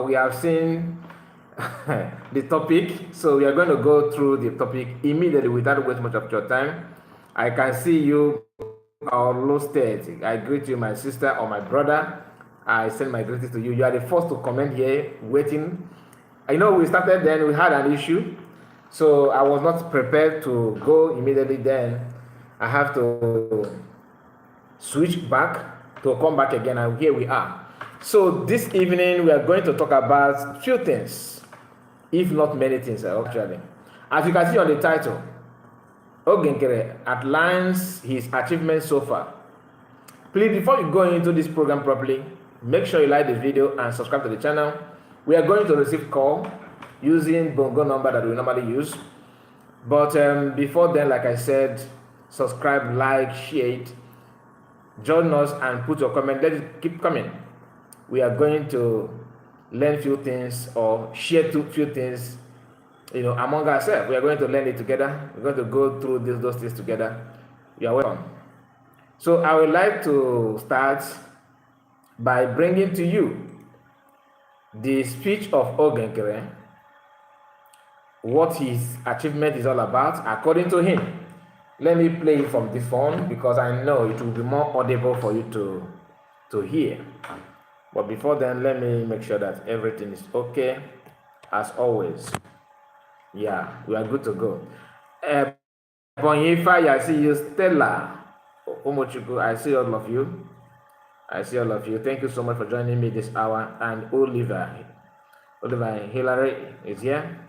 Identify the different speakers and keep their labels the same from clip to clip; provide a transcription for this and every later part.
Speaker 1: we have seen the topic, so we are going to go through the topic immediately without wasting much of your time. I can see you all roasted. I greet you, my sister or my brother. I send my greetings to you. You are the first to comment here, waiting. I know we started then, we had an issue, so I was not prepared to go immediately then. I have to switch back to come back again, and here we are. So this evening we are going to talk about few things, if not many things actually. As you can see on the title, Nkere outlines his achievements so far. Please, before you go into this program properly, make sure you like the video and subscribe to the channel. We are going to receive call using bongo number that we normally use. But before then, like I said, subscribe, like, share it, join us and put your comment. Let it keep coming. We are going to learn few things or share few things, among ourselves. We are going to learn it together. We're going to go through those things together. You are welcome. So I would like to start by bringing to you the speech of Nkere, what his achievement is all about according to him. Let me play it from the phone because I know it will be more audible for you to hear. But before then, let me make sure that everything is okay, as always. Yeah, we are good to go. Bonyifa, I see you. Stella, Omochukwu, I see all of you. I see all of you. Thank you so much for joining me this hour. And Oliver Hillary is here.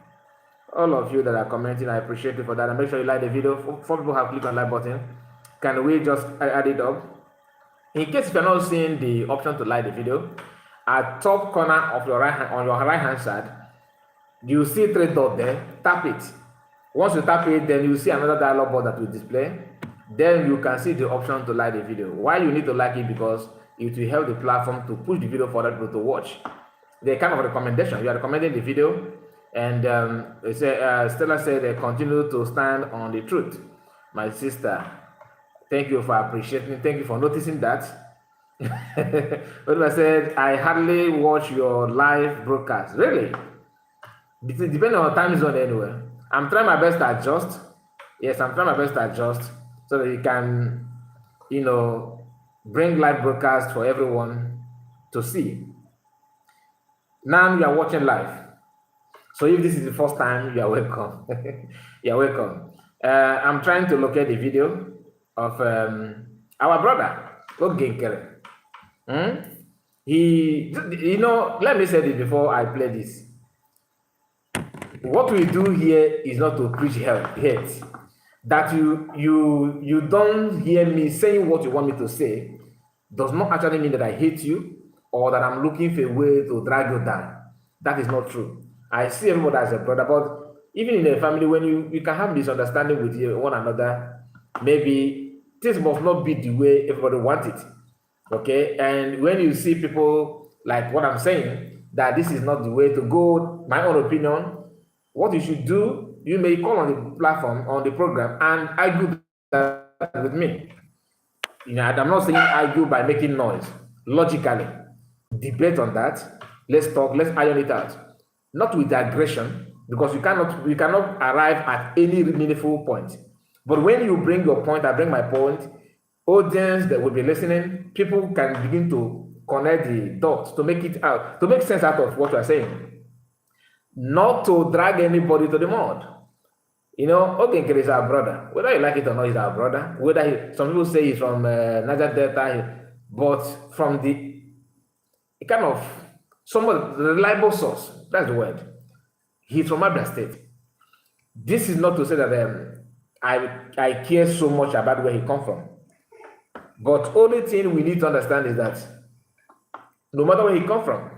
Speaker 1: All of you that are commenting, I appreciate you for that. And make sure you like the video. 4 people have clicked on like button. Can we just add it up? In case if you're not seeing the option to like the video, at top corner of your right hand, on your right hand side, you see 3 dots there. Tap it. Once you tap it, then you see another dialog box that will display. Then you can see the option to like the video. Why you need to like it? Because it will help the platform to push the video for other people to watch. They're kind of a recommendation. You are recommending the video, and Stella said they continue to stand on the truth. My sister, thank you for appreciating. Thank you for noticing that. Oliver said, I hardly watch your live broadcast. Really? Depending on time zone anyway. I'm trying my best to adjust. Yes, I'm trying my best to adjust so that you can, bring live broadcast for everyone to see. Now you are watching live. So if this is the first time, you are welcome. You are welcome. I'm trying to locate the video of our brother, Nkere. Let me say this before I play this. What we do here is not to preach hate. That you don't hear me saying what you want me to say does not actually mean that I hate you or that I'm looking for a way to drag you down. That is not true. I see everybody as a brother, but even in a family, when you can have misunderstanding with one another, maybe things must not be the way everybody wants it. Okay, and when you see people like what I'm saying, that this is not the way to go, my own opinion, what you should do, you may call on the platform, on the program, and argue that with me. I'm not saying argue by making noise. Logically, debate on that. Let's talk. Let's iron it out. Not with aggression, because we cannot arrive at any meaningful point. But when you bring your point, I bring my point. Audience that will be listening, people can begin to connect the dots to make it out, to make sense out of what you are saying. Not to drag anybody to the mud. Nkere is our brother. Whether you like it or not, he's our brother. Some people say he's from Niger Delta, but from the kind of somewhat reliable source. That's the word. He's from Abia State. This is not to say that I care so much about where he comes from. But only thing we need to understand is that no matter where he comes from,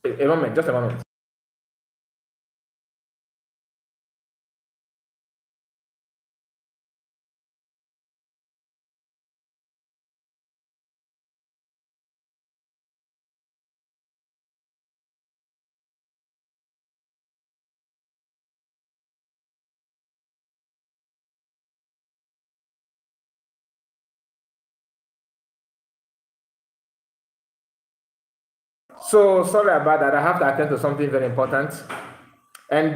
Speaker 1: a moment, just a moment. So sorry about that. I have to attend to something very important. And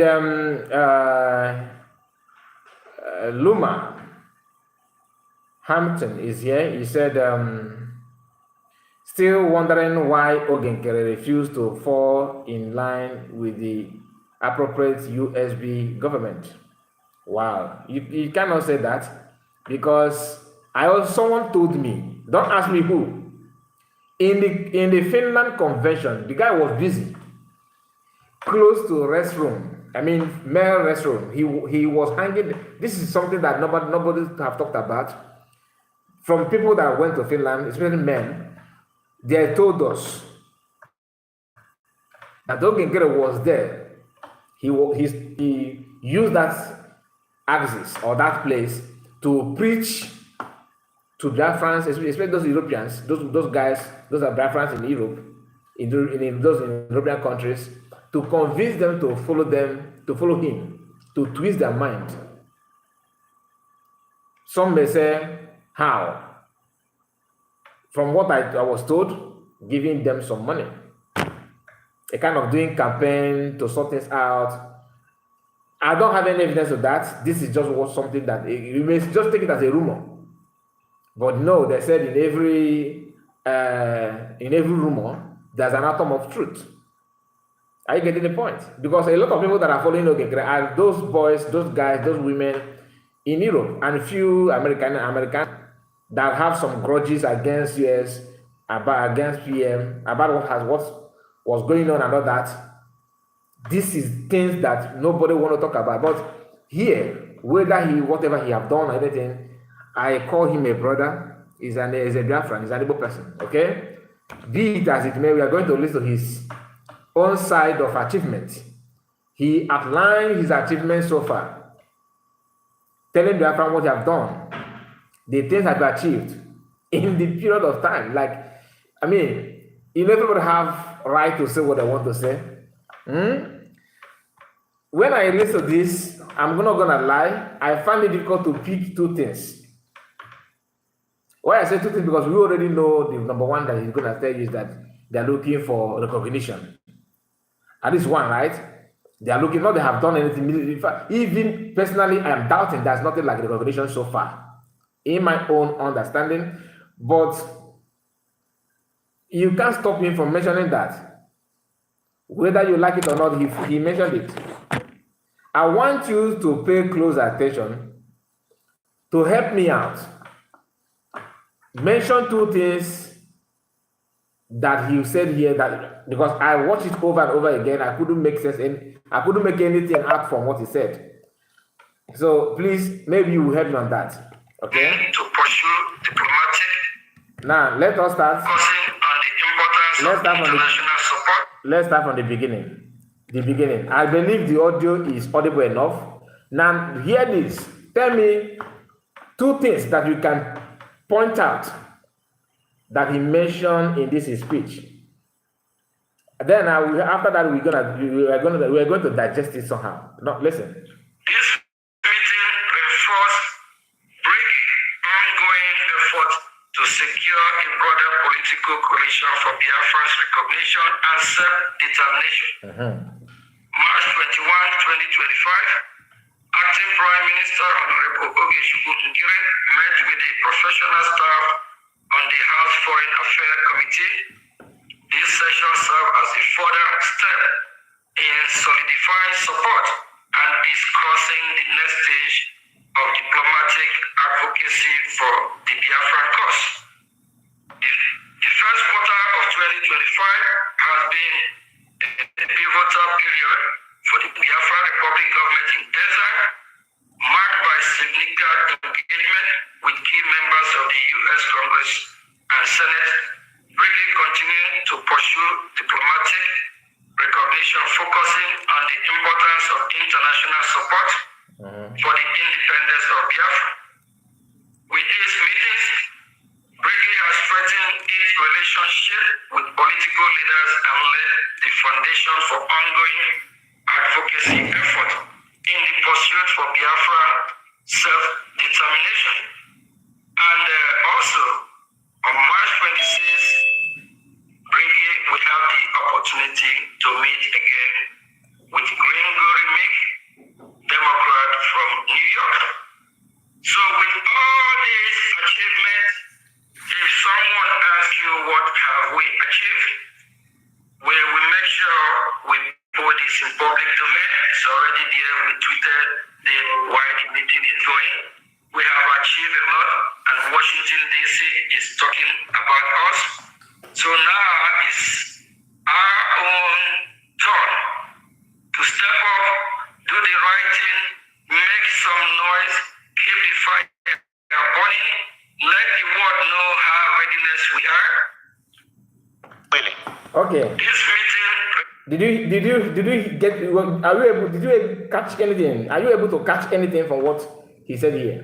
Speaker 1: Luma Hampton is here. He said, still wondering why Nkere refused to fall in line with the appropriate USB government. Wow, you cannot say that, because someone told me, don't ask me who, in the Finland convention, the guy was busy close to restroom. I mean, male restroom. He was hanging. This is something that nobody have talked about. From people that went to Finland, especially men, they told us that Nkere was there. He used that axis or that place to preach to Biafrans, especially those Europeans, those guys, those are Biafrans in Europe, in those European countries, to convince them to follow him, to twist their mind. Some may say, how? From what I was told, giving them some money. A kind of doing campaign to sort things out. I don't have any evidence of that. This is just something that you may just take it as a rumor. But no, they said in every rumor, there's an atom of truth. Are you getting the point? Because a lot of people that are following Nkere are those boys, those guys, those women in Europe, and a few American that have some grudges against US, against PM, about what was going on and all that. This is things that nobody want to talk about. But here, whatever he have done or anything, I call him a brother. He's a Biafran, he's an able person. Okay? Be it as it may, we are going to listen to his own side of achievement. He outlined his achievements so far, telling Biafran what he have done, the things that he achieved in the period of time. Like, I mean, everybody have right to say what they want to say. When I listen to this, I'm not gonna lie, I find it difficult to pick two things. Why I say two things, because we already know the number one that he's gonna tell you is that they're looking for recognition. At least one, right? They are looking, not they have done anything. In fact, even personally, I am doubting there's nothing like recognition so far, in my own understanding. But you can't stop him from mentioning that. Whether you like it or not, he mentioned it. I want you to pay close attention to help me out. Mention two things that he said here, that because I watched it over and over again, I couldn't make sense, and I couldn't make anything out from what he said. So please, maybe you will help me on that. Okay? To pursue diplomatic. Now let us start. Focusing on the importance of international support. Let's start from the beginning. I believe the audio is audible enough. Now hear this. Tell me two things that you can point out that he mentioned in this speech. Then after that we are going to digest it somehow. No, listen. This meeting reinforced ongoing effort to secure a broader political coalition for Biafra's recognition and self-determination. March 21, 2025, Acting Prime Minister Honorable Nkere met with the professional staff on the House Foreign Affairs Committee. This session served as a further step in solidifying support and is crossing the next stage of diplomatic advocacy for the Biafran cause. The first quarter of 2025 has been a pivotal period for the Biafran Republic government in exile, marked by significant engagement with key members of the U.S. Congress and Senate, really continuing to pursue diplomatic recognition, focusing on the importance of international support for the independence of Biafra. With these meetings, Britain has strengthened its relationship with political leaders and laid the foundation for ongoing advocacy effort in the pursuit for Biafra self-determination. And also, on March 26, Britain
Speaker 2: we have the opportunity to meet again with Nkere, Democrat from New York. So with all these achievements, if someone asks you what have we achieved, we make sure we put this in public domain. It's already there. We tweeted why the meeting is going. We have achieved a lot, and Washington DC is talking about us. So now it's our own turn to step up, do the right thing, make some noise, keep the fire burning, let the world know how readiness we are. Really?
Speaker 1: Okay.
Speaker 2: This meeting.
Speaker 1: Did you get? Are you able? Did you catch anything? Are you able to catch anything from what he said here?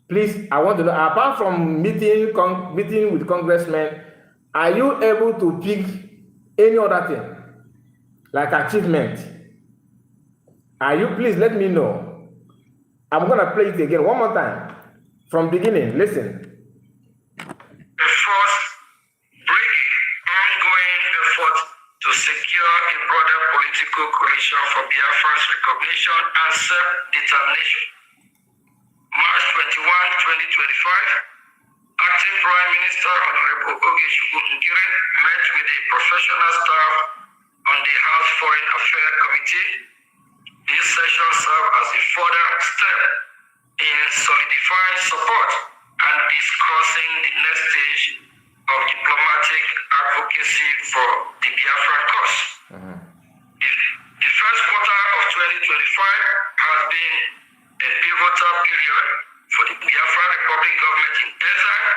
Speaker 1: Please, I want to know. Apart from meeting with congressmen, are you able to pick any other thing like achievement? Are you? Please let me know. I'm gonna play it again one more time from beginning. Listen.
Speaker 2: To secure a broader political coalition for Biafra's recognition and self-determination. March 21, 2025, Acting Prime Minister Honorable Nkere met with the professional staff on the House Foreign Affairs Committee. This session served as a further step in solidifying support and discussing the next stage of diplomatic advocacy for the Biafran cause. The first quarter of 2025 has been a pivotal period for the Biafran Republic government in exile,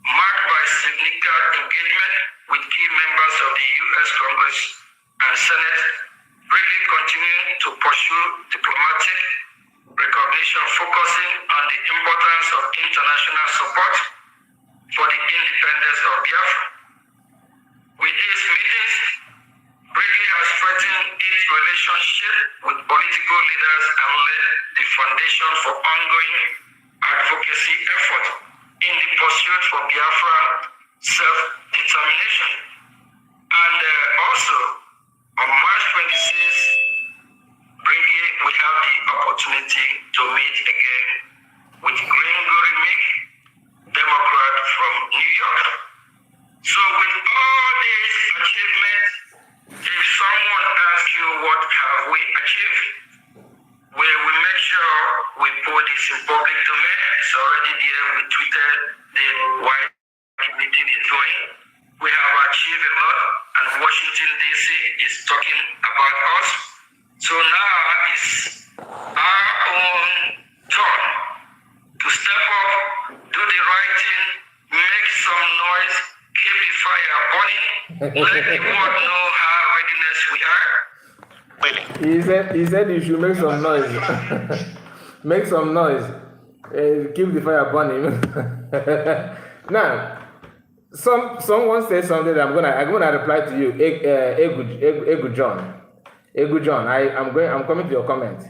Speaker 2: marked by significant engagement with key members of the U.S. Congress and Senate, really continuing to pursue diplomatic recognition, focusing on the importance of international support for the independence of Biafra. With these meetings, Britain has strengthened its relationship with political leaders and laid the foundation for ongoing advocacy effort in the pursuit for Biafra self-determination. And also, on March 26th, Britain will have the opportunity to meet again with Nkere, Democrat from New York. So with all these achievements, if someone asks you what have we achieved, we will make sure we put this in public domain. It's already there. We tweeted why the meeting is going. We have achieved a lot, and Washington DC is talking about us. So now it's our own turn to step up, do the right thing, make some noise, keep the fire burning, let the world know how readiness we are.
Speaker 1: He said you should make some noise. Make some noise. Keep the fire burning. Now, someone said something that I'm gonna reply to you. Egu John. I'm coming to your comment.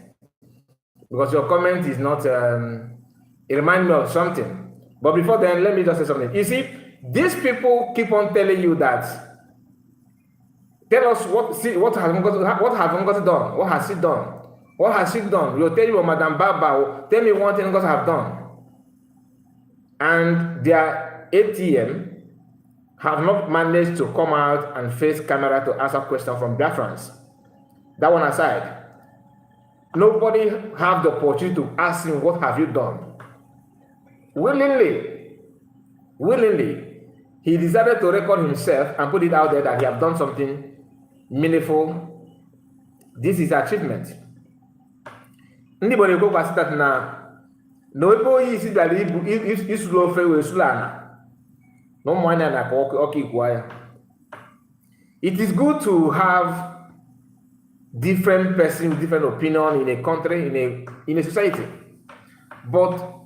Speaker 1: Because your comment is not it reminds me of something. But before then, let me just say something. You see, these people keep on telling you that. Tell us what have Ngozi done? What has she done? What has she done? You'll tell you, Madam Baba, tell me one thing Ngozi have done. And their ATM have not managed to come out and face camera to answer questions from Biafrans. That one aside, nobody have the opportunity to ask him, what have you done? Willingly, he decided to record himself and put it out there that he have done something meaningful. This is achievement. Anybody go past that now? No people is that is slow for Sulana. No money like okay. It is good to have different person, different opinion in a country, in a society, but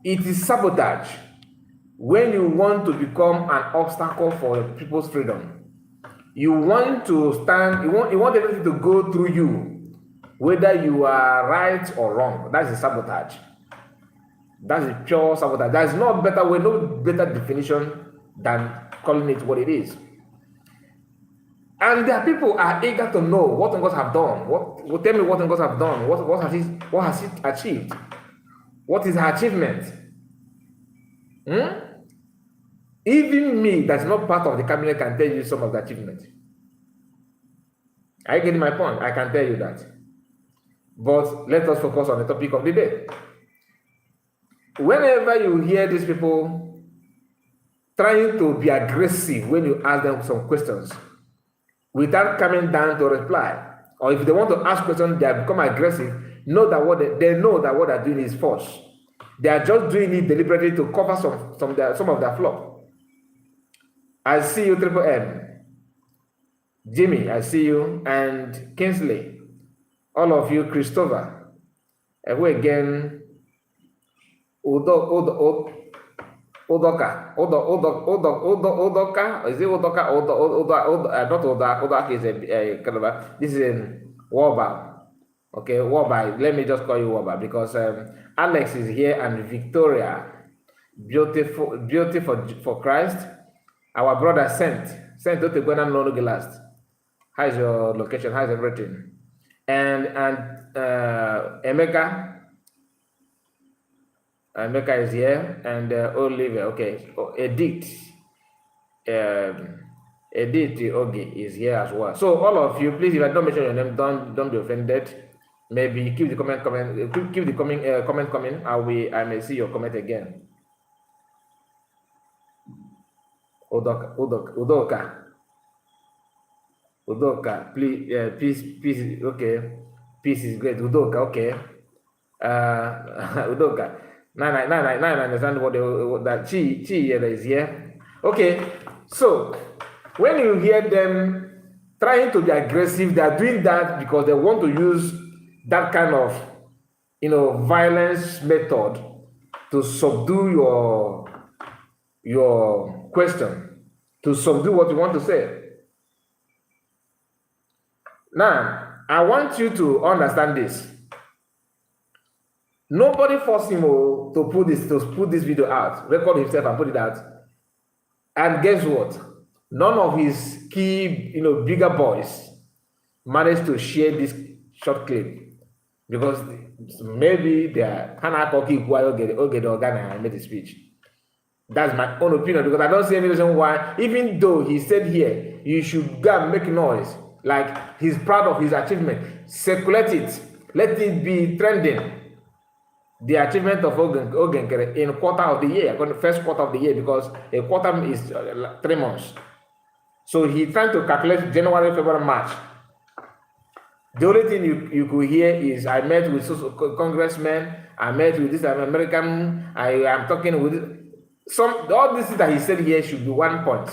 Speaker 1: it is sabotage when you want to become an obstacle for people's freedom. You want to stand. You want everything to go through you, whether you are right or wrong. That's a sabotage. That's a pure sabotage. There's no better way, no better definition than calling it what it is. And there are people are eager to know what Ngos have done. What tell me what Ngos have done. What has he achieved? What is her achievement? Even me, that's not part of the cabinet, can tell you some of the achievements. Are you getting my point? I can tell you that. But let us focus on the topic of the day. Whenever you hear these people trying to be aggressive when you ask them some questions, without coming down to reply, or if they want to ask questions, they have become aggressive, know that what they know that what they're doing is false. They are just doing it deliberately to cover some of their flaw. I see you, Triple M. Jimmy, I see you, and Kingsley, all of you, Christopher, and who again, Udoka, is it Udoka? Not Udoka is a this is in Warba. Okay, Warba, let me just call you Warba because Alex is here and Victoria, beauty for Christ. Our brother sent to the Gwenam no last. How is your location? How is everything? And Emeka is here, and Olivia. Okay, Edith Ogi is here as well. So all of you, please, if I don't mention your name, don't be offended. Maybe keep the comment coming. I may see your comment again. Udoka, please, peace, okay. Peace is great. Udoka, okay. Udoka. Nine, I understand what that Chi is here. Okay, so when you hear them trying to be aggressive, they are doing that because they want to use that kind of, violence method to subdue your question, to subdue what you want to say. Now, I want you to understand this. Nobody forced him to put this video out, record himself and put it out. And guess what? None of his key, bigger boys managed to share this short clip because maybe they are kind of cocky and made the speech. That's my own opinion because I don't see any reason why, even though he said here, you should go and make noise, like he's proud of his achievement, circulate it, let it be trending. The achievement of Nkere in quarter of the year, first quarter of the year, because a quarter is 3 months. So he's trying to calculate January, February, March. The only thing you could hear is, I met with congressmen, I met with this American, I am talking with all this that he said here should be 1 point.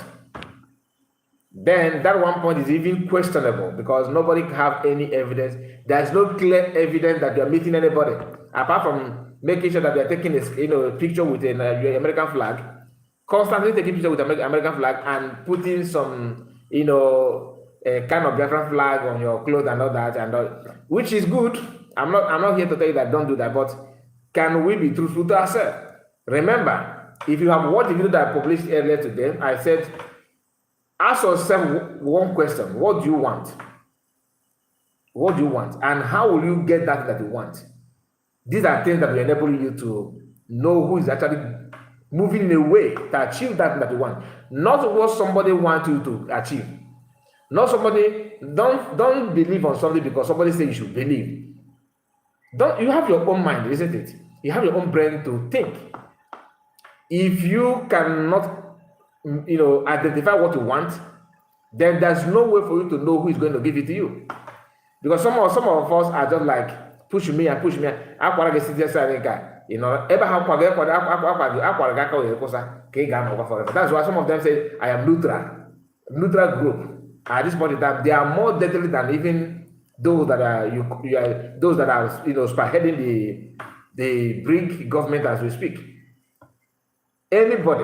Speaker 1: Then that 1 point is even questionable because nobody have any evidence. There's no clear evidence that you're meeting anybody, apart from making sure that they're taking a picture with an American flag, constantly taking picture with American flag and putting some, a kind of Biafran flag on your clothes and all that, which is good. I'm not here to tell you that don't do that, but can we be truthful to ourselves? Remember, if you have watched the video that I published earlier today, I said, ask yourself one question: what do you want? What do you want? And how will you get that you want? These are things that will enable you to know who is actually moving in a way to achieve that you want. Not what somebody wants you to achieve. Not somebody, don't believe on something because somebody says you should believe. You have your own mind, isn't it? You have your own brain to think. If you cannot, identify what you want, then there's no way for you to know who is going to give it to you. Because some of us are just like, push me. That's why some of them say, I am neutral group. At this point in time, they are more deadly than even those that are spearheading the BRIC government as we speak. Anybody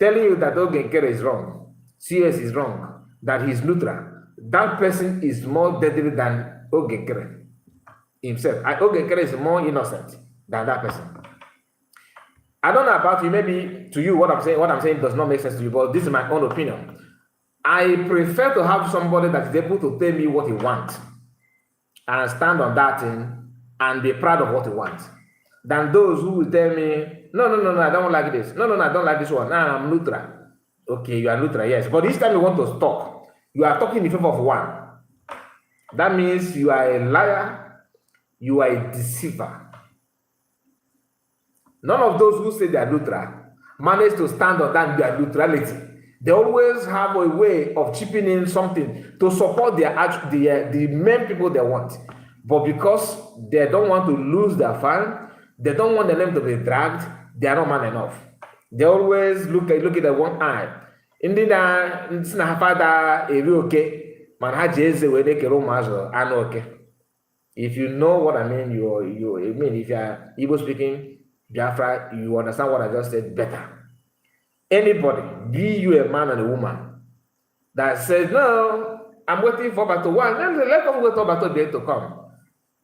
Speaker 1: telling you that Nkere is wrong, CS is wrong, that he's neutral, that person is more deadly than Nkere himself. Nkere is more innocent than that person. I don't know about you, maybe to you what I'm saying does not make sense to you, but this is my own opinion. I prefer to have somebody that is able to tell me what he wants and stand on that thing and be proud of what he wants than those who will tell me, no, I don't like this. No, I don't like this one. Nah, I'm neutral. Okay, you are neutral, yes. But each time you want to talk, you are talking in favor of one. That means you are a liar, you are a deceiver. None of those who say they are neutral manage to stand on that their neutrality. They always have a way of chipping in something to support the main people they want. But because they don't want to lose their fan, they don't want the name to be dragged, they are not man enough. They always look at one eye. Ndị na-afada eri oke mana ha ji eze wee na-ekere ụmụazụ anụ oke. If you know what I mean, if you are Igbo speaking Biafra, you understand what I just said better. Anybody, be you a man and a woman, that says, no, I'm waiting for Battle 1, then let us wait for Battle Day to come.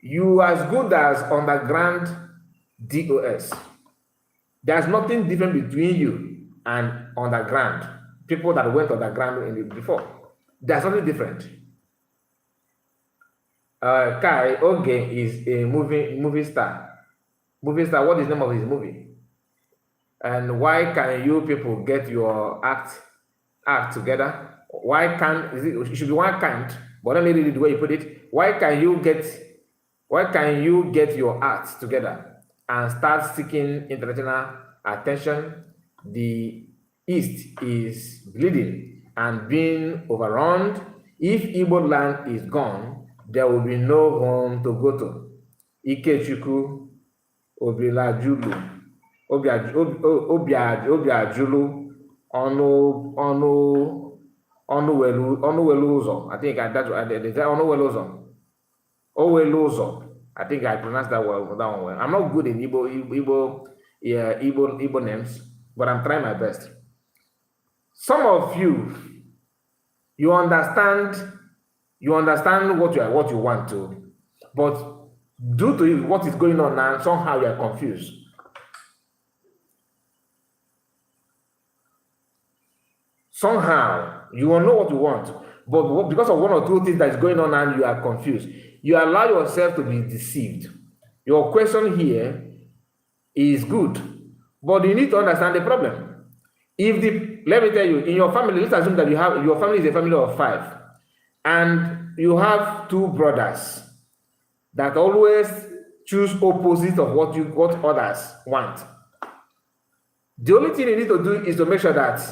Speaker 1: You as good as underground DOS. There's nothing different between you and underground. People that went underground before. There's something different. Kai Oge is a movie star. Movie star, what is the name of his movie? And why can you people get your act together? Why can't it should be one kind, but let me read it the way you put it. Why can you get your act together and start seeking international attention? The East is bleeding and being overrun. If Igbo land is gone, there will be no home to go to. Ikechukwu Obilajulu Obiajulu Onuwelu Uzo. I think Owelu Uzo. I think I pronounced that one well. I'm not good in Igbo names, but I'm trying my best. Some of you understand what you want to, but due to what is going on now, somehow you are confused. Somehow you will know what you want, but because of one or two things that is going on now, you are confused. You allow yourself to be deceived. Your question here is good, but you need to understand the problem. Let me tell you, in your family, let's assume that your family is a family of 5, and you have 2 brothers that always choose opposite of what others want. The only thing you need to do is to make sure that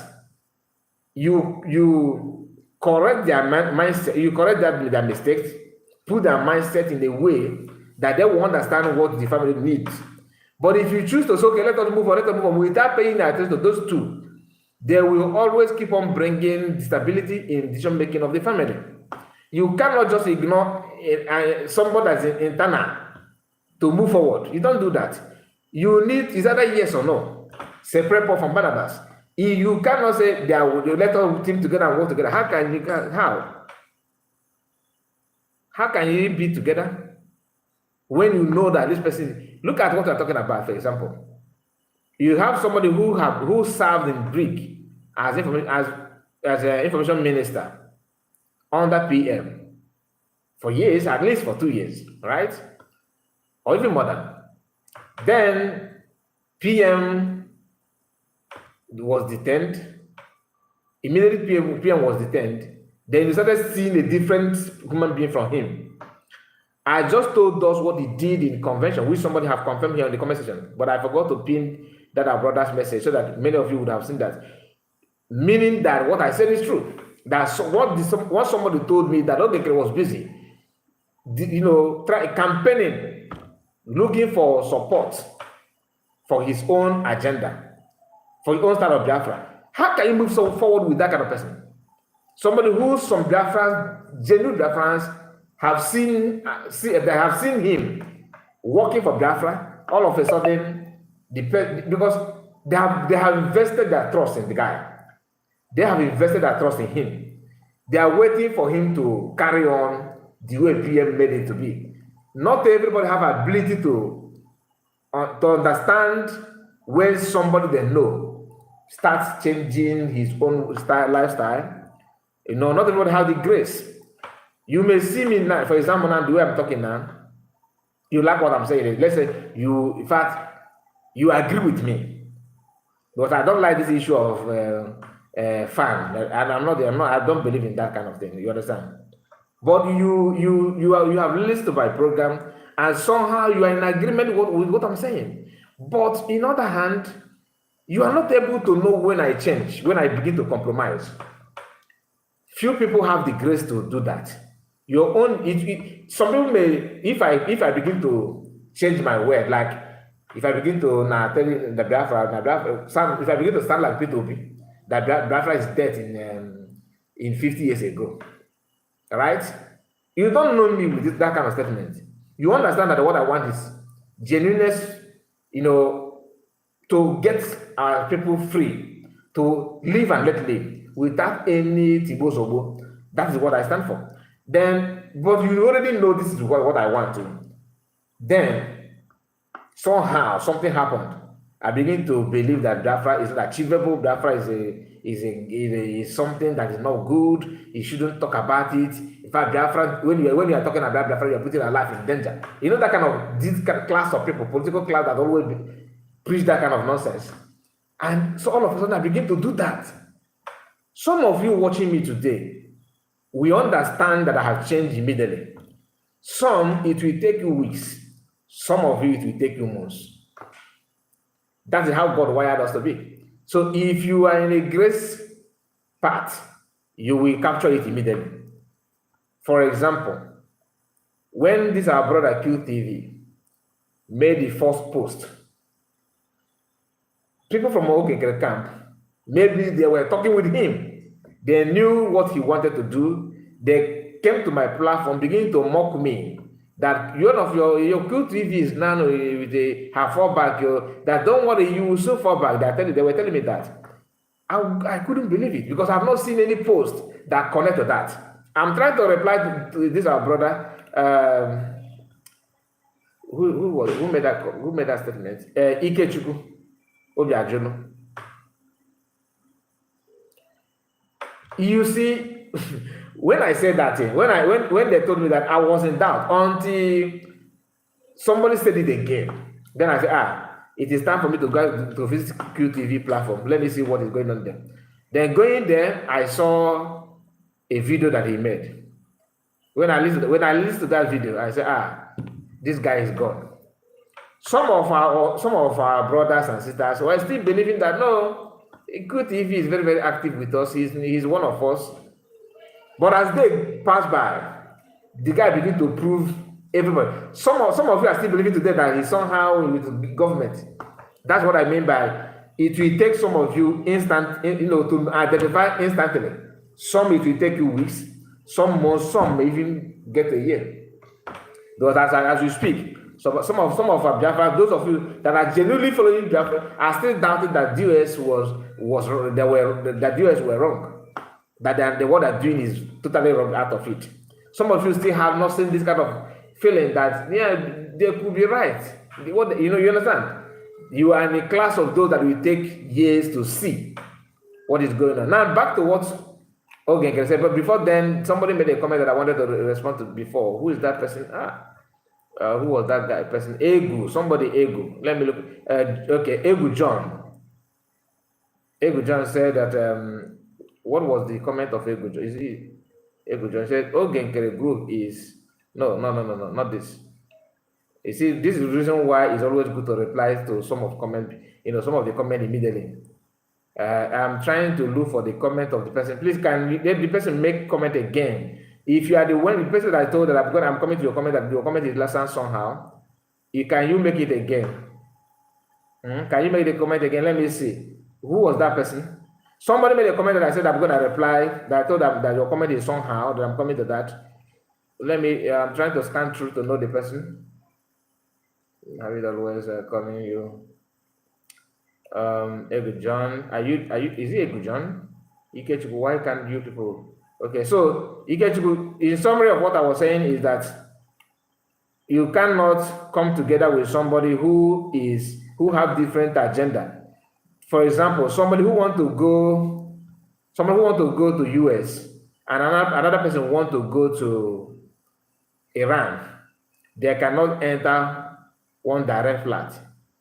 Speaker 1: you correct their mindset, you correct their mistakes, put their mindset in a way that they will understand what the family needs. But if you choose to say, okay, let us move on, without paying attention to those 2, they will always keep on bringing stability in decision making of the family. You cannot just ignore somebody that's internal to move forward. You don't do that. You need, is either yes or no. Separate Paul from Barnabas. You cannot say they let all team together and work together. How can you be together when you know that this person? Look at what I'm talking about. For example, you have somebody who served in Greek as an information minister under PM for years, at least for 2 years, right? Or even more than. Then PM was detained. Immediately PM was detained. Then you started seeing a different human being from him. I just told us what he did in convention, which somebody have confirmed here in the comment section, but I forgot to pin that our brother's message so that many of you would have seen that. Meaning that what I said is true. That's what somebody told me that Nkere was busy, campaigning, looking for support for his own agenda, for his own style of Biafra. How can you move so forward with that kind of person? Somebody who some Biafrans, genuine Biafrans, have seen him working for Biafra. All of a sudden, because they have invested their trust in the guy. They have invested their trust in him. They are waiting for him to carry on the way PM made it to be. Not everybody have ability to understand when somebody they know starts changing his own lifestyle. Not everybody has the grace. You may see me now, for example, now the way I'm talking now, you like what I'm saying. Let's say in fact, you agree with me, but I don't like this issue of fan, and I don't believe in that kind of thing. You understand? But you have listened to my program, and somehow you are in agreement with what I'm saying. But in other hand, you are not able to know when I change, when I begin to compromise. Few people have the grace to do that. Your own, some people may, if I begin to change my word, like if I begin to tell you the Biafra, if I begin to stand like P2P, that Biafra is dead in 50 years ago, right? You don't know me with that kind of statement. You understand that what I want is genuineness, to get our people free, to live and let live without any Tibo Zobo. That is what I stand for. Then, but you already know this is what I want to. Then, somehow, something happened. I begin to believe that Biafra is not achievable. Biafra is something that is not good. You shouldn't talk about it. In fact, Biafra, when you are talking about Biafra, you are putting our life in danger. You know that kind of this class of people, political class that always preach that kind of nonsense. And so all of a sudden I begin to do that. Some of you watching me today, we understand that I have changed immediately. Some, it will take you weeks. Some of you, it will take you months. That is how God wired us to be. So if you are in a grace path, you will capture it immediately. For example, when this our brother QTV made the first post, people from Nkere camp, maybe they were talking with him. They knew what he wanted to do. They came to my platform, beginning to mock me that one of your QTV is now with a half fallback. That don't worry, you will so fall back. They were telling me that. I couldn't believe it because I've not seen any post that connect to that. I'm trying to reply to this our brother. Who made that statement? Ikechukwu Obiajuno. You see, when I said that thing, when they told me that, I was in doubt until somebody said it again. Then I said, it is time for me to go to visit QTV platform. Let me see what is going on there. Then going there, I saw a video that he made. When I listened to that video, I said, this guy is gone. Some of our brothers and sisters were still believing that no, QTV is very, very active with us. He's one of us. But as they pass by, the guy began to prove everybody. Some of you are still believing today that he's somehow with the government. That's what I mean by it will take some of you to identify instantly. Some it will take you weeks, some months, some may even get a year. Because as you speak, some of our Biafra, those of you that are genuinely following Biafra, are still doubting that DOS that DOS were wrong. That what they're doing is totally wrong out of it. Some of you still have not seen this kind of feeling that they could be right. You understand? You are in a class of those that will take years to see what is going on. Now back to what Nkere said, but before then, somebody made a comment that I wanted to respond to before. Who is that person? Who was that guy? Person Egu. Somebody Egu. Let me look. Okay, Egu John. Egu John said that. What was the comment of Egu John? Is he Egu John said, Nkere group is no, not this. You see, this is the reason why it's always good to reply to some of the comment immediately. I'm trying to look for the comment of the person. Please, can let the person make comment again? If you are the person that I told that I'm coming to your comment, that your comment is lesson somehow, can you make it again? Can you make the comment again? Let me see. Who was that person? Somebody made a comment that I said I'm going to reply, that I told them that your comment is somehow, that I'm coming to that. I'm trying to scan through to know the person. I will always calling you. Egu John, is it Egu John? Ikechukwu, why can't you people? Okay, so Ikechukwu, in summary of what I was saying is that you cannot come together with somebody who have different agenda. For example, somebody who want to go to US and another person want to go to Iran, they cannot enter one direct flight.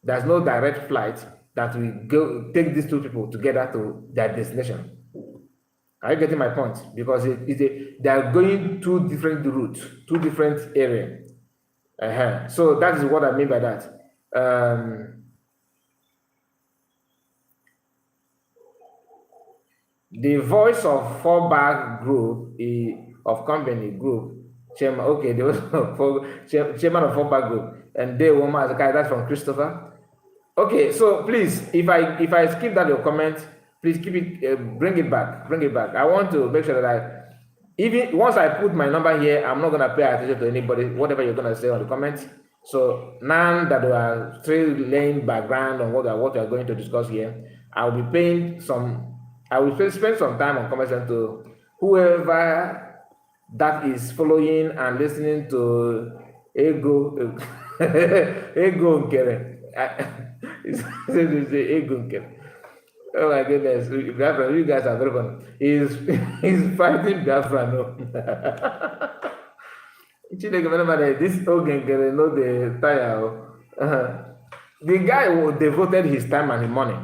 Speaker 1: There's no direct flight that will go take these two people together to their destination. Are you getting my point? Because they are going two different routes, two different areas. So that is what I mean by that. The voice of fallback group of company group chairman. Okay, there was chairman of fallback group, and they woman as a guy. That's from Christopher. Okay, so please, if I skip that your comment, please keep it, bring it back. I want to make sure that even once I put my number here, I'm not gonna pay attention to anybody, whatever you're gonna say on the comments. So now that we are still laying background on what we are going to discuss here, I will spend some time on comments to whoever that is following and listening to Ego Nkere. Ego Nkere. Oh my goodness, Biafra, you guys are very funny. He's fighting Biafra, no. This Nkere know the tire. The guy devoted his time and his money.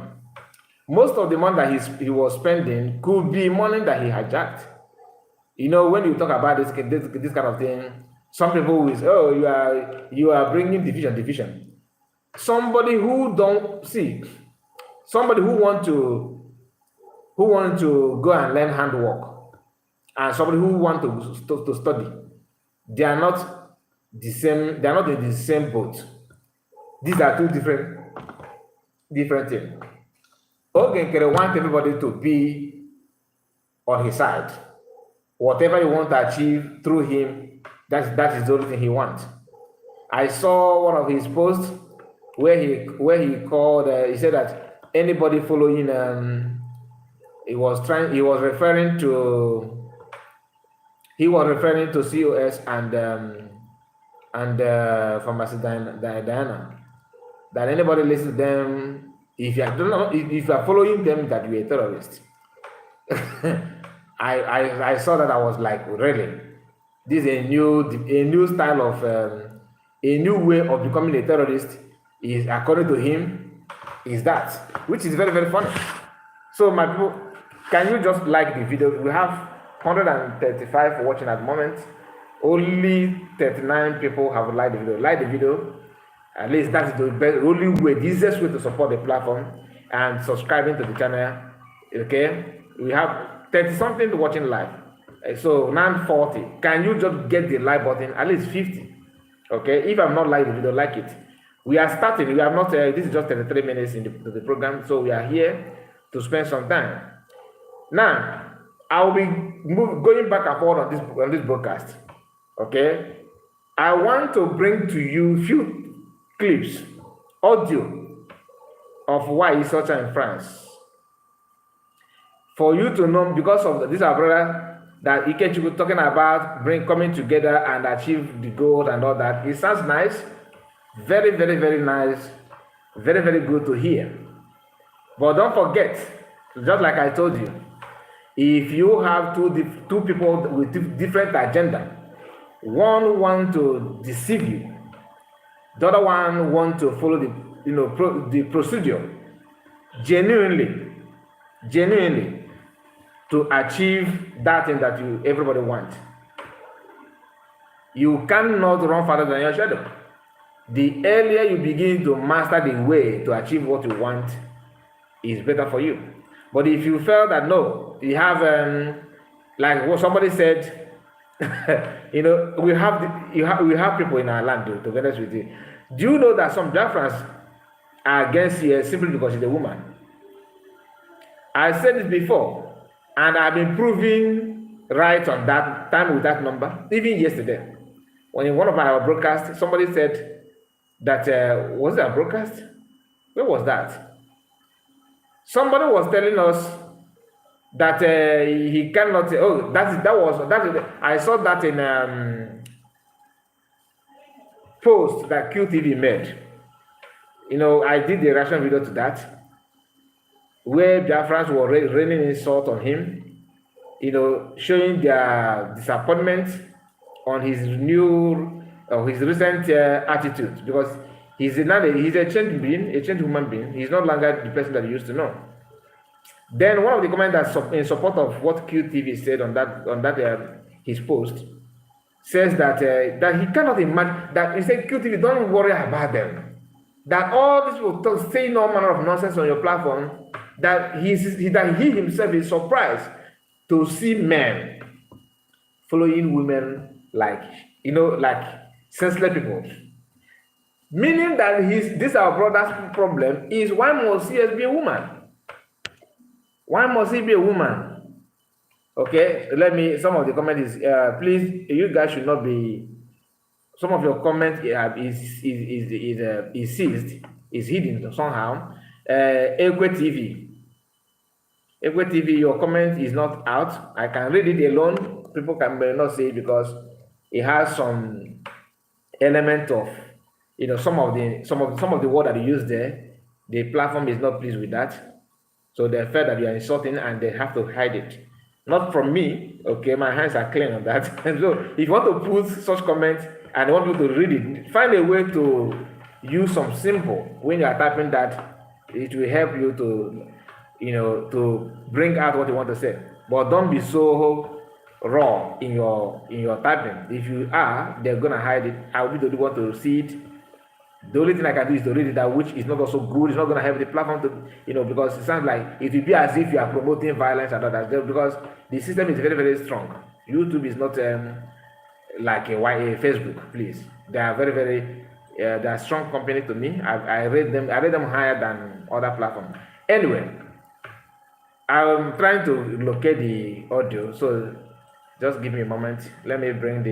Speaker 1: Most of the money that he was spending could be money that he hijacked. You know, when you talk about this kind of thing, some people will say, "Oh, you are bringing division." Somebody who don't see, somebody who want to go and learn handwork, and somebody who want to study, they are not the same. They are not in the same boat. These are two different things. Nkere wants everybody to be on his side. Whatever you want to achieve through him, that is the only thing he wants. I saw one of his posts where he called. He said that anybody following. He was referring to COS and Pharmacy Diana. That anybody listen to them. If you are following them, that you're a terrorist. I saw that. I was like, really, this is a new style of a new way of becoming a terrorist. Is according to him, is that, which is very, very funny. So my people, can you just like the video? We have 135 watching at the moment. Only 39 people have liked the video. Like the video. At least that's the only way, the easiest way to support the platform, and subscribing to the channel. Okay, we have 30 something watching live, so now 40. Can you just get the like button? At least 50. Okay, if I'm not like the video, like it. We are starting. We have not. This is just 33 minutes into the program, so we are here to spend some time. Now I will be going back and forth on this broadcast. Okay, I want to bring to you few clips, audio of why he's such in France. For you to know, because of this, our brother that Nkere talking about coming together and achieve the goal and all that. It sounds nice, very, very, very nice, very, very good to hear. But don't forget, just like I told you, if you have two people with different agenda, one want to deceive you, the other one want to follow the procedure genuinely to achieve that thing that everybody wants. You cannot run farther than your shadow. The earlier you begin to master the way to achieve what you want, is better for you. But if you feel that no, you have like what somebody said. We have people in our land, to be honest with you. Do you know that some Biafrans are against you simply because she's a woman? I said it before, and I've been proving right on that time with that number. Even yesterday, when in one of our broadcasts, somebody said that was it a broadcast? Where was that? Somebody was telling us that he cannot. Oh, I saw that in post that QTV made. I did the reaction video to that, where Biafrans were raining insult on him. showing their disappointment on his his recent attitude, because he's a changed being, a changed human being. He's no longer the person that he used to know. Then one of the comments that in support of what QTV said on that his post says that he cannot imagine that he said, QTV, don't worry about them. That all these people saying all manner of nonsense on your platform, that he himself is surprised to see men following women like senseless people. Meaning that this our brother's problem is, why must he be a woman? Why must he be a woman? Okay, some of the comments is, please, you guys should not be, some of your comments is seized, is hidden somehow. Ekwe TV, your comment is not out. I can read it alone. People may not say it because it has some element of, some of the word that you use there. The platform is not pleased with that. So they felt that you are insulting and they have to hide it. Not from me, okay? My hands are clean on that. And so if you want to put such comments and you want people to read it, find a way to use some symbol when you are typing that. It will help you to bring out what you want to say. But don't be so raw in your typing. If you are, they're gonna hide it. I will be the one to see it. The only thing I can do is to read it, that which is not also good. It's not going to help the platform to, because it sounds like it will be as if you are promoting violence and others, because the system is very, very strong. YouTube is not like a Facebook, please. They are very, very, they are strong company to me. I rate them higher than other platforms. Anyway, I'm trying to locate the audio, so just give me a moment. Let me bring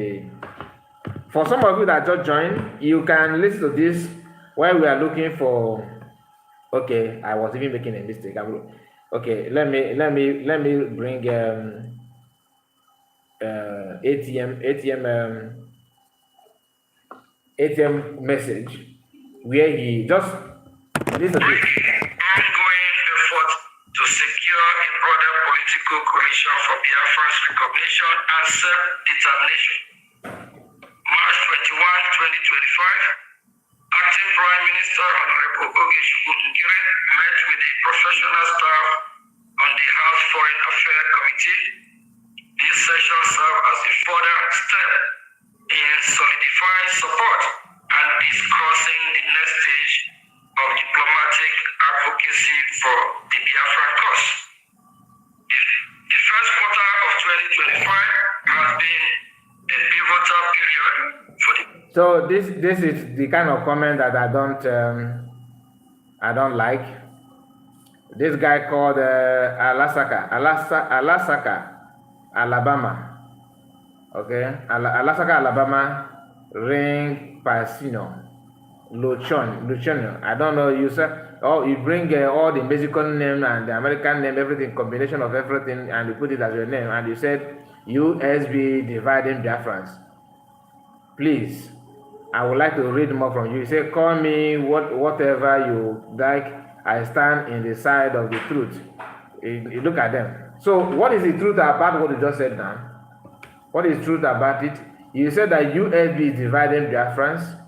Speaker 1: for some of you that just joined, you can listen to this while we are looking for. Okay, I was even making a mistake. Okay, let me bring ATM message where he just listen to it.
Speaker 2: Ongoing effort to secure a broader political coalition for Biafra's recognition and self-determination. March 21, 2025, Acting Prime Minister Honorable Nkere met with the professional staff on the House Foreign Affairs Committee. This session served as a further step in solidifying support and discussing the next stage of diplomatic advocacy for the Biafra cause. The first quarter of 2025 has been a pivotal period for the.
Speaker 1: So this is the kind of comment that I don't like. This guy called Alasaka, Alabama. Okay, Alasaka, Alabama, Ring Pasino, Luciano. I don't know, you said, you bring all the Mexican name and the American name, everything, combination of everything, and you put it as your name, and you said USB dividing Biafrans. Please, I would like to read more from you. You say, call me whatever you like. I stand in the side of the truth. You look at them. So what is the truth about what you just said now? What is truth about it? You said that USB is dividing Biafrans.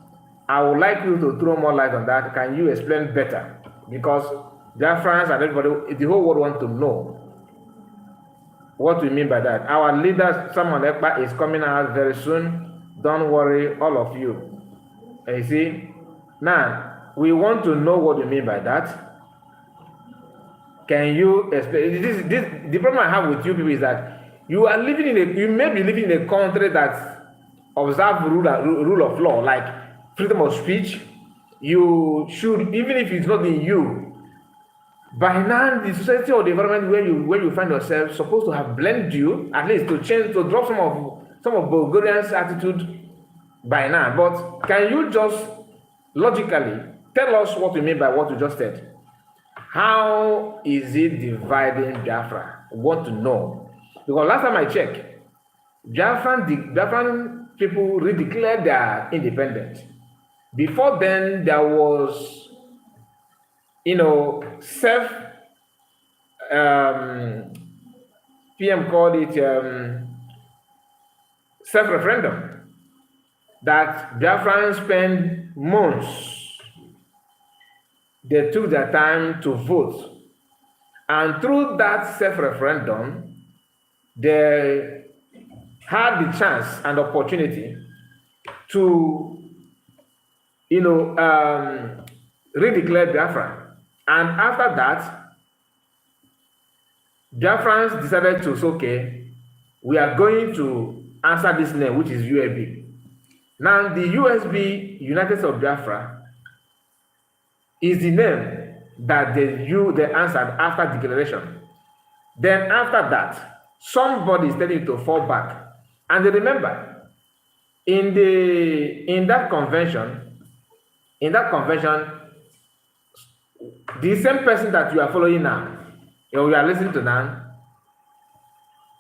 Speaker 1: I would like you to throw more light on that. Can you explain better? Because Biafrans and everybody, the whole world wants to know what we mean by that. Our leader, Samuel Ekpa, is coming out very soon. Don't worry, all of you. You see? Now, we want to know what you mean by that. Can you explain? The problem I have with you people is that you may be living in a country that observes rule of law, like freedom of speech. You should, even if it's not in you, by now the society or the environment where you find yourself supposed to have blended you, at least to drop some of Bulgarians' attitude by now. But can you just logically tell us what you mean by what you just said? How is it dividing Biafra? We want to know. Because last time I checked, Biafran people redeclared their independence. Before then, there was, PM called it self-referendum, that Biafrans spend months. They took their time to vote. And through that self-referendum, they had the chance and opportunity to, redeclare Biafra. And after that, Biafrans decided to say, okay, we are going to answer this name, which is USB. Now, the USB, United States of Biafra, is the name that they answered after declaration. Then after that, somebody is telling you to fall back. And remember, in that convention, the same person that you are following now, you are listening to now,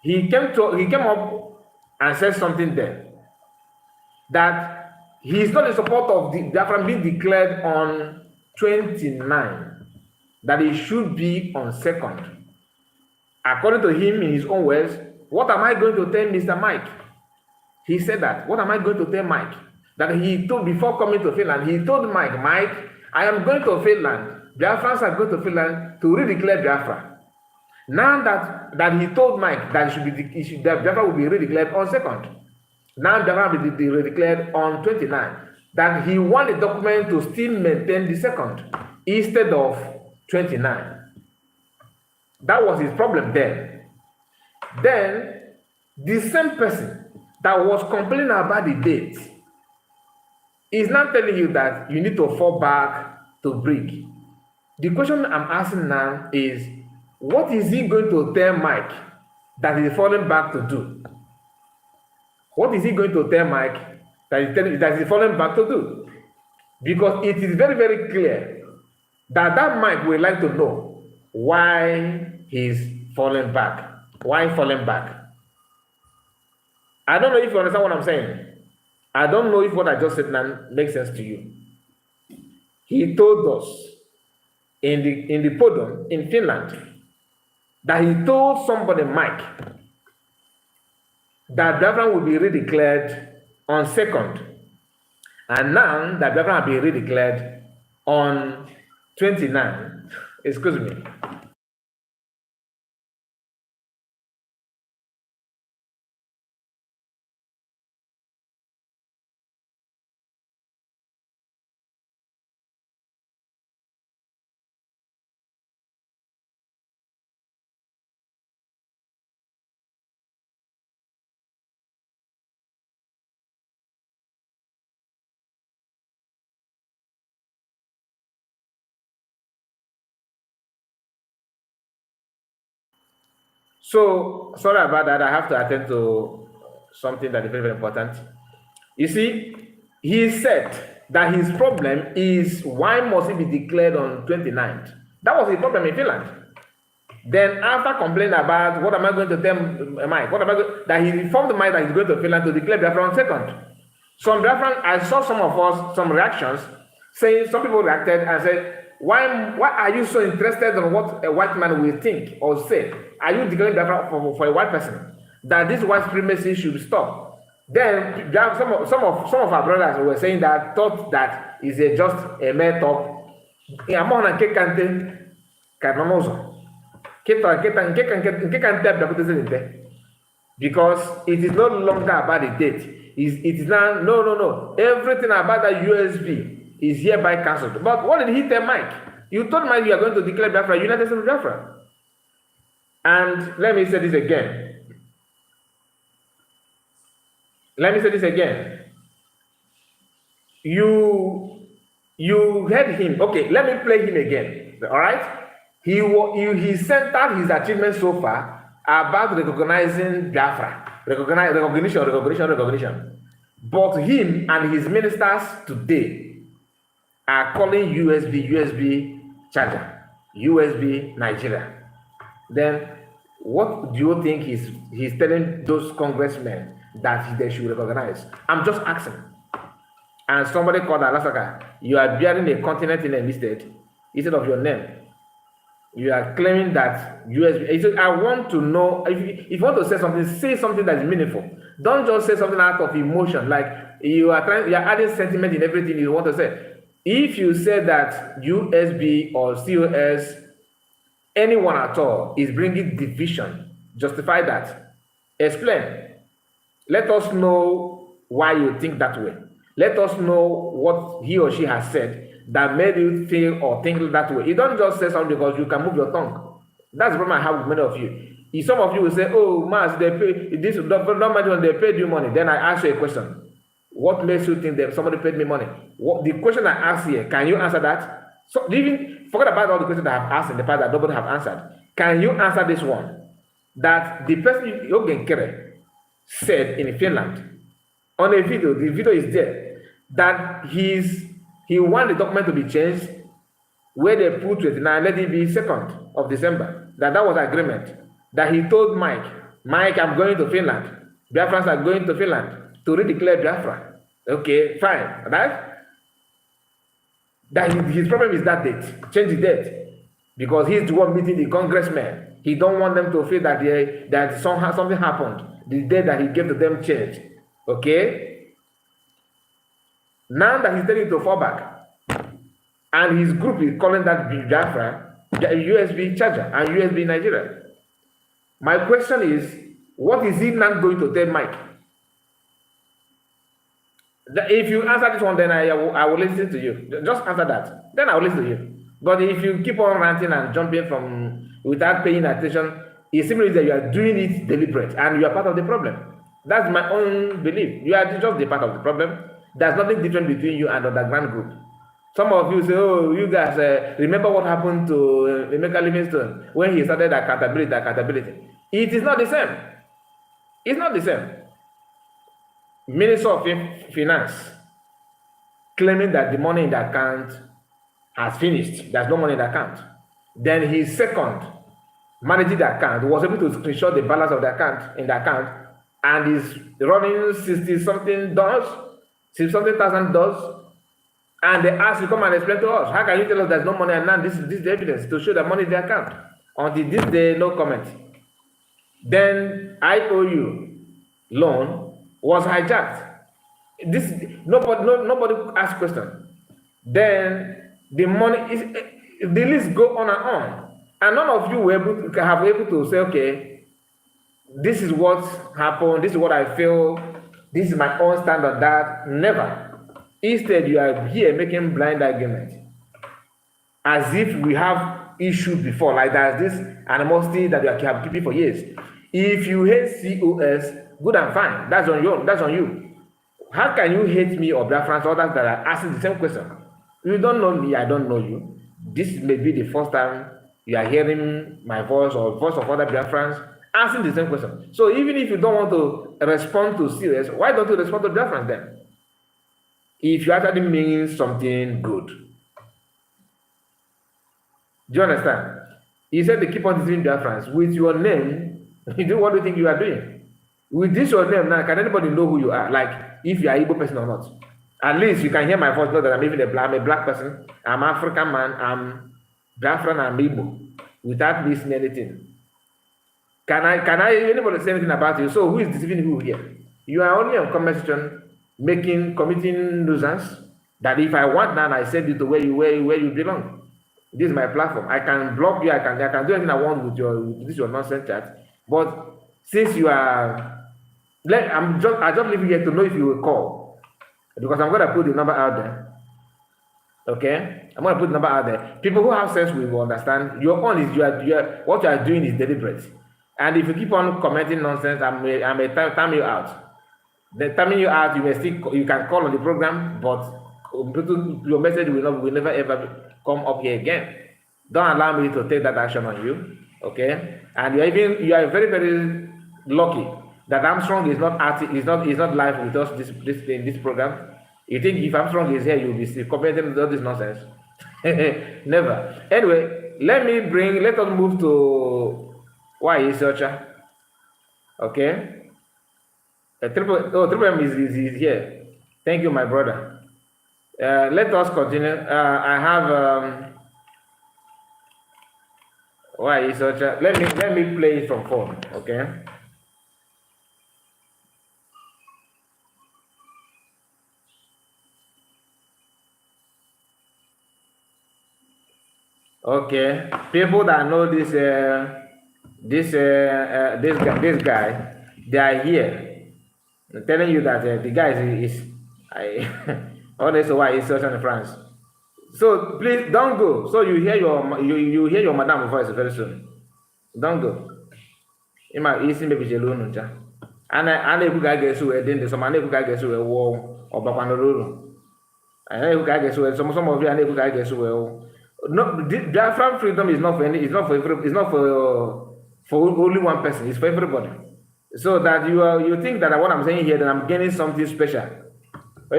Speaker 1: he came up and said something there, that he is not in support of the Biafra being declared on 29, that it should be on 2nd. According to him, in his own words, what am I going to tell Mr. Mike? He said that. What am I going to tell Mike? That he told, before coming to Finland, he told Mike, I am going to Finland. Biafrans are going to Finland to redeclare Biafra. Now that he told Mike that that Biafra will be redeclared on 2nd. Now Biafra will be redeclared on 29. That he want the document to still maintain the 2nd instead of 29. That was his problem then. Then, the same person that was complaining about the date is now telling you that you need to fall back to break. The question I'm asking now is, what is he going to tell Mike that he's falling back to do? What is he going to tell Mike that he's falling back to do? Because it is very, very clear that Mike would like to know why he's falling back. Why falling back? I don't know if you understand what I'm saying. I don't know if what I just said now makes sense to you. He told us in the podium in Finland that he told somebody, Mike, that Biafra will be redeclared on 2nd. And now that Biafra will be redeclared on 29. Excuse me. So, sorry about that. I have to attend to something that is very, very important. You see, he said that his problem is why must it be declared on 29th? That was his problem in Finland. Then after complaining about what am I going to tell Mike, that he informed Mike that he's going to Finland to declare Biafra on 2nd. Some Biafran, I saw some reactions saying, some people reacted and said, why are you so interested in what a white man will think or say? Are you declaring Biafra for a white person? That this white supremacy should stop. Then some of our brothers were saying that, thought that is just a mere talk. Because it is no longer about the date. It is now, no. Everything about the USB is hereby cancelled. But what did he tell Mike? You told Mike you are going to declare Biafra, United States of Biafra. And let me say this again. You heard him. Okay, let me play him again. All right? He centered his achievements so far about recognizing Biafra. Recognition. But him and his ministers today are calling USB charger, USB Nigeria. Then what do you think he's telling those congressmen that they should recognize? I'm just asking. And somebody called Alasaka, you are bearing a continent in a listed instead of your name. You are claiming that USB. He said, I want to know if you want to say something that is meaningful. Don't just say something out of emotion, like you are adding sentiment in everything you want to say. If you say that USB or COS, anyone at all, is bringing division, justify that. Explain. Let us know why you think that way. Let us know what he or she has said that made you feel or think that way. You don't just say something because you can move your tongue. That's the problem I have with many of you. If some of you will say, oh, Mas, they pay this, don't matter when they paid you money. Then I ask you a question. What makes you think that somebody paid me money? The question I asked here, can you answer that? So even forget about all the questions that I have asked in the past that nobody have answered. Can you answer this one? That the person Nkere said in Finland on a video, the video is there, that he want the document to be changed where they put 29, let it be 2nd of December. That was agreement. That he told Mike, I'm going to Finland. Biafrans are going to Finland to redeclare Biafra. Okay, fine, right? That his problem is that date. Change the date. Because he's the one meeting the congressmen. He don't want them to feel that somehow something happened. The date that he gave to them changed. Okay? Now that he's telling to fall back, and his group is calling that Biafra, USB charger and USB Nigeria. My question is, what is he not going to tell Mike? If you answer this one, then I will listen to you. Just answer that. Then I will listen to you. But if you keep on ranting and jumping from without paying attention, it simply means that you are doing it deliberate and you are part of the problem. That's my own belief. You are just the part of the problem. There's nothing different between you and the underground group. Some of you say, oh, you guys, remember what happened to Emeka Livingstone when he started accountability. It is not the same. It's not the same. Minister of Finance claiming that the money in the account has finished. There's no money in the account. Then his second managing the account was able to screenshot the balance of the account in the account and is running $60-something, $60,000. And they ask you come and explain to us. How can you tell us there's no money and now this is the evidence to show the money in the account? Until this day, no comment. Then IOU loan was hijacked. Nobody asked question. Then the money is the list go on and on. And none of you were able to say, okay, this is what happened, this is what I feel, this is my own stand on that. Never. Instead, you are here making blind arguments as if we have issues before, like there's this animosity that you have keeping for years. If you hate COS, good and fine. That's on you. That's on you. How can you hate me or Biafrans, others that are asking the same question? You don't know me, I don't know you. This may be the first time you are hearing my voice or voice of other Biafrans asking the same question. So even if you don't want to respond to COS, why don't you respond to Biafrans then? If you actually mean something good. Do you understand? He said they keep on deceiving Biafrans. With your name, what do you think you are doing? With this your name now, can anybody know who you are? Like, if you are Igbo person or not. At least you can hear my voice, know that I'm even a black person. I'm African man, I'm Biafran, I'm Igbo. Without missing anything. Can anybody say anything about you? So who is deceiving who here? You are only on comment section committing nuisance, that if I want now, I send you to where you belong. This is my platform. I can block you, I can do anything I want with your nonsense chat. But since you are, I just leave you here to know if you will call. Because I'm gonna put the number out there. Okay? I'm gonna put the number out there. People who have sense will understand. Your own is what you are doing is deliberate. And if you keep on commenting nonsense, I may time you out. Then timing you out, you can call on the program, but your message will never ever come up here again. Don't allow me to take that action on you, okay? And you are very, very lucky that Armstrong is not live with us this program. You think if Armstrong is here, you'll be commenting with all this nonsense? Never. Anyway, let us move to why is searcher, okay? Triple M is here. Thank you, my brother. Let us continue. I have Why is such a let me play it from phone, okay? Okay, people that know this guy, they are here. I'm telling you that the guy is I honestly why he's such in France. So please don't go. So you hear your madam voice very soon. Don't go. Ima isi maybe jelo nuncha. Ana ebu ga ga so we den so mana ebu ga ga so we wo obakwa no roro. Ana ebu ga ga so we some of you ana ebu ga ga so we wo. No, diaphragm freedom is not for any, it's not for only one person, it's for everybody. So that you think that what I'm saying here that I'm gaining something special. But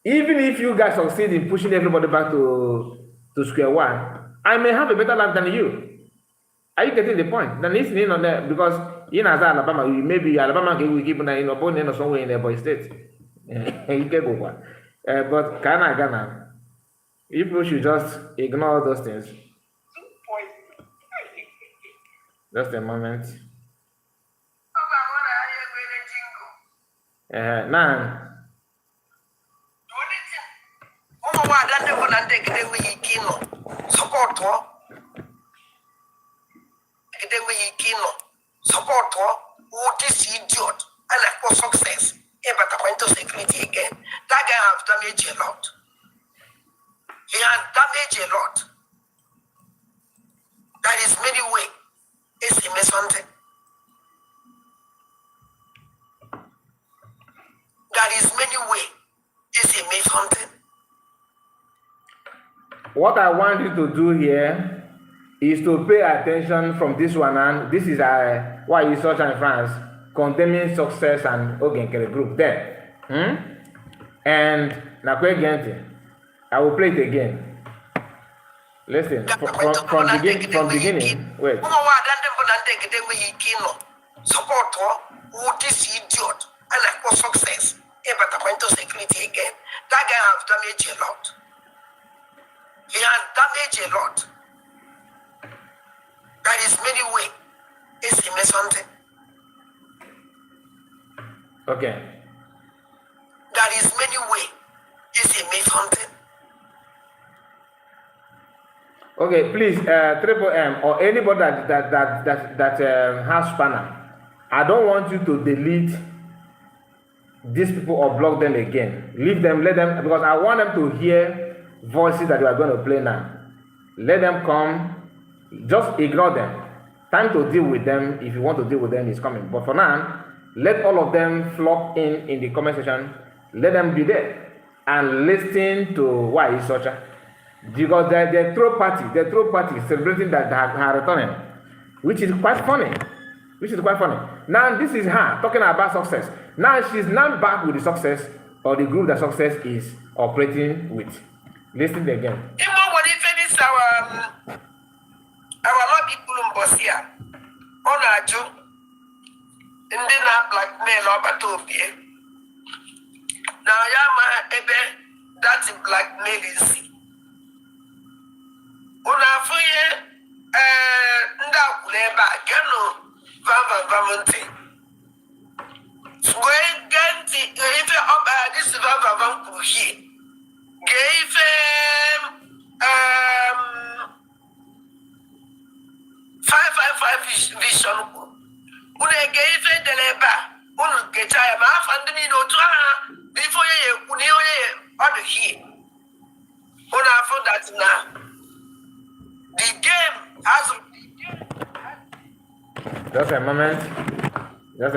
Speaker 1: even if you guys succeed in pushing everybody back to square one, I may have a better life than you. Are you getting the point? Then listening on that because in Alabama, maybe Alabama will keep an opponent or somewhere in the boy state. You can go one. But Ghana. People should just ignore those things. Just a moment. Now.
Speaker 2: Support what is idiot and for success. Governmental security again. That guy have damaged a lot. He has damaged a lot. That is many way. It's a something. That is many way. It's a something.
Speaker 1: What I want you to do here is to pay attention from this one, and this is why you search in France, condemning success and Nkere group there. And I will play it again. Listen, from beginning. Wait.
Speaker 2: Support what is idiot and for success. Governmental security again. That guy have damaged a lot. He has damaged a lot. That is many way. It's a something.
Speaker 1: Okay.
Speaker 2: That is many way. It's a something.
Speaker 1: Okay, please, Triple M or anybody that has spanner, I don't want you to delete these people or block them again. Leave them, let them, because I want them to hear voices that you are going to play now. Let them come, just ignore them. Time to deal with them, if you want to deal with them, is coming. But for now, let all of them flock in the comment section. Let them be there and listen to why is such a, because they throw party celebrating that her returning, which is quite funny. Now this is her talking about success. Now she's not back with the success or the group that success is operating with. Listen again.
Speaker 2: Our Lord people in Bosia, on our Jew, and then I blackmail over to now, Yama, that's blackmailing. Una fuye nga kuleba gano vamvanti swe ganti ife oba this vamvan kuhi geife 555 vision una geife deleba unu getaya ma fandini no twa before ye kuni oye odo hi una for that now. The game has.
Speaker 1: Just a moment. The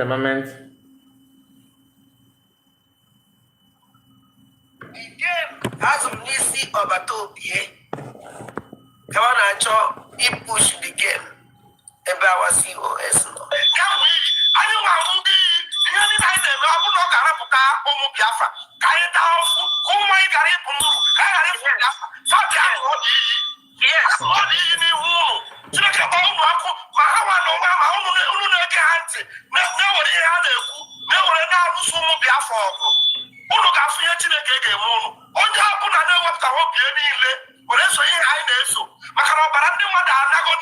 Speaker 2: game has Nisi Obatopie. Come on, I saw he push the game. About COS. Yes, what do you mean? You look at all Marco, Mahawa, no, Mamma, nobody had a no, now, so be a fall. Unu ga-afụ ihe Chineke ga-eme ụnụ. Onye ọbụla na-ewepụta nwoke niile were sonye ha anyị na-eso maka na ọbara ndị mmadụ anago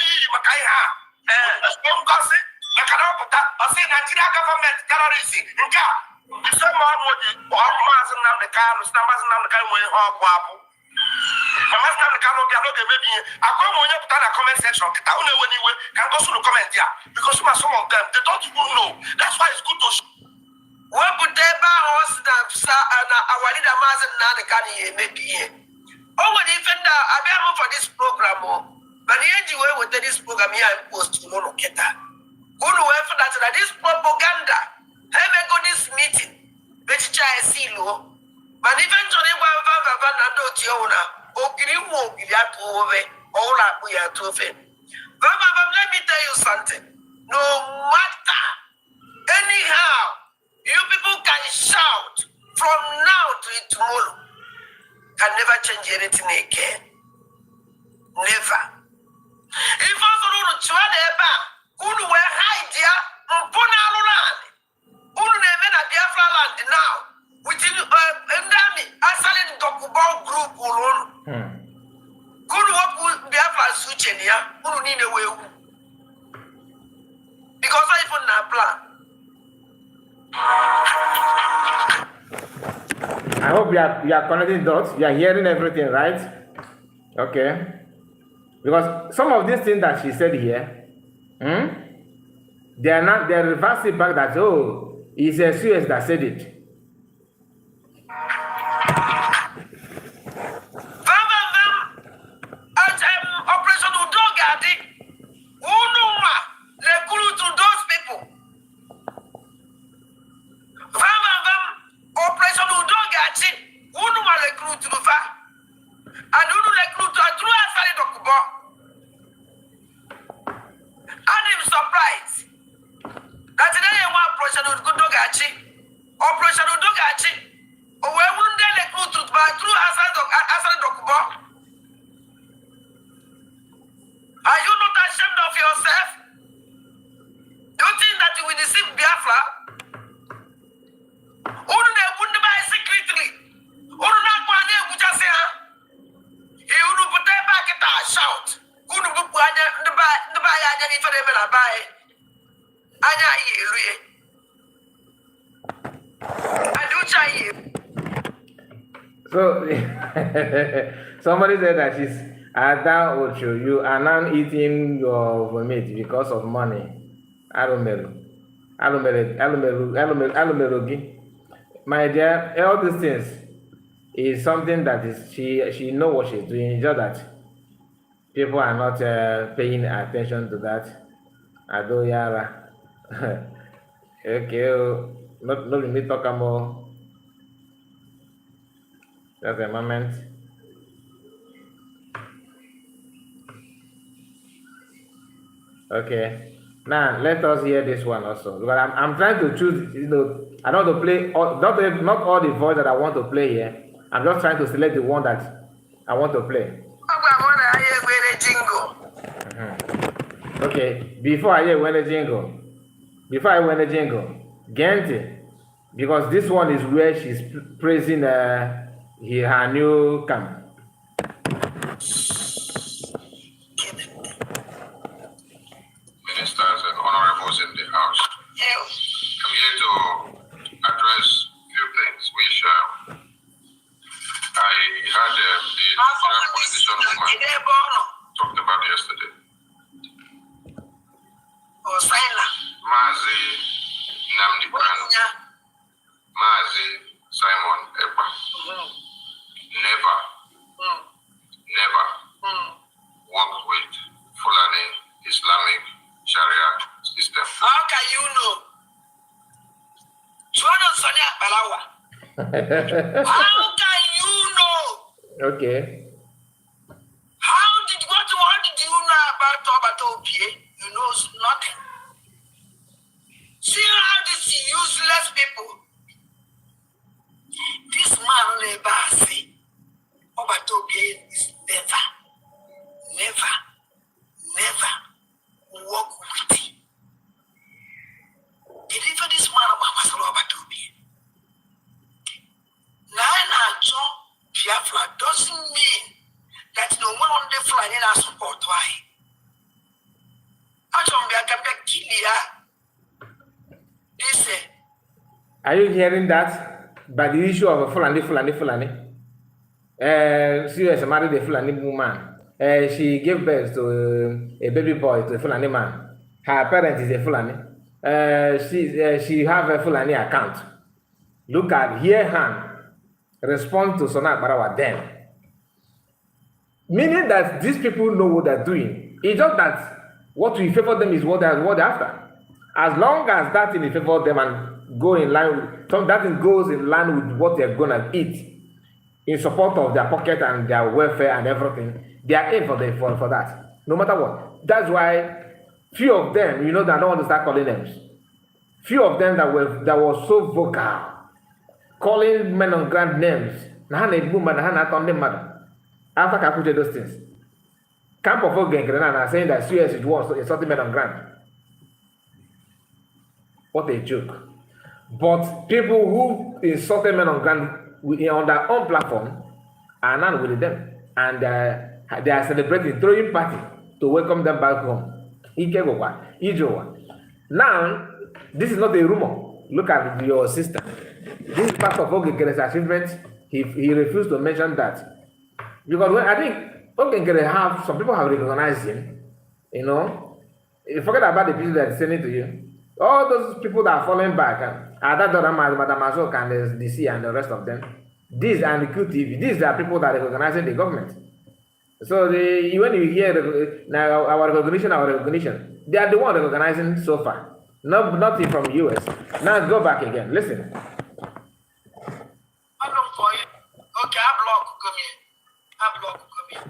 Speaker 2: policy. Some of the Mass and the car, Snappers and the car will hog wapple. I must have the car of the other baby. I come on up to the comment section. I don't know when you can go through the comment here because some of them they don't even know. That's why it's good to show. What would they buy us and our leader Mass and the car maybe here? Oh, when even now, I bear for this program, but the end way with this program here and post to Monoketa. Who know for that this propaganda? Have a go this meeting, which I see low. But eventually, one van and no tiona, or Grimu, Yato over, all up we are to fit. Let me tell you something. No matter, anyhow, you people can shout from now to tomorrow. Can never change anything again. Never. If also don't try to who were hide here, Puna land. Who never a Biafra land now. Within Ndami, Asalin Dokubal group alone. Who work with Biafra Suchenia, who need a way. Because I even not plan.
Speaker 1: I hope you are connecting dots. You are hearing everything, right? Okay. Because some of these things that she said here, they're reversing back that, oh, it's a CS that said it.
Speaker 2: Operation Udogadi, Unuma, recruit to those people. Operation Udogadi, Unuma recruit to the fire. And Unu recruit to a true Asali Dokubo. And I'm surprised that today I want Operation Udogachi, Operation Udogachi, or where wouldn't they recruit to true Asali Dokubo? Are you not ashamed of yourself? Do you think that you will deceive Biafra? Who do they wouldn't buy secretly? Who do not go and they just say, he would put their back at our shout. Who do you put the buy any for them and buy? I do try you.
Speaker 1: So, somebody said that she's Ada Ocho, you are now eating your vomit because of money. Alumeru. My dear, all these things is something that is she know what she's doing. Just that people are not paying attention to that. Adoyara. Okay, not let me talk more. Just a moment. Okay, now let us hear this one also. Because I'm trying to choose, I don't want to play not all the voice that I want to play here. I'm just trying to select the one that I want to play. Okay, before I hear when the jingle, Gente, because this one is where she's praising her new camp.
Speaker 3: Ministers and honorables in the House. I'm here to address a few things which I had the Nigerian politician woman talked about yesterday. Mazi Nnamdi Kanu, Mazi Simon Ekpa, never worked with Fulani Islamic Sharia system.
Speaker 2: How can you know? How can you know?
Speaker 1: Okay.
Speaker 2: What did you know about Obatopie? You know nothing. See how these useless people. This man never say Obatopie is never work with him. Deliver this man was Obatopie. Nine Biafra doesn't mean
Speaker 1: Are you hearing that? By the issue of Fulani. She was married a Fulani woman. She gave birth to a baby boy to a Fulani man. Her parent is a Fulani. She have a Fulani account. Look at here hand. Respond to Sona Barawa then. Meaning that these people know what they're doing. It's just that what we favor them is what they're after. As long as that thing favor them and go in line with, so that thing goes in line with what they're gonna eat in support of their pocket and their welfare and everything, they are in for that. No matter what. That's why few of them, they don't want to start calling names. Few of them that were so vocal, calling men on ground names. After calculating those things, camp of Nkere are saying that CS is one, so it's something men on ground. What a joke. But people who insulted men on ground on their own platform are now with them. And they are celebrating, throwing party to welcome them back home. Now, this is not a rumor. Look at your sister. This is part of Nkere's achievement. He refused to mention that. Because I think Nkere some people have recognized him. You forget about the people that are sending to you. All those people that are falling back, Madam Azok and the DC and the rest of them, these and the QTV, these are people that are recognizing the government. So when you hear our recognition, they are the one recognizing so far. Nothing from US. Now go back again. Listen.
Speaker 2: Okay, I block come here.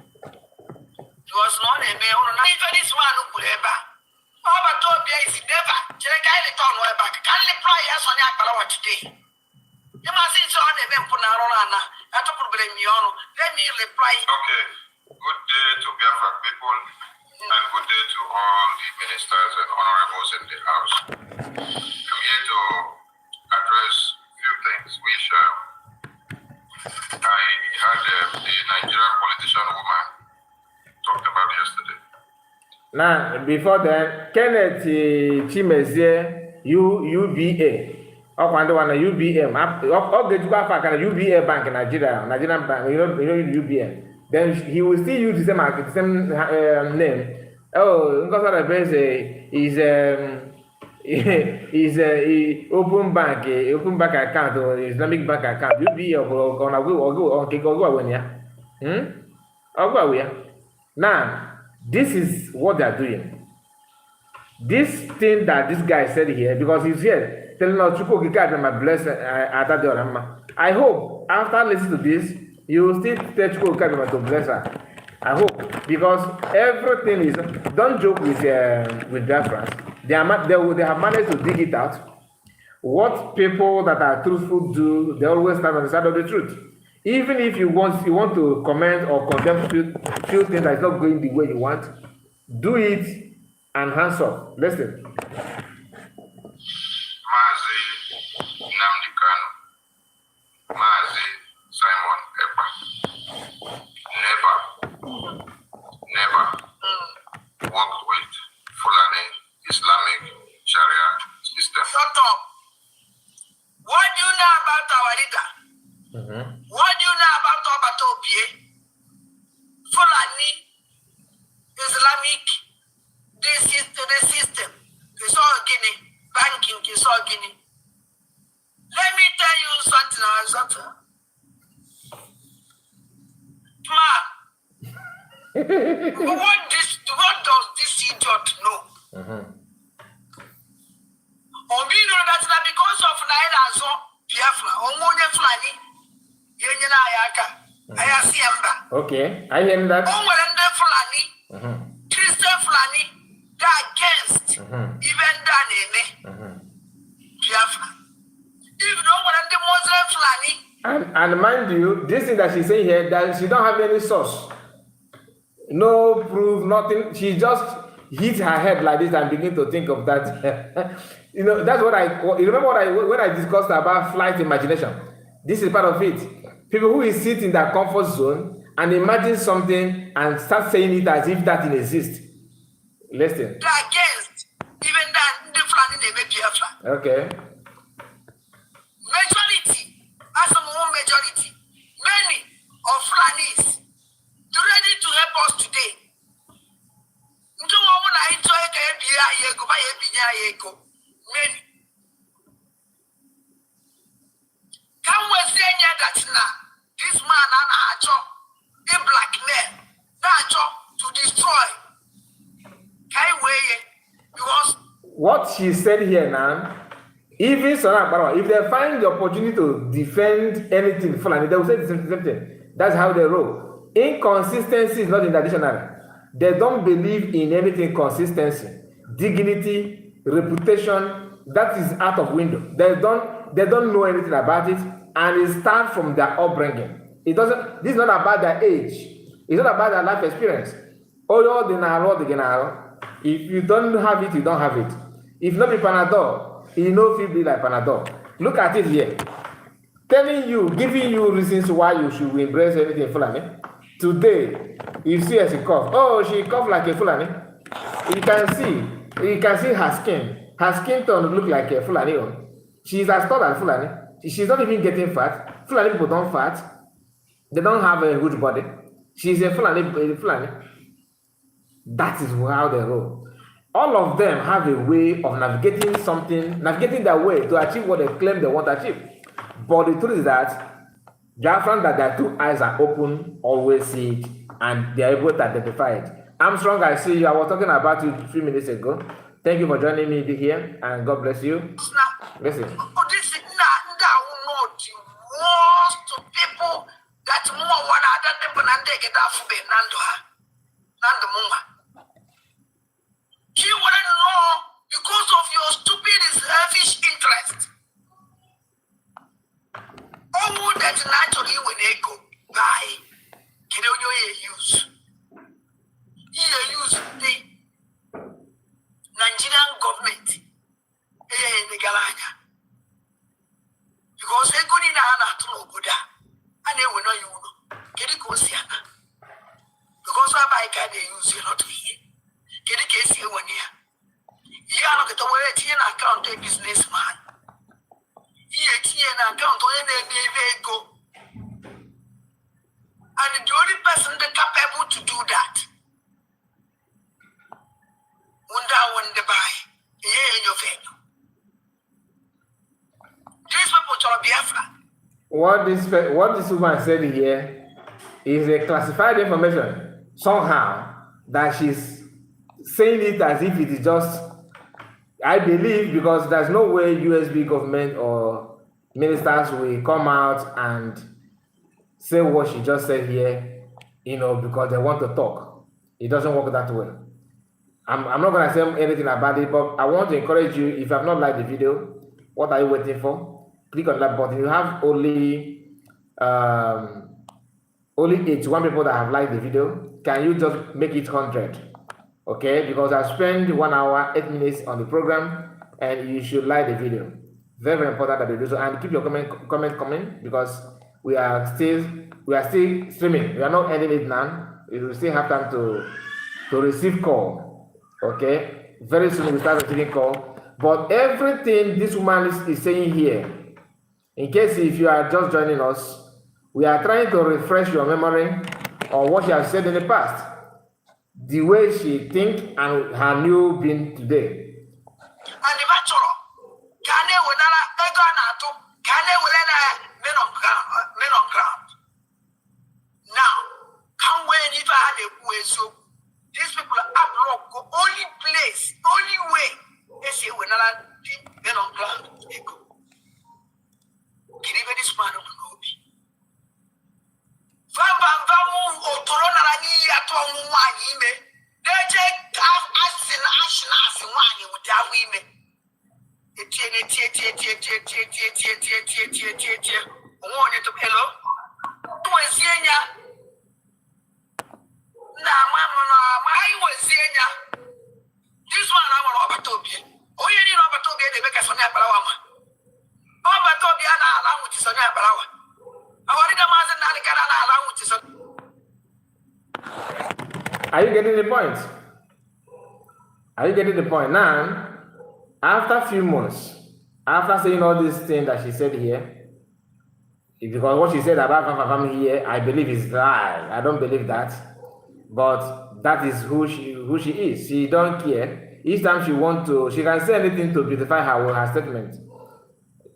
Speaker 2: It was not a mail. Even this one who could ever. Over Tobia is never. Jerry town way back. Can you apply as on Yakalawa today? You must see so on the Vempunarana. I don't blame you. Let me reply.
Speaker 3: Okay. Good day to Biafra people and good day to all the ministers and honorables in the house. I'm here to address a few things which I heard the Nigerian politician woman talked about yesterday.
Speaker 1: Now, before that, Kenneth Chimezie, UBA. One UBM. Okay, to go back and UBA bank in Nigerian bank. You know UBA. Then he will still use the same name. Oh, because is open bank account or Islamic bank account. UBA or go now. This is what they are doing. This thing that this guy said here, because he's here telling us to bless I hope after listening to this, you will still tell Chukwuka to bless her. I hope, because everything is. Don't joke with reference. They have managed to dig it out. What people that are truthful do, they always stand on the side of the truth. Even if you want to comment or condemn few things that is not going the way you want, do it and hands up. Listen.
Speaker 3: Mazi Nnamdi Kanu, Mazi Simon Ekpa, never worked with Fulani Islamic Sharia system.
Speaker 2: Shut up. What do you know about our leader? What do you know about Obatopie? Fulani, Islamic, the system. It's all Guinea. Banking is all Guinea. Let me tell you something. What does this idiot know? That because of Naira Zo, Biafra, Omonia Fulani,
Speaker 1: Okay, I hear that.
Speaker 2: Fulani, Christian Fulani, they're against even that Biafra. If no one the Muslim Fulani.
Speaker 1: And mind you, this thing that she's saying here, that she don't have any source, no proof, nothing. She just hit her head like this and begin to think of that. That's what you remember when I discussed about flight imagination. This is part of it. People who sit in their comfort zone and imagine something and start saying it as if that thing exists. Listen.
Speaker 2: They're against even that the Fulani they make Biafra.
Speaker 1: Okay.
Speaker 2: Majority, as a more majority, many of Fulanis, ready to help us today. Many. Can we say that now? This man and a black man, to destroy. Because
Speaker 1: what she said here now, even if they find the opportunity to defend anything Fulani, they will say the same thing. That's how they roll. Inconsistency is not in the dictionary. They don't believe in anything consistency, dignity, reputation. That is out of window. They don't know anything about it, and it starts from their upbringing. This is not about their age. It's not about their life experience. If you don't have it, you don't have it. If not be Panadol, you know if you be like Panadol. Look at it here. Telling you, giving you reasons why you should embrace anything Fulani. Today, you see as she cough. Oh, she cough like a Fulani. You can see her skin. Her skin tone look like a Fulani. She's as tall as Fulani. She's not even getting fat. Fulani people don't fat. They don't have a huge body. She's a Fulani. That is how they roll. All of them have a way of navigating their way to achieve what they claim they want to achieve. But the truth is that Biafran, that their two eyes are open, always see it, and they are able to identify it. Armstrong, I see you. I was talking about you 3 minutes ago. Thank you for joining me here, and God bless you. Listen.
Speaker 2: This is not the worst to people that more one other people and they get off of Nando. You wouldn't know because of your stupid, selfish interest. All that naturally when they go by, you know, you use the Nigerian government the Galanya. Because they go in to no good and they will know you know. Get it go see because I can use you not here. Get it case here 1 year. You are not the way to account a businessman. An account when they go. And the only person that capable to do that. When they buy, in your face. These people to Biafra.
Speaker 1: What this woman said here is a classified information somehow that she's saying it as if it is just, I believe, because there's no way USB government or ministers will come out and say what she just said here, because they want to talk. It doesn't work that way. I'm not going to say anything about it, but I want to encourage you, if you have not liked the video, what are you waiting for? Click on that button. You have only 81 people that have liked the video. Can you just make it 100? Okay, because I spent 1 hour, 8 minutes on the program, and you should like the video. Very, very important that you do so, and keep your comment coming, because we are still streaming. We are not ending it now. We will still have time to receive call. Okay, very soon we start receiving call. But everything this woman is saying here, in case if you are just joining us, we are trying to refresh your memory on what she has said in the past, the way she think and her new being today.
Speaker 2: These people are blocked. The only place, only way they say we're not men on ground. They go. Can you this man of the Gobi? Vamu Otorona Rani at one ime. They take ashes one with their women. Hello. To a senior. This one I'm Robert Toby. Oh, you need Robert Toby, they make a Sonia Palawama. Robert Toby, and I allow with Sonia Palawa. I wanted a man and
Speaker 1: Are you getting the point? Are you getting the point? Now, after a few months, After saying all these things that she said here, because what she said about Fafafam here, I believe is lie. I don't believe that. But that is who she is. She don't care. Each time she wants to, she can say anything to beautify her statement.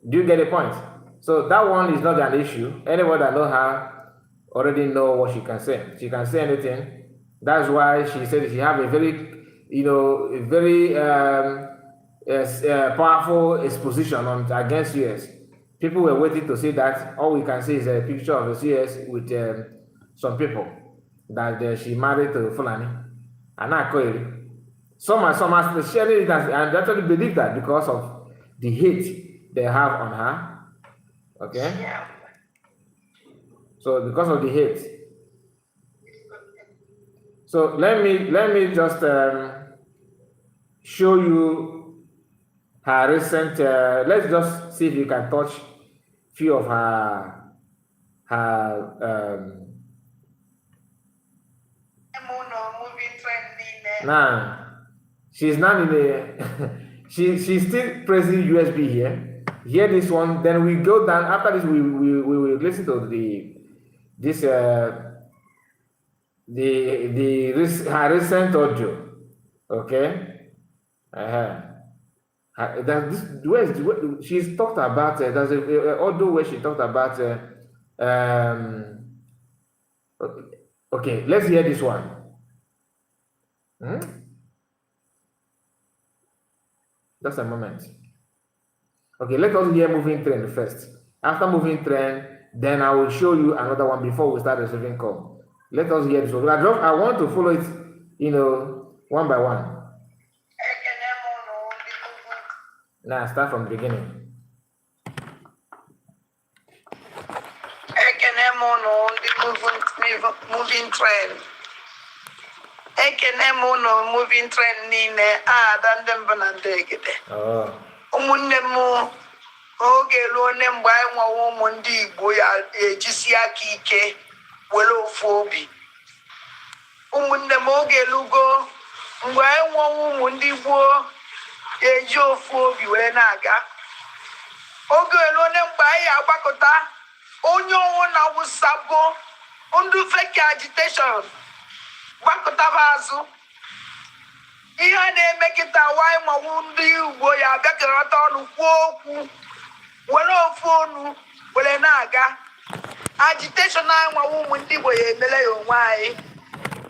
Speaker 1: Do you get the point? So that one is not an issue. Anyone that know her already know what she can say. She can say anything. That's why she said she have a very, powerful exposition against US. People were waiting to see that. All we can see is a picture of the CS with some people that she married to Fulani. And not some are sharing it and actually believe that because of the hate they have on her. Okay?
Speaker 2: Yeah.
Speaker 1: So because of the hate. So let me just show you her recent. Let's just see if you can touch few of her now. She's not in the she's still pressing USB here. Hear this one, then we go down. After this, we will listen to her recent audio. Okay. She's talked about there's a audio where she talked about okay, let's hear this one. Just a moment. Okay, let us hear moving trend first. After moving trend, then I will show you another one before we start receiving call. Let us hear this one. I want to follow it, one by one. Now start from the beginning.
Speaker 2: Moving trend. Moving trend nine ụmụnne m oge ruo ne mgbe anyị nwawa ụmụ ndị Igbo ya ejisi aka ike were ofu obi. Ụmụnne m oge lugo mgbe anyị nwawa ụmụ ndị Igbo eji ofu obi were na-aga. Oge ruo ne mgbe anyị agbakọta onye ọnwụ na wụsago ndị fake agitation gbakọtaba azụ. Ihe na-eme kịta nwanyị mawu ndị Igbo ya abịakọta ọnụ kwuo okwu were ofu ọnụ were na-aga. Agitation anyị nwawu ụmụ ndị Igbo ya emele ya onwe anyị.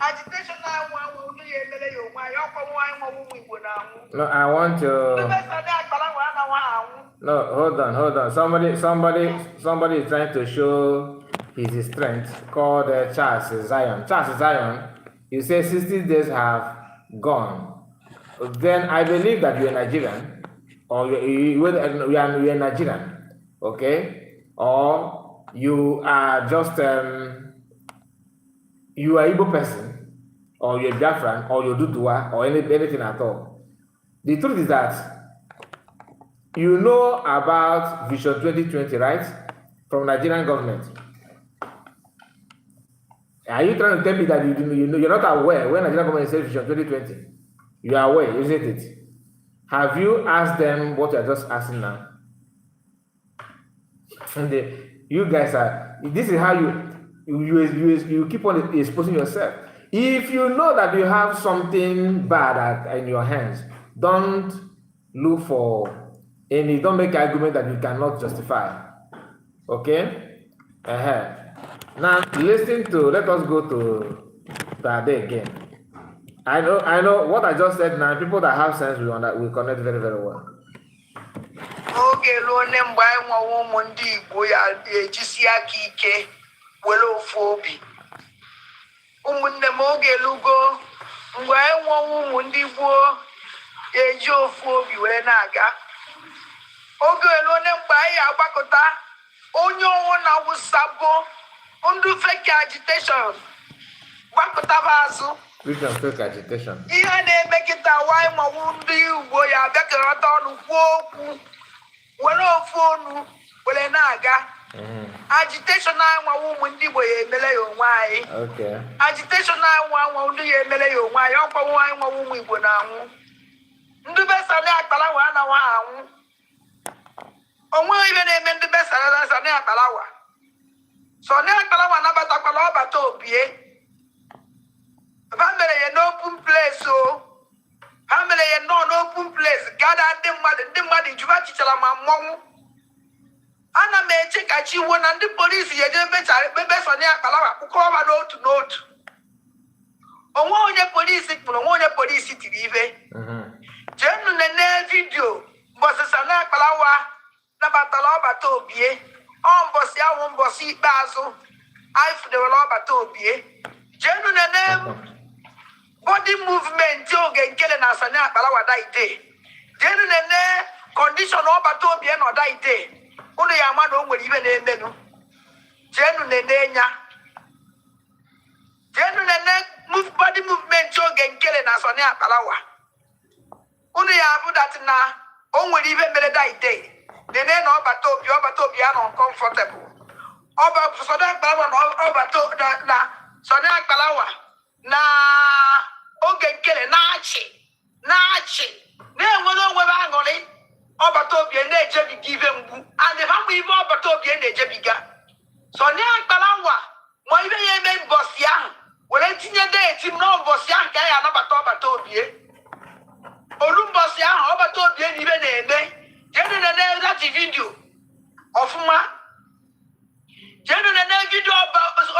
Speaker 2: Agitation anyị nwawu ndị ya emele ya onwe anyị. Ọkwa nwanyị nwawu ụmụ Igbo na-anwụ.
Speaker 1: No, I want to. No, hold on. Somebody is trying to show his strength. Called Charles Zion. Charles Zion. You say 60 days have gone. Then I believe that you're Nigerian, or you're Nigerian, okay? Or you are just you are Igbo person, or you're Biafran, or you're Dudua, or anything at all. The truth is that you know about Vision 2020, right? From Nigerian government. Are you trying to tell me that you're not aware when Nigerian government says Vision 2020? You are aware, isn't it? Have you asked them what you're just asking now? And you guys are. This is how you keep on exposing yourself. If you know that you have something bad in your hands, don't look for any. Don't make an argument that you cannot justify. Okay? Now listen to. Let us go to that day again. I know what I just said now. People that have sense will connect very, very well.
Speaker 2: Oge ruo ne mgbe anyị nwawa ụmụ ndị Igbo ya ejisi aka ike were ofu obi. Ụmụnne m oge lugo mgbe anyị nwawa ụmụ ndị Igbo eji ofu obi were na-aga. Oge ruo ne mgbe anyị agbakọta onye ọnwụ na wụsago ndị fake agitation gbakọtaba azụ.
Speaker 1: Which one fake agitation?
Speaker 2: Ihe na-eme kịta nwanyị mawu ndị Igbo ya abịakọta ọnụ kwuo okwu were ofu ọnụ were na-aga. Agitation anyị nwawu ụmụ ndị Igbo ya emele ya onwe anyị.
Speaker 1: Okay.
Speaker 2: Agitation anyị nwawu ndị ya emele ya onwe anyị. Ọkwa nwanyị nwawu ụmụ Igbo na-anwụ. Ndị besa na akpara nwa na nwa anwụ. onwe ibe na-eme ndị besara Sani Akpalawa. Sani Akpalawa nabatakwala ọbata obie. Ha mere ya n'open place o. Ha mere ya n'open place. Gada ndị mmadụ juba chichara ma mmọnwụ. Ana m eche ka chi wuo na ndị polisi ya eje bebe Sani Akpalawa kpụkọba n'otu. Onwe onye polisi kpụrụ, onwe onye polisi tiri ibe. Jenu nene vidio mbọsị Sani Akpalawa nabatala ọbata obie. Ọ mbọsị ahụ mbọsị ikpeazụ anyị fudewela ọbata obie. Jenu nene body movement oge Nkere na Sani Akpalawa daide. Jenu nene condition ọbata obie na daide. Unu ya ama na o nwere ibe na-emenu. Jenu nene nya. Jenu nene body movement oge Nkere na Sani Akpalawa. Unu ya abụ that na o nwere ibe mere daide. Nene na ọbata obi a uncomfortable. Sani Akpalawa na ọbata na Sani Akpalawa na oge Nkere na-achị na-enwere onwe ha aṅụrị. Ọbata obi na-ejebiga ibe mgbu. And ha mụ ibe ọbata obi na-ejebiga. Sani Akpalawa ma ibe ya eme mbọsị ahụ were tinye deeti m na mbọsị ahụ ka ya anabata ọbata obi. Olu mbọsị ahụ ọbata obi na ibe na-eme. Jenu nene that video ọfụma. Jenu nene video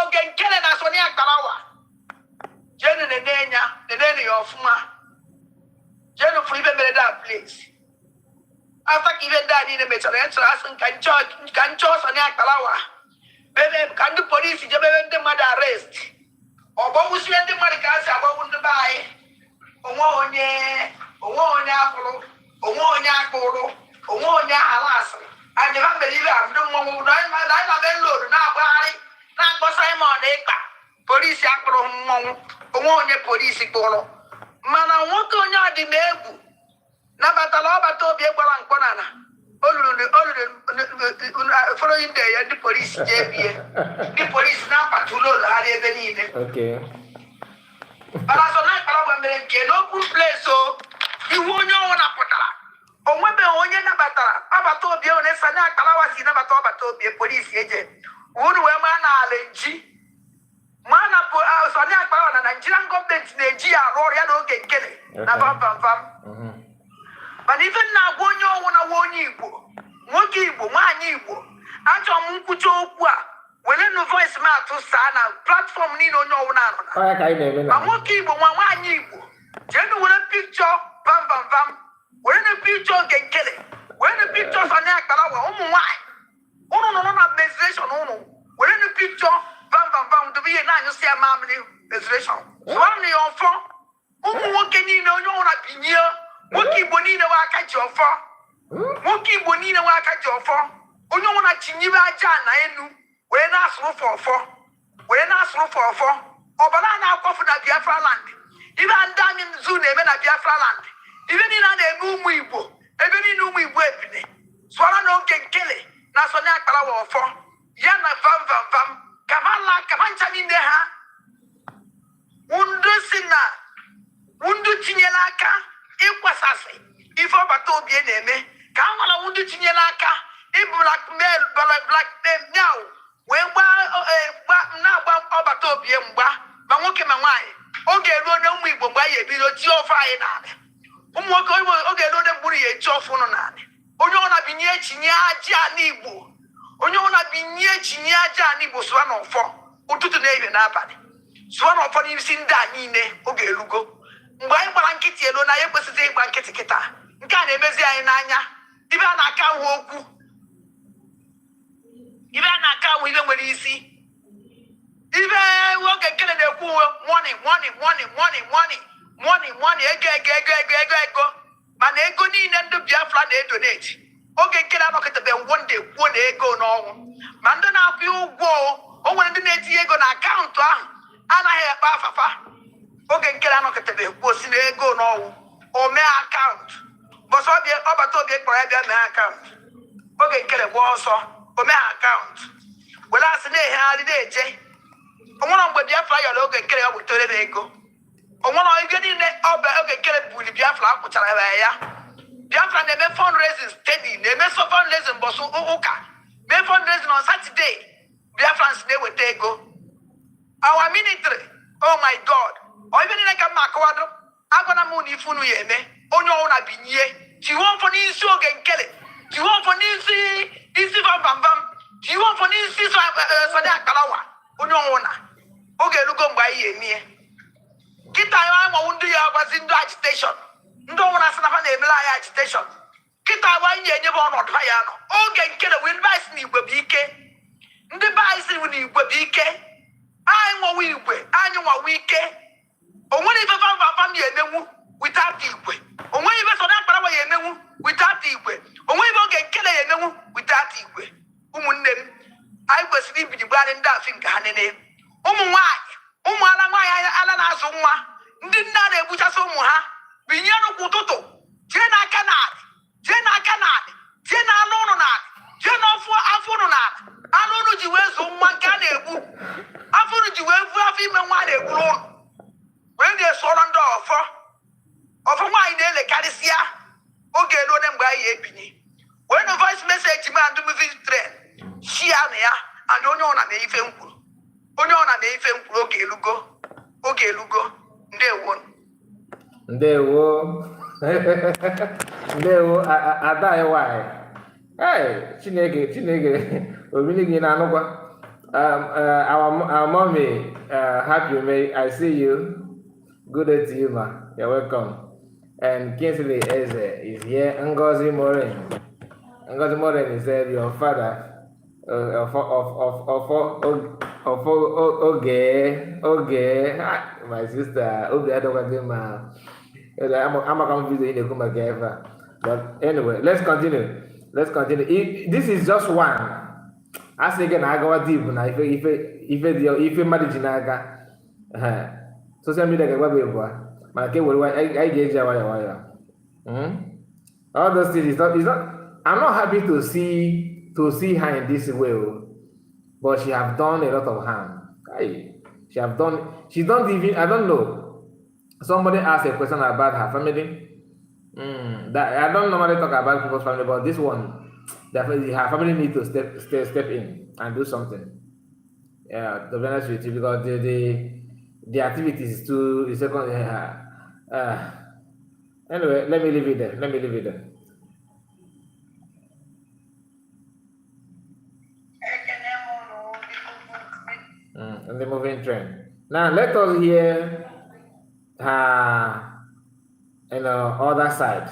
Speaker 2: oge Nkere na Sani Akpalawa. Jenu nene nya nene ya ọfụma. Jenu fụ ibe mere that place. After ka ibe ndị niile mechara ya chọrọ asị ka nchọ Sani Akpalawa. Bebe ka ndị polisi jebebe ndị mmadụ arrest. Ọgbọgwụsie ndị mmadụ ka a si agbagwu ndị be anyị. Onwe onye akpụrụ, onwe onye akpụrụ. Onwe onye alasị anyị ha mere ibe a ndị mmọnwụ na anyị na-ebe nlodu na-agbagharị na-akpọ Simon ịkpa polisi akpụrụ mmọnwụ. Onwe onye polisi kpụrụ mana nwoke onye ọdịnegwu nabatala ọbata obi gbara mkpọ na olulu following day ya ndị polisi jee bie. Ndị polisi na-apatụla ụlọ ha ebe niile. Mana Sani Akpalawa mere nke n'open place o. Iwu onye ọnwụ napụtara. Onwebe onye nabatara ọbata obi onye Sani Akpalawa si nabata ọbata obi polisi eje. Uru wee maa na alenji. Maa na Sani Akpalawa na Nigerian government na-eji ya arụ ọrụ ya n'oge Nkere na vam. Mana ife na-agwa onye ọnwụ na onye Igbo, nwoke Igbo, nwaanyị Igbo, achọ m nkwuchi okwu a were nu voice m atụ saa na platform niile onye ọnwụ na-anọ na. Ma nwoke Igbo nwa nwaanyị Igbo jenu were picture vam. Were na picture oge Nkere, were na picture Sani Akpalawa ụmụ nwaanyị. Unu nọ na menstruation unu. Were na picture vam dobe ihe na-anyụsị ya mamịrị menstruation. Sụọ na ya ọfọ. Ụmụ nwoke niile onye ọnwụ na binye. Nwoke Igbo niile nwe aka ji ọfọ. Nwoke Igbo niile nwe aka ji ọfọ. Onye ọnwụ na chinyibe aja na elu were na-asụrụ fọ ọfọ. Ọbara na-akwafu na Biafra land. Ibe ndị anyị nzu na-eme na Biafra land. Ibe niile a na-eme ụmụ Igbo, ebe niile ụmụ Igbo ebine. Sụọrọ n'oge Nkere na Sani Akpalawa ọfọ. Ya na vam. Kama ncha niile ha. Wundu tinyela aka ịkwasasị ife ọbata obi na-eme. Ka a nwara wundu tinyela aka blackmail now wee na-agba ọbata obi mgba ma nwoke ma nwaanyị. Oge eruo na ụmụ Igbo mgbe anyị ebido tie ofe anyị n'ala. Ụmụ nwoke oge eruo na mgburu ya echi ofe ụnụ n'ala. Onye ọ na-binye echinye aja n'Igbo. Onye ọ na-binye echinye aja n'Igbo sụwa n'ọfọ ụtụtụ na ehihie n'abalị. Sụwa n'ọfọ n'isi ndị a niile oge erugo. Mgbe anyị gbara nkịtị elu na ya ekwesịghị ịgba nkịtị kịta. Nke a na-emezi anyị n'anya. Ibe a na-aka ahụ okwu. Ibe a na-aka ahụ ibe nwere isi. Ibe oge Nkere na-ekwu money ego. Mana ego niile ndị Biafra na-edonate. Oge Nkere anọkọtabeghị wonde kwuo na ego n'ọnwụ. Ma ndị na-akwụ ụgwọ o nwere ndị na-etinye ego na akaụntụ ahụ anaghị ekpe afafa. Oge Nkere anọkọtabeghị kwuo si na ego n'ọnwụ. O mee akaụntụ. Bọsọ ọbata obi kpọrọ ya bịa mee akaụntụ. Oge Nkere gba ọsọ o mee akaụntụ. Were asị na-ehegharị na-eje. O nwere mgbe Biafra yọrọ oge Nkere ya wetara ego. O nwere ego niile oge Nkere buli Biafra akwụchara ya. Biafra they make fundraising steady. They make so fundraising bosu uka. Make fundraising on Saturday. Biafrans they will take go. Our military, oh my God. Or even like a macquadro. I'm gonna move if you me. Onyo ona binye. Do you want for Nisu Nkere? Do you want for Nisi Bam Bam Bam? Do you want for Nisi Sadak Kalawa? Onyo ona. Okay, look on by ye. Kita I want to was in the agitation. Don't want to snap an agitation. Kita one year never on Triano. Okay, Nkere will buy me with BK. The bicycle will be BK. I want we were. I know what we care. Or when if a family without the way. Or when you so that power without the way. Or when you get killed without the way. I was sleeping the blood and dancing Ganane. Why? Alana Soma. Did not a butcher Somoha. Vignano Kutoto. Jena Canad. Jena Canad. Jena Lononat. Jena for Afononat. I don't know you were so one can. After you were female one. When they saw on the offer of a wine, the Cadicia, okay, no, them by Yapini. When the voice message man to move his train, she and don't know on a name. Only on a name, okay, Lugo, they won.
Speaker 1: They will, I die. Why? Hey, Chinege, we're really in Anova. Our mommy, happy May, I see you. Good day to you, ma. You're welcome. And Kingsley Eze is here. Ngozi Morin. Ngozi Morin is your father. Okay. My sister. Okay, I don't want to ma. I'm a confused in the Kumageva. But anyway, let's continue. This is just one. I say again, I go deep now. If marriage naga, social media can be boy. My kid will I get wire. All those things is not. I'm not happy to see her in this way, but she have done a lot of harm. She don't even. I don't know. Somebody asked a question about her family. That I don't normally talk about people's family, but this one. Definitely, her family need to step in and do something. Yeah, to be honest with you, because the activities to the second. Anyway, let me leave it there. And the moving trend. Now let us hear her, other side.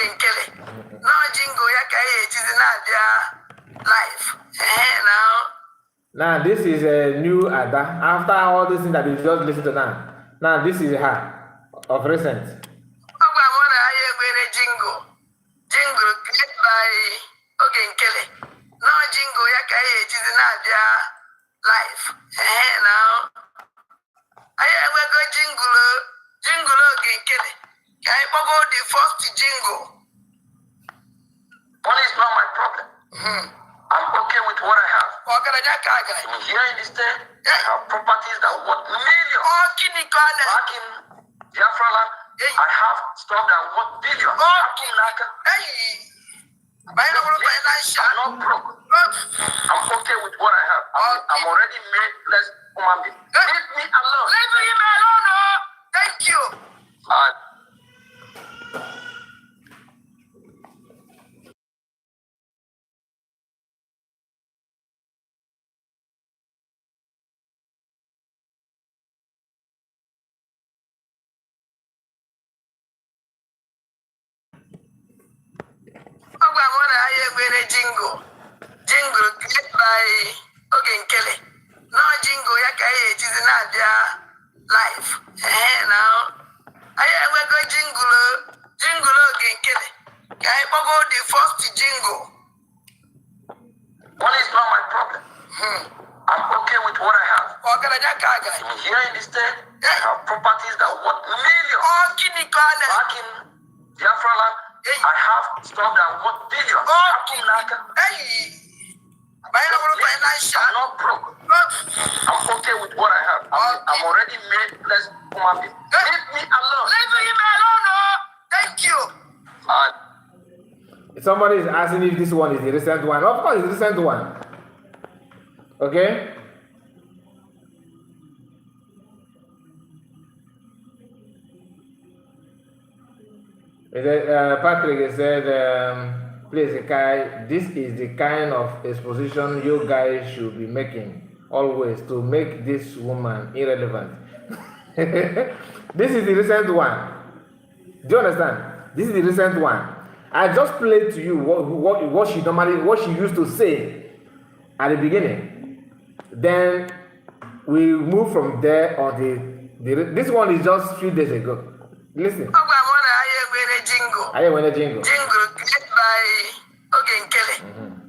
Speaker 2: Nkere. No jingle yakaye it is not their life.
Speaker 1: Now this is a new Ada. After all this thing that we just listened to now. Now this is her of recent.
Speaker 2: Jingle created by Nkere. No jingle yakaye it is not their life. I will go jingle Nkere. Can I go the first jingle?
Speaker 3: Money is not my problem. I'm okay with what I have. I'm here in the state. I have properties that worth millions. Back in Biafra land, I have stuff that worth billions. Back in Naka, I'm not broke. I'm okay with what I have. I'm already made less human being. Leave me alone.
Speaker 2: Leave him alone. Thank you. Jingle created by Nkere. No jingle yakaye it is not their life. I will go jingle Nkere. Can I go the first jingle?
Speaker 3: Money is not my problem. I'm okay with what I have. I'm here in the state. I have properties that worth millions. Back in Biafra land, I have stuff that worth billions. Back in Naka, I'm not broke. I'm okay with what I have. I'm already made. Let's come up. Leave me alone.
Speaker 2: Leave him alone, oh. Thank you.
Speaker 1: Somebody is asking if this one is the recent one. Of course, it's the recent one. Okay? Patrick said, please, Kai, this is the kind of exposition you guys should be making always to make this woman irrelevant. This is the recent one. Do you understand? This is the recent one. I just played to you what she used to say at the beginning. Then we move from there on this one is just a few days ago. Listen. I went a jingle.
Speaker 2: Jingle created by Nkere.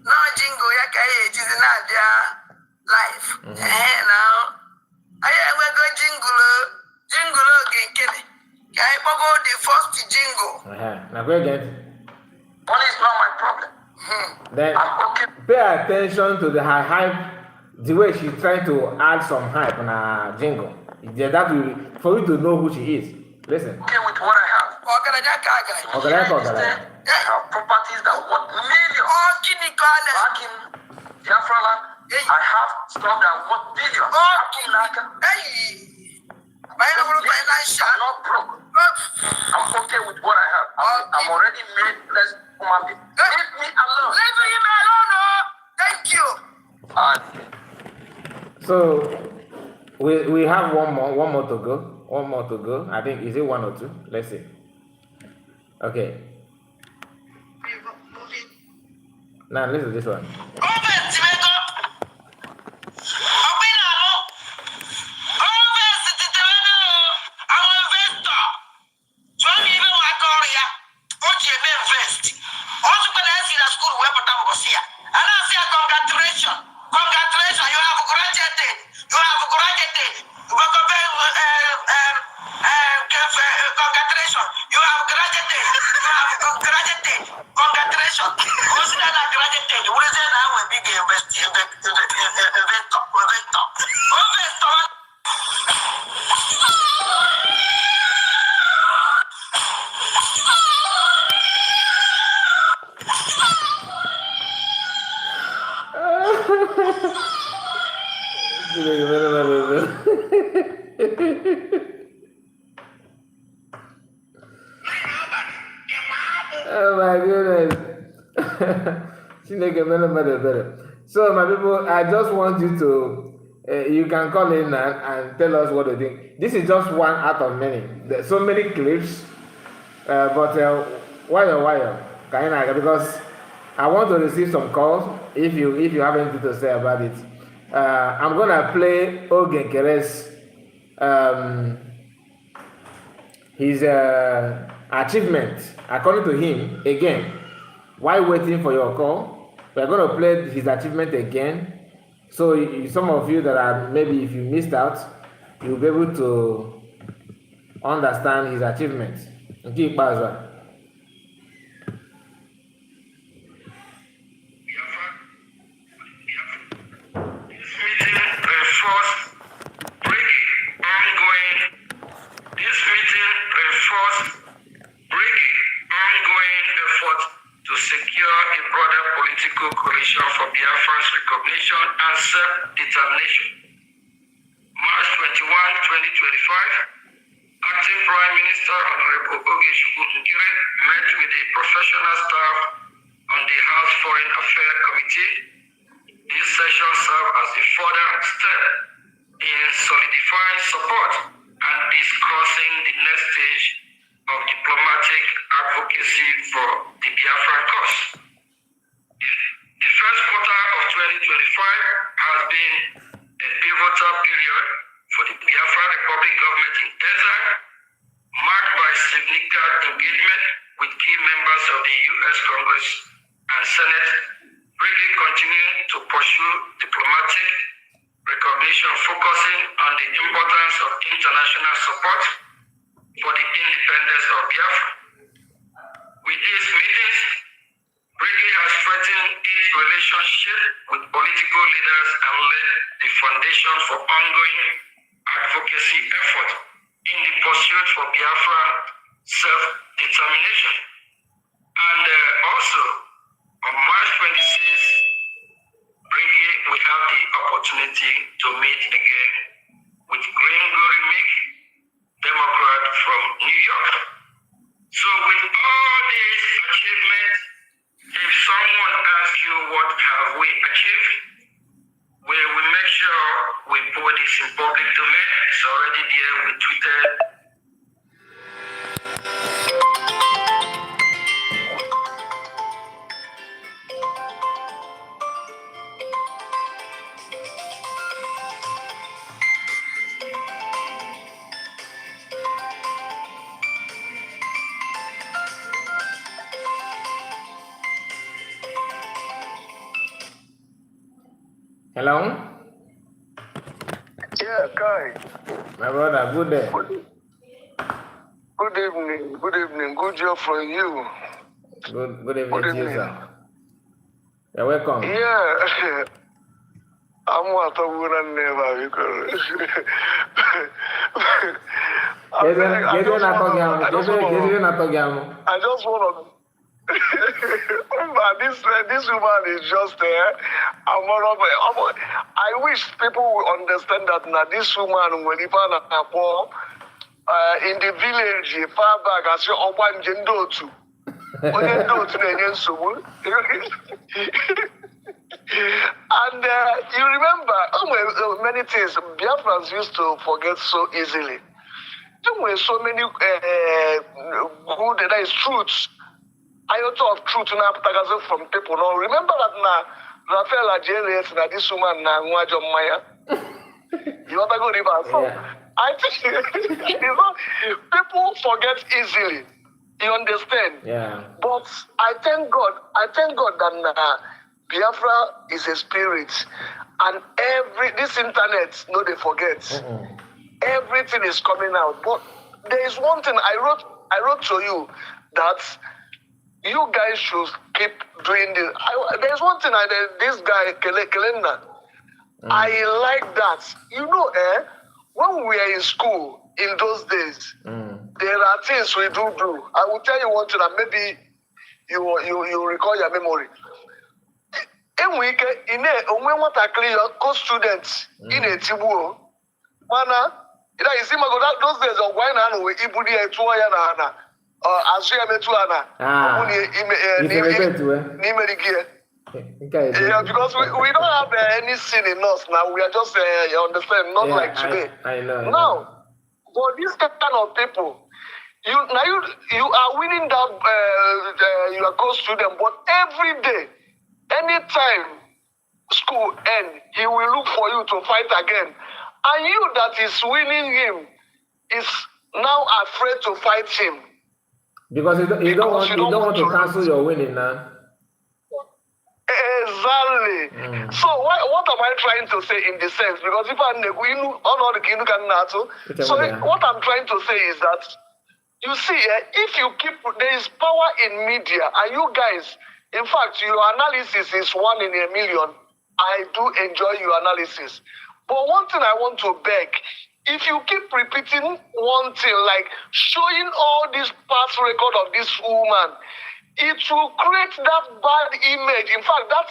Speaker 2: Now jingle ya ka e jizi na abia live. Now I will go jingle Nkere. Ka I go the first jingle.
Speaker 1: Now go again.
Speaker 3: Money is not my problem.
Speaker 1: Then pay attention to the hype, the way she's trying to add some hype on her jingle. That will for you to know who she is. Listen.
Speaker 3: Okay with what I have. I have properties that worth millions. Back in Biafra land, I have stuff that worth billions. I'm not broke. I'm okay with what I have. I'm already made. Let's come up. Leave me alone.
Speaker 2: Leave him alone, oh. Thank you.
Speaker 1: So we have one more to go. One more to go. I think, is it one or two? Let's see. Okay. Now listen to this one. Oh my goodness. So my people, I just want you to you can call in and tell us what you think. This is just one out of many. There's so many clips, but why? Because I want to receive some calls. If you have anything to say about it, I'm gonna play Nkere's his achievement according to him again. While waiting for your call, we're going to play his achievement again. So some of you that are maybe if you missed out, you'll be able to understand his achievements. Okay, Pazwa.
Speaker 2: Coalition for Biafra's recognition and self-determination. March 21, 2025, Acting Prime Minister Honorable Nkere met with the professional staff on the House Foreign Affairs Committee. This session served as a further step in solidifying support and discussing the next stage of diplomatic advocacy for the Biafran cause. The first quarter of 2025 has been a pivotal period for the Biafra Republic government in exile, marked by significant engagement with key members of the U.S. Congress and Senate, really continuing to pursue diplomatic recognition, focusing on the importance of international support for the independence of Biafra. With these meetings, its relationship with political leaders and laid the foundation for ongoing advocacy effort in the pursuit for Biafra self-determination. And also, on March 26th, we have the opportunity to meet again with Gregory Mick, Democrat from New York. So with all these achievements, if someone asks you what have we achieved, we will make sure we put this in public domain. It's already there, we tweeted.
Speaker 1: Hello?
Speaker 4: Yeah, Kai.
Speaker 1: My brother, good day.
Speaker 4: Good evening. Good evening. Good job for you.
Speaker 1: Good evening to you, sir. You're welcome.
Speaker 4: Yeah. I'm what I wouldn't never because I just want to this woman is just there. I wish people would understand that now this woman when in the village far back as your open gender too. And you remember many things Biafrans used to forget so easily. There were so many good that is truths. I thought of truth now from people. Now remember that now Rafael Ajere na this woman na Nwajo Maya. You want to go river? So I think people forget easily. You understand?
Speaker 1: Yeah.
Speaker 4: But I thank God that Biafra is a spirit, and this internet, no, they forget. Everything is coming out. But there is one thing I wrote to you that you guys should keep doing this. There's one thing this guy Kelenda, I like that. You know, when we were in school in those days, there are things we do. I will tell you one thing, and maybe you recall your memory. In week in when what I clear co-students in a tibu mana you see those days of wine and we ibudi etuana azuya metuana yeah, because we don't have any sin in us now. We are just you understand, not like today.
Speaker 1: I know.
Speaker 4: Now, for this kind of people, you are winning that your co-student, but every day, anytime school end, he will look for you to fight again. And you that is winning him is now afraid to fight him.
Speaker 1: Because you don't want to cancel your winning now.
Speaker 4: Exactly. So what am I trying to say in this sense? Because if I'm so what I'm trying to say is that you see, if you keep there is power in media, and you guys, in fact, your analysis is 1 in a million. I do enjoy your analysis. But one thing I want to beg, if you keep repeating one thing, like showing all this past record of this woman, it will create that bad image. In fact, that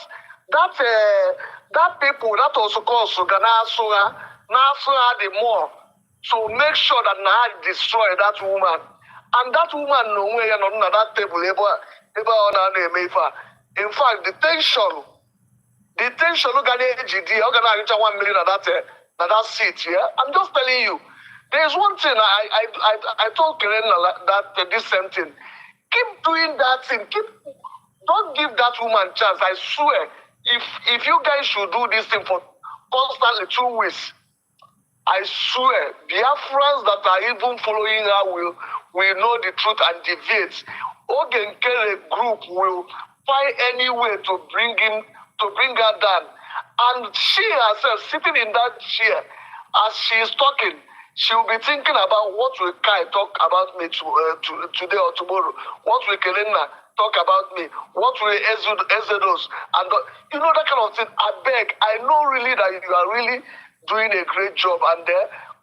Speaker 4: people that also calls Nasura the more to make sure that Nahad destroy that woman. And that woman no way on that table in fact, the tension look at GD, how can I reach 1 million at that seat, yeah? I'm just telling you. There's one thing I told Karen that this same thing. Keep doing that thing. Don't give that woman chance. I swear, if you guys should do this thing for constantly 2 weeks, I swear, Biafrans that are even following her will know the truth and deviate. Nkere group will find any way to bring her down. And she herself, sitting in that chair, as she is talking, she will be thinking about what will Kai talk about me today or tomorrow. What will Kelena talk about me? What will Exodus and that kind of thing? I beg. I know really that you are really doing a great job, and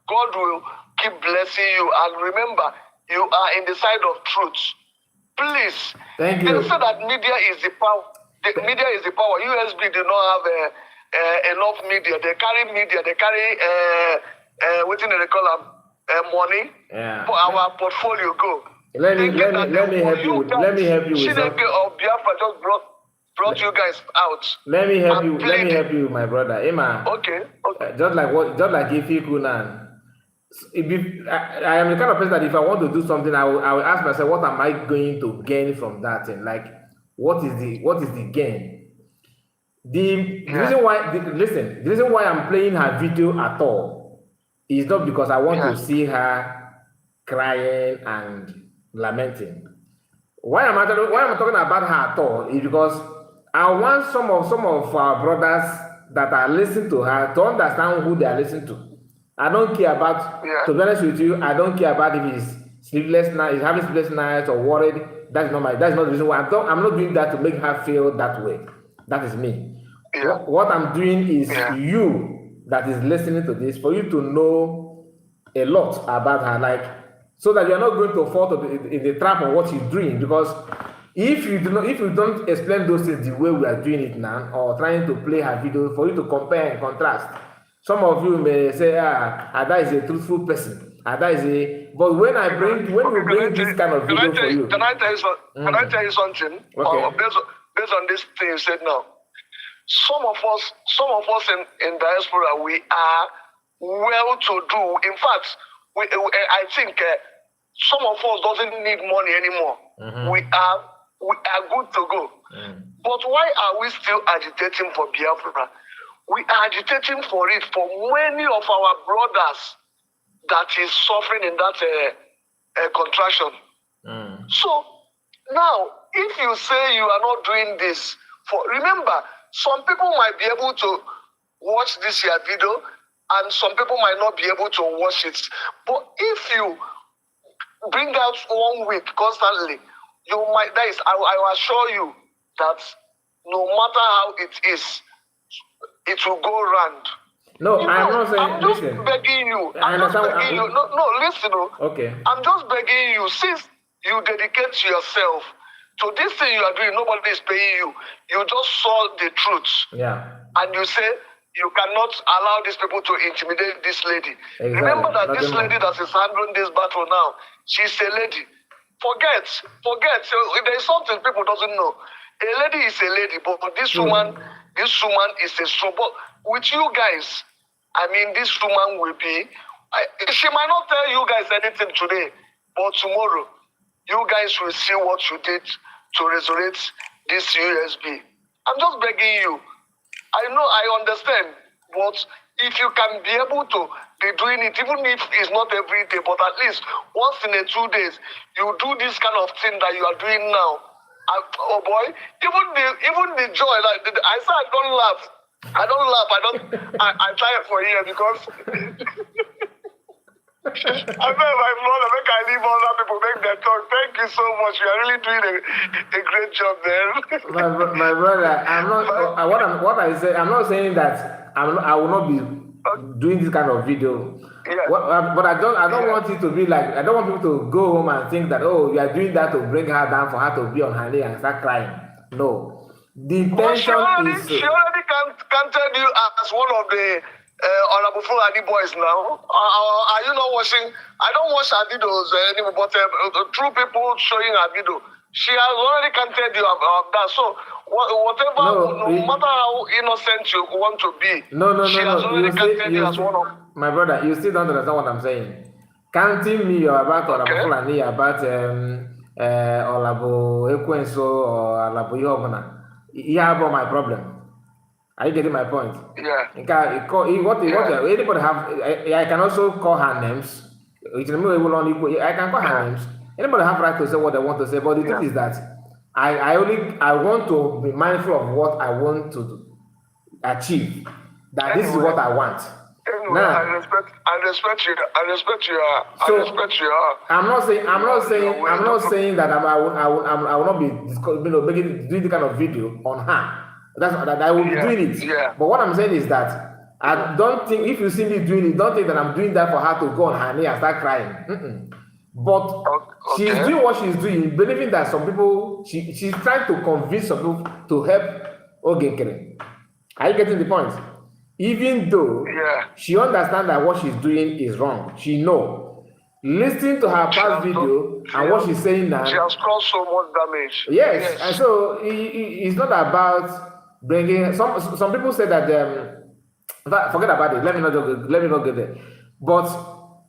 Speaker 4: God will keep blessing you. And remember, you are in the side of truth. Please.
Speaker 1: Thank you.
Speaker 4: They say that media is the power. The media is the power. USB do not have enough media. They carry media. They carry what do they call them? Money for our portfolio. Go.
Speaker 1: Let me help you. Let me help you with something.
Speaker 4: Of Biafra just brought you guys out.
Speaker 1: Let me help you. Let me help you, my brother. Emma.
Speaker 4: Okay.
Speaker 1: Just like Ifi Kunan. I am the kind of person that if I want to do something, I will ask myself, what am I going to gain from that thing? Like, what is the gain? The reason why I'm playing her video at all is not because I want to see her crying and lamenting. Why am I talking about her at all is because I want some of our brothers that are listening to her to understand who they are listening to. I don't care about, to be honest with you, I don't care about if he's sleepless night, he's having sleepless nights or worried. That's not the reason why I'm not doing that to make her feel that way. That is me. Yeah. What I'm doing is you that is listening to this, for you to know a lot about her, like, so that you're not going to fall in the trap of what she's doing. Because if you don't explain those things the way we are doing it now, or trying to play her video for you to compare and contrast, some of you may say, Ada is a truthful person. Ada is a. But when we bring this kind of video for you,
Speaker 4: can I tell you something?
Speaker 1: Okay.
Speaker 4: Based on this thing you said now, some of us in diaspora, we are well to do. In fact, I think some of us doesn't need money anymore. Mm-hmm. We are good to go. Mm. But why are we still agitating for Biafra? We are agitating for it for many of our brothers that is suffering in that contraction. Mm. So now, if you say you are not doing this, remember, some people might be able to watch this year video, and some people might not be able to watch it. But if you bring out 1 week constantly, you might. I will assure you that no matter how it is, it will go round.
Speaker 1: No, I'm not saying.
Speaker 4: I'm just
Speaker 1: listen.
Speaker 4: begging you. I'm just begging you. No, listen.
Speaker 1: Okay.
Speaker 4: I'm just begging you. Since you dedicate yourself to this thing you are doing, nobody is paying you. You just saw the truth.
Speaker 1: Yeah.
Speaker 4: And you say you cannot allow these people to intimidate this lady. Exactly. Remember that this lady that is handling this battle now, she's a lady. Forget. So there is something people doesn't know. A lady is a lady, but this woman is a strong. But with you guys, I mean, this woman will be. She might not tell you guys anything today, but tomorrow, you guys will see what you did to resurrect this USB. I'm just begging you. I know, I understand, but if you can be able to be doing it, even if it's not every day, but at least once in 2 days, you do this kind of thing that you are doing now. Oh boy, even the joy, like I said, I don't laugh. I try it for a year because I bet my brother, make I leave other people make their talk. Thank you so much. You are really doing a great job there.
Speaker 1: my brother, I'm not. What I say, I'm not saying that I will not be doing this kind of video. Yeah. But I don't want it to be like, I don't want people to go home and think that, oh, you are doing that to bring her down for her to be on her knee and start crying. No. The intention is.
Speaker 4: She already counted you as one of the Honorable Fulani boys now. Are you not watching? I don't watch her videos anymore, but true people showing her video. She has already counted you of that. So whatever, no matter how innocent you want to be, she has already counted you as one of.
Speaker 1: My brother, you still don't understand what I'm saying. Counting me about Honorable Fulani, about Olabo Ekwenso or Olabo Yobana. You have my problem. Are you getting my point?
Speaker 4: Yeah.
Speaker 1: Anybody have? I can also call her names. I can call her names. Anybody have right to say what they want to say, but the truth is that I want to be mindful of what I want to achieve. That this is what I want.
Speaker 4: Anyway,
Speaker 1: Nah.
Speaker 4: I respect you.
Speaker 1: I'm not saying that I will not be doing the kind of video on her. That I will be doing it.
Speaker 4: Yeah.
Speaker 1: But what I'm saying is that I don't think, if you see me doing it, don't think that I'm doing that for her to go on her knee and start crying. But she's doing what she's doing, believing that some people, she's trying to convince some people to help Nkere. Are you getting the point? Even though she understands that what she's doing is wrong, she know. Listening to her past video and what she's saying now,
Speaker 4: she has caused so much damage.
Speaker 1: Yes, and so it's not about bringing. Some people say that forget about it. Let me not get there. But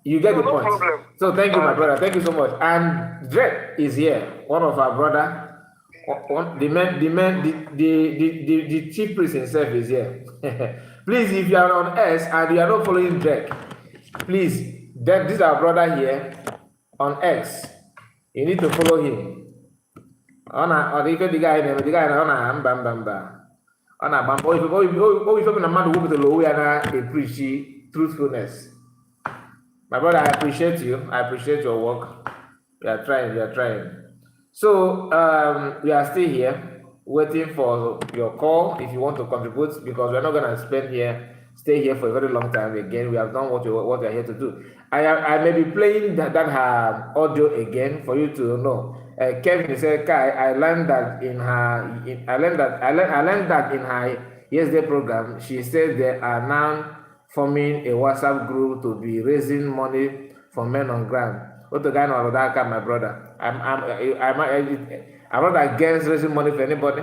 Speaker 1: you get the point.
Speaker 4: Problem.
Speaker 1: So thank you, my brother. Thank you so much. And Drake is here, one of our brother. The chief priest himself is here. Please, if you are on S and you are not following Drake, please, this is our brother here on X. You need to follow him. The guy preach truthfulness. My brother, I appreciate you. I appreciate your work. You are trying. So we are still here waiting for your call if you want to contribute, because we're not going to stay here for a very long time again. We have done what we are here to do. I may be playing that her audio again for you to know. Kevin said, Kai, I learned that in her yesterday program. She said they are now forming a WhatsApp group to be raising money for men on ground. What the guy know that, my brother? I'm not against raising money for anybody,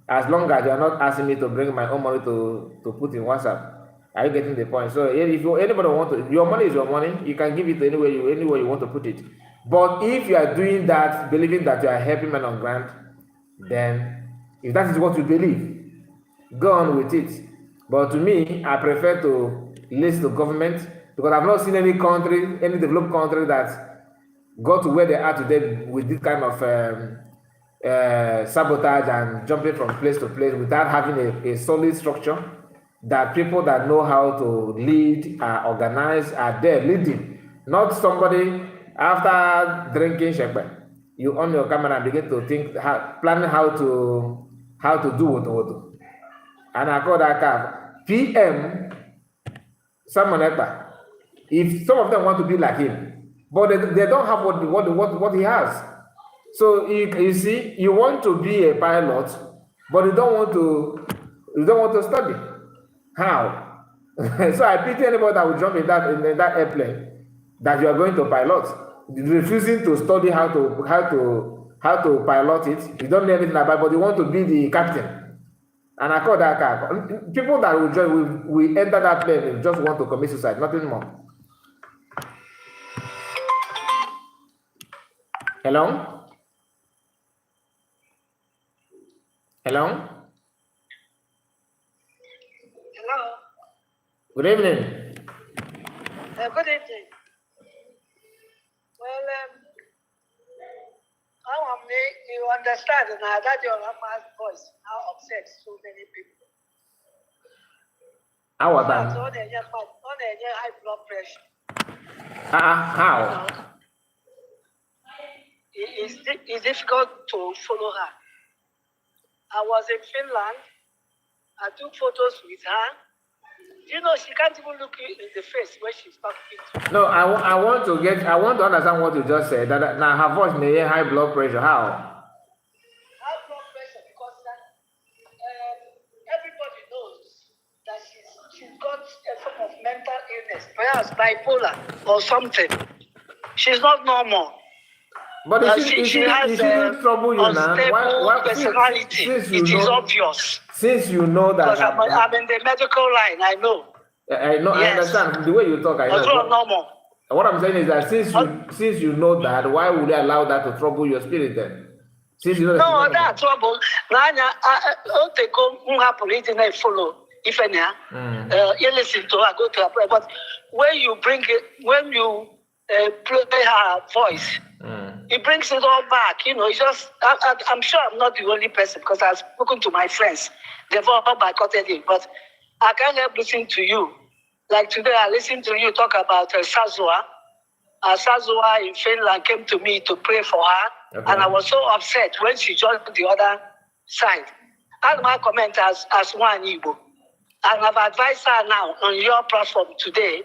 Speaker 1: as long as you are not asking me to bring my own money to put in WhatsApp. Are you getting the point? So if anybody want to, your money is your money. You can give it anywhere you want to put it. But if you are doing that, believing that you are helping men on ground, then if that is what you believe, go on with it. But to me, I prefer to listen to government, because I've not seen any developed country that got to where they are today with this kind of sabotage and jumping from place to place without having a solid structure, that people that know how to lead, are organized, are there leading. Not somebody after drinking shepherd, you on your camera and begin to think, planning how to do what. And I call that PM Simon Ekpa. If some of them want to be like him, but they don't have what he has. So you see, you want to be a pilot, but you don't want to study. How? So I pity anybody that will jump in that airplane that you are going to pilot, refusing to study how to pilot it. You don't know anything about it, but you want to be the captain. And I call that car. People that will join, we enter that plane and just want to commit suicide, nothing more. Hello?
Speaker 5: Hello.
Speaker 1: Good evening.
Speaker 5: Good evening. Well, you understand now that your man's voice how upset so many people.
Speaker 1: How about that?
Speaker 5: On high blood pressure.
Speaker 1: How?
Speaker 5: It's difficult to follow her. I was in Finland. I took photos with her. You know, she can't even look you in the face when she's talking to you.
Speaker 1: No, I want to understand what you just said. That now her voice may have high blood pressure. How?
Speaker 5: High blood pressure because everybody knows that she's got a form of mental illness, perhaps bipolar or something. She's not normal.
Speaker 1: But she shouldn't trouble you now. Why
Speaker 5: personality. It is obvious.
Speaker 1: Since you know that.
Speaker 5: Because I'm in the medical line, I know.
Speaker 1: I know. Yes. I understand the way you talk. I know.
Speaker 5: It's not normal.
Speaker 1: What I'm saying is that since you know that, why would you allow that to trouble your spirit then? Since you know
Speaker 5: no, that trouble. I don't take it follow. If any, you listen to her, go to her prayer. But when you bring it, when you play her voice. It brings it all back, you know. It's just, I'm sure I'm not the only person because I've spoken to my friends. They've all boycotted it, but I can't help listening to you. Like today, I listened to you talk about Sazua. Sazua in Finland came to me to pray for her,
Speaker 1: Okay.
Speaker 5: and I was so upset when she joined the other side. And my comment as one Igbo, and I've advised her now on your platform today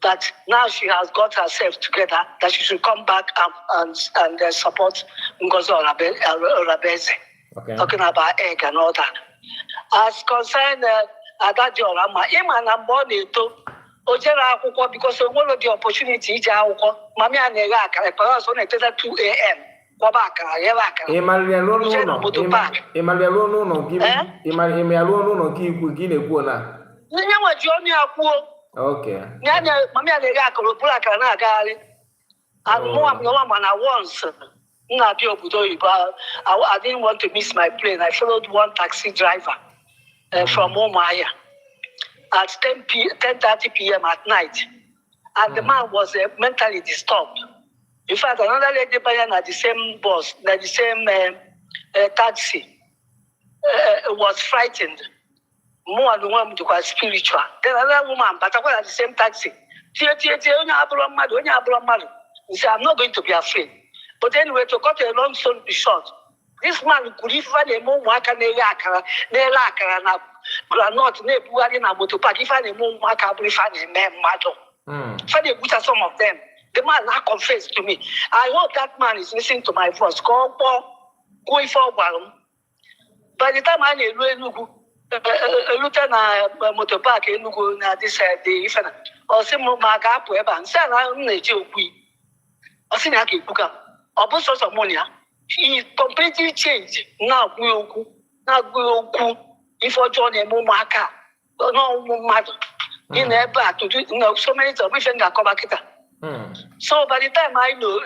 Speaker 5: that now she has got herself together, that she should come back and support Ngozi Orabeze,
Speaker 1: Okay.
Speaker 5: talking about egg and all that. As concerned Adaji Orama, Ima na mbọ na-eto o jere akwụkwọ because onwere the opportunity ije akwụkwọ mami a na-eghe akara perhaps ọ na-eteta 2 a.m. kwọba akara ghere akara
Speaker 1: Ịmalịa ruo
Speaker 5: Uje na moto park.
Speaker 1: Ịmalịa ruo n'ụlọ gị ịmalịa ruo n'ụlọ gị ikwu gị na-ekwu na
Speaker 5: Nye nwe ji ọnụ ya kwuo
Speaker 1: okay.
Speaker 5: Mami a na-eghe akara o buru akara na-agagharị and mụnwa mana once na-abịa obodo oyibo I didn't want to miss my plane. I followed one taxi driver from Umuahia at 10:30 p.m. at night. And the man was mentally disturbed. In fact, another lady buying at the same bus, at the same taxi, was frightened. More than one was spiritual. Then another woman, but I was at the same taxi. He said, I'm not going to be afraid. But anyway, to cut a long story short, this man could even mwaka na granot na ebugharị na moto park ife a na-eme ụmụaka abụrụ ife a na-eme mmadụ. Ife a na-egbucha some of them. The man now confessed to me. I hope that man is listening to my voice. Ka ọ kpọọ kwuo ife ọ gwara m. By the time I na-elu Enugu, elute na moto park Enugu na this day ife na ọ sị m ma ga-apụ ebe a nsị a na m na-eji okwu ọ sị na ya ga-ekpuga ọ bụ sọsọ mụ na ya. He completely changed. Na-agwụ okwu ife ọjọọ na-eme ụmụaka n'ụmụ mmadụ dị n'ebe a to do so many times ife ga-akọba kịta. So by the time I know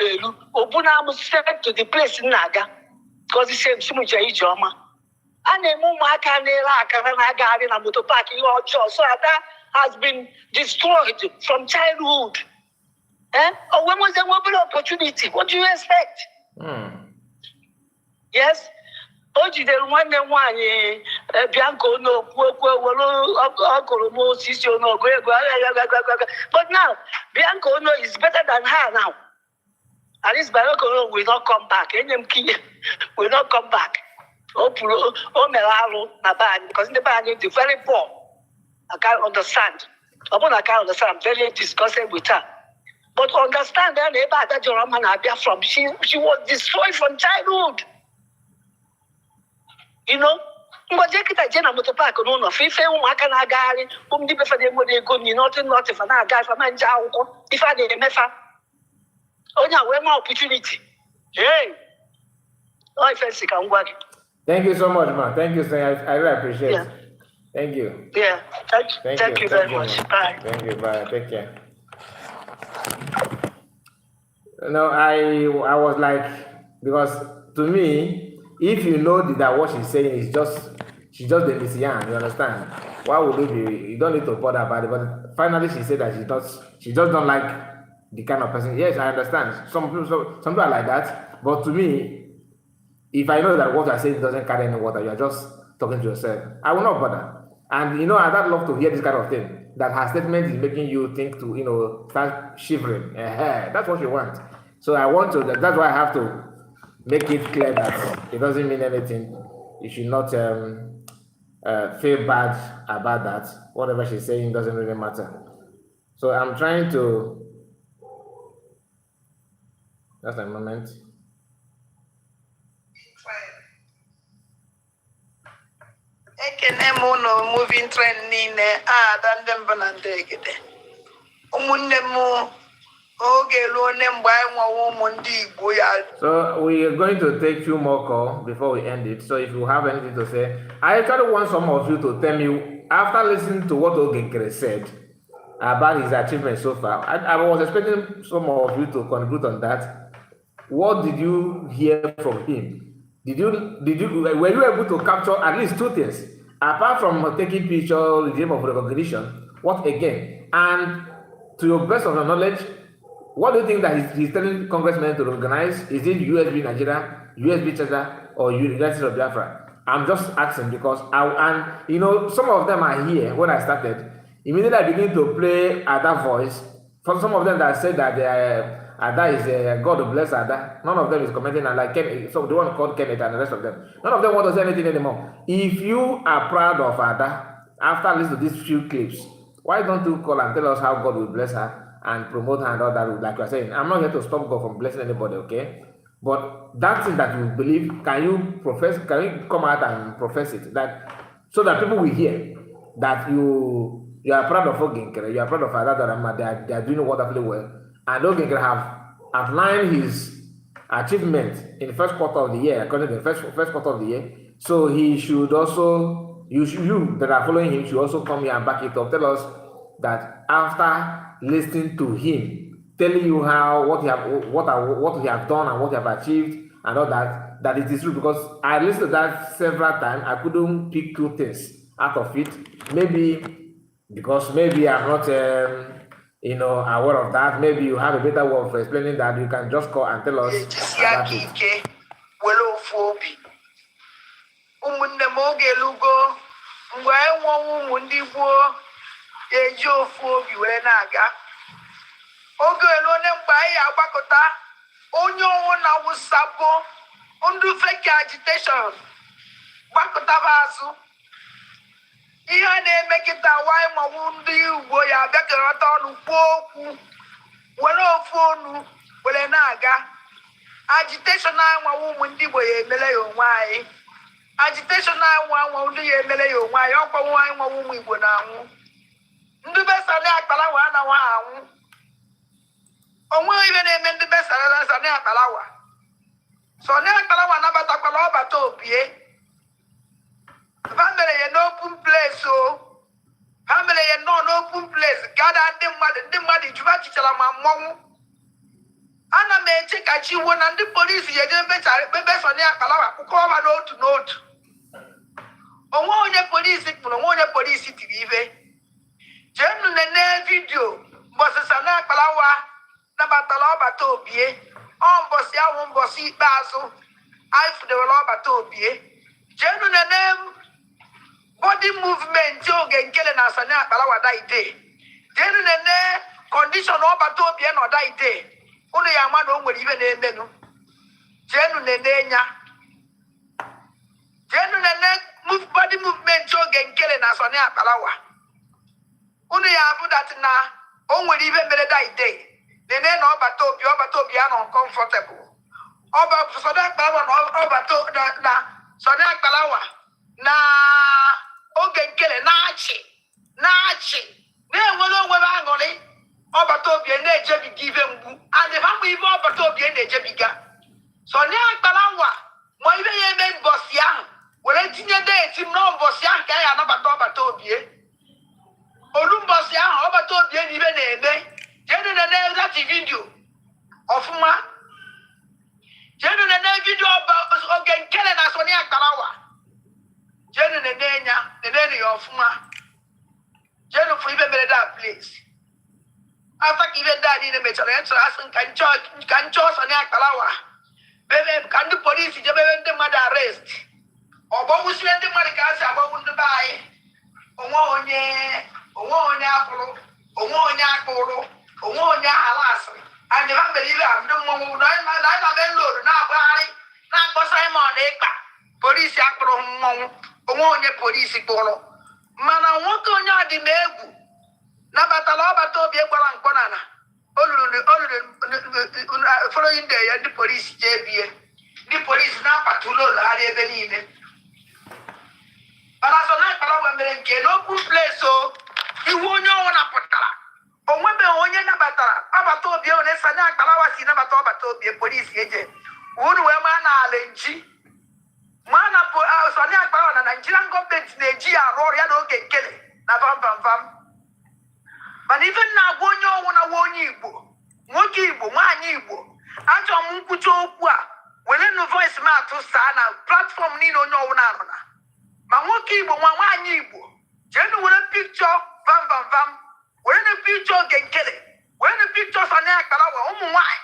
Speaker 5: Obuna am straight to the place na-aga because the same simuje ijeọma a na-eme ụmụaka na-ere akara na-agagharị na moto park ihe ọjọọ. So that has been destroyed from childhood. When was there one opportunity? What do you expect? Yes. O jidere nwanne m nwaanyị Bianca Onokwu ọgụrụ m osisi Onogo ego. But now Bianca Ono is better than her now. At least Bianca Ono will not come back. Enye m kiye will not come back. O mere arụ na band because the band is very poor. I can't understand. I can't understand. I'm very disgusted with her. But understand that ebe Adaji Orama na-abịa from she was destroyed from childhood. You know, mgbe kịta je na moto park n'ụlọ ife ụmụaka na-agagharị ndị befe na-enwere ego nyi not fa na-aga ife ma nje akwụkwọ ife a na-emefa onye a wee ma opportunity. Ife si ka ngwa gị.
Speaker 1: Thank you so much, man. Thank you, sir. I really appreciate it. Thank you.
Speaker 5: Yeah. Thank you very much. Bye.
Speaker 1: Thank you. Bye. Take care. No, I was like, because to me, if you know that what she's saying is she's just the Messiah, you understand? Why would it be? You don't need to bother about it. But finally, she said that she just don't like the kind of person. Yes, I understand. Some people are like that. But to me, if I know that what you're saying doesn't carry any water, you're just talking to yourself, I will not bother. And I'd love to hear this kind of thing. That her statement is making you think to, start shivering. That's what you want. So I want to. That's why I have to make it clear that it doesn't mean anything. You should not feel bad about that. Whatever she's saying doesn't really matter. So I'm trying to. Just a moment.
Speaker 6: Ekene m ụlọ moving train niile ada ndị mbụ na ndị egede ụmụnne m oge ruo ne mgbe anyị nwewe ụmụ ndị Igbo ya.
Speaker 1: So we are going to take few more calls before we end it. So if you have anything to say, I actually want some of you to tell me, after listening to what Nkere said about his achievements so far, I was expecting some of you to contribute on that. What did you hear from him? Were you able to capture at least two things? Apart from taking pictures, regime of recognition, what again? And to your best of your knowledge, what do you think that he's telling congressmen to recognize? Is it USB Nigeria, USB Charter, or University of Biafra? I'm just asking because some of them are here when I started. Immediately I begin to play Ada voice. For some of them that said that Ada is God bless Ada. None of them is commenting, and like Ken, so the one called Kenneth and the rest of them. None of them want to say anything anymore. If you are proud of Ada, after listening to these few clips, why don't you call and tell us how God will bless her and promote her and all that? Like you're saying, I'm not here to stop God from blessing anybody, okay? But that thing that you believe, can you come out and profess it? That so that people will hear that you are proud of Nkere, you are proud of Ada, they are doing wonderfully well. And Nkere have outlined his achievement in the first quarter of the year, according to the first quarter of the year. So he should also, you that are following him should also come here and back it up. Tell us that after listening to him, telling you how what he have done and what he have achieved and all that, that it is true, because I listened to that several times. I couldn't pick two things out of it. Maybe because maybe I'm not aware of that. Maybe you have a better word for explaining that. You can just call and tell us about it.
Speaker 6: Ụmụnne m oge elugo mgbe enwe ụmụ ndị gboo eji ofu obi were na-aga. Oge elu onye mgbe anyị agbakọta onye ọnwụ na wụsapụ ndị fake agitation gbakọtaba azụ. Ihe na-eme kịta nwanyị maọbụ ndị ugbo ya bịakọrọta ọnụ kwuo okwu were ofu onu were na-aga. Agitation anyị nwawo ụmụ ndị Igbo ya emere ya onwe anyị. Agitation anyị nwa ndị ya emere ya onwe anyị. Ọkwa nwaanyị nwawo ụmụ Igbo na-anwụ. Ndị besara akpalawa anaghị anwụ. Onwe ibe na-eme ndị besara sani akpalawa. Sani akpalawa nabatakwala ọbata obie. Ha mere ya n'open place o. Ha mere ya n'open place. Gada ndị mmadụ juba chichara ma mmọnwụ. Ana m eche ka chi wuo na ndị polisi ya eje ebe Sani akpalawa kpụkọ ọba n'otu n'otu. Onwe onye polisi kpụrụ, onwe onye polisi tiri ibe. Jenu nene vidio mbọsị Sani akpalawa nabatala ọbata obie. Ọ mbọsị ahụ mbọsị ikpeazụ anyị fudewere ọbata obie. Jenu nene body movement oge Nkere na Sani akpalawa daide. Jenu nene condition ọbata obie na ọdaide. Unu ya ama na o nwere ibe na-emenu. Jenu nene nya. Jenu nene body movement oge Nkere na Sani akpalawa. Unu ya abụ dat na o nwere ibe mere daide. Nene na ọbata obi ya nọ comfortable. Sani akpalawa na ọbata na Sani akpalawa na oge Nkere na-achị na-enwere onwe m aṅụrị. Ọbata obi na-ejebiga ibe mgbu. Adị ha mgbe ibe ọbata obi na-ejebiga. Sani akpalawa ma ibe ya eme mbọsị ahụ were tinye deeti m na mbọsị ahụ ka ya anabata ọbata obi. Olu mbọsị ahụ ọbata obi na ibe na-eme. Jenu nene that video ọfụma. Jenu nene video oge Nkere na Sani akpalawa. Jenu nene nya nene ya ọfụma. Jenu for ibe mere that place. After even that in the mechara can choose Sani akpalawa. Bebe can the police jebe ndị mmadụ arrest. Ọgbọgwụsi ndị mmadụ ka asị agbọgwụ ndị be anyị. Onwe onye afụrụ, onwe onye akpụrụ, onwe onye alasị. And the family have no more than load na-agbagharị na-akpọ Simon ịkpa. Polisi akpụrụ mmọnwụ, onwe onye polisi kpụrụ. Mana nwoke onye adị m egwu nabatala ọbata obi gbara mkpọnana. Olulu following day ya ndị polisi jebie. Ndị polisi na-akpata ụlọ ụlọgharị ebe niile. Mana Sani akpalawa mere nke n'open place o. Iwu onye ọnwụ napụtara. Onwebeghị onye nabatara ọbata obi onye Sani akpalawa si nabata ọbata obi polisi eje. Unu wee maa na ala nji. Maa na Sani akpalawa na Nigerian gọọmenti na-eji ya arụ ọrụ ya n'oge Nkere na vam. Mana ife na-agwa onye ọnwụ na onye Igbo, nwoke Igbo, nwaanyị Igbo, achọ m nkwuchi okwu a were nụ voice m atụ saa na platform niile onye ọnwụ na-arụ na. Ma nwoke Igbo nwaanyị Igbo, jenu were picture vam. Were nụ picture oge Nkere, were nụ picture Sani akpalawa ụmụ nwaanyị.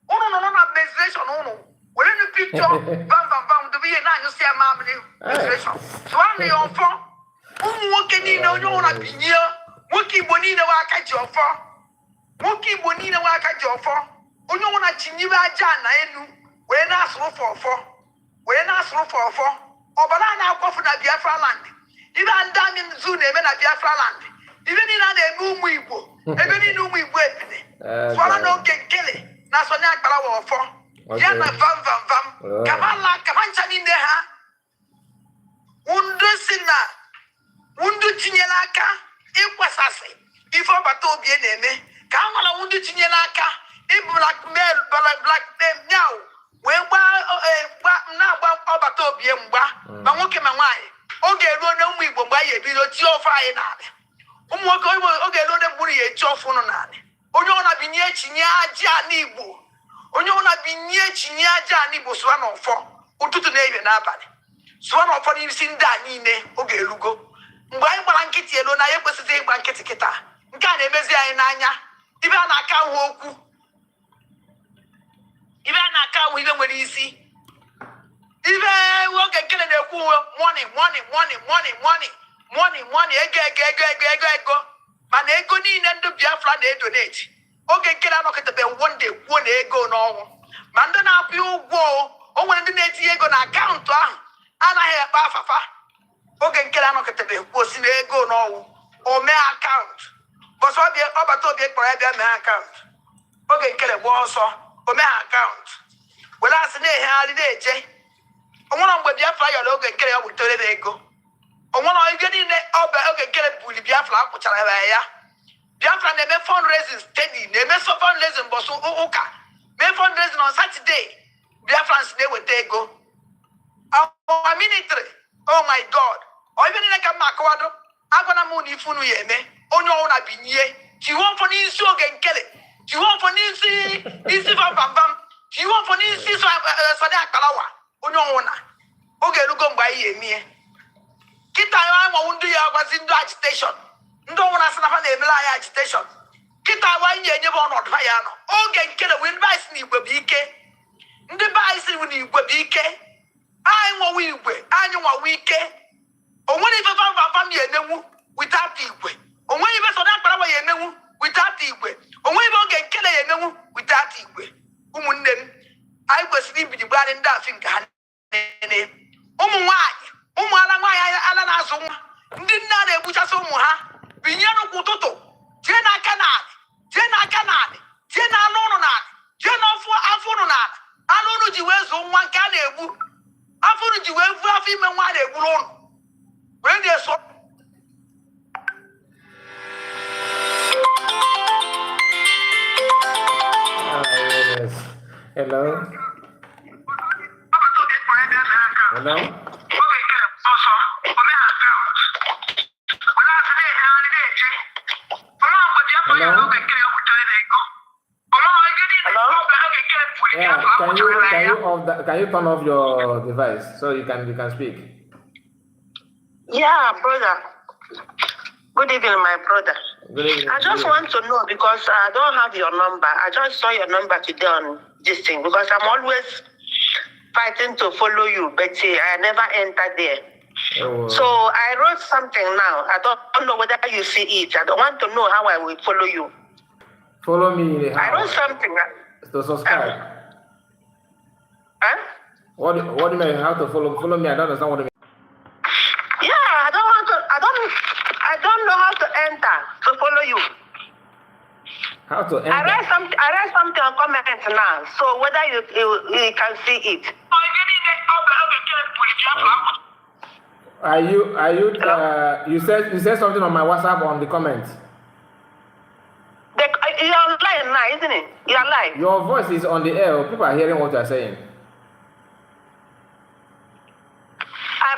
Speaker 6: Unu nọ na menstruation unu. Were nụ picture vam dobe ihe na-anyụsị ya mamịrị menstruation. Tụọ na ya ọfọ. Ụmụ nwoke niile onye ọnwụ na binye Muki bonina waka jofo. Muki bonina waka jofo. Onye wana chinyiwe aja na enu. We na asuru fofo. We na asuru fofo. Obala na akwofu na Biafra land. Ibe anda mi mzu na eme na Biafra land. Ibe ni na eme umu Igbo. Ebe ni na umu Igbo ebine. Swala na oke Nkere. Na so na akpara wofo. Ya na vam. Kamala kamancha ni ne ha. Undu sina. Undu tinyela aka. Ikwasase. Ifo bata obi na-eme. Ka anwala undu tinyela aka. Blackmail now. We gba na-agba ọbata obi mgba. Ma nwoke ma nwaanyị. Oge eruo na ụmụ Igbo mgbe anyị ebido tie ofe anyị n'ala. Ụmụ nwoke oge eruo na mgburu ya echi ofe ụnụ n'ala. Onye ọ na-binye echinye aja n'Igbo. Onye ọ na-binye echinye aja n'Igbo sụwa n'ọfọ. Ụtụtụ na-ehihie n'abalị. Sụwa n'ọfọ n'isi ndị a niile oge erugo. Mgbe anyị gbara nkịtị elu na ya ekwesịghị ịgba nkịtị kịta. Nke a na-emezi anyị n'anya. Ibe a na-aka ahụ okwu. Ibe a na-aka ahụ ibe nwere isi. Ibe oge Nkere na-ekwu money. Ego. Mana ego niile ndị Biafra na-edonate. Oge Nkere anọkịtabe one day kwuo na ego n'ọnwụ. Ma ndị na-akwụ ụgwọ o nwere ndị na-etinye ego na akaụntụ ahụ anaghị ekpe afafa. Oge Nkere anọkịtabe kwuo si na ego n'ọnwụ. O mee akaụntụ. Bọsọ ọbata obi kpọrọ ya bịa mee akaụntụ. Oge Nkere gba ọsọ. O mee akaụntụ. Were asị na-ehegharị na-eje. Onwere mgbe Biafra yọrọ Oge Nkere ya wutere ego. Onwere ige niile Oge Nkere buli Biafra akwụchara ya. Biafra na-eme fundraising steady. Na-eme fundraising mbọsụ ụka. Mee fundraising on Saturday. Biafrans na-eweta ego. Our military. Oh my God. Oibe niile ka mma akọwado. Agwana m na ifunu ya eme. Onye ọwụ na binye. Jiwon n'isi Oge Nkere. Jiwon n'isi vam. Jiwon n'isi Sade Akpalawa. Onye ọwụ na. Oge erugo mgbe anyị emie. Kita ya nwa ndu ya gwazi ndu agitation. Ndu ọwụ na sinafa na-emela anyị agitation. Kita wa nye enyebe ọnọdụ ha ya nọ. Oge Nkere win vice na Igwe bụ ike. Ndị vice na Igwe bụ ike. Anyị nwawa Igwe, anyị nwawa ike. Onwere ife vam ya emenwu without Igwe. Onwere ife Sade Akpalawa ya emenwu without Igwe. Onwere ife Oge Nkere ya emenwu without Igwe. Ụmụnne m, anyị kwesịrị ibidi gbadị ndị afọ nke ha nene. Ụmụ nwaanyị, ụmụ ala nwaanyị ala na-azụ nwa. Ndị nne a na-egbuchasị ụmụ ha. Binye n'ụkwụ ụtụtụ. Jee n'aka n'anị. Jee n'anụ ụnụ n'anị. Jee n'afọ ụnụ n'anị. Anụ ụnụ ji wee zụọ nwa nke a na-egbu. Afọ ụnụ ji wee vu afọ ime nwa a na-egburu ụnụ. Wee na-eso.
Speaker 1: Hello. Yeah, can you turn off your device so you can speak?
Speaker 7: Yeah, brother. Good evening, my brother.
Speaker 1: Good evening.
Speaker 7: I just want to know because I don't have your number. I just saw your number today on this thing because I'm always fighting to follow you, but I never enter there.
Speaker 1: Oh.
Speaker 7: So I wrote something now. I don't know whether you see it. I don't want to know how I will follow you.
Speaker 1: Follow me.
Speaker 7: I wrote something.
Speaker 1: To subscribe.
Speaker 7: Huh?
Speaker 1: What do you mean? How to follow me? I don't understand what you mean.
Speaker 7: Yeah, I don't know how to enter to follow you.
Speaker 1: How to enter?
Speaker 7: I read something on comments now. So whether you can see it.
Speaker 1: You said something on my WhatsApp on the comments.
Speaker 7: You're online now, isn't it? You're live.
Speaker 1: Your voice is on the air. People are hearing what you're saying.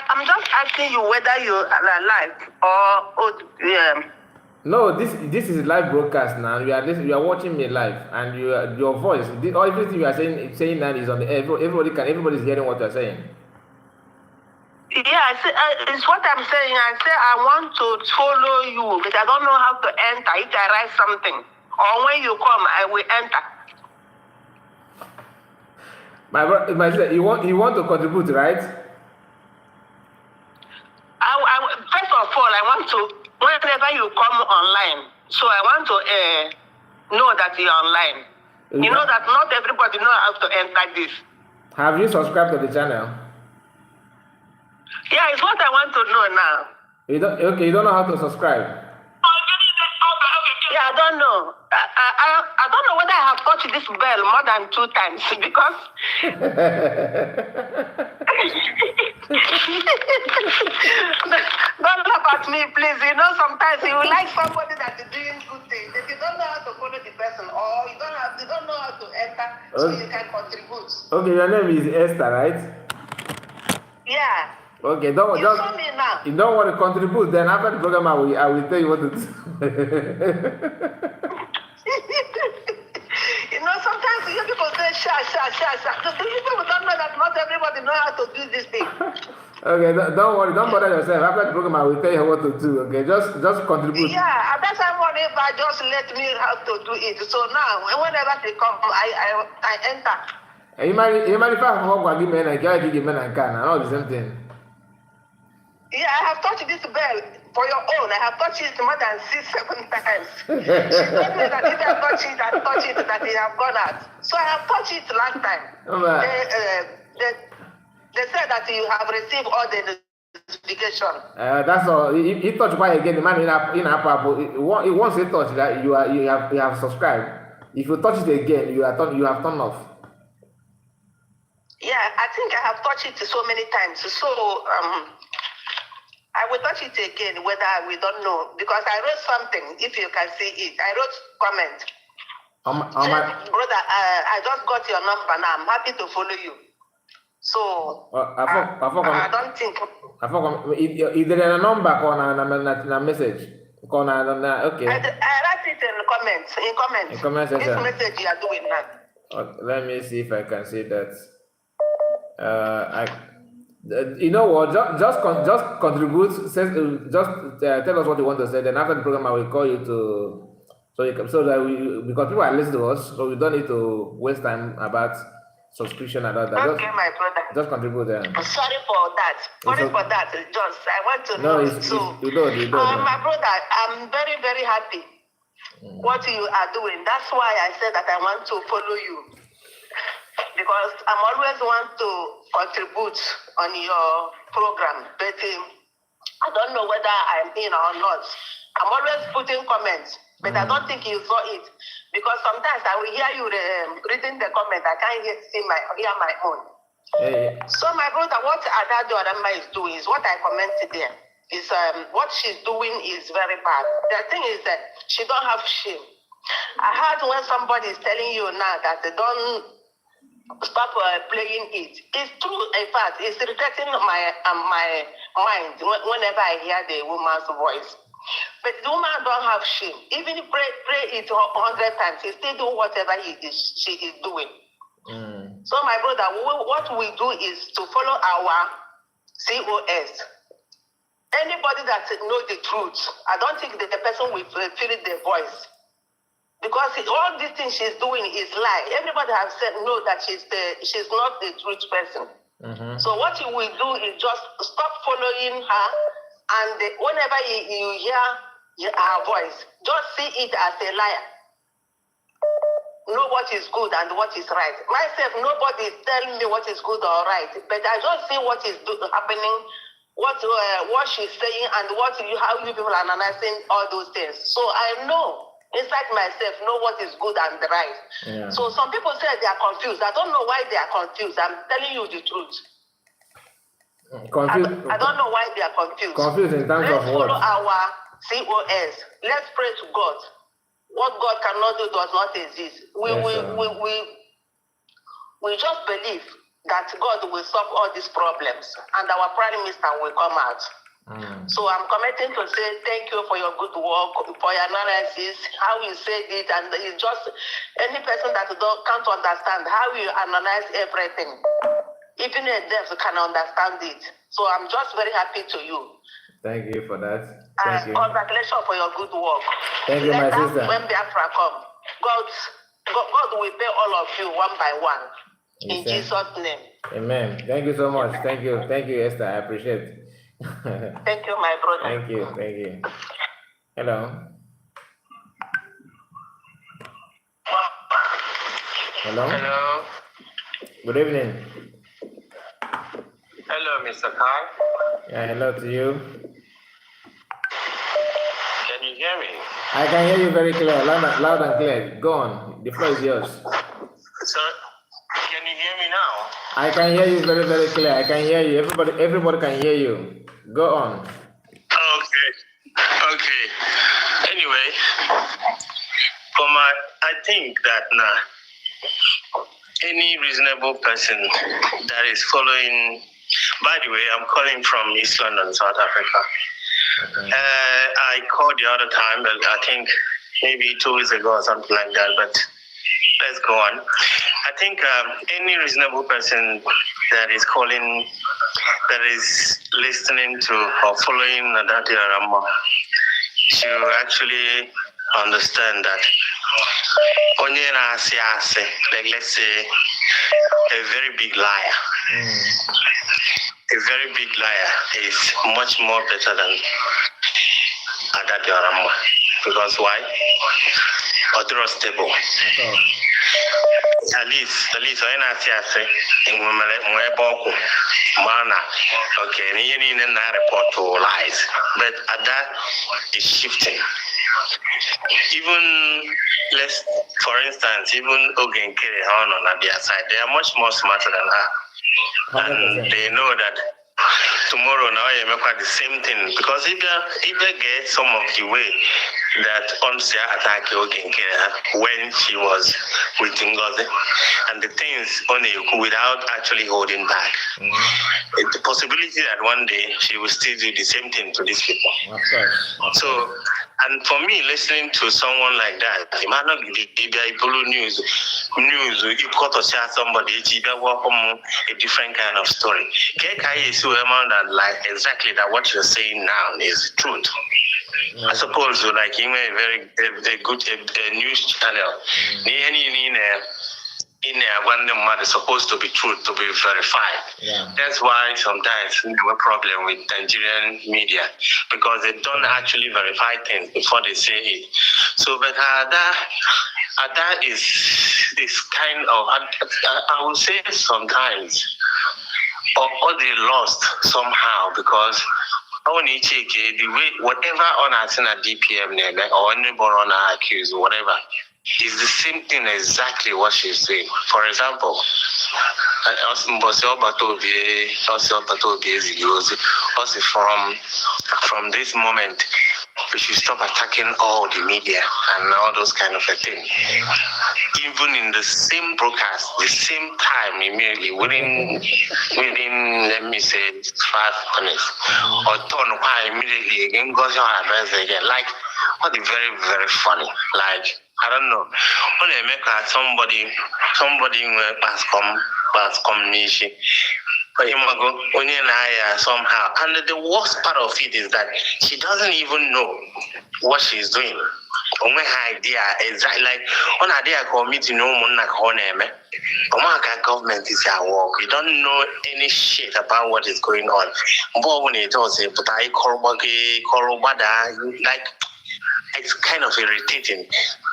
Speaker 7: I'm just asking you whether you are live or
Speaker 1: No, this is live broadcast now. You are watching me live, and your voice, everything you are saying now is on the air. Everybody's hearing what you're saying.
Speaker 7: Yeah, it's what I'm saying. I say I want to follow you, but I don't know how to enter. If I write something, or when you come, I will enter.
Speaker 1: My sister, you want to contribute, right?
Speaker 7: First of all, I want to. Whenever whenever you come online, so I want to know that you're online. You know that not everybody know how to enter this.
Speaker 1: Have you subscribed to the channel?
Speaker 7: Yeah, it's what I want to know now.
Speaker 1: You don't know how to subscribe.
Speaker 7: Yeah, I don't know. I don't know whether I have touched this bell more than 2 times because don't laugh at me, please. You know, sometimes you like somebody that is doing good things. If you don't know how to follow the person or you don't know how to enter, so you can contribute.
Speaker 1: Okay, your name is Esther, right?
Speaker 7: Yeah.
Speaker 1: Okay,
Speaker 7: You saw me now.
Speaker 1: You don't want to contribute, then after the program I will tell you what to do.
Speaker 7: You know, sometimes you people say sha. The people don't know that not everybody know how to do this thing.
Speaker 1: Okay, don't worry, don't bother yourself. After the program I will tell you what to do. Okay, just contribute.
Speaker 7: Yeah, at that time whenever just let me how to do it. So now whenever they come, I enter.
Speaker 1: You might if I have give men and give men and can all the same thing.
Speaker 7: Yeah, I have touched this bell for your own. I have touched it more than 6-7 times. She told me that if I touch it, that they have gone out. So I have touched it last time. They said that you have received all the notification.
Speaker 1: That's all. You touch by again, the man in Apple. Once you touch that, you have subscribed. If you touch it again, you have turned off.
Speaker 7: Yeah, I think I have touched it so many times. So I will touch it again, whether we don't know, because I wrote something, if you can see it. I wrote comment. Brother, I just got your number now. I'm happy to follow you. So, I don't think...
Speaker 1: Is there a number or a message? Okay.
Speaker 7: I write it in comments. In comments. This message you are doing now.
Speaker 1: Okay, let me see if I can see that. You know what? Just contribute. Just tell us what you want to say. Then after the program, I will call you because people are listening to us, so we don't need to waste time about subscription about that.
Speaker 7: Okay, my brother.
Speaker 1: Just contribute there.
Speaker 7: Sorry for that. Just I want to know.
Speaker 1: You don't.
Speaker 7: My brother, I'm very, very happy what you are doing. That's why I said that I want to follow you. Because I'm always want to contribute on your program, but I don't know whether I'm in or not. I'm always putting comments, but I don't think you saw it. Because sometimes I will hear you reading the comment, I can't hear my own.
Speaker 1: Hey.
Speaker 7: So my brother, what Adado Adama is doing is what I commented there. Is what she's doing is very bad. The thing is that she don't have shame. I heard when somebody is telling you now that they don't stop playing it. It's true, in fact, it's irritating my mind whenever I hear the woman's voice. But the woman don't have shame. Even if pray it 100 times, he still do whatever she is doing. So my brother, what we do is to follow our COS. Anybody that knows the truth, I don't think that the person will feel the voice. Because all these things she's doing is lie. Everybody has said no, that she's not the truth person. So what you will do is just stop following her, and whenever you hear her voice, just see it as a liar. Know what is good and what is right. Myself, nobody is telling me what is good or right, but I just see what is happening, what she's saying, and how you people are analyzing all those things. So I know. Inside myself, know what is good and right. Yeah. So some people say they are confused. I don't know why they are confused. I'm telling you the truth.
Speaker 1: Confused.
Speaker 7: I don't know why they are confused.
Speaker 1: Confused in terms of what?
Speaker 7: Let's follow our COS. Let's pray to God. What God cannot do does not exist. We just believe that God will solve all these problems and our Prime Minister will come out. So I'm committing to say thank you for your good work, for your analysis, how you said it, and it's just any person that can't understand how you analyze everything. Even a deaf can understand it. So I'm just very happy to you.
Speaker 1: Thank you for that. Thank you.
Speaker 7: Congratulations for your good work.
Speaker 1: Thank you, my sister.
Speaker 7: When Biafra come, God will pay all of you one by one. In Jesus' name.
Speaker 1: Amen. Thank you so much. Thank you, Esther. I appreciate it.
Speaker 7: Thank you, my brother.
Speaker 1: Thank you. Hello. Hello.
Speaker 8: Hello.
Speaker 1: Good evening.
Speaker 8: Hello, Mr. Kai.
Speaker 1: Yeah, hello to you.
Speaker 8: Can you hear me?
Speaker 1: I can hear you very clear, loud and clear. Go on. The floor is yours.
Speaker 8: Sir, can you hear me now?
Speaker 1: I can hear you very, very clear. I can hear you. Everybody can hear you. Go on.
Speaker 8: Okay. Anyway, I think that any reasonable person that is following. By the way, I'm calling from East London, South Africa. Okay. I called the other time, but I think maybe 2 weeks ago or something like that. But let's go on. I think any reasonable person that is calling, that is listening to or following Adati Arama should actually understand that like let's say a very big liar. A very big liar is much more better than Adati Arama. Because why? Untrustable. At least when I say okay, you need to report to lies, but that is shifting. Even for instance, even Nkere on their side, they are much more smarter than her, 100%. And they know that tomorrow now you make the same thing, because if they get some of the way that Onsia attacked Nkere when she was with Ngozi, and the things only without actually holding back. The possibility that one day she will still do the same thing to these people. Okay. So, and for me, listening to someone like that, it might not be news. You got to share somebody, welcome a different kind of story. KK is so amount that like exactly that what you're saying now is the truth. I suppose like in a very good news channel, in when the matter is supposed to be true, to be verified. Yeah. That's why sometimes we have a problem with Nigerian media, because they don't actually verify things before they say it. So, but that is kind of, I would say sometimes, or they lost somehow, because only check the way whatever on us in a DPM or anybody on our accused, whatever. Is the same thing exactly what she's doing. For example, from this moment, we should stop attacking all the media and all those kind of things. Even in the same broadcast, the same time, immediately within let me say 5 minutes, or turn immediately again goes your address again. Like, what is very, very funny. Like, I don't know. When I make somebody pass combination, but somehow. And the worst part of it is that she doesn't even know what she's doing. Idea exactly like on idea committee no government is at work. You don't know any shit about what is going on. But when it does, like, it's kind of irritating,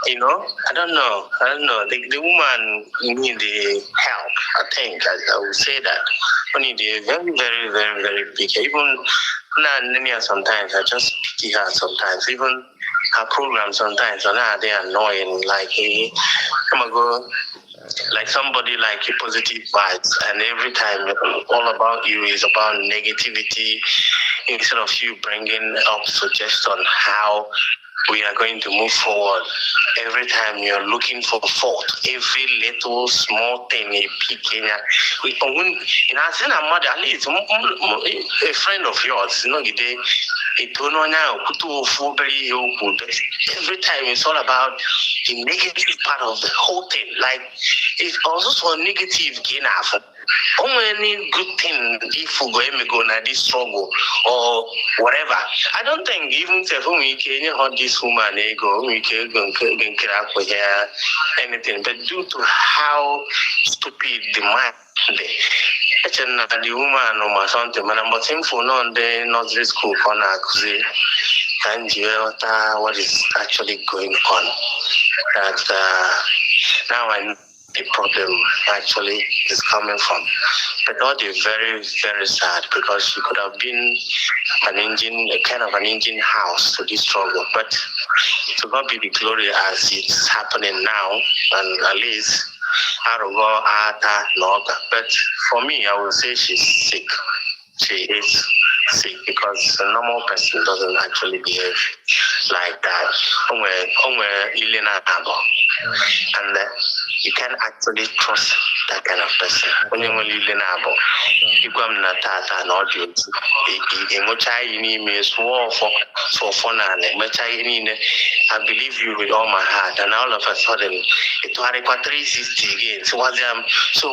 Speaker 8: you know. I don't know. The woman need the help. I think I would say that. We need a very, very, very, very big. Even now, sometimes I just pity her. Sometimes even her program sometimes are they annoying. Like like somebody like a positive vibes, and every time all about you is about negativity instead of you bringing up suggestion how we are going to move forward. Every time you're looking for fault, every little small thing, a mother, at least a friend of yours, every time it's all about the negative part of the whole thing. Like, it's also so negative enough. Only good thing if we go na this struggle or whatever. I don't think even if we can this woman we can anything, but due to how stupid the mind the woman or something, but for no the nursery school for and what is actually going on. That now I know the problem actually is coming from. But not is very, very sad because she could have been a kind of an engine house to this struggle. But to God be the glory as it's happening now, and at least but for me, I would say she's sick. She is sick because a normal person doesn't actually behave like that. And you can't actually trust that kind of person. When you only learn about you come na tata na audio I believe you with all my heart, and all of a sudden it was 360 again. So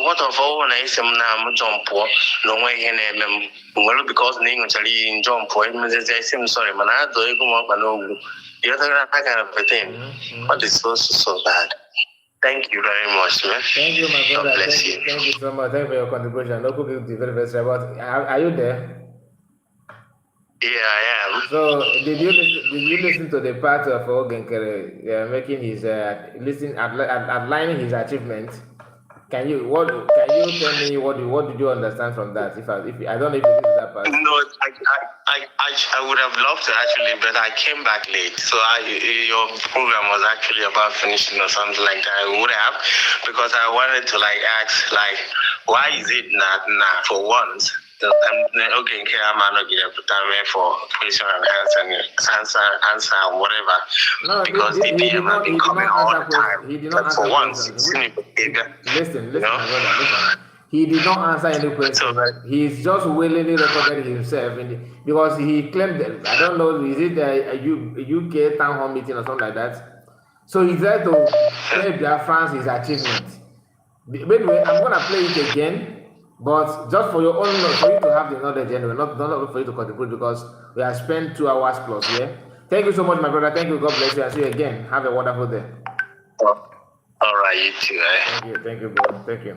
Speaker 8: what of all when I say I'm jump no way well because in jump I'm sorry, man, I do the other kind of thing. What is so bad? Thank you very much, man.
Speaker 1: Thank you, my brother.
Speaker 8: God bless you.
Speaker 1: Thank you so much. Thank you for your contribution. No cooking the very best. Are you there?
Speaker 8: Yeah, I am.
Speaker 1: So, did you listen to the part of Nkere making his outlining his achievement? Can you tell me what did you understand from that? If I don't know if you listen to that part.
Speaker 8: No, I would have loved to actually, but I came back late. So your program was actually about finishing or something like that. I would have, because I wanted to ask why is it not for once? Okay, I'm not going to for question and answer whatever.
Speaker 1: No,
Speaker 8: because the DM have been coming all the time.
Speaker 1: He did not
Speaker 8: answer for once,
Speaker 1: Listen, my brother, listen. He did not answer any question. He's just willingly recorded himself because he claimed that, I don't know, is it a UK town hall meeting or something like that? So he tried to play France his achievement. Anyway, I'm gonna play it again. But just for your own knowledge, for you to have the knowledge anyway, not for you to contribute, because we have spent 2 hours plus here. Thank you so much, my brother. Thank you. God bless you. I'll see you again. Have a wonderful day.
Speaker 8: All right, you too.
Speaker 1: Thank you, bro. Thank you.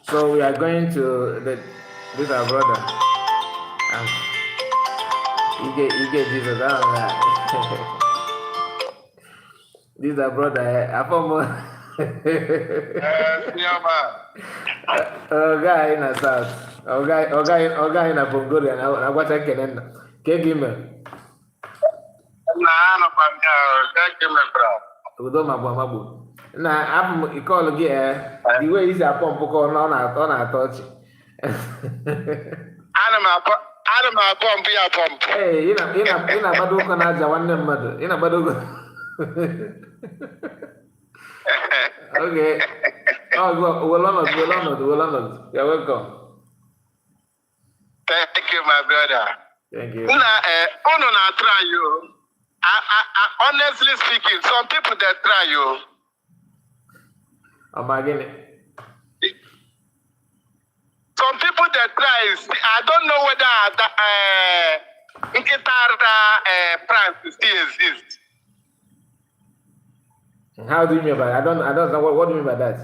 Speaker 1: So we are going to this our brother. You get Jesus. This is our brother. Guy in the south. Guy in a Bongoria. Now what I can end. Kegime. Udo mabu. Na I'm call again. The way is a pump call on a touch.
Speaker 4: Anima pump be a pump.
Speaker 1: Hey, in a baduka naja one mother. In a baduka. Okay. Oh, well honored. You're welcome.
Speaker 4: Thank you, my brother.
Speaker 1: Thank you.
Speaker 4: I try you. Honestly speaking, some people that try you. Some people that try, I don't know whether Nkere France still exists.
Speaker 1: How do you mean by that? I don't know what do you mean by that?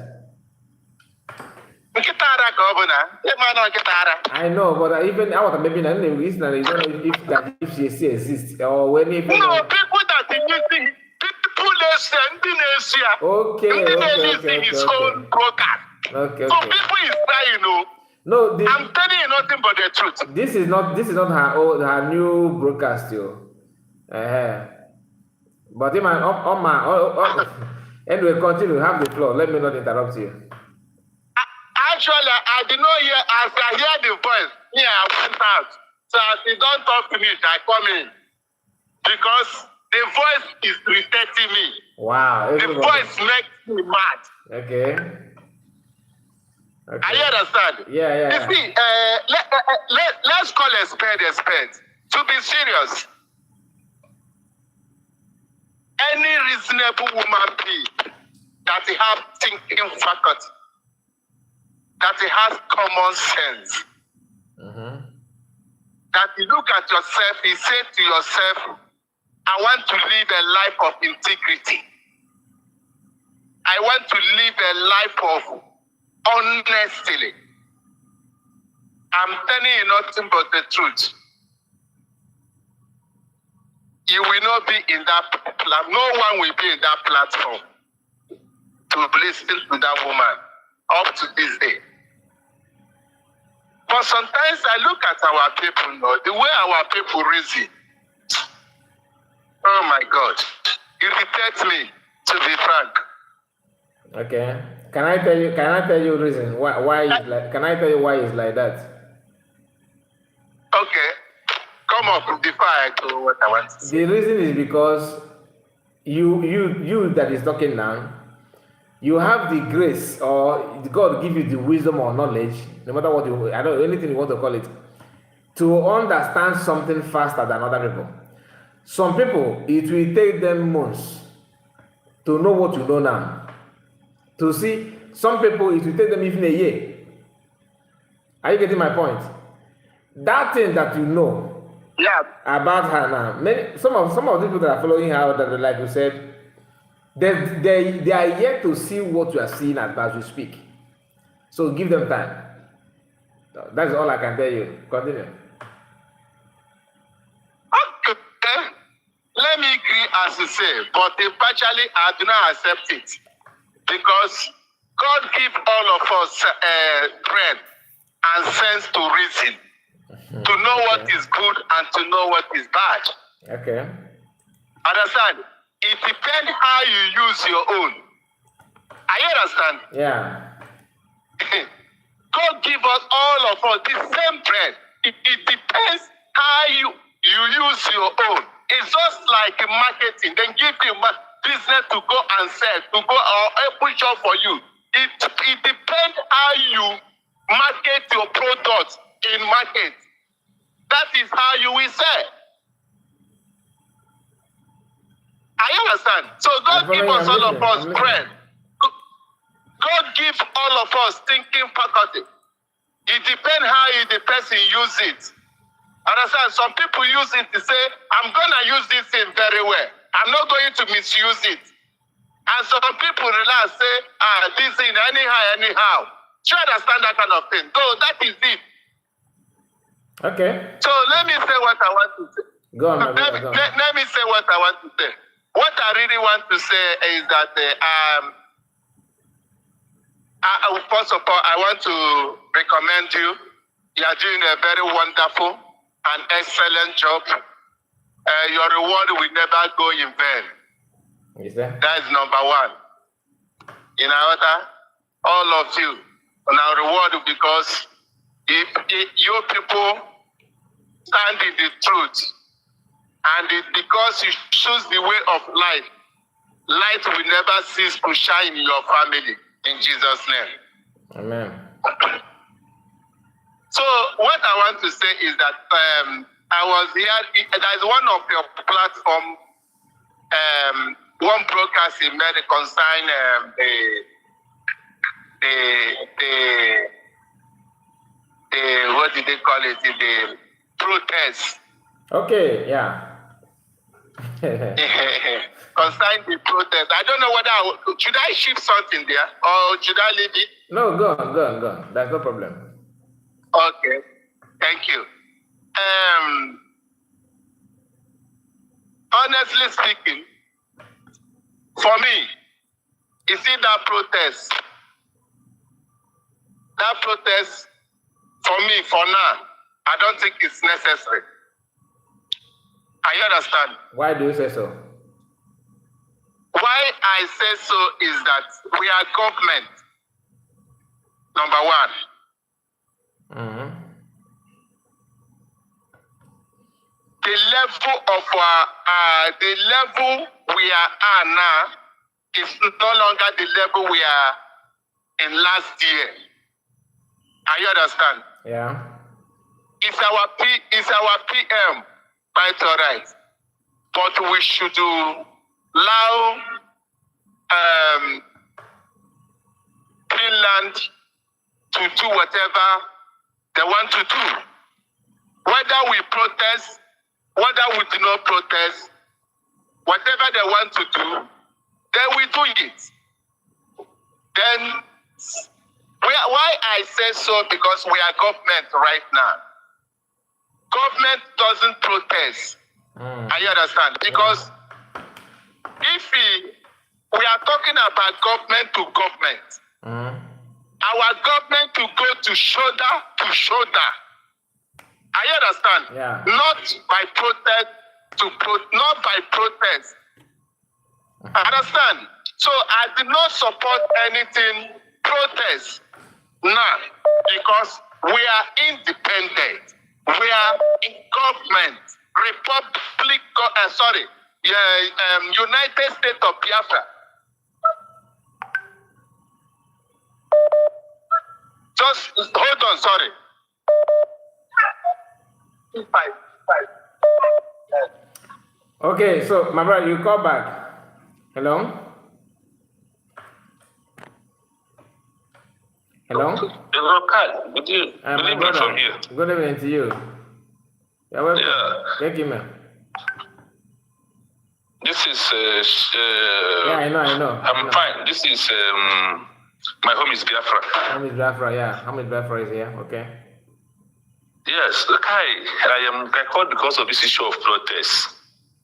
Speaker 1: I know, but even I was maybe not if she still exists or when if
Speaker 4: people that using people
Speaker 1: okay.
Speaker 4: His own broadcast.
Speaker 1: Okay.
Speaker 4: So people is trying,
Speaker 1: No,
Speaker 4: I'm telling you nothing but the truth.
Speaker 1: This is not her new broadcast, yo. But anyway, continue. Have the floor. Let me not interrupt you.
Speaker 4: Actually, I did not hear. As I hear the voice, I went out. So as you don't talk to me, I come in because the voice is irritating me.
Speaker 1: Wow,
Speaker 4: the voice makes me mad.
Speaker 1: Okay.
Speaker 4: I understand.
Speaker 1: Yeah.
Speaker 4: You see, let's call a spade a spade. To be serious. Any reasonable woman being that have thinking faculty, that has common sense, that you look at yourself, you say to yourself, I want to live a life of integrity. I want to live a life of honesty. I'm telling you nothing but the truth.
Speaker 3: you will not be in that platform. No one will be in that platform to listen to that woman up to this day. But sometimes I look at our people, the way our people reason. Oh my God. It irritates me, to be frank.
Speaker 1: Okay. Can I tell you reason why it's like, can I tell you why it's like that?
Speaker 3: Okay. Come up before I do what I want to say.
Speaker 1: The reason is because you that is talking now, you have the grace, or God give you the wisdom or knowledge, no matter what I don't know, anything you want to call it, to understand something faster than other people. Some people, it will take them months to know what you know now. To see, some people, it will take them even a year. Are you getting my point? That thing that you know about her now, some of the people that are following her, that like you said, they are yet to see what you are seeing as we speak. So give them time. That's all I can tell you. Continue.
Speaker 3: Okay. Let me agree as you say, but partially I do not accept it. Because God give all of us brain and sense to reason, to know what is good and to know what is bad.
Speaker 1: Okay.
Speaker 3: Understand? It depends how you use your own. I understand.
Speaker 1: Yeah.
Speaker 3: God give us all of us the same brain. It depends how you use your own. It's just like marketing. They give you business to go and sell, to go or push up for you. It depends how you market your product in market. That is how you will sell. I understand. So God give us all of us brain. God give all of us thinking faculty. It depends how the person use it. Understand? Some people use it to say, I'm gonna use this thing very well. I'm not going to misuse it. And some people relax, say, this thing anyhow. Do you understand that kind of thing? So that is it.
Speaker 1: Okay.
Speaker 3: So let me say what I want to say.
Speaker 1: Go on,
Speaker 3: let me say what I want to say. What I really want to say is that first of all, I want to recommend you. You are doing a very wonderful and excellent job. Your reward will never go in vain.
Speaker 1: Yes, sir.
Speaker 3: That is number one. In order, all of you, now reward, because if you people stand in the truth, and because you choose the way of life, light will never cease to shine in your family. In Jesus' name.
Speaker 1: Amen.
Speaker 3: So what I want to say is that I was here. There is one of your platform, one broadcast in made concern the what did they call it? The protest.
Speaker 1: Okay. Yeah.
Speaker 3: Concerning the protest, I don't know whether should I shift something there or should I leave it?
Speaker 1: No, go on. That's no problem.
Speaker 3: Okay, thank you. Honestly speaking, for me, you see that protest for me, for now, I don't think it's necessary. I understand.
Speaker 1: Why do you say so?
Speaker 3: Why I say so is that we are government, number one.
Speaker 1: Mm-hmm.
Speaker 3: The level of the level we are now is no longer the level we are in last year. I understand.
Speaker 1: Yeah.
Speaker 3: It's our PM, quite all right. But we should allow Finland to do whatever they want to do. Whether we protest, whether we do not protest, whatever they want to do, they will do it. Then, why I say so, because we are government right now. Government doesn't protest. Are you understand? Because if we are talking about government to government, our government to go to shoulder to shoulder. I understand.
Speaker 1: Yeah.
Speaker 3: Not by protest not by protest. I understand. So I did not support anything protest now because we are independent. We are in government, United States of Biafra. Just hold on, sorry.
Speaker 1: Okay, so my brother, you call back. Hello? Hello?
Speaker 3: Good evening
Speaker 1: brother,
Speaker 3: from here.
Speaker 1: Good evening to you. You're welcome.
Speaker 3: Yeah.
Speaker 1: Thank you, man.
Speaker 3: This is
Speaker 1: yeah, I know.
Speaker 3: I'm fine. This is my home is Biafra.
Speaker 1: Home is Biafra, yeah. Home is Biafra is here, okay.
Speaker 3: Yes, I called because of this issue of protest.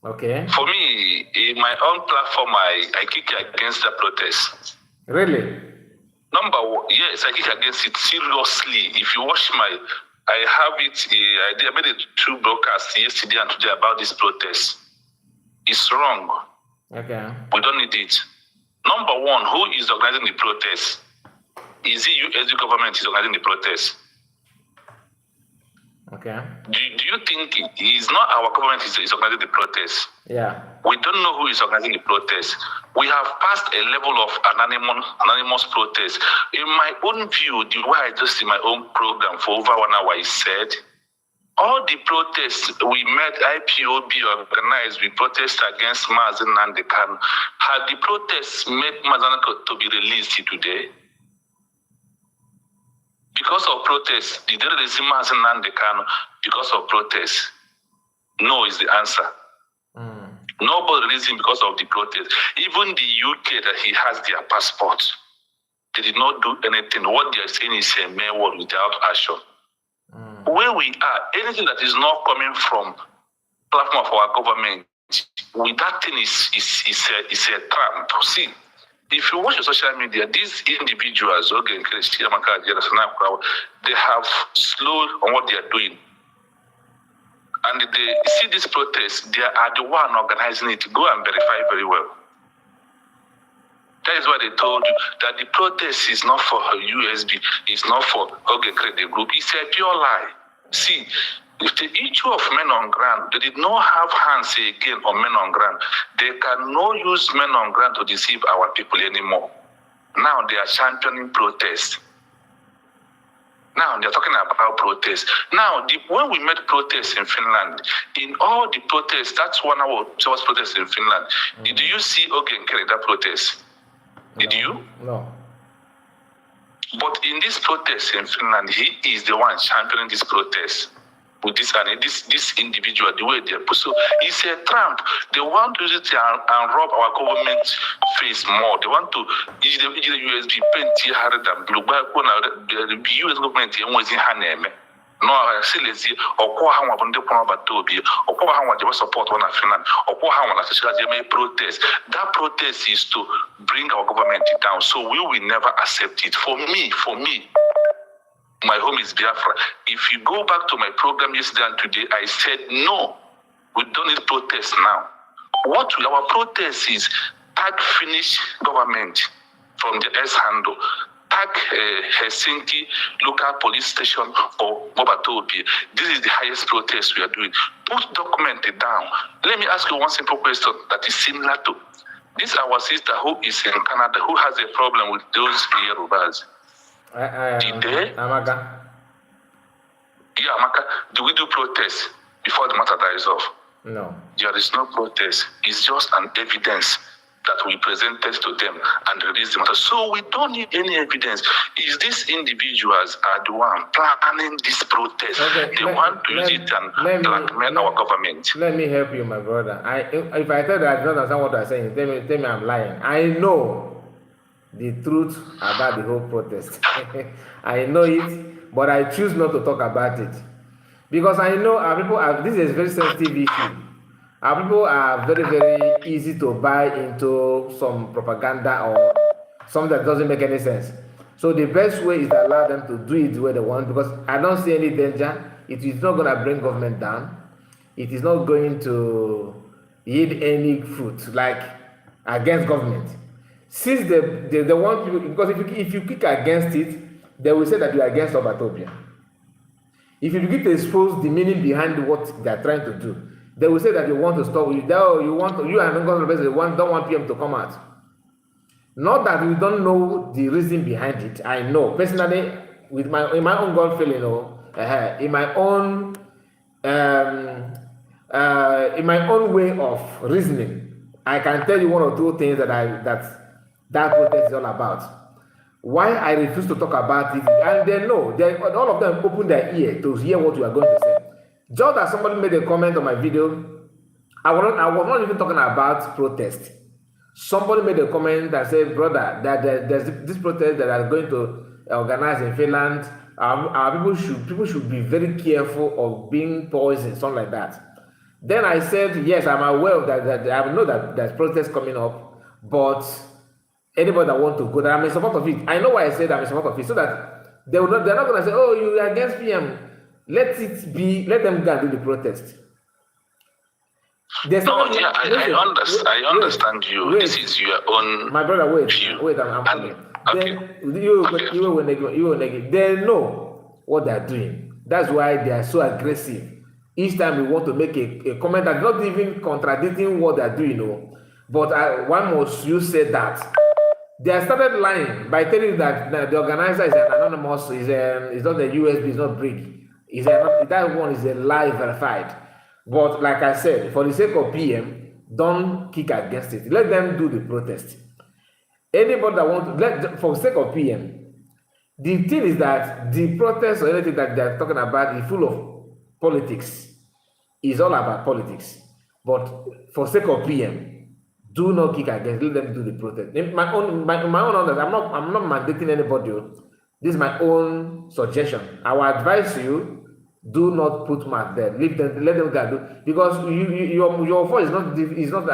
Speaker 1: Okay.
Speaker 3: For me, in my own platform, I kick against the protest.
Speaker 1: Really?
Speaker 3: Number one, yes, I kick against it seriously. If you watch I have it, I made a 2 broadcasts yesterday and today about this protest. It's wrong.
Speaker 1: Okay.
Speaker 3: We don't need it. Number one, who is organizing the protest? Is the US government is organizing the protest?
Speaker 1: Okay.
Speaker 3: Do you think it is not our government is organizing the protest?
Speaker 1: Yeah.
Speaker 3: We don't know who is organizing the protest. We have passed a level of anonymous protest. In my own view, the way I just in my own program for over 1 hour, I said, all the protests we met, IPOB organized, we protest against Mazen Nandekan. Had the protests made Mazen to be released today? Because of protests, did they release Mazen Nandekan because of protests? No is the answer. Nobody released him because of the protest. Even the UK that he has their passport, they did not do anything. What they are saying is a mere word without action. Where we are, anything that is not coming from platform of our government, that thing is a trap. See, if you watch social media, these individuals, they have slowed on what they are doing. And they see this protest, they are the one organizing it. Go and verify very well. That is why they told you that the protest is not for USB, it's not for Nkere the group. It's a pure lie. See, if the issue of men on ground, they did not have hands again on men on ground. They cannot use men on ground to deceive our people anymore. Now they are championing protest. Now they're talking about protest. Now, when we met protests in Finland, in all the protests, that's 1 hour towards protests in Finland. Did you see Nkere that protest? Did you?
Speaker 1: No.
Speaker 3: But in this protest in Finland, he is the one championing this protest with this individual, the way they're put. So it's a trap. They want to use it and rob our government face more. They want to use the USB paint harder than blue. The US government is in no, I see lazy or how I want to put about Toby or how I want to support one of Finland or how I want to protest. That protest is to bring our government down. So we will never accept it. For me, my home is Biafra. If you go back to my program yesterday and today, I said, no, we don't need protest now. What our protest is, tag Finnish government from the S handle, tag Helsinki local police station or Mobatobi. This is the highest protest we are doing. Put document it down. Let me ask you one simple question that is similar to this our sister who is in Canada, who has a problem with those Yorubas. Did they?
Speaker 1: Amaka.
Speaker 3: Yeah, Amaka. Do we do protest before the matter dies off?
Speaker 1: No.
Speaker 3: There is no protest. It's just an evidence that we presented to them and released the matter. So we don't need any evidence. Is these individuals are the one planning this protest? Okay, they want to use it and blackmail our government.
Speaker 1: Let me help you, my brother. If I tell you I don't understand what I'm saying, tell me I'm lying. I know the truth about the whole protest. I know it, but I choose not to talk about it. Because I know our people this is a very sensitive issue. Our people are very, very easy to buy into some propaganda or something that doesn't make any sense. So the best way is to allow them to do it the way they want, because I don't see any danger. It is not going to bring government down. It is not going to yield any fruit like against government. Since they want people, because if you kick against it, they will say that you are against Obatobia. If you begin to expose the meaning behind what they are trying to do, they will say that you want to stop. You and don't want PM to come out. Not that we don't know the reason behind it. I know personally, in my own gut feeling, in my own way of reasoning, I can tell you one or two things that protest is all about. Why I refuse to talk about it, and they know, all of them open their ear to hear what you are going to say. Just as somebody made a comment on my video, I was not even talking about protest. Somebody made a comment that said, brother, that there's this protest that are going to organize in Finland. Our people should be very careful of being poisoned, something like that. Then I said, yes, I'm aware of that I know that there's protest coming up, but anybody that want to go there, I'm in support of it. I know why I said I'm in support of it, so that they're not going to say, oh, you are against PM. Let them go and do the protest.
Speaker 9: I understand you.
Speaker 1: Wait,
Speaker 9: this is your own.
Speaker 1: My brother, wait, I'm
Speaker 9: coming. Okay.
Speaker 1: They know what they're doing. That's why they are so aggressive. Each time we want to make a comment that's not even contradicting what they're doing, but one must you say that. They have started lying by telling you that the organizer is an anonymous, is not a USB, it's not big. That one is a lie verified. But like I said, for the sake of PM, don't kick against it. Let them do the protest. Anybody that wants for the sake of PM, the thing is that the protest or anything that they're talking about is full of politics. It's all about politics. But for the sake of PM, do not kick against. Let them do the protest. In my own orders, I'm not mandating anybody. This is my own suggestion. I will advise you: do not put mouth there. Let them go, because your voice is not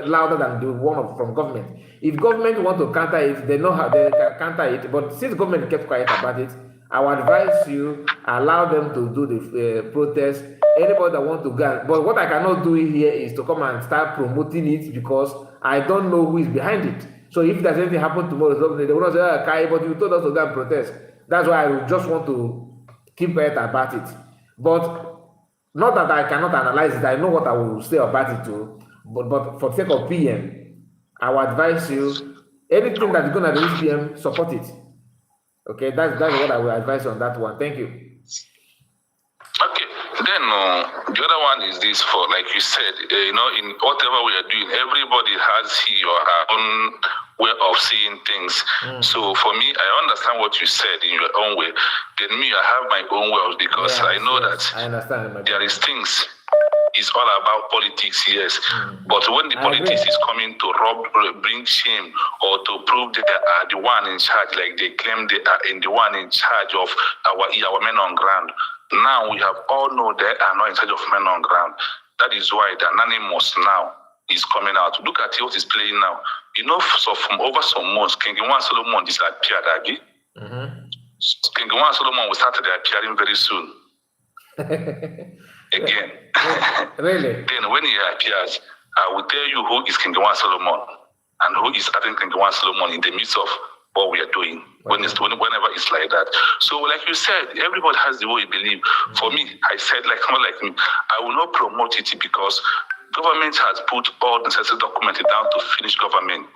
Speaker 1: louder than the one from government. If government want to counter it, they know how they can counter it. But since government kept quiet about it, I will advise you: allow them to do the protest. Anybody that want to go, but what I cannot do here is to come and start promoting it, because I don't know who is behind it. So if there's anything happen tomorrow, they will not say, Kai, but you told us to go and protest. That's why I just want to keep quiet about it. But not that I cannot analyze it, I know what I will say about it too. But for the sake of PM, I will advise you, anything that's going to reach PM, support it. Okay, that's what I will advise on that one. Thank you.
Speaker 9: Okay, then the other one is this: for like you said, in whatever we are doing, everybody has his or her own way of seeing things. So for me, I understand what you said in your own way. Then me, I have my own way, because I know that
Speaker 1: I understand.
Speaker 9: There is things. It's all about politics, yes. But when the politics is coming to bring shame, or to prove that they are the one in charge, like they claim they are the one in charge of our men on ground. Now we have all know they are not in charge of men on ground. That is why the anonymous now is coming out. Look at what is playing now. So from over some months, King One Solomon disappeared, Abi. King One Solomon will start appearing very soon. Again.
Speaker 1: Really?
Speaker 9: Then when he appears, I will tell you who is King One Solomon and who is adding King One Solomon in the midst of what we are doing. Whenever it's like that. So like you said, everybody has the way they believe. For me, I said, like me, I will not promote it, because government has put all the necessary documents down to finish government.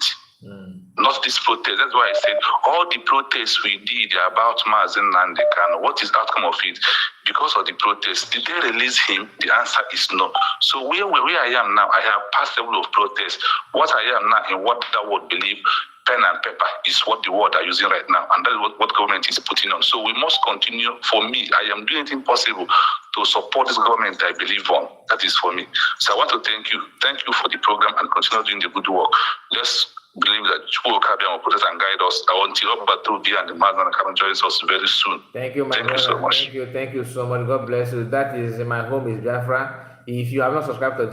Speaker 9: Not this protest. That's why I said all the protests we did about Mazen and Nkere, what is the outcome of it? Because of the protest, did they release him? The answer is no. So where I am now, I have passed the level of protest. What I am now in what that would believe, pen and paper is what the world are using right now, and that is what government is putting on. So we must continue. For me, I am doing anything possible to support this government I believe on. That is for me. So I want to thank you. Thank you for the program, and continue doing the good work. Let's believe that you will protect and guide us until Obatobia and the Madman can join us very soon.
Speaker 1: Thank you, my brother.
Speaker 9: Thank you so much.
Speaker 1: Thank you so much. God bless you. That is my home is Biafra. If you have not subscribed to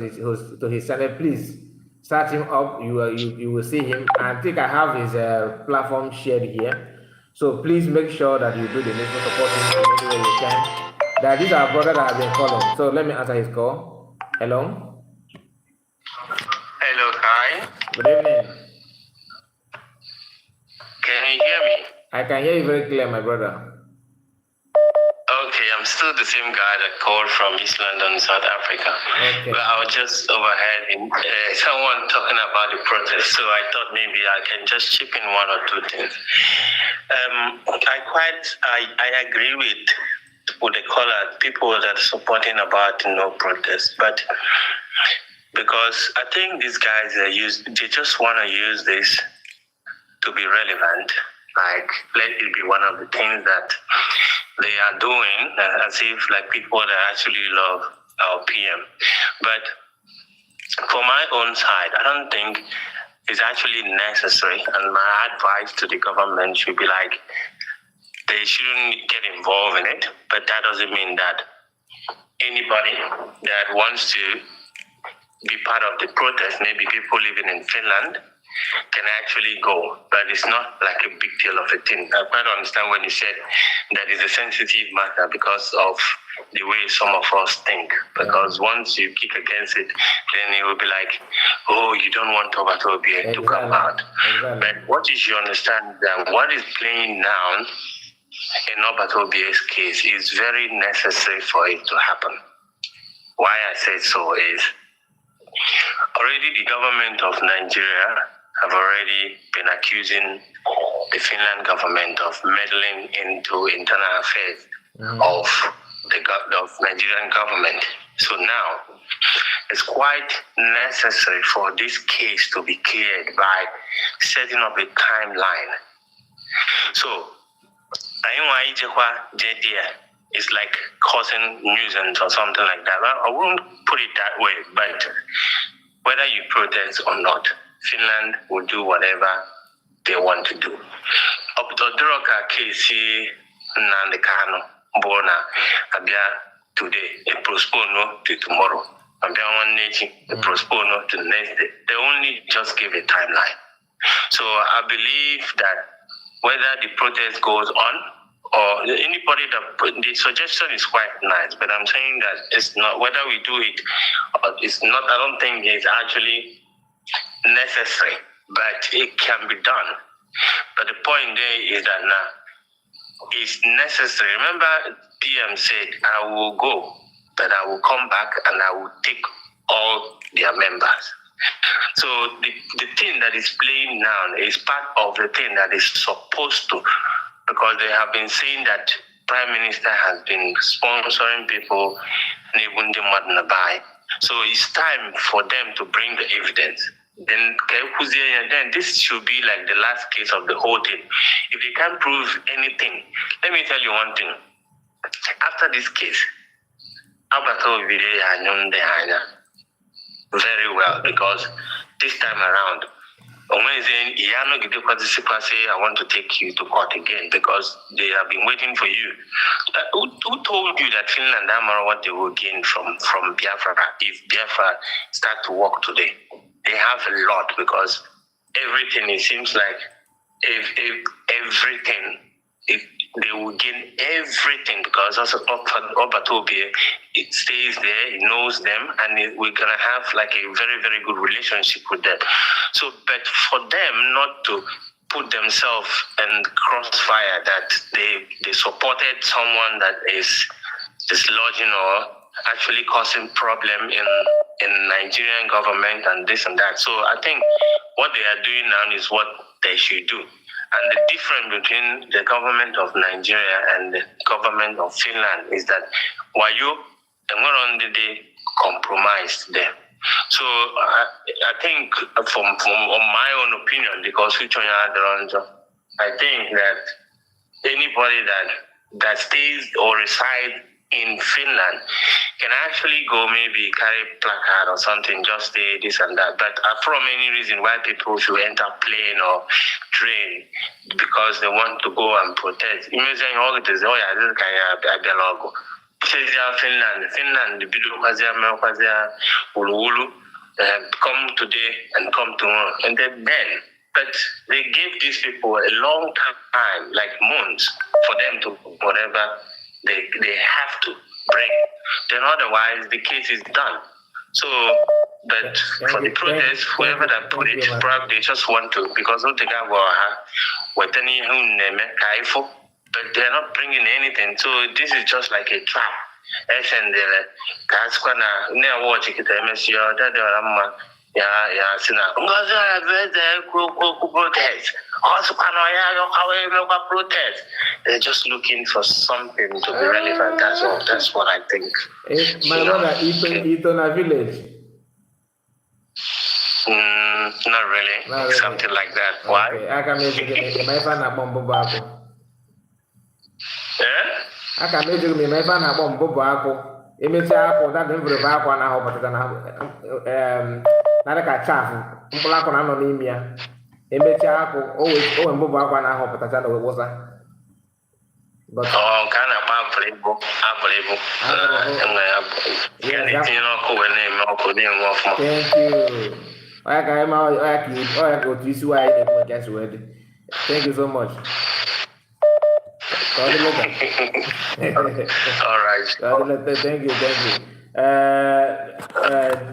Speaker 1: his channel, please search him up. You will see him. And I think I have his platform shared here. So please make sure that you do the needful support him in any way you can. That these are brothers that have been calling. So let me answer his call. Hello.
Speaker 8: Hello, hi.
Speaker 1: Good evening.
Speaker 8: Can you hear me?
Speaker 1: I can hear you very clear, my brother.
Speaker 8: Okay, I'm still the same guy that called from East London, South Africa.
Speaker 1: Okay.
Speaker 8: But I was just overheard someone talking about the protest, so I thought maybe I can just chip in one or two things. I agree with the caller, people that are supporting about no protest, but because I think these guys they just want to use this to be relevant. Like, let it be one of the things that they are doing as if like people that actually love our PM. But for my own side, I don't think it's actually necessary. And my advice to the government should be like, they shouldn't get involved in it. But that doesn't mean that anybody that wants to be part of the protest, maybe people living in Finland, can actually go, but it's not like a big deal of a thing. I quite understand when you said that it's a sensitive matter because of the way some of us think. Because once you kick against it, then it will be like, oh, you don't want Obatobie to come out. But what you should understand that what is playing now in Obatobie's case is very necessary for it to happen. Why I said so is already the government of Nigeria have already been accusing the Finland government of meddling into internal affairs of the Nigerian government. So now it's quite necessary for this case to be cleared by setting up a timeline. So it's like causing nuisance or something like that. I wouldn't put it that way, but whether you protest or not, Finland will do whatever they want to do. Up to Droka Casey Nandekano, Bona, Abia today, they postpone to tomorrow. Abia one nation, they postpone to the next day. They only just give a timeline. So I believe that whether the protest goes on or anybody the suggestion is quite nice, but I'm saying that it's not whether we do it or it's not. I don't think it's actually necessary, but it can be done. But the point there is that now it's necessary. Remember, PM said, "I will go, but I will come back and I will take all their members." So the thing that is playing now is part of the thing that is supposed to, because they have been saying that Prime Minister has been sponsoring people. So it's time for them to bring the evidence. Then this should be like the last case of the whole thing. If they can't prove anything, let me tell you one thing. After this case, very well, because this time around, I want to take you to court again because they have been waiting for you. Who told you that Finland are what they will gain from Biafra if Biafra start to work today? They have a lot, because everything, it seems like everything, they will gain everything, because also Obatobie, it stays there, it knows them, and we're going to have like a very, very good relationship with them. So, but for them not to put themselves in crossfire that they supported someone that is dislodging or actually causing problem in Nigerian government and this and that. So I think what they are doing now is what they should do. And the difference between the government of Nigeria and the government of Finland is that while you they compromised them. So I think from my own opinion, because I think that anybody that stays or resides in Finland can actually go maybe carry placard or something, just say this and that. But from any reason why people should enter plane or train because they want to go and protest. Finland, the video come today and come tomorrow. And then, but they gave these people a long time, like months, for them to whatever they have to bring. Then otherwise, the case is done. So, but for the protest, whoever that put it, probably they just want to, because of the guy but they're not bringing anything. So this is just like a trap. And watch it, protest. They're just looking for something to be relevant. That's all. That's what I think.
Speaker 1: My brother, Itona village.
Speaker 8: Not really. Something like that. Okay. Why?
Speaker 1: I can make my fan a bomb back. I can make my fan a bomb back. Image apple that never back one hour, but not a chaff, black on anonymia. Image apple always and bob back 1 hour, but I was a. But
Speaker 8: kind of
Speaker 1: thank you. I go to this way. Guess ready. Thank you so much.
Speaker 8: All right.
Speaker 1: Thank you.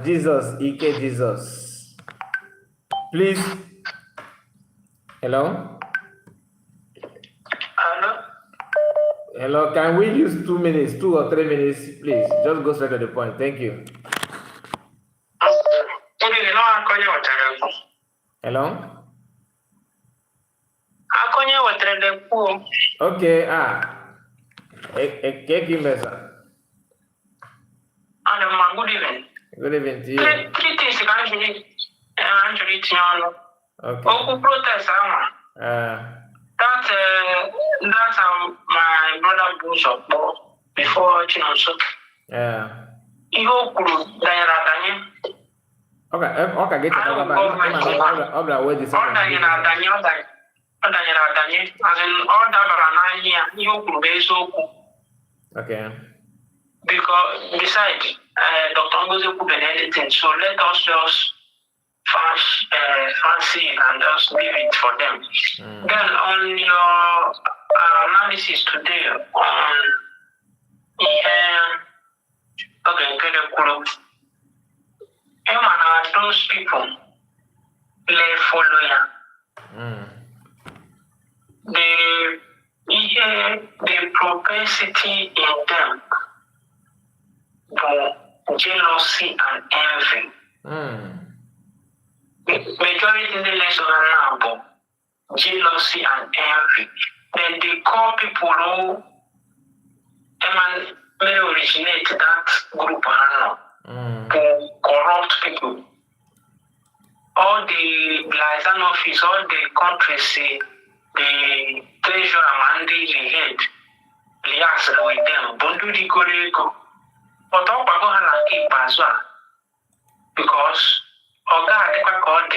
Speaker 1: Jesus, Ike Jesus. Please. Hello? Hello, can we use 2 minutes, 2 or 3 minutes, please? Just go straight to the point. Thank you. Hello? Okay,
Speaker 10: good evening.
Speaker 1: Good evening to you.
Speaker 10: Three things actually okay. Protest, that's my brother Bush before Chinoso.
Speaker 1: Yeah.
Speaker 10: You could
Speaker 1: okay, get okay.
Speaker 10: Because besides, Dr. Ngozi could be anything, so let us just fancy and just leave it for them. Then on your analysis today on those people they follow the propensity in them for jealousy and envy. Majority in the lesson now, but jealousy and envy. Then they call people who may originate that group to corrupt people. All the liaison office, all the countries say the treasurer and the head liaison with them. Bundu di Koreko. But all Bagohana keep as well. Because Oga Adekwa called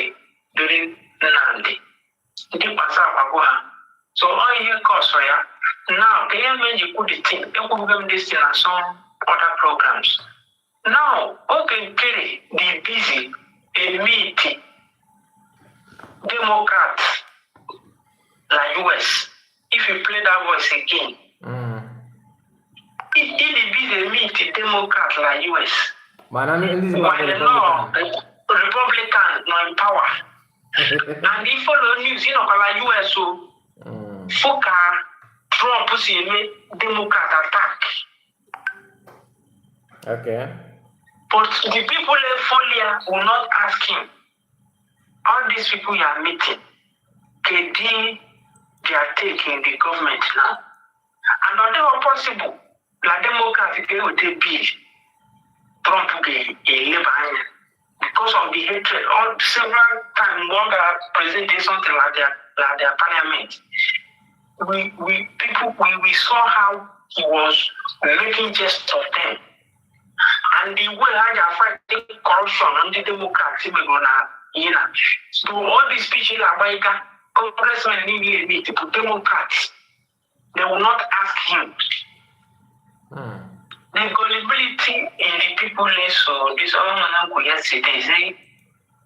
Speaker 10: during Nandi. Di Pasa Bagoha. So all here cost for ya. Now the MNG put the thing, they could give this thing and some other programs. Now, Nkere, they busy, they meet Democrats like US. If you play that voice again, it be the meet Democrats like US.
Speaker 1: While the
Speaker 10: Republican not in power. And they follow news, like US, so Fuka, Trump, Democrat attack.
Speaker 1: Okay.
Speaker 10: But the people in Folia will not ask him. All these people you are meeting, they are taking the government now. And whatever possible, like Democrats, they will take bill. Trump will be because of the hatred. All several times, one guy presented something like their parliament. We saw how he was making jest of them. And the way how they are fighting corruption and the Democrats, so all these speeches about congressmen need to Democrats, they will not ask him. the gullibility in the people so this other man yesterday say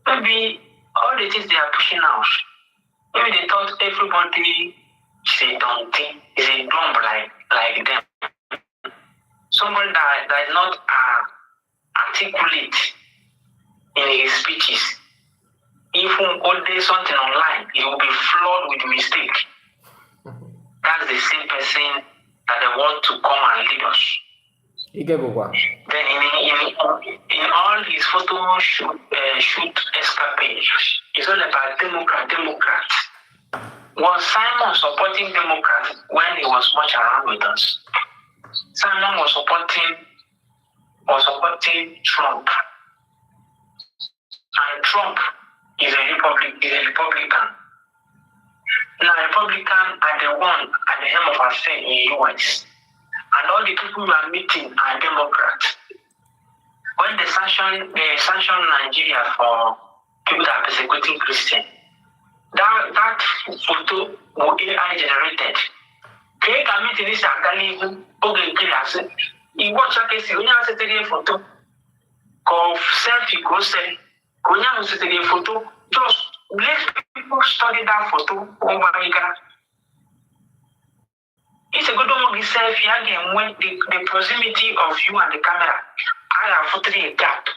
Speaker 10: maybe all the things they are pushing out. Maybe they thought everybody is a donkey, is a dumb like them. Somebody that is not articulate in his speeches. If we order something online, it will be flawed with mistake. That's the same person that they want to come and lead us. Then in all his photo shoot escapades, it's all about Democrat. Was Simon supporting Democrats when he was much around with us? Simon was supporting Trump. And Trump is a Republican. Now Republicans are the one at the helm of affairs in the US. And all the people who are meeting are Democrats. When they sanctioned Nigeria for people that are persecuting Christians, that photo was AI generated. Can you meet this Nkere Nkere? He watched a case, when you have a photo of selfie, go say, when you have a photo, just let people study that photo over here. It's a good one selfie again when the proximity of you and the camera, I have put a gap.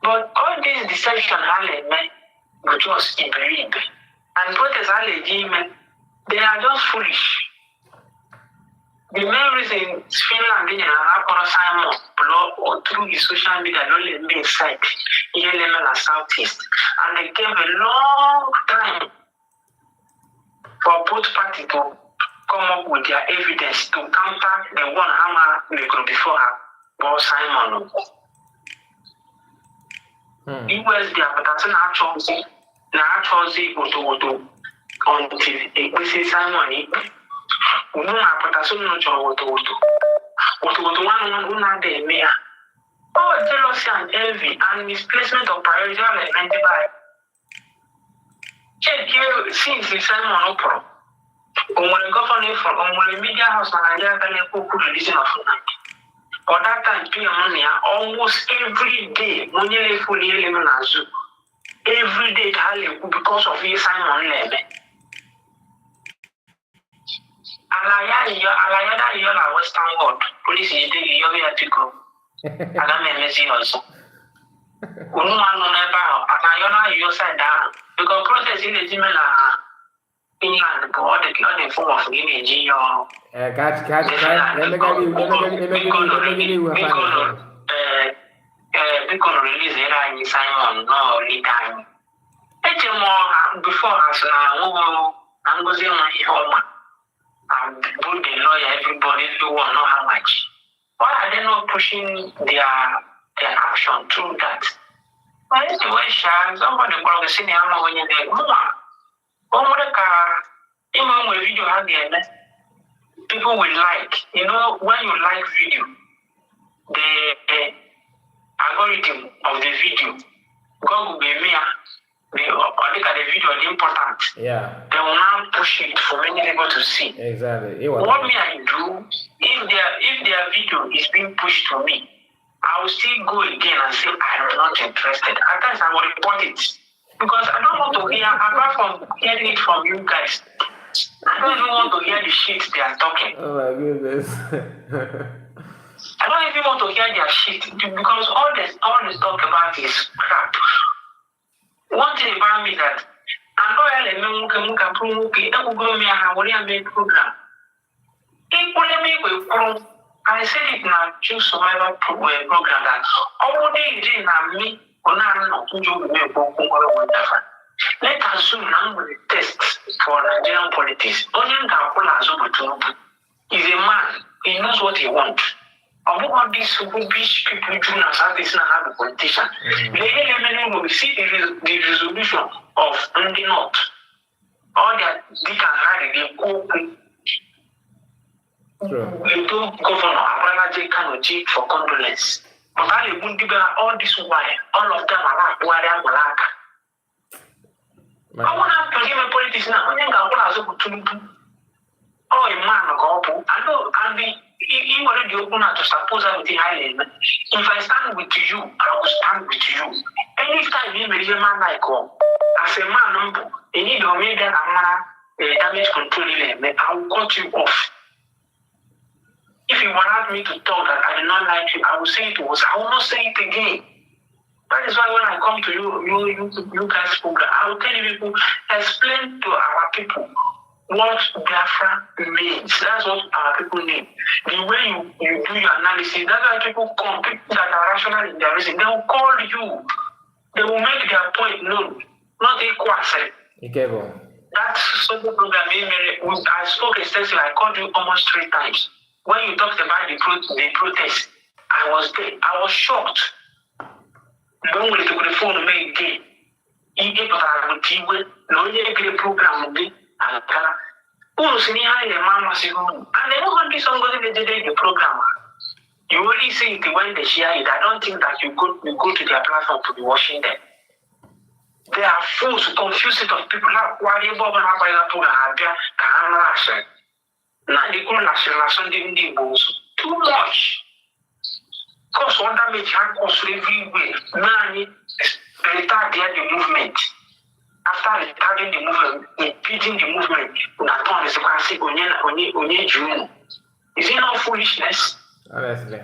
Speaker 10: But all this deception, but just in belief. And protests, they are just foolish. The main reason Finland didn't have Simon or through the social media, only main site, ELM and Southeast. And they gave a long time for both parties to come up with their evidence to counter the one hammer they could before her, but Simon. US, they are putting our choice, until we say Simon. We know our protection no choice. What one day, Mia. Oh, jealousy and envy and misplacement of priority are identified. Check here since the Simon Opera. When government from the media house and Nigeria can releasing of but that time money almost every day money fully every day because of his Simon Lebe. Alaya yola Western world police is taking your article. And I'm messy also. Unuma no never Alaya your side down because process in the Jimena England, all the form of image or because release it in Simon no lead time. Before us now, I'm going to home and put the lawyer, everybody do want to know how much. Why are they not pushing their action through that? Well, anyway, somebody brought the senior when you're there. Even video have people will like. You know, when you like video, the algorithm of the video, God will be mere. They look at the video is important.
Speaker 1: Yeah.
Speaker 10: They will now push it for many people to see.
Speaker 1: Exactly.
Speaker 10: What may I do if their video is being pushed to me? I will still go again and say I am not interested. At times I will report it. Because I don't want to hear, apart from hearing it from you guys, I don't even want to hear the shit they are talking.
Speaker 1: Oh my goodness.
Speaker 10: I don't even want to hear their shit because all they talk about is crap. One thing about me that I know program. I said it in our Choose Survivor program that all day in me. Let us zoom now with the test for Nigerian politics. Only is a man, he knows what he wants. All these rubbish people doing as this now have a politician. We see the resolution of the North. All that they can hide, they go. They do Governor Abalaje Kanoji for condolence. But all this while, all of them are like Malaka. I want to give a politician. Oh, a man, I know, and He already open up to suppose everything highly. If I stand with you, I will stand with you. Anytime you may man like as a man, you need to make that damage control. I will cut you off. If you want me to talk that I did not like you, I will say it was. I will not say it again. That is why when I come to you guys program, I will tell you people, explain to our people what Biafra means. That's what our people need. The way you do your analysis, that's why people come, people that are rational in their reason, they will call you. They will make their point known, not equal. That's social program. I spoke extensively. I called you almost 3 times. When you talked about the protest, I was there. I was shocked. Don't wait to the phone make again. He gave us a TV. No, you get a program. Oh, see, I am Mama Sigun. And they don't be somebody that did the program. You only see it when they share it. I don't think that you go to their platform to be watching them. They are fools, confused of people. Why they bother about that program? Now they call us too much. Cause one damage can cause everywhere. Now retard the movement. After retarding the movement, impeding the movement, is it not foolishness?
Speaker 1: Honestly.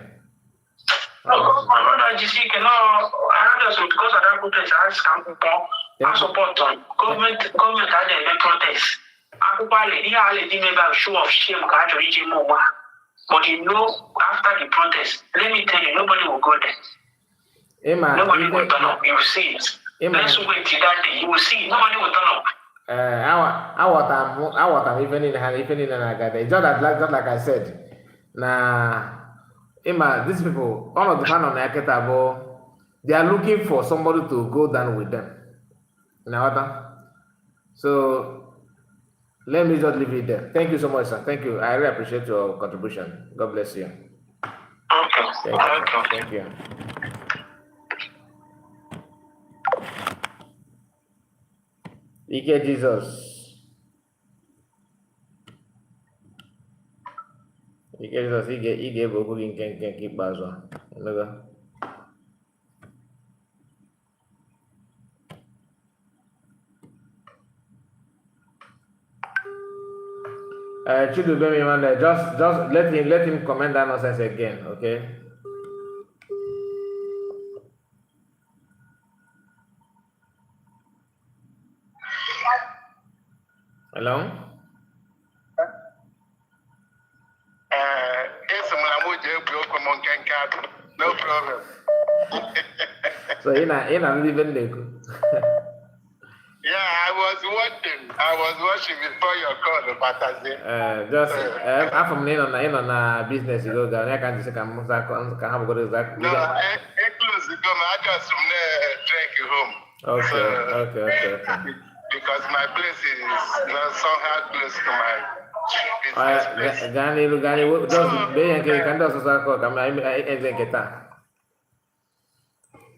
Speaker 10: Because of that protest, I support them. Government had a protest. I show of shame, but you know, after the protest, let me tell you, nobody will go there. Nobody will turn up. You will see it. Let's wait till that day. You will see it. Nobody will turn up.
Speaker 1: I want even in it's just like I said. Now, these people, all of the fan on Aketabo, they are looking for somebody to go down with them. So let me just leave it there. Thank you so much, sir. Thank you. I really appreciate your contribution. God bless you.
Speaker 10: Okay.
Speaker 1: Thank you. Ike Jesus, Ike Boku can keep Bazo. Just let him comment that nonsense again, okay? Hello?
Speaker 3: No problem.
Speaker 1: So in a living day.
Speaker 3: Yeah, I was watching before your call, but I said.
Speaker 1: I'm from in business. You go down. I can't just can have a good exact.
Speaker 3: No, I close the door. I just drink home.
Speaker 1: Okay.
Speaker 3: Because my place is somehow close to my business place.
Speaker 1: Gani, just be and can do so. Come, I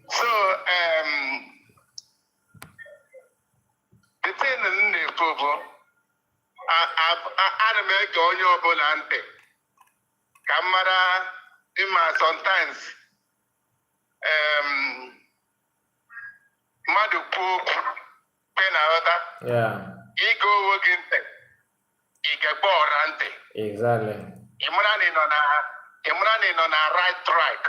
Speaker 3: So, the thing in the provo, I make on your volante. Camera, sometimes, Madu Pope, Penada,
Speaker 1: yeah.
Speaker 3: He go working, he get borante.
Speaker 1: Exactly.
Speaker 3: I'm running on a right track.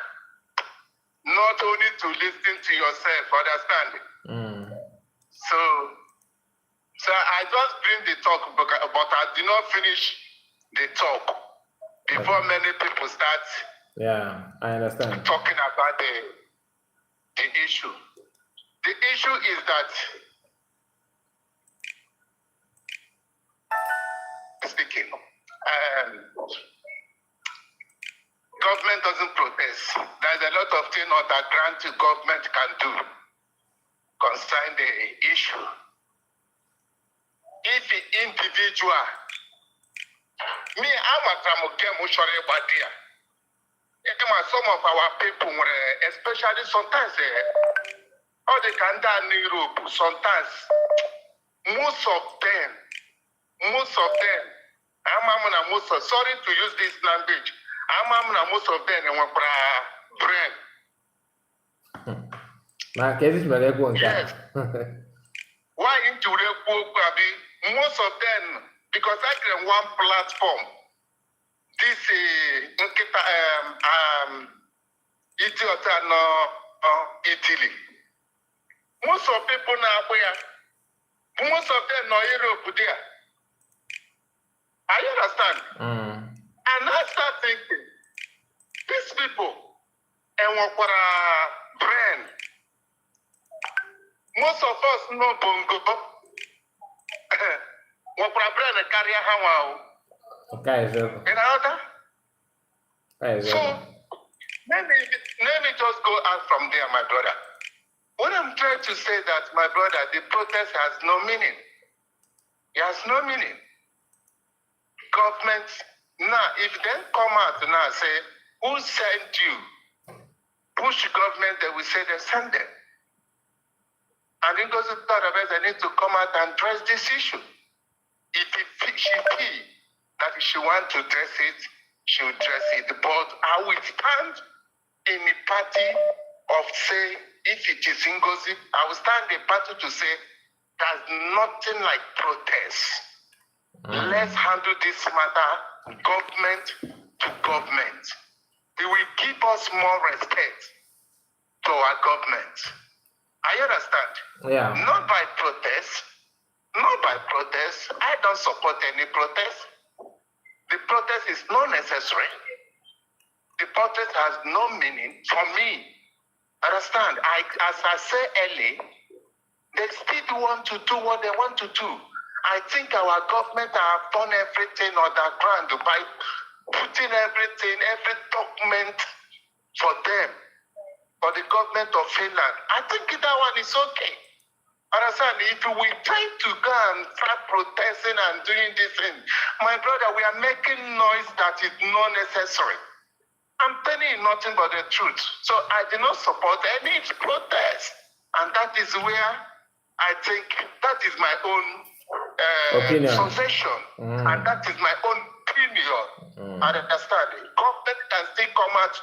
Speaker 3: Not only to listen to yourself, understand? So I just bring the talk, but I did not finish the talk before many people start.
Speaker 1: Yeah, I understand.
Speaker 3: Talking about the issue. The issue is that speaking. Government doesn't protest. There's a lot of things underground the government can do concerning the issue. If the individual, I'm a Tramuke Badia. Some of our people, especially sometimes, all the Kanda in Europe, sometimes, most of them, sorry to use this language, Most of them were brain.
Speaker 1: Yes.
Speaker 3: Why into the most of them, because I can one platform. This Italy. Most of people now where most of them know Europe there. I understand. And I start thinking, these people and what brain. Most of us know bongo. What brain carry how?
Speaker 1: Okay, so.
Speaker 3: So let me just go out from there, my brother. What I'm trying to say that, my brother, the protest has no meaning. It has no meaning. Government, now, if they come out now and say, who sent you? Push government, they will say they sent them. And it goes to the other, they need to come out and address this issue. If she feel that if she wants to address it, she will address it. But I will stand in the party of say, if it is Ngozi, I will stand in the party to say, there's nothing like protest. Let's handle this matter government to government. It will give us more respect to our government. I understand.
Speaker 1: Yeah.
Speaker 3: Not by protest. Not by protest. I don't support any protest. The protest is not necessary. The protest has no meaning for me. Understand? As I say early, they still want to do what they want to do. I think our government have done everything on the ground by putting everything, every document for them, for the government of Finland. I think that one is okay. Understand? If we try to go and start protesting and doing this thing, my brother, we are making noise that is not necessary. I'm telling you nothing but the truth. So I do not support any protest. And that is where I think that is my own suggestion. And that is my own opinion. I understand it. Government can still come out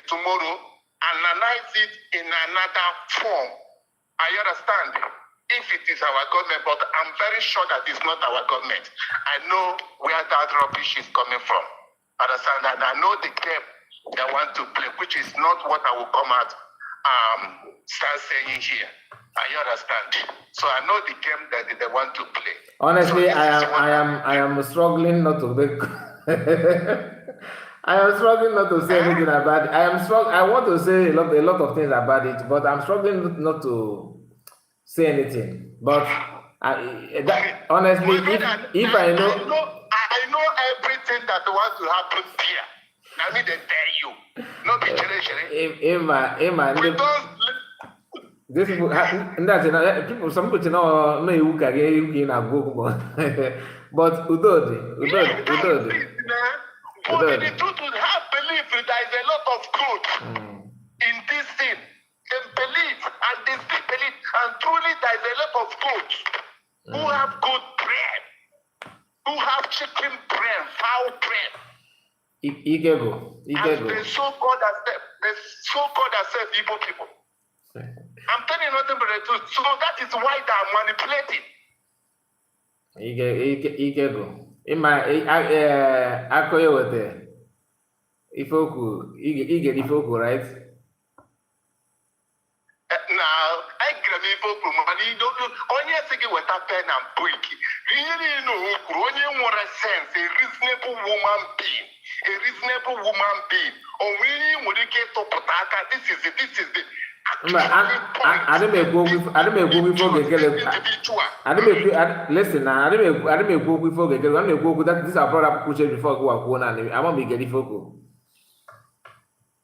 Speaker 3: tomorrow and analyze it in another form. I understand it. If it is our government, but I'm very sure that it's not our government. I know where that rubbish is coming from. Understand? And I know the game they want to play, which is not what I will come out start saying here. I understand. So I know the game that they want to play.
Speaker 1: Honestly,
Speaker 3: so
Speaker 1: I am struggling not to make I am struggling not to say anything about it. I want to say a lot of things about it, but I'm struggling not to say anything. But honestly, if I know
Speaker 3: everything that wants to happen here. I mean, they tell you. No be
Speaker 1: this people, some people know you can get in a book, but Udodi.
Speaker 3: But the truth would have belief that there is a lot of good in this thing. They believe and they still believe, and truly there is a lot of good who have good bread, who have chicken bread, fowl bread.
Speaker 1: Igego.
Speaker 3: And they so-called themselves Igbo people. I'm telling you nothing but the truth. So that is why they are manipulating.
Speaker 1: Igego. Akoye with Ifoku. Ifoku, right?
Speaker 3: Now, I grab Ifoku, man. You don't know. Only a second with a pen and book. Really, no, only more sense. A reasonable woman being. A reasonable woman being. Or really, when you get to Potaka, this is the.
Speaker 1: I don't make go before they get it. Listen, I don't make go before they get it. I don't go that this I brought up push before go up one and I want me get it for go.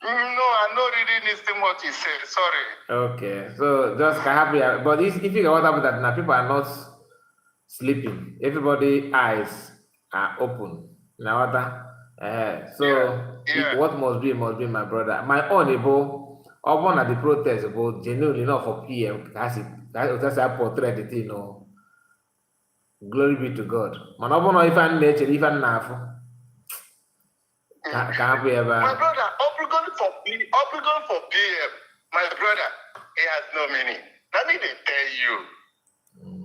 Speaker 3: No, I'm not really listening what he said. Sorry.
Speaker 1: Okay, so just happy. But if you get what happened that now people are not sleeping. Everybody's eyes are open. Now what? What must be, my brother. My own able. Upon at the protest, but genuinely not for PM. That's a portrait, you know. Glory be to God. Man, upon if I'm nature, if I'm nafu. Can't be ever.
Speaker 3: My brother, obligon for PM, my brother, it has no meaning. Let me tell you,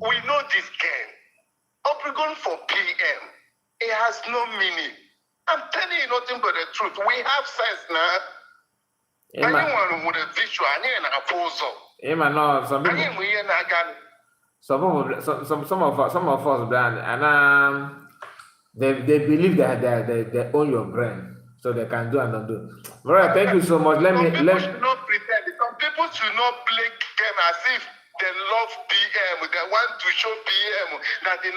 Speaker 3: we know this game. Obligon for PM, it has no meaning. I'm telling you nothing but the truth. We have sense now. Anyone with a visual, and a proposal.
Speaker 1: No, some of us, Brian, and they believe that they own your brain, so they can do and not do. Right, thank you so much.
Speaker 3: Some people should not pretend. Some people should not play game as if they love PM. They want to show PM that we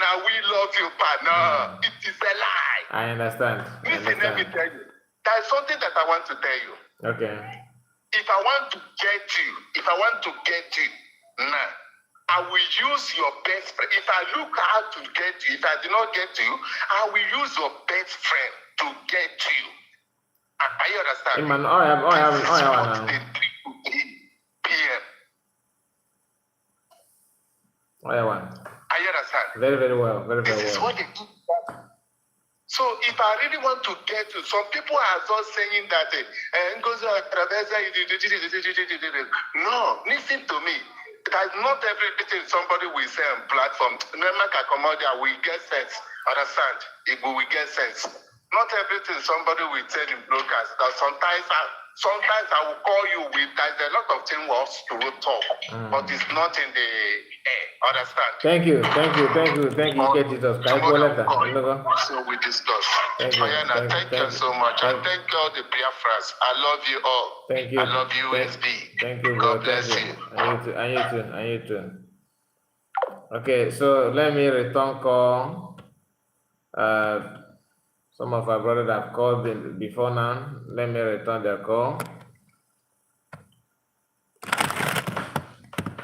Speaker 3: love you, but no, it is a lie.
Speaker 1: I understand.
Speaker 3: Listen, let me tell you. There is something that I want to tell you.
Speaker 1: Okay.
Speaker 3: If I want to get you, nah, I will use your best friend. If I look out to get you, if I do not get you, I will use your best friend to get you. Are you understand?
Speaker 1: Man, I
Speaker 3: PM.
Speaker 1: Are
Speaker 3: you understand?
Speaker 1: Very, very well. Very, very well.
Speaker 3: This is what they do. So if I really want to get to, some people are just saying that no, listen to me. That's not everything somebody will say on platform. We get sense. Understand? If we get sense. Not everything somebody will tell in broadcast. That sometimes I will call you with there's a lot of things we have to talk, but it's not in the air. Understand?
Speaker 1: Thank you. Get Jesus.
Speaker 3: So we discuss. Thank you so much. And thank all the Biafras. I love you all.
Speaker 1: Thank you.
Speaker 3: I love you, SB.
Speaker 1: Thank you.
Speaker 3: God bless you.
Speaker 1: And you too. Okay, so let me return call. Some of our brothers have called before now. Let me return their call.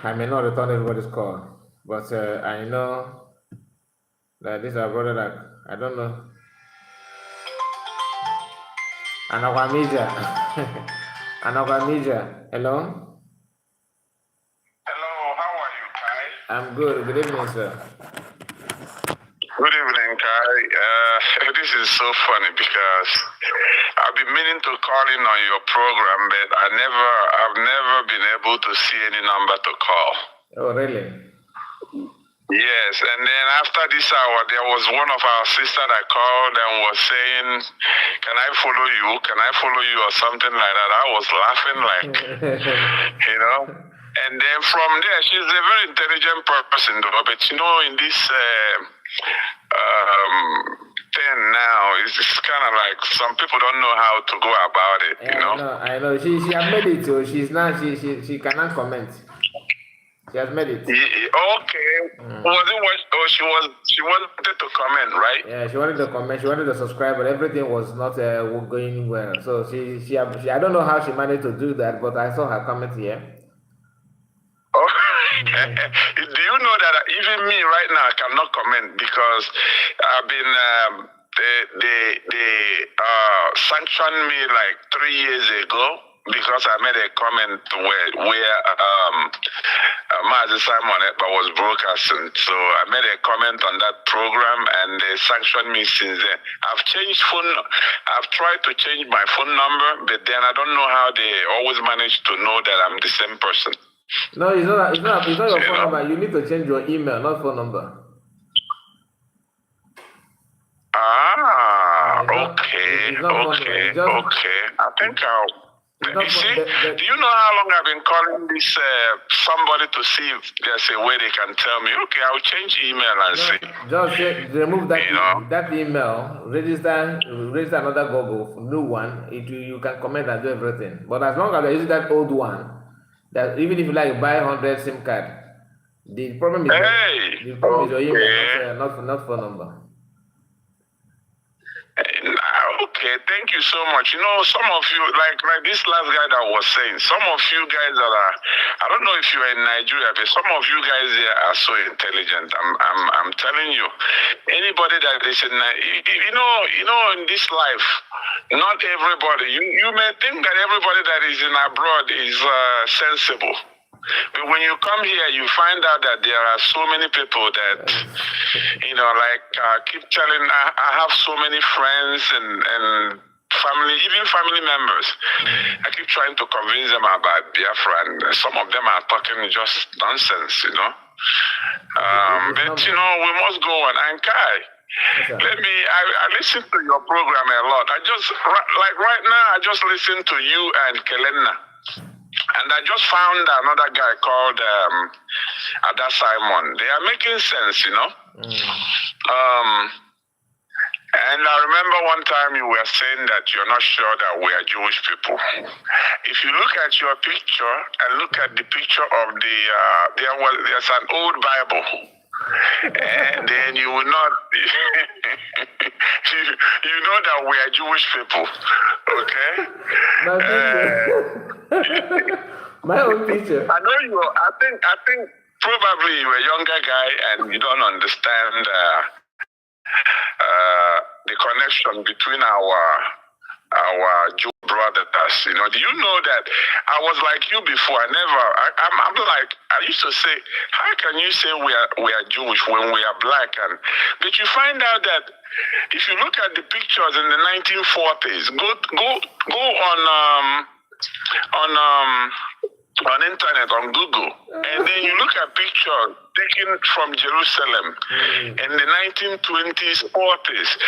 Speaker 1: I may not return everybody's call, but I know that these are brothers that I don't know. Anagamija. Hello?
Speaker 3: Hello, how are you, Kai?
Speaker 1: I'm good. Good evening, sir.
Speaker 3: Good evening, Kai. This is so funny because I've been meaning to call in on your program, but I've never been able to see any number to call.
Speaker 1: Oh, really?
Speaker 3: Yes, and then after this hour, there was one of our sisters that called and was saying, "Can I follow you? Can I follow you?" or something like that. I was laughing like, And then from there, she's a very intelligent person, though. But in this thing now, it's kind of like some people don't know how to go about it.
Speaker 1: I know. She has made it, so she's not. She cannot comment. She has made it.
Speaker 3: Okay. Was it what? Oh, she wanted to comment, right?
Speaker 1: Yeah, she wanted to comment. She wanted to subscribe, but everything was not going well. So she I don't know how she managed to do that, but I saw her comment here.
Speaker 3: Oh, do you know that even me right now I cannot comment because I've been they sanctioned me like 3 years ago because I made a comment where Mazi Simon Ekpa was broadcasting. So I made a comment on that program and they sanctioned me since then. I've tried to change my phone number, but then I don't know how they always manage to know that I'm the same person.
Speaker 1: No, it's not your phone number. You need to change your email, not phone number.
Speaker 3: Okay. I think do you know how long I've been calling this somebody to see if there's a way they can tell me, okay, I'll change email and see.
Speaker 1: Just remove that that email, register another Google, new one. You can comment and do everything. But as long as you use that old one, that even if you buy 100 SIM card, the problem is your email, not phone number.
Speaker 3: Okay, thank you so much. Some of you, like this last guy that was saying, some of you guys that are, I don't know if you are in Nigeria, but some of you guys here are so intelligent. I'm telling you, anybody that is in, in this life, not everybody. You may think that everybody that is in abroad is sensible. But when you come here, you find out that there are so many people that, keep telling, I have so many friends and family, even family members. I keep trying to convince them about Biafra, and some of them are talking just nonsense, you know. But you know, we must go on. And Kai, I listen to your program a lot. I just, like right now, I just listen to you and Kelena. And I just found another guy called Ada Simon. They are making sense, you know. And I remember one time you were saying that you're not sure that we are Jewish people. If you look at your picture and look at the picture of there's an old Bible. And then you will not, you know that we are Jewish people, okay?
Speaker 1: My own picture.
Speaker 3: I know you. I think probably you're a younger guy and you don't understand the connection between our Jew brothers. You know, do you know that I was like you before? I'm like, I used to say, how can you say we are Jewish when we are black? But you find out that if you look at the pictures in the 1940s, go on internet, on Google, and then you look at pictures taken from Jerusalem in the 1920s, 40s.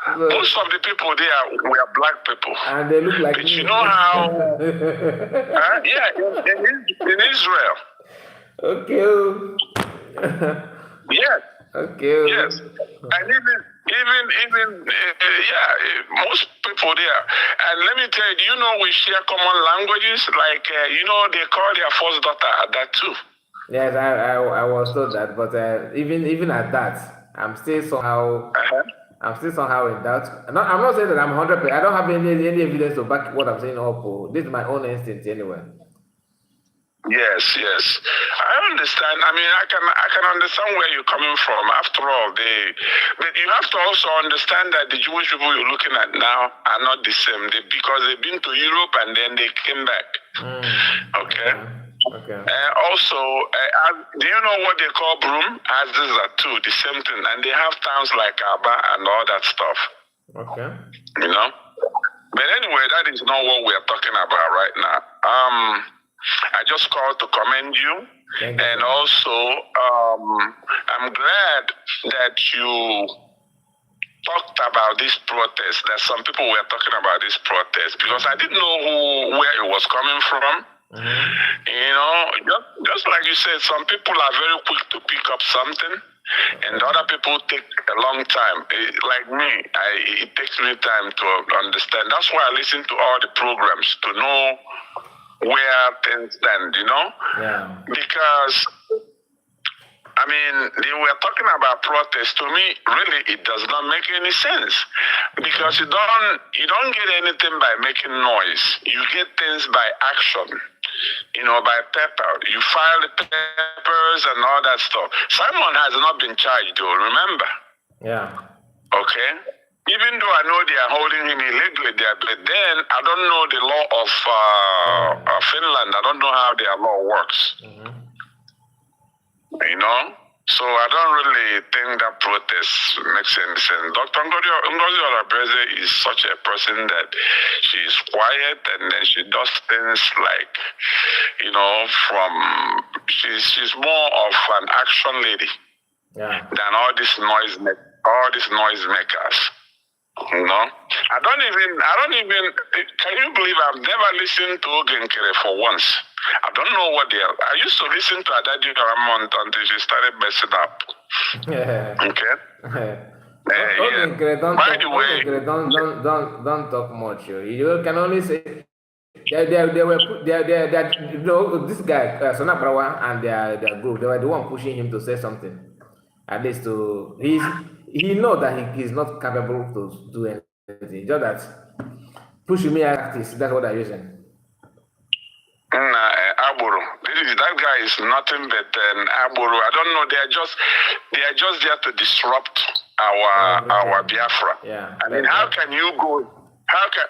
Speaker 3: Most of the people there were black people.
Speaker 1: And they look like
Speaker 3: but you know how? In Israel.
Speaker 1: Okay.
Speaker 3: Yes.
Speaker 1: Okay.
Speaker 3: Yes. And even most people there. And let me tell you, do you know we share common languages? Like, you know, they call their first daughter that too.
Speaker 1: Yes, I was told that, but even at that, I'm still somehow in doubt. I'm not saying that I'm 100%. I don't have any evidence to back what I'm saying up. This is my own instinct anyway.
Speaker 3: Yes. I understand. I mean, I can understand where you're coming from. After all, but you have to also understand that the Jewish people you're looking at now are not the same. Because they've been to Europe and then they came back. Okay. Also, do you know what they call broom? As these are two, the same thing, and they have towns like Abba and all that stuff.
Speaker 1: Okay.
Speaker 3: You know. But anyway, that is not what we are talking about right now. I just called to commend you. And also, I'm glad that you talked about this protest, that some people were talking about this protest, because I didn't know where it was coming from. You know, just like you said, some people are very quick to pick up something, and other people take a long time. Like me, it takes me time to understand. That's why I listen to all the programs to know where things stand, you know?
Speaker 1: Yeah.
Speaker 3: Because, I mean, they were talking about protest. To me, really, it does not make any sense. Because you don't get anything by making noise. You get things by action. You know, by paper. You file the papers and all that stuff. Simon has not been charged, though, remember?
Speaker 1: Yeah.
Speaker 3: Okay? Even though I know they are holding him illegally there, but then I don't know the law of Finland. I don't know how their law works. You know? So I don't really think that protest makes any sense. Dr. Ngozi Olabreze is such a person that she's quiet and then she does things like, you know, she's more of an action lady than all these noisemakers. You know, I don't even. Can you believe I've never listened to Nkere for once? I don't know what they are. I used to listen to Adadi Ramon until she started messing up. Okay. By the way,
Speaker 1: don't talk much. You can only say they were you know, this guy Sona Brawa and their group, they were the one pushing him to say something. At least he knows that he's not capable to do anything. Just that pushing me artist, that's what I'm using.
Speaker 3: Aburu. That guy is nothing but an Aburu. I don't know. They are just there to disrupt our Biafra.
Speaker 1: Yeah.
Speaker 3: I mean, how can you go? How can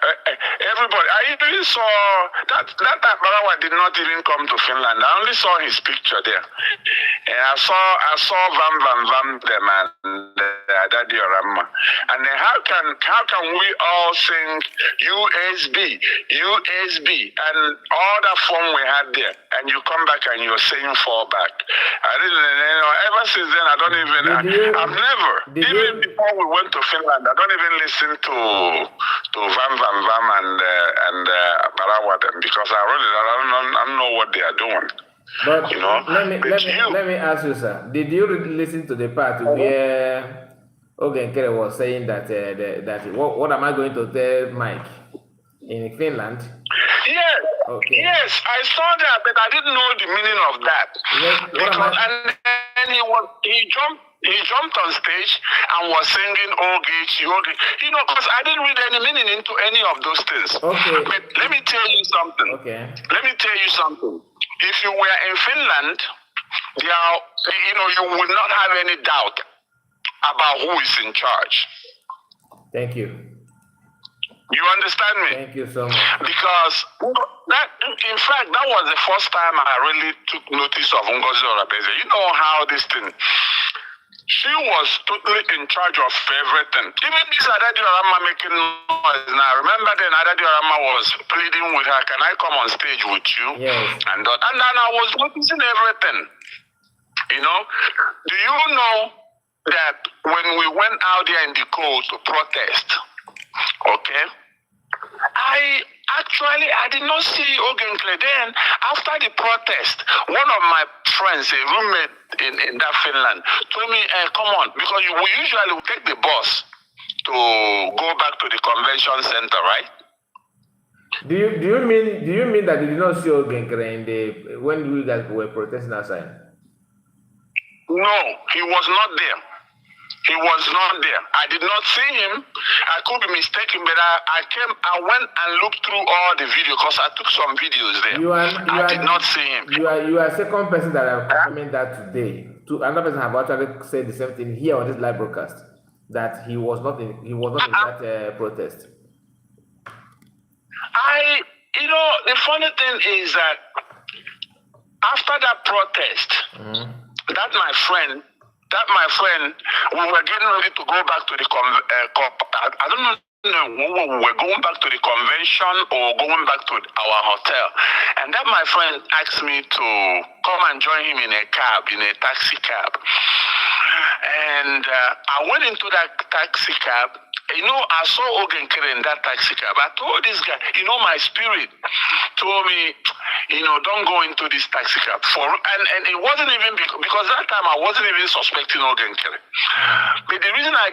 Speaker 3: everybody? I even saw that Barawa did not even come to Finland. I only saw his picture there. And I saw Vam them and Daddy Orama. And then how can we all sing USB and all that fun we had there, and you come back and you're saying fall back? I didn't, ever since then I don't even. I've never, even before we went to Finland, I don't even listen to Vam and Barawa them, because I don't know what they are doing.
Speaker 1: But let me ask you, sir. Did you listen to the part where Nkere was saying that what am I going to tell Mike in Finland?
Speaker 3: Yes.
Speaker 1: Okay.
Speaker 3: Yes, I saw that, but I didn't know the meaning of that. And he jumped on stage and was singing Ogechi. Because I didn't read any meaning into any of those things.
Speaker 1: Okay.
Speaker 3: But let me tell you something.
Speaker 1: Okay.
Speaker 3: Let me tell you something. If you were in Finland, you would not have any doubt about who is in charge.
Speaker 1: Thank you.
Speaker 3: You understand me?
Speaker 1: Thank you so much.
Speaker 3: Because in fact, that was the first time I really took notice of Ngozi Orabeze. You know how this thing. She was totally in charge of everything. Even this Adadi Orama making noise. Now, remember then Adadi Orama was pleading with her, can I come on stage with you?
Speaker 1: Yes.
Speaker 3: And then I was noticing everything. Do you know that when we went out there in the cold to protest, okay, I did not see Nkere. Then, after the protest, one of my friends, a roommate in that Finland, told me, come on, because we usually take the bus to go back to the convention center, right?
Speaker 1: Do you mean that you did not see Nkere when you guys were protesting outside?
Speaker 3: No, he was not there. He was not there. I did not see him. I could be mistaken, but I went and looked through all the videos, because I took some videos there. I did not see him.
Speaker 1: You are second person that are confirming that today. Another person have actually said the same thing here on this live broadcast, that he was not in that protest.
Speaker 3: The funny thing is that after that protest, that my friend, we were getting ready to go back to the I don't know we were going back to the convention or going back to our hotel. And that my friend asked me to come and join him in a taxi cab. And I went into that taxi cab. I saw Nkere in that taxi cab. I told this guy, my spirit told me, don't go into this taxi cab. And it wasn't even because that time I wasn't even suspecting Nkere. But the reason I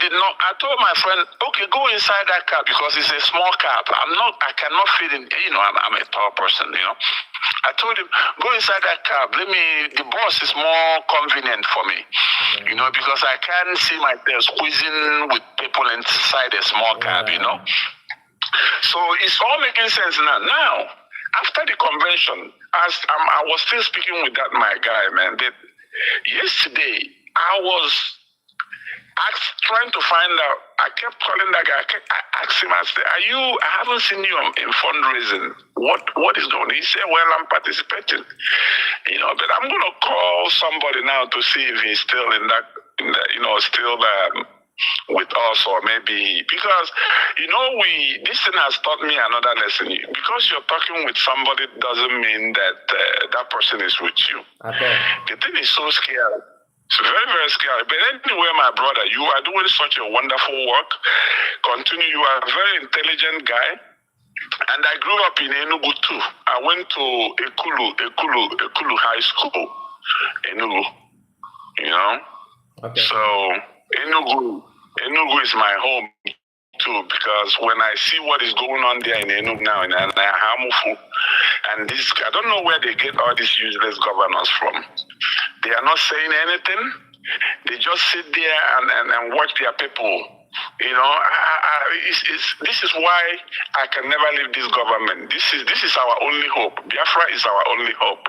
Speaker 3: told my friend, okay, go inside that cab, because it's a small cab. I cannot fit in, I'm a tall person, I told him, go inside that cab. The bus is more convenient for me, because I can't see myself squeezing with people inside a small cab, So it's all making sense now. Now, after the convention, I was still speaking with that my guy, man. But yesterday, I was trying to find out. I kept calling that guy. I asked him, I said, I haven't seen you in fundraising. What is going on? He said, well, I'm participating. But I'm going to call somebody now to see if he's still still with us, or maybe, because, this thing has taught me another lesson. Because you're talking with somebody doesn't mean that that person is with you.
Speaker 1: Okay.
Speaker 3: The thing is so scary. It's very, very scary. But anyway, my brother, you are doing such a wonderful work. Continue. You are a very intelligent guy. And I grew up in Enugu too. I went to Ekulu High School, Enugu.
Speaker 1: Okay.
Speaker 3: So Enugu is my home too, because when I see what is going on there in Enugu now, in Hamufu, and this, I don't know where they get all these useless governors from. They are not saying anything. They just sit there and watch their people. This is why I can never leave this government. This is our only hope. Biafra is our only hope.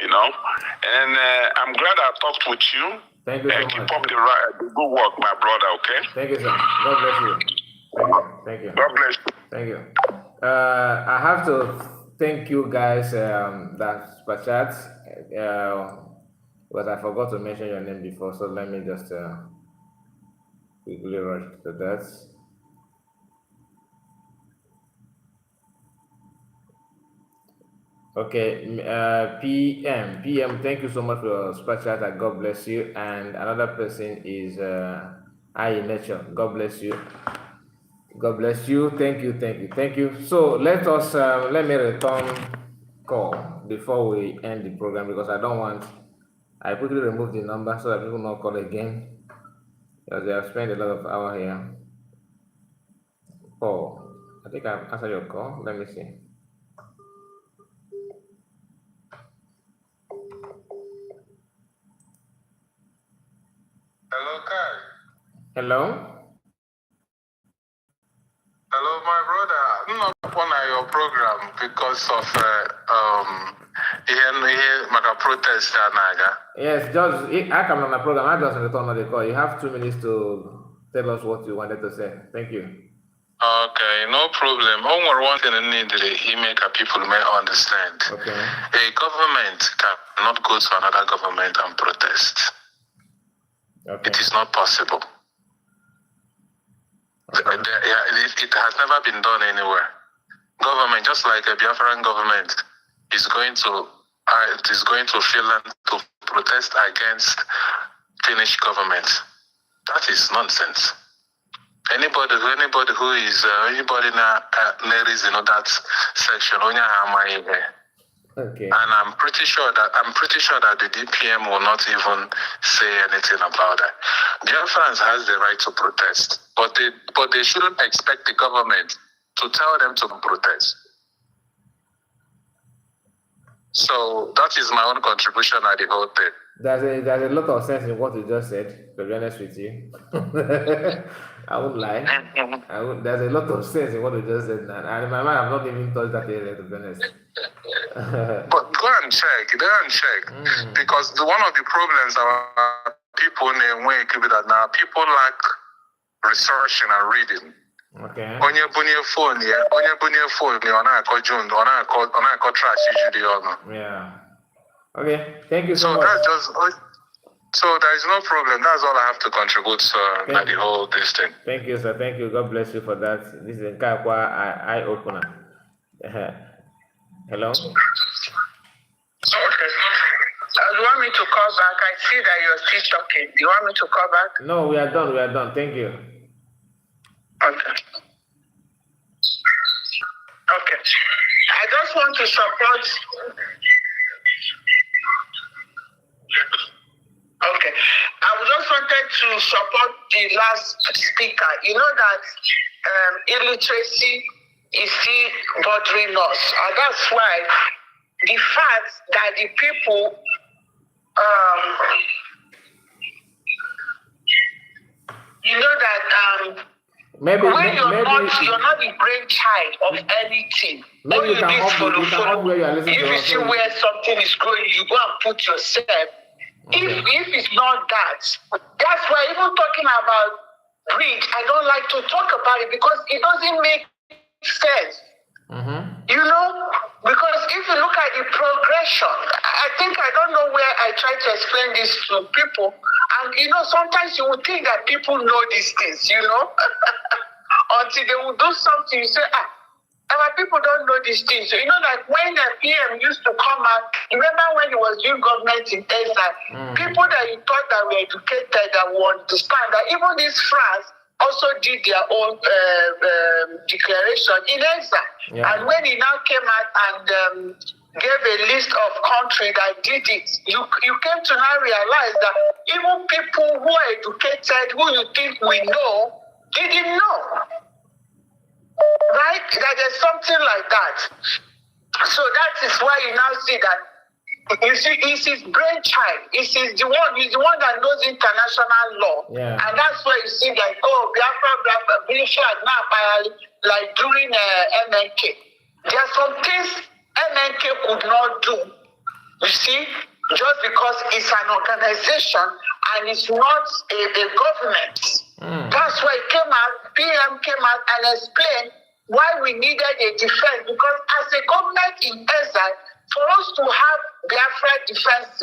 Speaker 3: And I'm glad I talked with you.
Speaker 1: Thank you so much.
Speaker 3: Keep up the good work, my brother, okay?
Speaker 1: Thank you, sir. God bless you. Thank you.
Speaker 3: God bless you.
Speaker 1: Thank you. I have to thank you guys that super chat. But I forgot to mention your name before, so let me just quickly rush to that. Okay, PM, thank you so much for your super chat. And God bless you. And another person is I Nature. God bless you. God bless you. Thank you, thank you, thank you. So let me return call before we end the program because I quickly remove the number so that people don't call again because they have spent a lot of hours here. Paul, I think I've answered your call. Let me see.
Speaker 3: Hello, Kai.
Speaker 1: Hello?
Speaker 3: Hello, my brother. I'm not on your program because of here protest.
Speaker 1: Yes, George, I come on the program. I just return on the call. You have 2 minutes to tell us what you wanted to say. Thank you.
Speaker 3: Okay, no problem. Only one thing I need he make people may understand.
Speaker 1: Okay.
Speaker 3: A government cannot go to another government and protest.
Speaker 1: Okay.
Speaker 3: It is not possible.
Speaker 1: Okay.
Speaker 3: It has never been done anywhere. Government, just like a Biafran government, is going to Finland to protest against Finnish government. That is nonsense. Anybody who is anybody now that section,
Speaker 1: Okay.
Speaker 3: and I'm pretty sure that the DPM will not even say anything about that. Biafrans has the right to protest, but they shouldn't expect the government to tell them to protest. So that is my own contribution at the whole thing.
Speaker 1: There's a lot of sense in what you just said, to be honest with you. I won't lie. There's a lot of sense in what you just said. And in my mind, I've not even touched that area, to be honest.
Speaker 3: But go and check. Because one of the problems our people now, people lack researching and reading.
Speaker 1: Okay.
Speaker 3: On your phone, trash usually.
Speaker 1: Yeah. Okay. Thank you so much.
Speaker 3: So there is no problem. That's all I have to contribute to the whole this thing.
Speaker 1: Thank you, sir. Thank you. God bless you for that. This is Nkere eye opener. Hello.
Speaker 6: Okay. You want me to call back? I see that you're still talking. You want me to call back?
Speaker 1: No, we are done. We are done. Thank you.
Speaker 6: Okay. Okay. I just want to support. Okay. I just wanted to support the last speaker. You know that illiteracy is still bothering us. And that's why the fact that the people you know that
Speaker 1: maybe
Speaker 6: you're not the brainchild of anything.
Speaker 1: Maybe
Speaker 6: all you do is follow. If you see where something is going, you go and put yourself. Okay. If it's not that's why even talking about greed, I don't like to talk about it because it doesn't make sense.
Speaker 1: Mm-hmm.
Speaker 6: You know, because if you look at the progression, I think I don't know where I try to explain this to people. And, you know, sometimes you would think that people know these things, you know, until they will do something, you say, our people don't know these things. So, you know, like when the PM used to come out, remember when he was doing government in exile, people that you thought that were educated that would understand that even this France also did their own declaration in exile. Yeah. And when he now came out and gave a list of countries that did it, you came to now realize that even people who are educated, who you think we know, didn't know. Right? That there's something like that. So that is why you now see that you see it's his brainchild. He's the one that knows international law.
Speaker 1: Yeah.
Speaker 6: And that's why you see that Biafra, British now like during MNK. There are some things MNK could not do. You see, just because it's an organization and it's not a government. That's why PM came out and explained why we needed a defense, because as a government in exile,
Speaker 5: for us to have Biafra Defense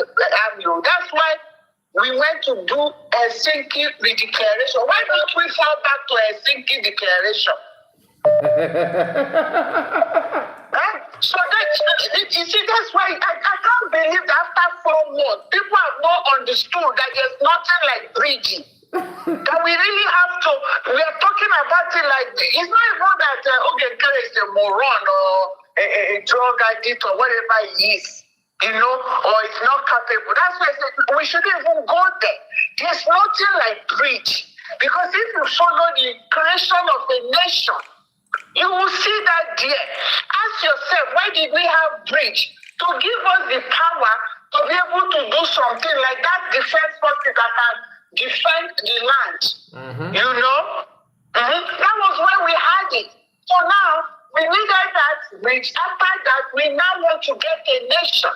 Speaker 5: Army. That's why we went to do Helsinki Declaration. Why don't we fall back to Helsinki Declaration? So you see, that's why I can't believe that after 4 months, people have not understood that there's nothing like bridging. That we really have to, we are talking about it like, it's not even that Nkere is a moron or a drug addict or whatever he is, you know, or it's not capable. That's why I said we shouldn't even go there. There's nothing like bridge. Because if you follow the creation of a nation, you will see that there. Ask yourself, why did we have bridge? To give us the power to be able to do something like that defense forces that can defend the land. You know? That was when we had it. So now, we needed that bridge. After that, we now want to get a nation.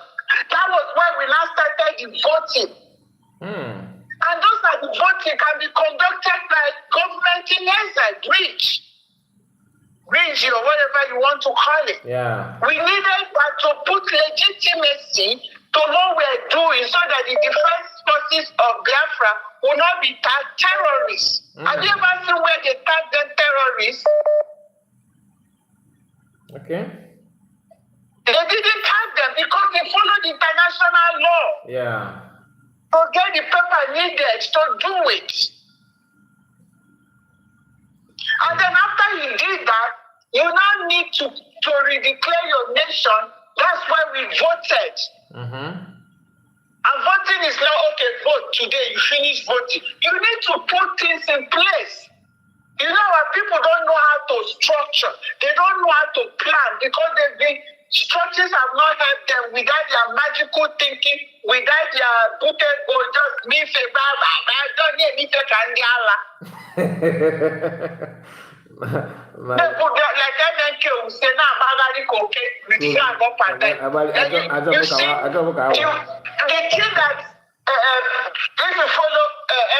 Speaker 5: That was when we now started the voting. And those are the voting can be conducted by government in exile, bridge or whatever you want to call it.
Speaker 1: Yeah.
Speaker 5: We needed that to put legitimacy to what we're doing so that the defense forces of Biafra will not be tagged terrorists. Have you ever seen where they tag them terrorists?
Speaker 1: Okay.
Speaker 5: They didn't tag them because they followed international law.
Speaker 1: Yeah.
Speaker 5: To get the paper needed to do it. And then after you did that, you now need to redeclare your nation. That's why we voted. And voting is now, okay, vote today, you finish voting. You need to put things in place. You know what? People don't know how to structure. They don't know how to plan because structures have not helped them without their magical thinking, without their booted or just me say, don't need me to Kandiala. Like MNK will say, now Magari Koke, which is not up and then. You see, the thing that if you follow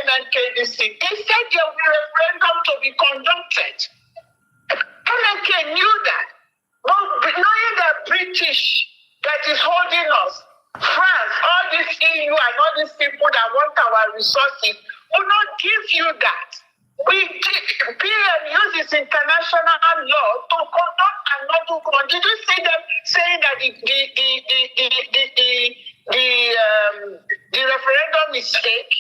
Speaker 5: MNK this thing, they said there will be a referendum to be conducted. MNK knew that. But knowing that British that is holding us, France, all this EU and all these people that want our resources will not give you that. PM uses international law to conduct another one. Did you see them saying that the referendum is fake?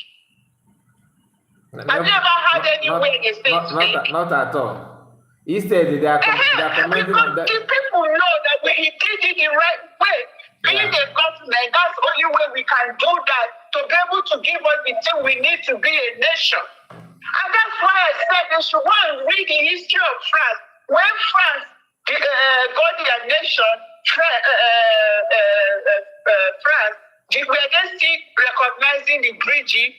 Speaker 5: Have you ever heard anywhere they say it's fake?
Speaker 1: Not at all. Instead, they are commenting on that.
Speaker 5: The people know that we did it the right way. Being a government, that's the only way we can do that to be able to give us the thing we need to be a nation. And that's why I said they should go and read the history of France. When France got their nation, France, we were just still recognizing the bridging,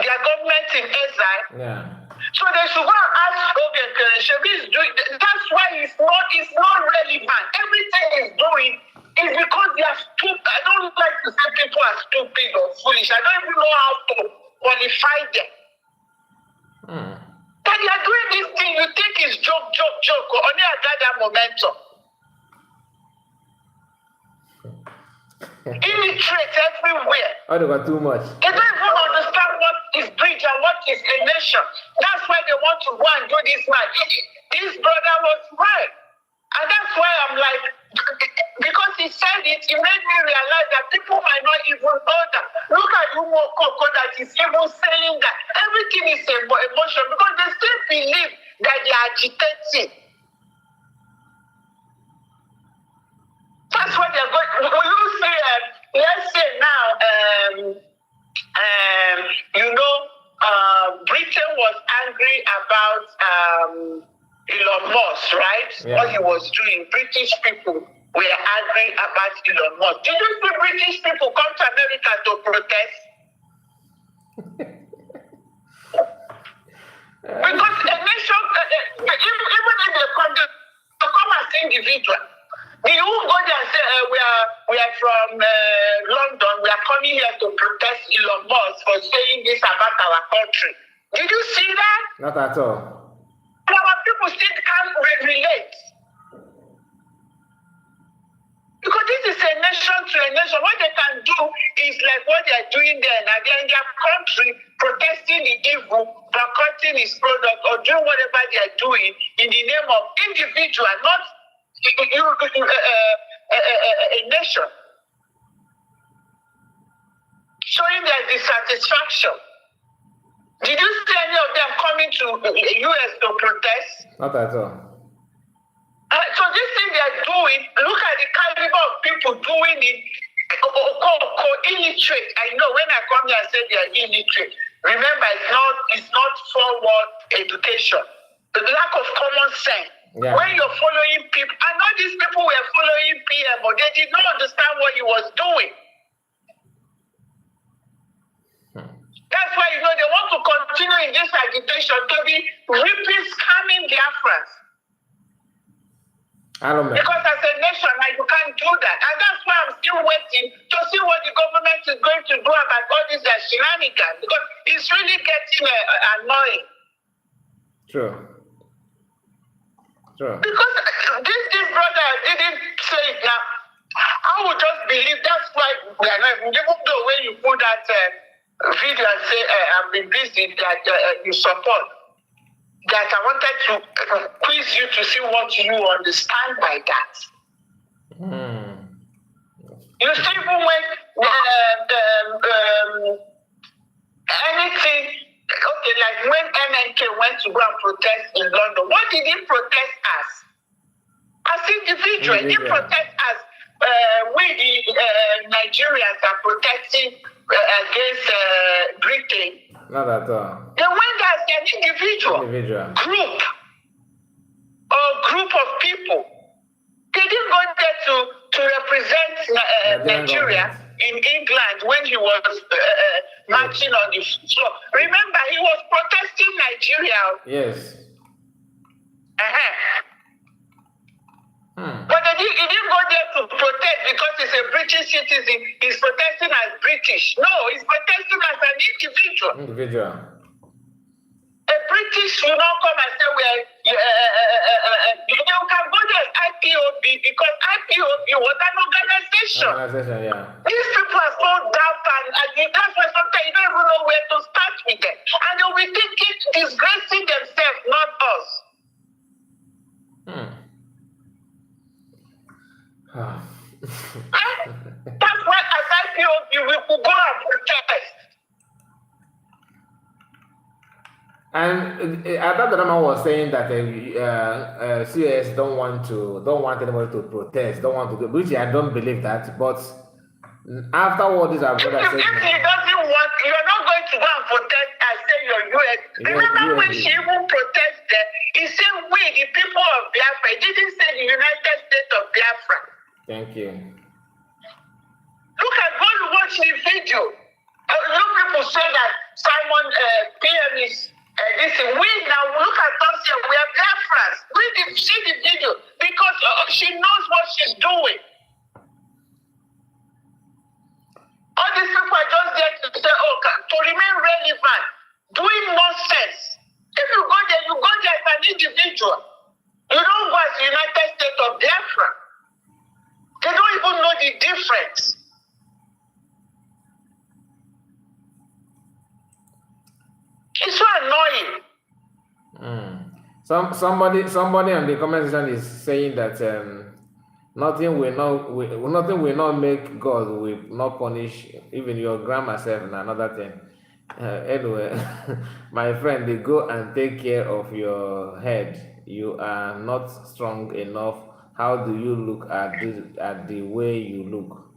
Speaker 5: their government in exile.
Speaker 1: Yeah.
Speaker 5: So they should go and ask Nkere, Shebi is doing. That's why it's not relevant. Everything he's doing is because they are stupid. I don't like to say people are stupid or foolish. I don't even know how to qualify them. But they are doing this thing, you think it's joke, or only I got that momentum. Illiterate everywhere.
Speaker 1: Oh, they got too much.
Speaker 5: They don't even understand what is bridge and what is a nation. That's why they want to go and do this man. This brother was right. And that's why I'm like, because he said it, it made me realize that people might not even know that. Look at Umo Koko that is even saying that. Everything is emotion because they still believe that they are agitating. That's what they're going. Will you say? Let's say now, Britain was angry about Elon Musk, right?
Speaker 1: Yeah.
Speaker 5: What he was doing. British people were angry about Elon Musk. Did you see British people come to America to protest? Because a nation, even if they come as individuals. You won't go there and say, we are from London, we are coming here to protest Elon Musk for saying this about our country. Did you see that?
Speaker 1: Not at all.
Speaker 5: Our people still can't relate.
Speaker 10: Because this is a nation to a nation. What they can do is like what they are doing there. Now they're in their country protesting the evil, boycotting his product, or doing whatever they are doing in the name of individual, not a nation. Showing their dissatisfaction. Did you see any of them coming to the US to protest?
Speaker 1: Not at all.
Speaker 10: So this thing they are doing, look at the caliber of people doing it, illiterate. I know when I come here, I say they are illiterate. Remember, it's not forward education. The lack of common sense. Yeah. When you're following people, I know these people were following PM, but they did not understand what he was doing. That's why, they want to continue in this agitation to be ripping, scamming Biafrans. Because as a nation, you can't do that. And that's why I'm still waiting to see what the government is going to do about all these shenanigans. Because it's really getting annoying.
Speaker 1: Sure.
Speaker 10: Because this brother didn't say it now. I would just believe that's why we are not, even though when you put that video and say, I've been busy, that you support. That I wanted to quiz you to see what you understand by that. You see, even when anything, okay, like when Nkere went to go and protest in London, what did he protest as? As individual, he protest as we the Nigerians are protesting against Britain.
Speaker 1: Not at all.
Speaker 10: They went as an individual group of people. They didn't go there to represent Nigeria in England when he was marching on the floor. Remember, he was protesting Nigeria.
Speaker 1: Yes.
Speaker 10: But he didn't go there to protest because he's a British citizen. He's protesting as British. No, he's protesting as an individual. A British will not come and say, you can go there as IPOB because IPOB was an organization. These people are so daft and that's why sometimes you don't even know where to start with them. And they'll be thinking, disgracing themselves, not us. That's why as IPOB we could go and protest.
Speaker 1: And I thought the man was saying that CS don't want anybody to protest, don't want to go, which I don't believe that. But after what this brother said,
Speaker 10: if he doesn't want, you're not going to go and protest and say you're US. Remember when she even protested, he said we, the people of Biafra. He didn't say the United States of Biafra.
Speaker 1: Thank you.
Speaker 10: Look at, go and watch the video. You people say that Simon PM is this. We now look at us here. We are Biafrans. We see the video because she knows what she's doing. All these people are just there to say, to remain relevant, doing nonsense. If you go there as an individual. You don't go as the United States of Biafra. They don't even know the difference. It's so annoying.
Speaker 1: Somebody on the comment section is saying that nothing will not make God will not punish even your grandma self and another thing. Anyway, my friend, they go and take care of your head. You are not strong enough. How do you look at the way you look?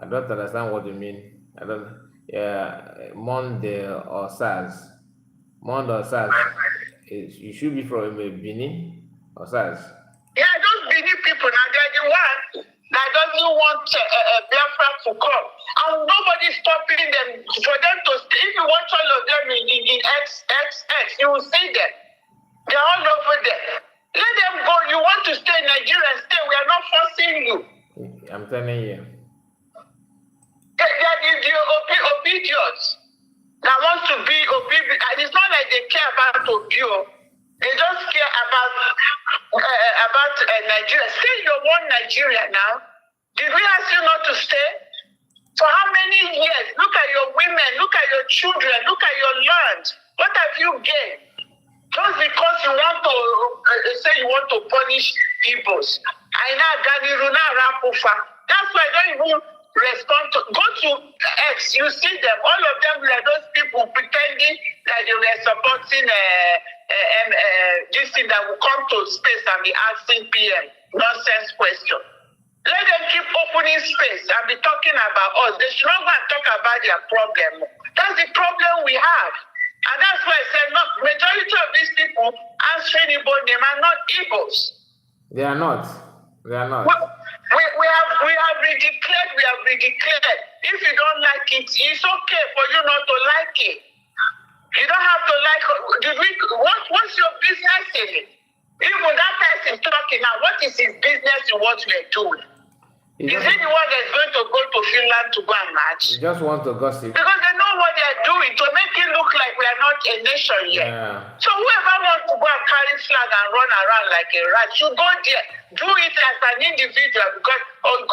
Speaker 1: I don't understand what you mean. I don't. Monday or SARS. You should be from Benin or SARS.
Speaker 10: Yeah, those Benin people now, they're the one that doesn't want Biafra to come. And nobody's stopping them for them to stay. If you watch all of them in XX, you will see them. They're all over there. Let them go. You want to stay in Nigeria, stay. We are not forcing you.
Speaker 1: I'm telling you.
Speaker 10: They are the obedience that wants to be obedient. And it's not like they care about Obio. They just care about Nigeria. Say you're one Nigeria now.
Speaker 6: Did we ask you not to stay? For how many years? Look at your women, look at your children, look at your land. What have you gained? Just because you want to say you want to punish Igbos. That's why I don't even respond to. Go to X, you see them. All of them were those people pretending that they were supporting this thing that will come to space and be asking PM nonsense question. Let them keep opening space and be talking about us. They should not go and talk about their problem. That's the problem we have. And that's why I said, look, majority of these people answering Igbo name are not Igbos.
Speaker 1: They are not. They are not.
Speaker 6: We have redeclared. If you don't like it, it's okay for you not to like it. You don't have to like what's your business in it? Even that person talking now, what is his business in what we're doing? Is he the one that's going to go to Finland to go and match?
Speaker 1: You just want to gossip.
Speaker 6: Because they know what they're doing to make it look like we are not a nation yet. Yeah. So whoever wants to go and carry flag and run around like a rat, you go there. Do it as an individual because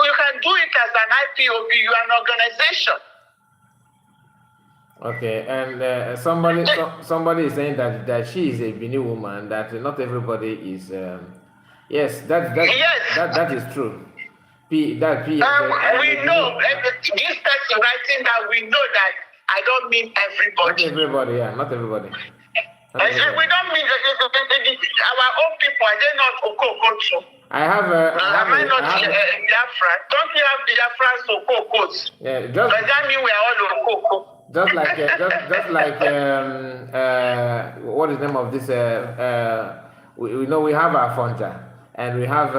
Speaker 6: you can do it as an IPOB, you are an organization.
Speaker 1: Okay, and somebody is saying that she is a Bini woman, that not everybody is. Yes, that is true.
Speaker 6: We know this person writing that we know that I don't mean everybody.
Speaker 1: Not everybody, yeah, not everybody.
Speaker 6: I said we don't mean our own people. Are they not Okokocho? Am I not Biafra? Don't we have Biafra Okoko's?
Speaker 1: Yeah,
Speaker 6: does that mean we are all Okoko?
Speaker 1: Just like what is the name of this? We know we have Afonja. And we have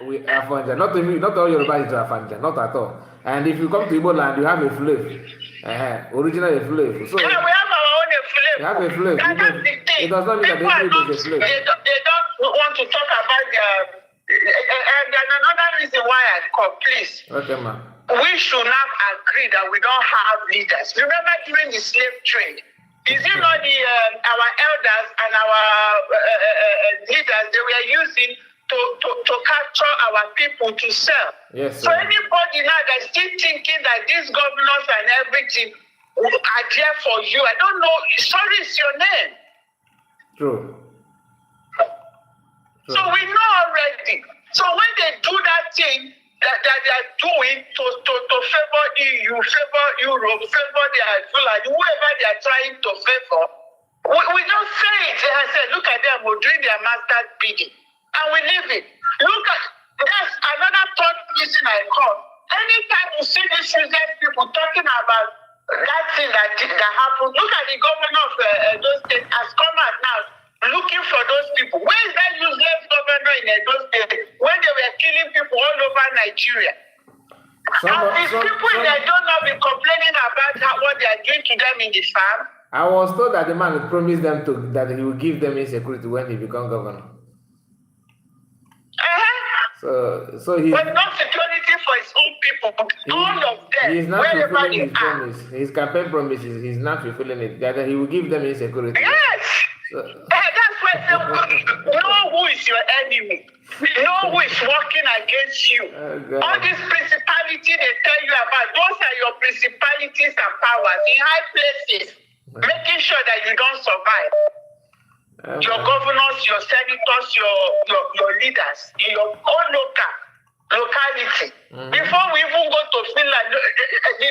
Speaker 1: Afonja. Not all Yoruba is Afonja, not at all. And if you come to Igbo land, you have a flave, original flave. So
Speaker 6: yeah, we have our own flave.
Speaker 1: You have a flave. It does not mean that
Speaker 6: they
Speaker 1: is a flave.
Speaker 6: They don't want to talk about and another reason why I call, please.
Speaker 1: Okay, ma'am.
Speaker 6: We should not agree that we don't have leaders. Remember during the slave trade, is it not our elders and our leaders they were using to capture our people to sell?
Speaker 1: Yes.
Speaker 6: So anybody now that's still thinking that these governors and everything are there for you, I don't know. Sorry, is your name.
Speaker 1: True.
Speaker 6: So we know already. So when they do that thing that they are doing to favor EU, favor Europe, favor their Fulani, whoever they are trying to favor, we don't say it. I said, look at them, we're doing their master's bidding. And we leave it. Look at, that's another third reason I call. Anytime you see these useless people talking about that thing that happened, look at the governor of those states has come out now looking for those people. Where is that useless governor in those states when they were killing people all over Nigeria? And these people they don't know be complaining about what they are doing to them in the farm.
Speaker 1: I was told that the man promised them that he will give them insecurity when he becomes governor. So he's
Speaker 6: but not security for his own people. All of them.
Speaker 1: He's not fulfilling his promise. His campaign promises. He's not fulfilling it. That he will give them insecurity.
Speaker 6: Yes. That's why I say, know who is your enemy. Know who is working against you. All these principalities they tell you about, those are your principalities and powers in high places, making sure that you don't survive. Your governors, your senators, your leaders in your own locality. Before we even go to Finland, the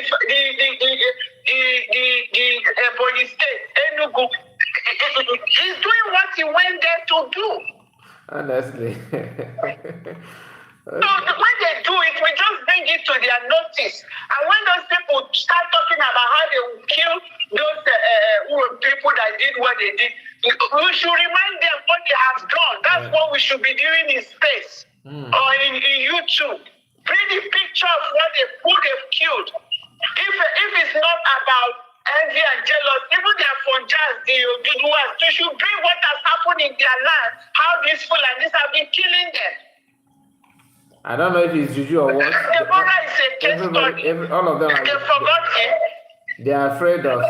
Speaker 6: police state, Enugu, he's doing what he went there to do.
Speaker 1: Honestly.
Speaker 6: So when they do it, we just bring it to their notice. And when those people start talking about how they will kill those people that did what they did, we should remind them what they have done. That's what we should be doing in space or in YouTube. Bring the picture of who they've killed. If it's not about envy and jealousy, even their Fonjas, the Oduduwas, they should bring what has happened in their land, how these Fulanis have been killing them.
Speaker 1: I don't know if it's juju or what.
Speaker 6: Deborah is a case study.
Speaker 1: All of them.
Speaker 6: They forgot him.
Speaker 1: They are afraid of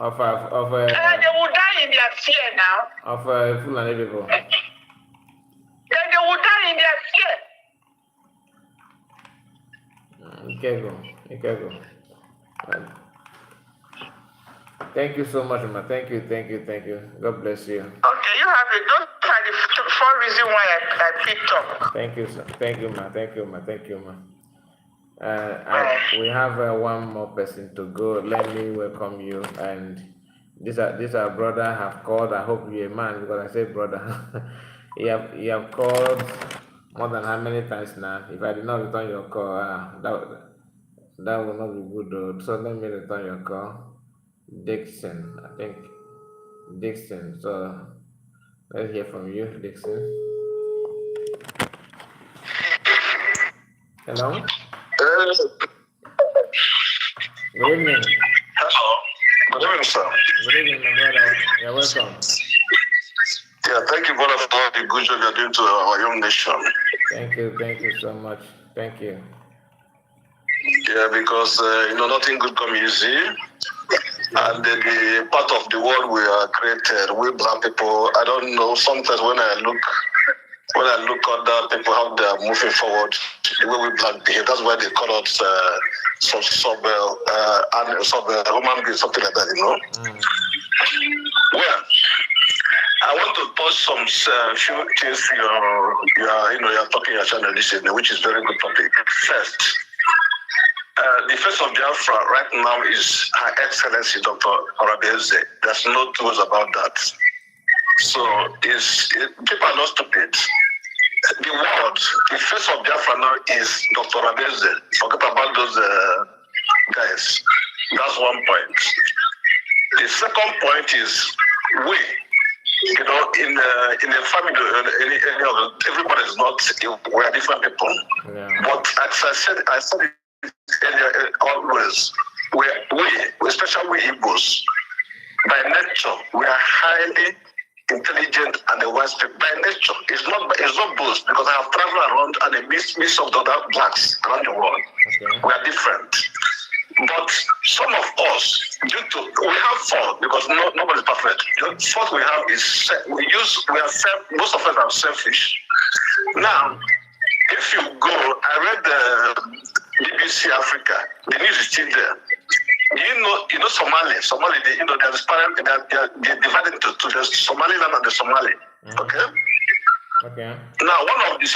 Speaker 6: they will die in their fear now.
Speaker 1: Of Fulani people.
Speaker 6: Then they will die in their fear.
Speaker 1: Nkere. Thank you so much, ma. Thank you. God bless you.
Speaker 6: Okay, you have it. Those are the four reasons why I picked up.
Speaker 1: Thank you, sir. Thank you, ma. We have one more person to go. Let me welcome you. And this our brother have called. I hope you're a man because I said brother. you have called more than how many times now? If I did not return your call, that will not be good though. So let me return your call. Dixon, I think. Dixon. So let's hear from you, Dixon. Hello? Good evening.
Speaker 3: Hello. Good evening, sir.
Speaker 1: Good evening, my brother. You're welcome.
Speaker 3: Yeah, thank you, brother, for all the good job you're doing to our young nation.
Speaker 1: Thank you so much. Thank you.
Speaker 3: Yeah, because, nothing good come easy. And the part of the world we are created, we black people, I don't know, sometimes when I look other people, how they are moving forward, the way we black behave, that's why they call us human beings, something like that, Well, I want to post some few things you're talking your channel this evening, which is very good topic. First, the face of Biafra right now is Her Excellency Dr. Orabeze. There's no truth about that. So people are not stupid. The face of Biafra now is Dr. Orabeze. Forget about those guys. That's one point. The second point is we. In a family, everybody is not. We are different people. Yeah. But as I said it earlier, always, we, especially we Igbos, by nature, we are highly intelligent and a wise people. By nature, it's not boast, because I have traveled around and a mix of the other blacks around the world. Okay. We are different. But some of us, we have fault because nobody's perfect. The fault we have is most of us are selfish. Now, if you go, I read the BBC Africa, the news is still there. You know Somali, they're divided into two, there's Somaliland and the Somali. Okay? Okay. Now, one of the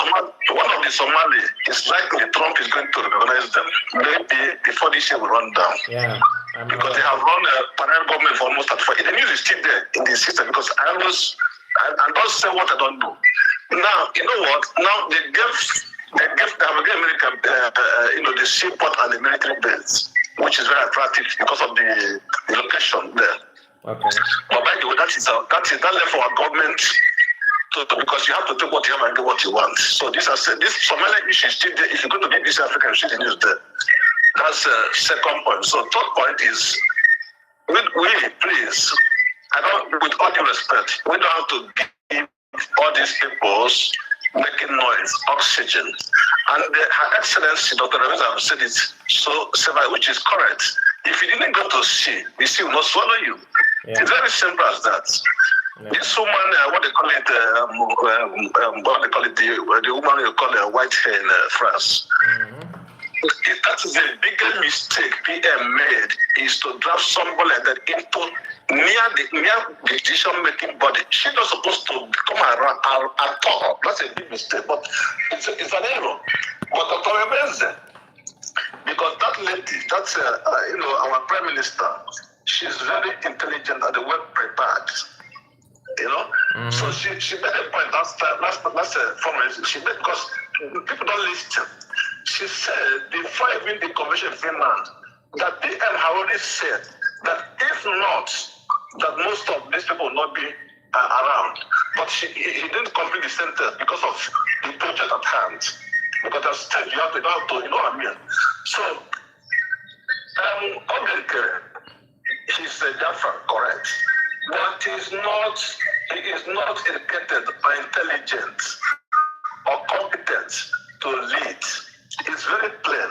Speaker 3: Somali is likely Trump is going to recognize them. Maybe before this year will run down. Yeah. Because they have run a parallel government for almost 35 years. The news is still there in the system because I don't say what I don't do. Now, you know what? Now they have America, the seaport and the military base, which is very attractive because of the location there. Okay. But by the way, that left for our government. Because you have to take what you have and get what you want. So this Somali issue is still there. If you go to BBC Africa, you see the news there. That's the second point. So third point is, we please, with all due respect, we don't have to give all these people making noise, oxygen. And Her Excellency, Dr. Reza, said it so several, which is correct. If you didn't go to sea, the sea will not swallow you. Yeah. It's very simple as that. Yeah. This woman, the woman you call white hair in France. Mm-hmm. That is the biggest mistake PM made, is to draft somebody like that into near the decision-making body. She's not supposed to come around at all. That's a big mistake, but it's an error. But Dr. Rebeze, because that lady, that's our Prime Minister, she's very intelligent and well prepared. Mm-hmm. So she made a point last she made, because people don't listen. She said before even the convention in Finland that PM had already said that if not, that most of these people will not be around. But he didn't complete the sentence because of the project at hand. Because as said, you have to, you know what I mean? So, Nkere, he's Biafra, correct. But he is not educated or intelligent or competent to lead. It's very plain.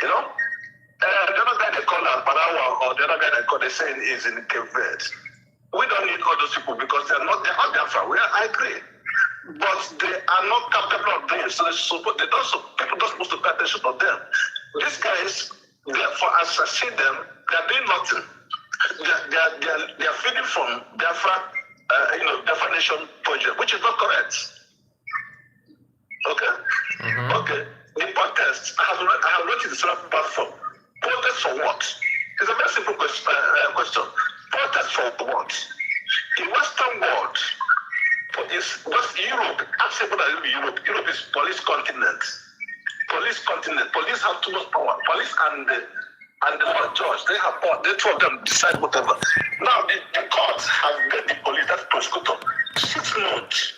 Speaker 3: The other guy they call Barawa, or the other guy they say is in Nkere. We don't need all those people because they're not Biafra. I agree. But they are not capable of doing so. People don't not supposed to pay attention to them. These guys, therefore, as I see them, they are doing nothing. They are feeding from Biafra, Biafra Nation project, which is not correct. Okay? Okay. The protest, I have written the same platform. Protest for what? It's a very simple question. Protest for what? The Western world, West Europe, ask people that live in Europe. Europe is police continent. Police have too much power. Police and the Lord Judge, they have power. The two of them decide whatever. Now the courts have made the police, that prosecutor, 6 months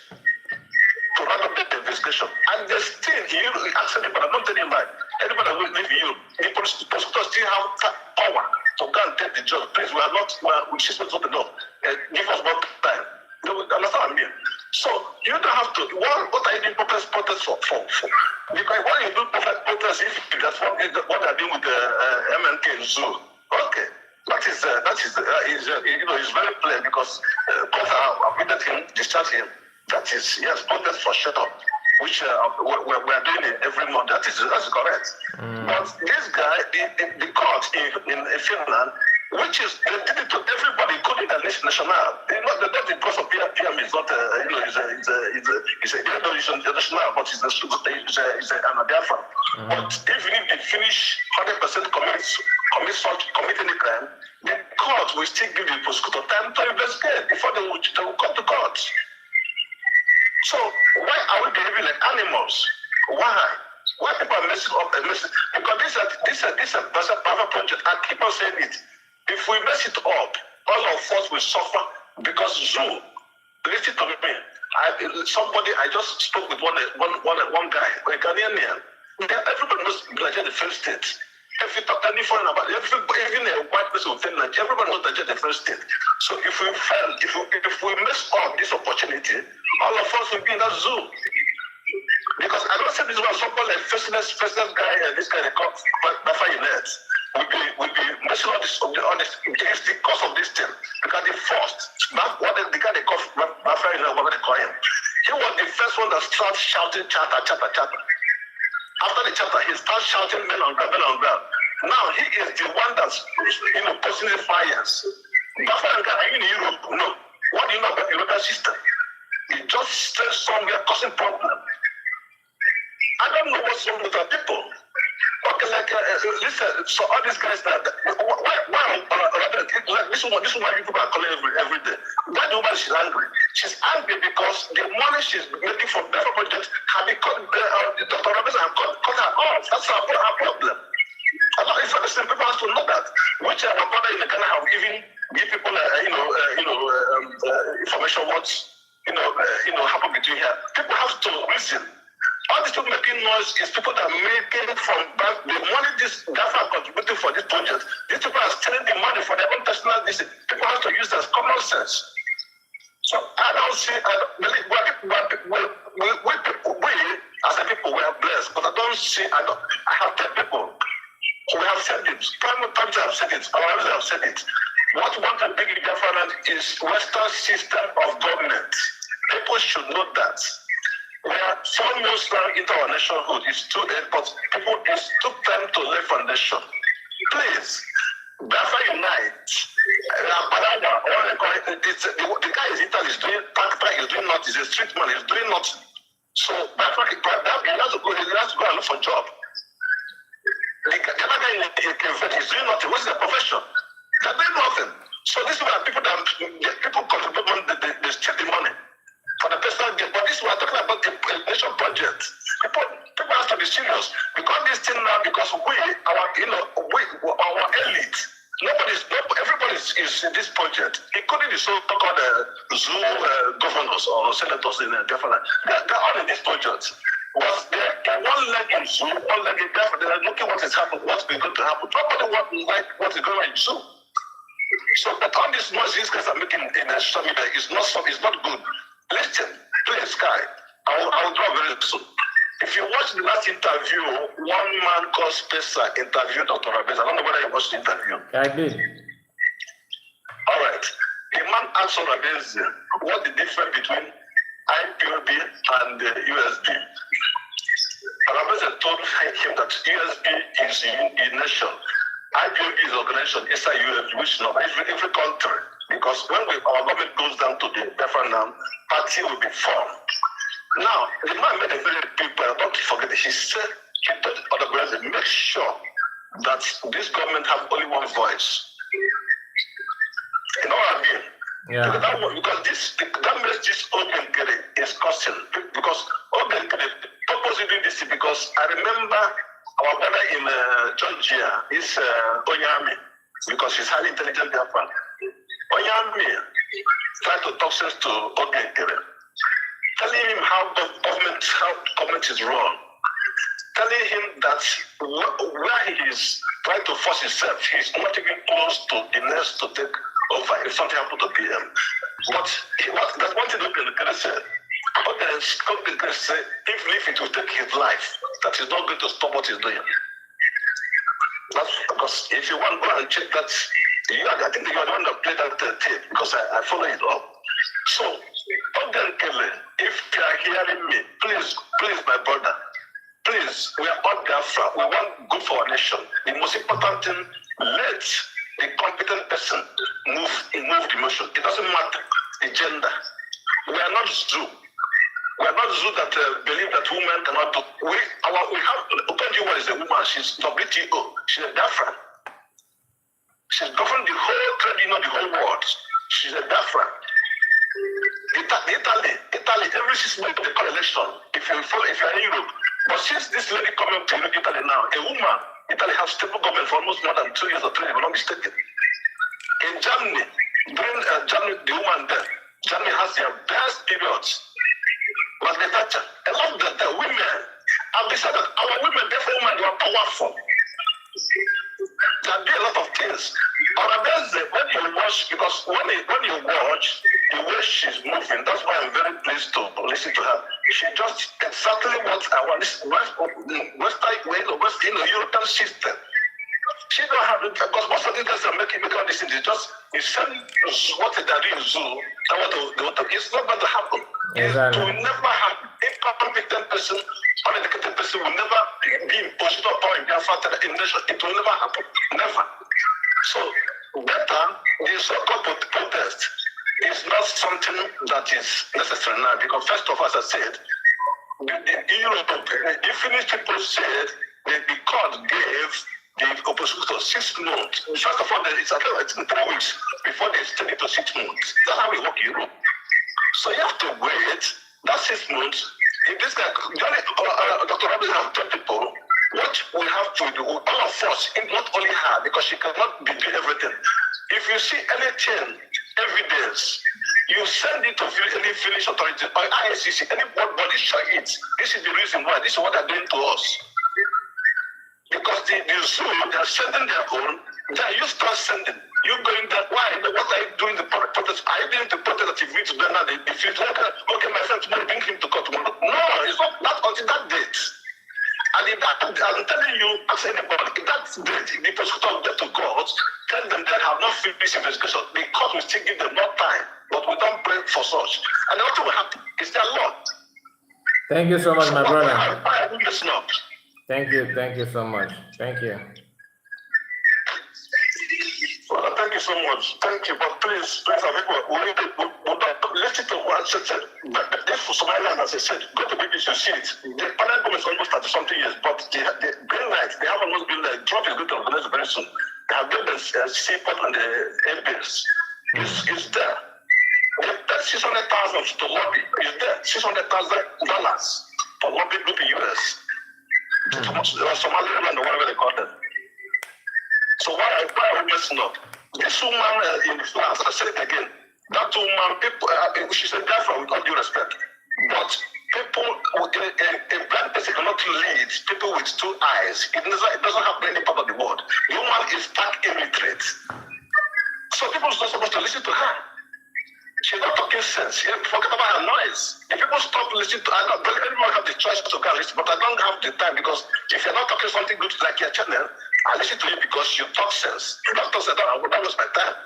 Speaker 3: to run up the investigation. And they still, you ask anybody, I'm not telling you that. Anybody who live in Europe, the prosecutor still have power to go and take the job. Please, we are not, we should not know. Give us more time. You understand what I mean? So you don't have to. What are you doing protest for? Because why you do protest if that's what they're doing with the MNK and Zoo? Okay, that is it's very clear because courts have appointed him, discharged him. That is yes, protest for shut up, which we are doing it every month. That's correct. But this guy, the court in Finland, which is they did it to everybody, including the national. The cost of APM is not it's a national, but it's an Biafra. But even if they finish 100% commit any crime, the court will still give the prosecutor time to investigate before they will come to court. So why are we behaving like animals? Why people are messing up and messing? Because this is a private project. I keep on saying it. If we mess it up, all of us will suffer because Zoo, listen to me. I just spoke with one guy, a Ghanaian. Everybody knows Nigeria the first state. If you talk any foreign about even a white person will tell Nigeria, everybody knows Nigeria the first state. So if we fail, if we mess up this opportunity, all of us will be in that Zoo. Because I don't say this about somebody like first guy, this guy they call Biafra Unite. We'll be messing up this against the cause of this thing. Because the first, the guy they call Biafra Unite, what they call him, he was the first one that started shouting chatter. After the chatter, he starts shouting men on ground. Now he is the one that's posting the fires. Biafra Unite, are you in Europe? No. What do you know about the European system? He just stays somewhere causing problem. I don't know what's wrong with our people. Okay, listen, so all these guys that this woman you people are calling every day. Why the woman she's angry? She's angry because the money she's making from Biafra project have been cut. Dr. Robinson have cut her off. That's our problem. It's not the same. People have to know that. Which our brother in the Ghana have even give people information what's happen between here. People have to listen. All these people making noise is people that are making from the money this Biafra are contributing for this project. These people are stealing the money for their own personal business. People have to use that as common sense. So I don't see, we as a people, we are blessed, but I don't see, I have 10 people who have said it. Private times have said it, our others have said it. What we want to bring in Biafra is Western system of government. People should know that. We are so much now into our nationhood. It's too late, but people, it's too time to lay foundation. Please, Biafra Unite. The guy is Italy, is doing nothing. He's a street man, he's doing nothing. So Biafra, he has to go and look for a job. The other guy is doing nothing. What's their profession? They're doing nothing. So these are people that people contribute money, they steal the money for the personal gain. But this we're talking about the nation project. People have to be serious because this thing now, because our elite, everybody is in this project, including the so-called Zoo governors or senators in Biafra. They're all in this project. They're one leg in Zoo, one leg in Biafra. They're looking what is happening, what's going to happen. Nobody what is going on in Zoo. So, but all these noise these guys are making in social media is not good. Listen, please, Sky. I will draw very soon. If you watch the last interview, one man called Spencer interviewed Dr. Rabez. I don't know whether you watched the interview.
Speaker 1: I did.
Speaker 3: All right. The man asked Rabez what the difference between IPOB and the USB. Rabbi told him that USB is a nation. APM is an organization inside US, which not every country. Because when our government goes down to the referendum, party will be formed. Now, the man made a very big point. Don't forget, he said, he told the other brothers, make sure that this government have only one voice. You know what I mean?
Speaker 1: Yeah.
Speaker 3: Because that makes this Nkere is costing. Because Nkere purposely doing this because I remember our brother in Georgia is Onyami, because he's highly intelligent Japan. Onyami tried to talk sense to Nkere, telling him how government is wrong, telling him that where he is trying to force himself, he's not even close to the next to take over if something happened to PM. But that's one thing Nkere said. Nkere said, even if it will take his life, that he's not going to stop what he's doing. That's because if you want to go and check that, I think you are the one that played that tape, because I follow it up. So, Nkere, if you are hearing me, please, my brother, please, we are all Biafra. We want good for our nation. The most important thing, let the competent person move the motion. It doesn't matter the gender. We are not Zoo. We are not Zoo that believe that women cannot do. We have Okonjo is a woman. She's WTO. She's a Biafran. She's governed the whole trade union, the whole world. She's a Biafran. Italy, every 6 months they call election. If you're in Europe. But since this lady coming to Italy now, a woman, Italy has stable government for almost more than 2 years or 3 years, if I'm not mistaken. In Germany, during Germany, the woman there, Germany has their best periods. But a lot of the women have decided that our women, therefore women, they are powerful. There are a lot of things. When you watch, because when you watch the way she's moving, that's why I'm very pleased to listen to her. She just exactly what I want. This Western way, European system. She don't have it because most of these guys are making all these things. You send what they are doing Zoo, it's not going to happen.
Speaker 1: Exactly.
Speaker 3: It will never happen. Incompetent person, uneducated person will never be in position of power in Biafra in nation. It will never happen. Never. So better the so-called protest is not something that is necessary now, because first of all, as I said, the Finnish people said that the court gave the opposition 6 months. First of all, it's 3 weeks before they extend it to 6 months. That's how we work in Europe. So you have to wait that 6 months. If this guy, Dr. Robinson have told people, what we have to do, all of us, not only her, because she cannot be doing everything. If you see anything, evidence, you send it to any Finnish authority or ISCC, any body shall it. This is the reason why. This is what they're doing to us. Because the Zoom, they're sending their own, then you start sending. You going that, why? What are you doing the protest? Are you doing the protest that you need to do now? If you like, okay, my friend, tomorrow, bring him to court tomorrow. No, it's not until that date. And I'm telling you, ask anybody, that date, the prosecutor will get to court, tell them they have not finished investigation. The court will still give them more time, but we don't pray for such. And nothing will happen. It's their law.
Speaker 1: Thank you so much, my brother.
Speaker 3: Why are we messing up?
Speaker 1: Thank you so much. Thank you.
Speaker 3: Well, thank you so much. Thank you. But please, we listen to what I said. This for Somaliland, as I said, go to BBC, see it. The panel government is almost 30-something years, but the green light, they have almost been like, Trump is going to organize very soon. They have built the seaport and the air base. It's there. They paid $600,000 to lobby. It's there. $600,000 for lobby group in US. Somaliland or whatever they call them. So why are we messing up? This woman in France, I said it again, that woman, people, she's a Biafra with all due respect. But people, a blind person cannot lead people with 2 eyes. It doesn't happen in any part of the world. The woman is stark illiterate. So people are not supposed to listen to her. She's not talking sense. Forget about her noise. If people stop listening to her, everyone have the choice to go and listen, but I don't have the time, because if you're not talking something good like your channel, I listen to you because you talk sense. You don't talk sense, that was my time.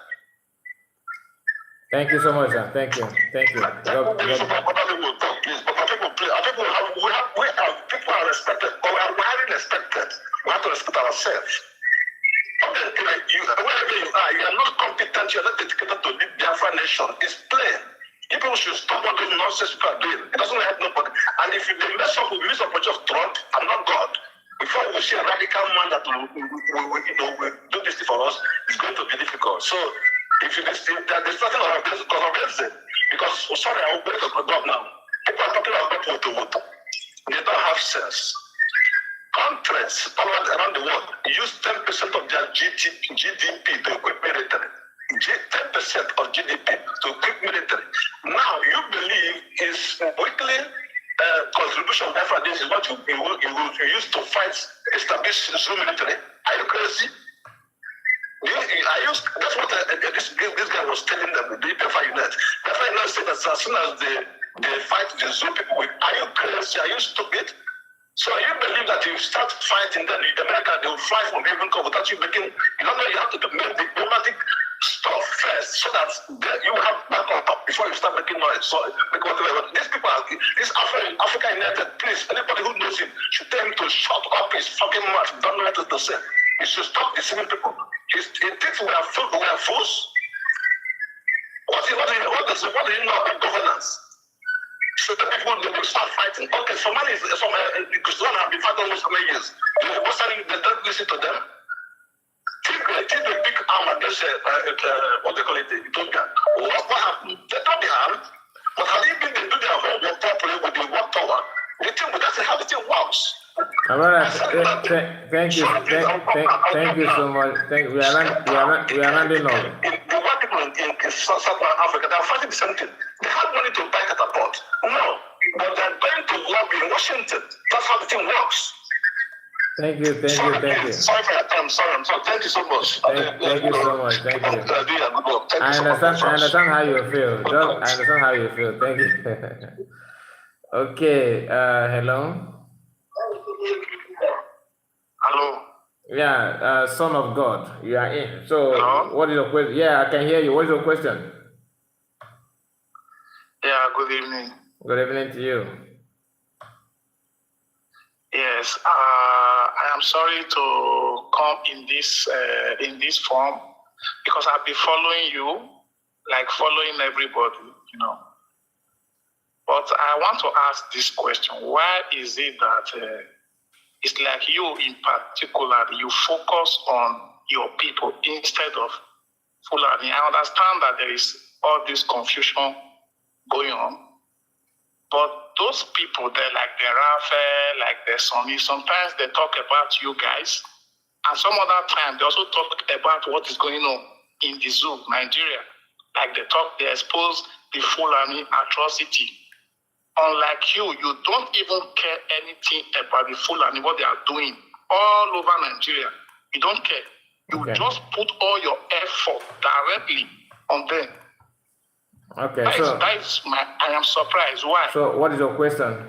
Speaker 1: Thank you so much, sir. Thank you. Thank you.
Speaker 3: Please, people are respected, or we are highly respected. We have to respect ourselves. Wherever you are not competent, you are not dedicated to the Biafra nation. It's plain. People should stop what those nonsense people are doing. It doesn't help nobody. And if they mess up with the misapproach of Trump, I'm not God. Before we see a radical man that will do this thing for us, it's going to be difficult. So if there's nothing against it, because sorry, I will break up God now. People are talking about vote. They don't have sense. Countries around the world use 10% of their GDP to equip military. 10% of GDP to equip military. Now you believe is weekly contribution of Biafra is what you use to fight, establish Zoo military. Are you crazy? That's what this guy was telling them. The Biafra Unite. Biafra Unite said that as soon as they fight the Zoo people, are you crazy? Are you stupid? So you believe that if you start fighting, then in America they will fly from heaven without you making. You don't know, you have to make diplomatic stuff first, so that you have back on top before you start making noise. So these people are Africa United. Please, anybody who knows him should tell him to shut up his fucking mouth. Don't know what to say. He should stop deceiving people. He thinks we are fools. What do you know about governance? So the people will start fighting. Okay, Somali Christian have been fighting almost 7 years. They don't listen to them. Take the big arm against what they call it, Ethiopia. What happened? They don't be armed, but how do you think they do their homework properly with the work power? That's how the thing works.
Speaker 1: Thank you so much. We are landing on.
Speaker 3: The white people in Southern Africa, they are fighting the same thing. They have money to buy catapult. No, but they're going to lobby in Washington. That's how the thing works.
Speaker 1: Thank you.
Speaker 3: Sorry for your time. I'm sorry. Thank you so much.
Speaker 1: Thank you so much. Thank you. I understand how you feel. I understand how you feel. Thank you. Okay. Hello.
Speaker 3: Hello.
Speaker 1: Yeah, Son of God, you are in. So,
Speaker 3: hello?
Speaker 1: What is your question? Yeah, I can hear you. What is your question?
Speaker 3: Yeah, good evening.
Speaker 1: Good evening to you.
Speaker 3: Yes, I am sorry to come in this form because I've been following you, like following everybody, But I want to ask this question: why is it that it's like you in particular, you focus on your people instead of Fulani? I understand that there is all this confusion going on, but those people, they're like the Rafa, like the Sonny, sometimes they talk about you guys, and some other time they also talk about what is going on in the zoo, Nigeria. Like they expose the Fulani atrocity. Unlike you don't even care anything about the Fulani, what they are doing all over Nigeria. You don't care. You just put all your effort directly on them.
Speaker 1: Okay,
Speaker 3: I am surprised. Why?
Speaker 1: So what is your question?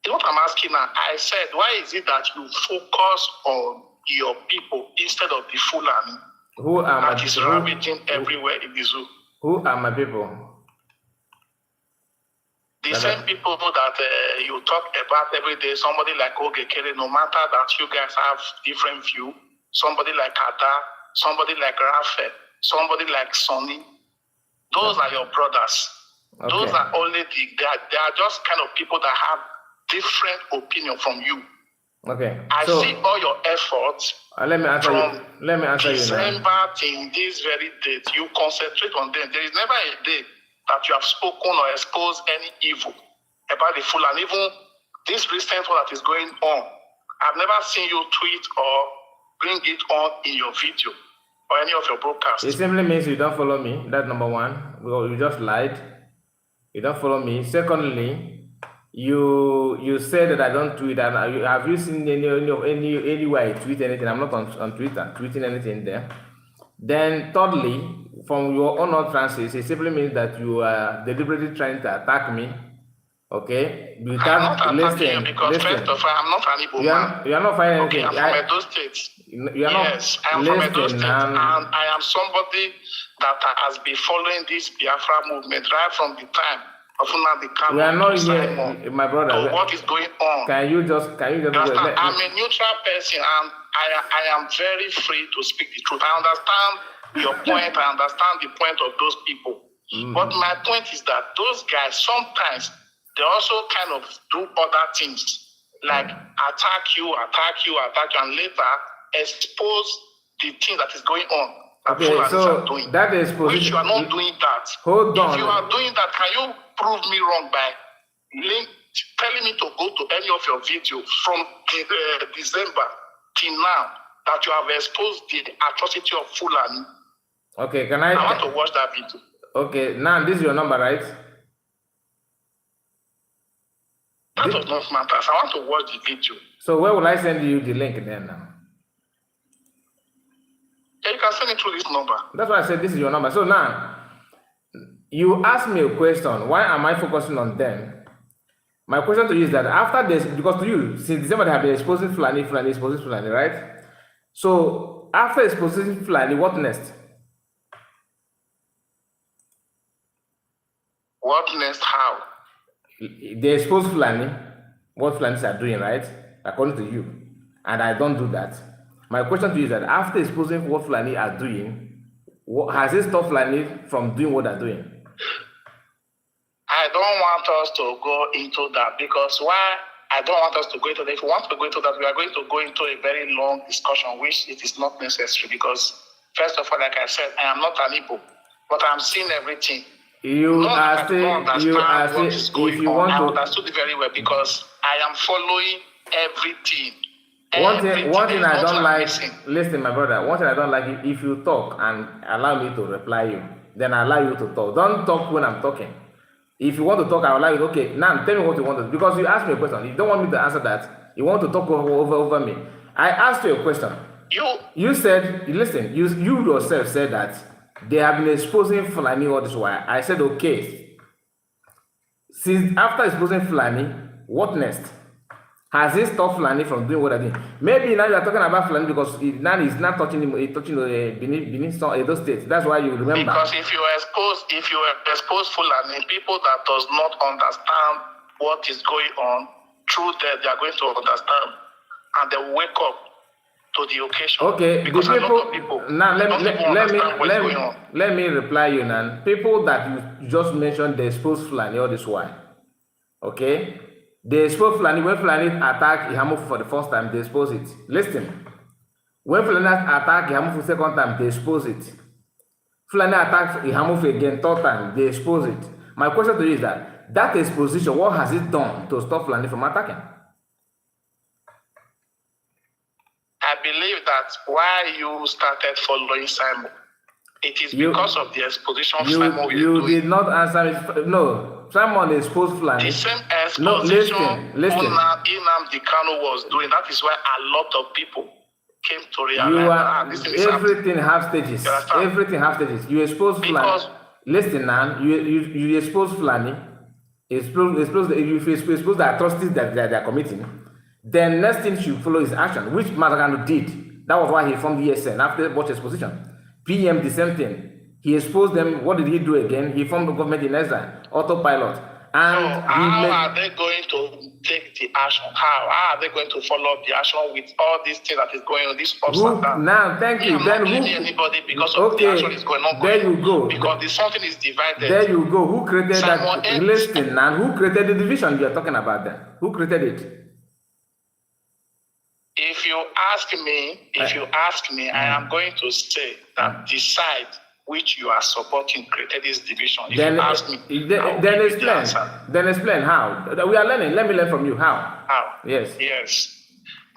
Speaker 3: What I'm asking now, I said, why is it that you focus on your people instead of the Fulani?
Speaker 1: Who are
Speaker 3: that is ravaging everywhere in the zoo?
Speaker 1: Who are my people?
Speaker 3: The same people that you talk about every day, somebody like Nkere, no matter that you guys have different view, somebody like Ada, somebody like Rafa, somebody like Sonny, those are your brothers. Okay. Those are only they are just kind of people that have different opinion from you.
Speaker 1: Okay.
Speaker 3: I see all your efforts.
Speaker 1: Let me answer you. Let me answer
Speaker 3: December in this very date, you concentrate on them. There is never a day that you have spoken or exposed any evil about the full, and even this recent one that is going on. I've never seen you tweet or bring it on in your video or any of your broadcasts.
Speaker 1: It simply means you don't follow me. That's number one. Well, you just lied. You don't follow me. Secondly, you said that I don't tweet. And have you seen any way I tweet anything? I'm not on Twitter tweeting anything there. Then thirdly, from your own utterances, it simply means that you are deliberately trying to attack me Okay, you
Speaker 2: I'm
Speaker 1: can't
Speaker 2: not attacking you because first of all, I'm not an Igbo man.
Speaker 1: You are not finding
Speaker 2: Okay,
Speaker 1: anything.
Speaker 2: I'm from Edo State.
Speaker 1: You are
Speaker 2: Yes, I am from Edo State, and I am somebody that has been following this Biafra movement right from the time of Nnamdi Kanu.
Speaker 1: We are not here, my brother.
Speaker 2: So what is going on?
Speaker 1: Can you just
Speaker 2: I'm a neutral person, and I am very free to speak the truth. I understand your point. I understand the point of those people. But my point is that those guys sometimes they also kind of do other things like attack you, and later expose the thing that is going on.
Speaker 1: Okay, so that is
Speaker 2: which you are not doing that.
Speaker 1: Hold on.
Speaker 2: If you are doing that, can you prove me wrong by telling me to go to any of your videos from December till now that you have exposed the atrocity of Fulani?
Speaker 1: Okay,
Speaker 2: I want to watch that video.
Speaker 1: Okay, now this is your number, right?
Speaker 2: That does not matter. I want to watch the video.
Speaker 1: So where will I send you the link then now?
Speaker 2: Yeah, you can send it through this number.
Speaker 1: That's why I said this is your number. So now, you asked me a question. Why am I focusing on them? My question to you is that after this, because to you, since December they have been exposing Fulani, right? So after exposing Fulani, what next?
Speaker 2: What next? How?
Speaker 1: They expose Fulani, what Fulanis are doing, right? According to you. And I don't do that. My question to you is that after exposing what Fulani are doing, has it stopped Fulani from doing what they're doing?
Speaker 2: I don't want us to go into that because why I don't want us to go into that. If we want to go into that, we are going to go into a very long discussion, which it is not necessary because, first of all, like I said, I am not an Igbo, but I'm seeing everything.
Speaker 1: You are saying, if you want to...
Speaker 2: I understood it very well because I am following everything.
Speaker 1: One thing I don't like, listen, my brother, one thing I don't like, if you talk and allow me to reply you, then I allow you to talk. Don't talk when I'm talking. If you want to talk, I will allow you. Okay, now tell me what you want to do. Because you asked me a question. You don't want me to answer that. You want to talk over me. I asked you a question. You said, listen, you yourself said that they have been exposing Fulani all this while. I said, okay. Since after exposing Fulani, what next? Has it stopped Fulani from doing what they're doing? Maybe now you are talking about Fulani because now he's not touching Benin Edo State. That's why you remember.
Speaker 2: Because if you expose Fulani, people that does not understand what is going on, through that they are going to understand and they will wake up to the occasion.
Speaker 1: Okay,
Speaker 2: because
Speaker 1: the people now
Speaker 2: let
Speaker 1: me reply you now. People that you just mentioned they expose Fulani all this while. Okay? They expose Fulani. When Fulani attack Ihamufu for the first time, they expose it. Listen. When Fulani attack Ihamufu second time, they expose it. Fulani attack Ihamufu again, third time, they expose it. My question to you is that exposition, what has it done to stop Fulani from attacking?
Speaker 2: I believe that why you started following Simon, it is because of the exposition of Simon.
Speaker 1: You did not answer me. No. Someone exposed Fulani.
Speaker 2: The same exposition Nnamdi Kanu was doing. That is why a lot of people came to realize
Speaker 1: everything has stages. Everything has stages. You expose Fulani. Listen, now you expose Fulani. If you expose the atrocities that they are committing, then next thing should follow his action, which Mazagano did. That was why he formed the ESN after watch exposition. PM the same thing. He exposed them. What did he do again? He formed the government in exile, autopilot. And
Speaker 2: so how are they going to take the action? How are they going to follow up the action with all these things that is going on, this ups and downs?
Speaker 1: Now, thank you.
Speaker 2: Then who? Anybody because of the action is going on.
Speaker 1: There you go.
Speaker 2: Because something is divided.
Speaker 1: There you go. Who created that? Listen, now, who created the division you are talking about? That who created it?
Speaker 2: If you ask me, I am going to say that the side which you are supporting created this division. If you ask me,
Speaker 1: then explain how. We are learning. Let me learn from you. How? Yes.
Speaker 2: Yes.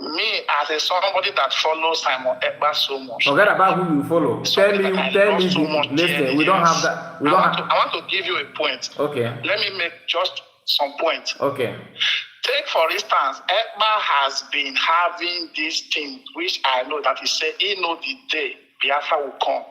Speaker 2: Me as somebody that follows Simon Ekpa so much.
Speaker 1: Forget about who you follow. Tell me.
Speaker 2: So much.
Speaker 1: Listen, we don't have that.
Speaker 2: I want to give you a point.
Speaker 1: Okay.
Speaker 2: Let me make just some points.
Speaker 1: Okay.
Speaker 2: Take for instance, Ekpa has been having this thing, which I know that he said he know the day Biafra will come.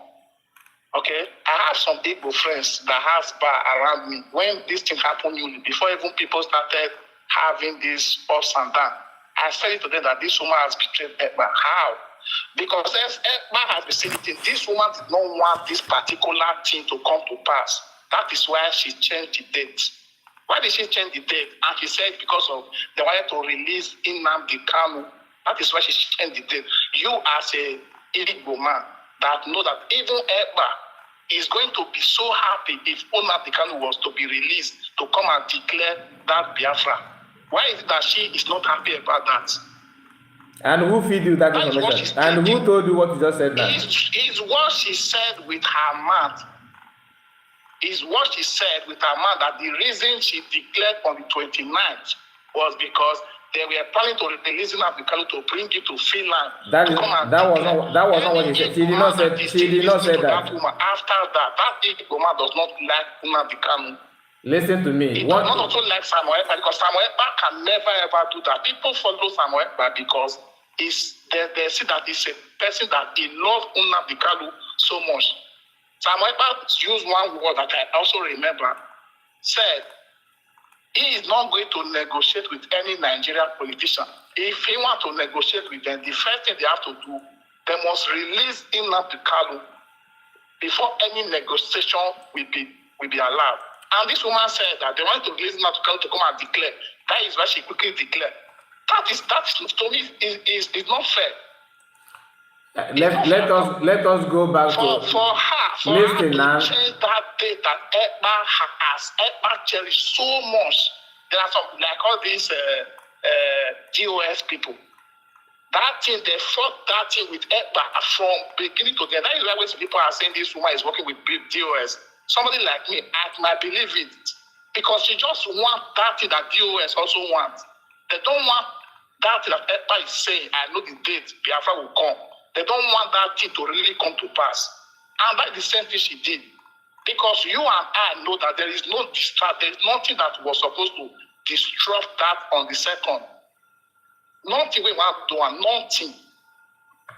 Speaker 11: Okay, I have some Igbo friends that has bar around me. When this thing happened, before even people started having this ups and downs, I said to them that this woman has betrayed Ekpa. How? Because Ekpa has been saying it, this woman did not want this particular thing to come to pass. That is why she changed the date. Why did she change the date? And she said because of they wanted to release Nnamdi Kanu. That is why she changed the date. You as a Igbo man that know that even Ekpa is going to be so happy if Nnamdi Kanu was to be released to come and declare that Biafra. Why is it that she is not happy about that?
Speaker 1: And who feed you that information? And who told you what you just said now?
Speaker 11: Is what she said with her mouth. Is what she said with her mouth that the reason she declared on the 29th was because they were planning to release Nnamdi Kanu to bring it to Finland.
Speaker 1: That was not what she said. She did not say that.
Speaker 11: That woman, after that woman does not like Nnamdi Kanu.
Speaker 1: Listen to me.
Speaker 11: He does not also like Samuel Ekpa because Samuel Ekpa can never ever do that. People follow Samuel Ekpa because they see that he's a person that he loves Nnamdi Kanu so much. Samuel Ekpa used one word that I also remember, said, he is not going to negotiate with any Nigerian politician. If he wants to negotiate with them, the first thing they have to do, they must release Nnamdi Kanu before any negotiation will be allowed. And this woman said that they want to release Nnamdi Kanu to come and declare. That is why she quickly declared. That to me is not fair.
Speaker 1: Let us go back
Speaker 11: for her to change that date that Ekpa cherished so much. There are some like all these DOS people. That thing, they fought that thing with Ekpa from beginning to the end. That is why when people are saying this woman is working with DOS. Somebody like me, I might believe it. Because she just wants that thing that DOS also wants. They don't want that thing that Ekpa is saying, I know the date, Biafra will come. They don't want that thing to really come to pass. And that's the same thing she did. Because you and I know that there is nothing that was supposed to disrupt that on the second. Nothing we want to do, nothing.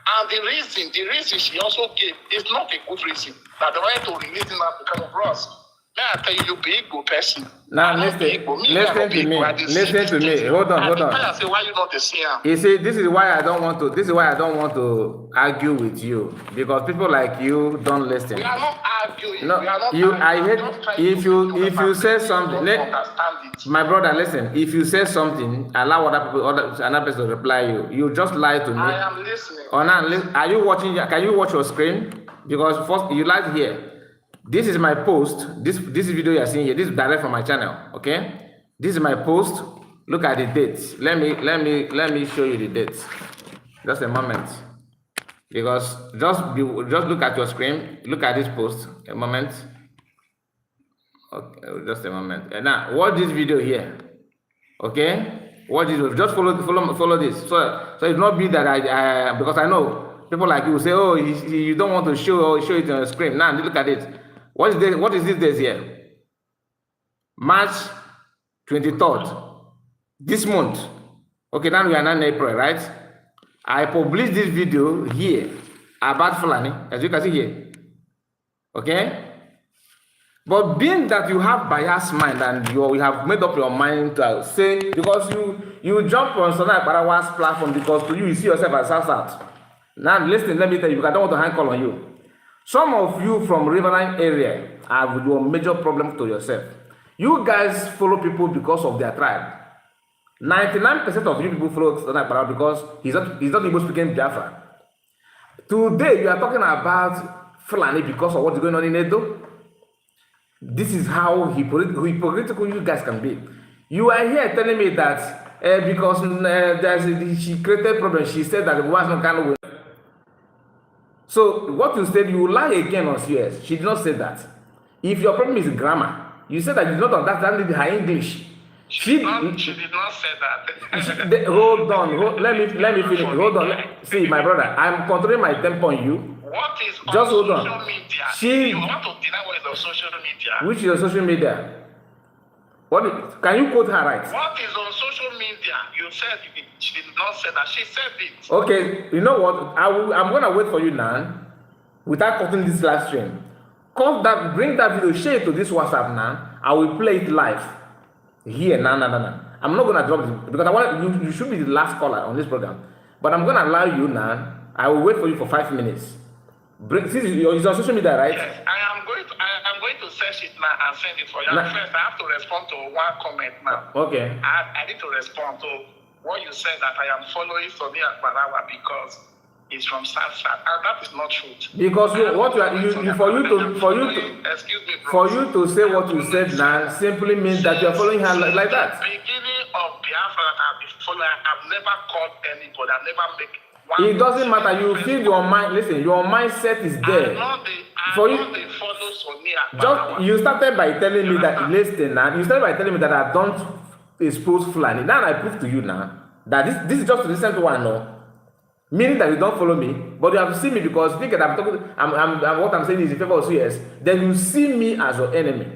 Speaker 11: And the reason she also gave is not a good reason. That the right to release him because of us. May I tell you, be a good person.
Speaker 1: Now listen to me. Hold on.
Speaker 11: I say, why you not the same?
Speaker 1: You see, this is why I don't want to argue with you, because people like you don't listen.
Speaker 11: We are not arguing.
Speaker 1: No, I hate if you say something. My brother, listen. If you say something, allow another person to reply you. You just lie to me.
Speaker 11: I am listening.
Speaker 1: Are you watching? Can you watch your screen? Because first you like here. This is my post. This video you are seeing here. This is direct from my channel. Okay. This is my post. Look at the dates. Let me show you the dates. Just a moment. Because just look at your screen. Look at this post. A moment. Okay. Just a moment. And now watch this video here. Okay. Watch this. Just follow this. So it not be that I because I know people like you say, oh, you don't want to show it on the screen. Now look at it. What is this days here? March 23rd. This month. Okay, now we are now in April, right? I published this video here about Fulani, as you can see here. Okay? But being that you have biased mind and you have made up your mind to say, because you jump on Sonai Parawa's platform because to you see yourself as South. Now listen, let me tell you, I don't want to hang call on you. Some of you from Riverine area have your major problem to yourself. You guys follow people because of their tribe. 99% of you people follow Sonai Parawa because he's not even speaking Biafra. Today you are talking about Fulani because of what's going on in Edo. This is how hypocritical you guys can be. You are here telling me that because she created problem, she said that the woman's not kind of win. So what you said, you lie again on CS. She did not say that. If your problem is grammar, you said that you do not understand her English.
Speaker 11: She did not say that.
Speaker 1: Hold on. Let me finish. Hold on. See, my brother, I'm controlling my tempo on you.
Speaker 11: What is on
Speaker 1: just hold
Speaker 11: social
Speaker 1: on.
Speaker 11: Media? You want to deny what is on social media?
Speaker 1: Which is on social media? Can you quote her right?
Speaker 11: What is on social media? You said she did not say that. She said it.
Speaker 1: Okay, you know what? I'm going to wait for you now without cutting this live stream. bring that video, share it to this WhatsApp now. I will play it live here. No. I'm not gonna drop it because I want you should be the last caller on this program. But I'm gonna allow you now. I will wait for you for 5 minutes. This is on social media, right?
Speaker 11: Yes, I am going to search it now and send it for you. First, I have to respond to one comment now.
Speaker 1: Okay.
Speaker 11: I need to respond to what you said that I am following Sonia Barawa because it's from South, and that is not true.
Speaker 1: Because for you to say what you said now simply means that you are following her like that.
Speaker 11: The beginning of Biafra that I've been following, I've never called anybody. I've never made.
Speaker 1: It doesn't matter. You feel your mind. Listen, your mindset is there. For you, you started by telling me that. Listen, now you started by telling me that I don't expose Fulani. Now I prove to you now that this is just a recent one, no. Meaning that you don't follow me, but you have seen me because think that I'm talking. What I'm saying is in favor of CS. Then you see me as your enemy.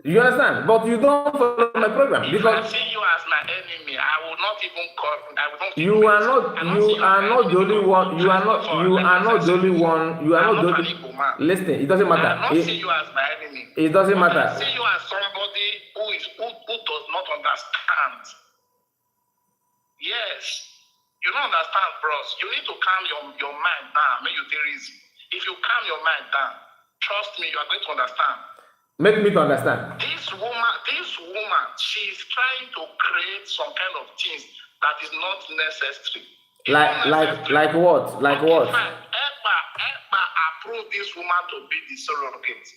Speaker 1: You understand? But you don't follow my program because
Speaker 11: if I see you as my enemy, I will not even call. I will not.
Speaker 1: You are not the only one. You are not the only one. You are not the only. Listen, it doesn't matter.
Speaker 11: I will not see you as my enemy.
Speaker 1: It doesn't matter.
Speaker 11: I see you as somebody who does not understand. Yes, you don't understand, bros. You need to calm your mind down. Make you take easy. If you calm your mind down, trust me, you are going to understand.
Speaker 1: Make me to understand.
Speaker 11: This woman, she's trying to create some kind of things that is not necessary.
Speaker 1: Like what? Like what?
Speaker 11: Ekpa approved this woman to be the surrogate.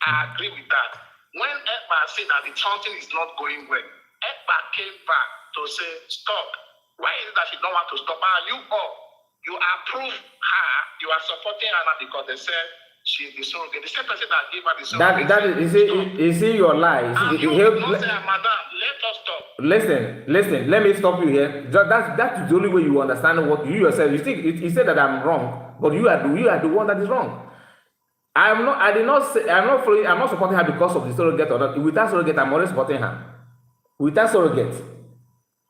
Speaker 11: I agree with that. When Ekpa said that something is not going well, Ekpa came back to say, stop. Why is it that she don't want to stop? You approve her, you are supporting her now because they said she's the surrogate. The same person that gave her the surrogate.
Speaker 1: Is it your lie?
Speaker 11: Madam, let us stop.
Speaker 1: Listen, let me stop you here. That's the only way you understand what you yourself. You said that I'm wrong, but you are the one that is wrong. I'm not supporting her because of the surrogate or not. Without surrogate, I'm always supporting her. Without surrogate,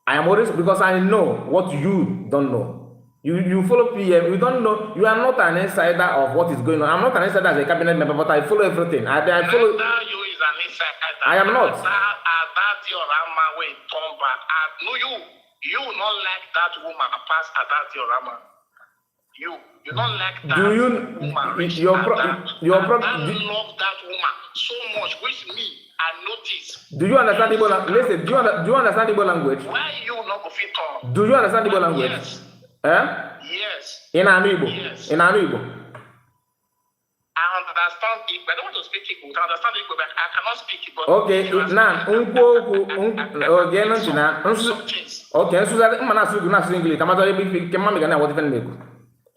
Speaker 1: I am always because I know what you don't know. You follow PM, you don't know, you are not an insider of what is going on. I'm not an insider as a cabinet member, but I follow everything. I follow.
Speaker 11: Now you is an insider.
Speaker 1: I am not.
Speaker 11: That's your Rama way turn back. You not like that woman pass that your Rama. You don't like that woman.
Speaker 1: Your problem.
Speaker 11: You love that woman so much, which me I notice.
Speaker 1: Do you understand Igbo language? Listen, do you understand Igbo language?
Speaker 11: Why you not go fit on?
Speaker 1: Do you understand Igbo language?
Speaker 11: Yes. Yes.
Speaker 1: In Igbo.
Speaker 11: Yes.
Speaker 1: In Igbo.
Speaker 11: I understand Igbo. I don't want to speak Igbo. I understand Igbo, but I cannot speak Igbo.
Speaker 1: Okay, okay, so man ask you na English. Kama to be kema me gana what even make.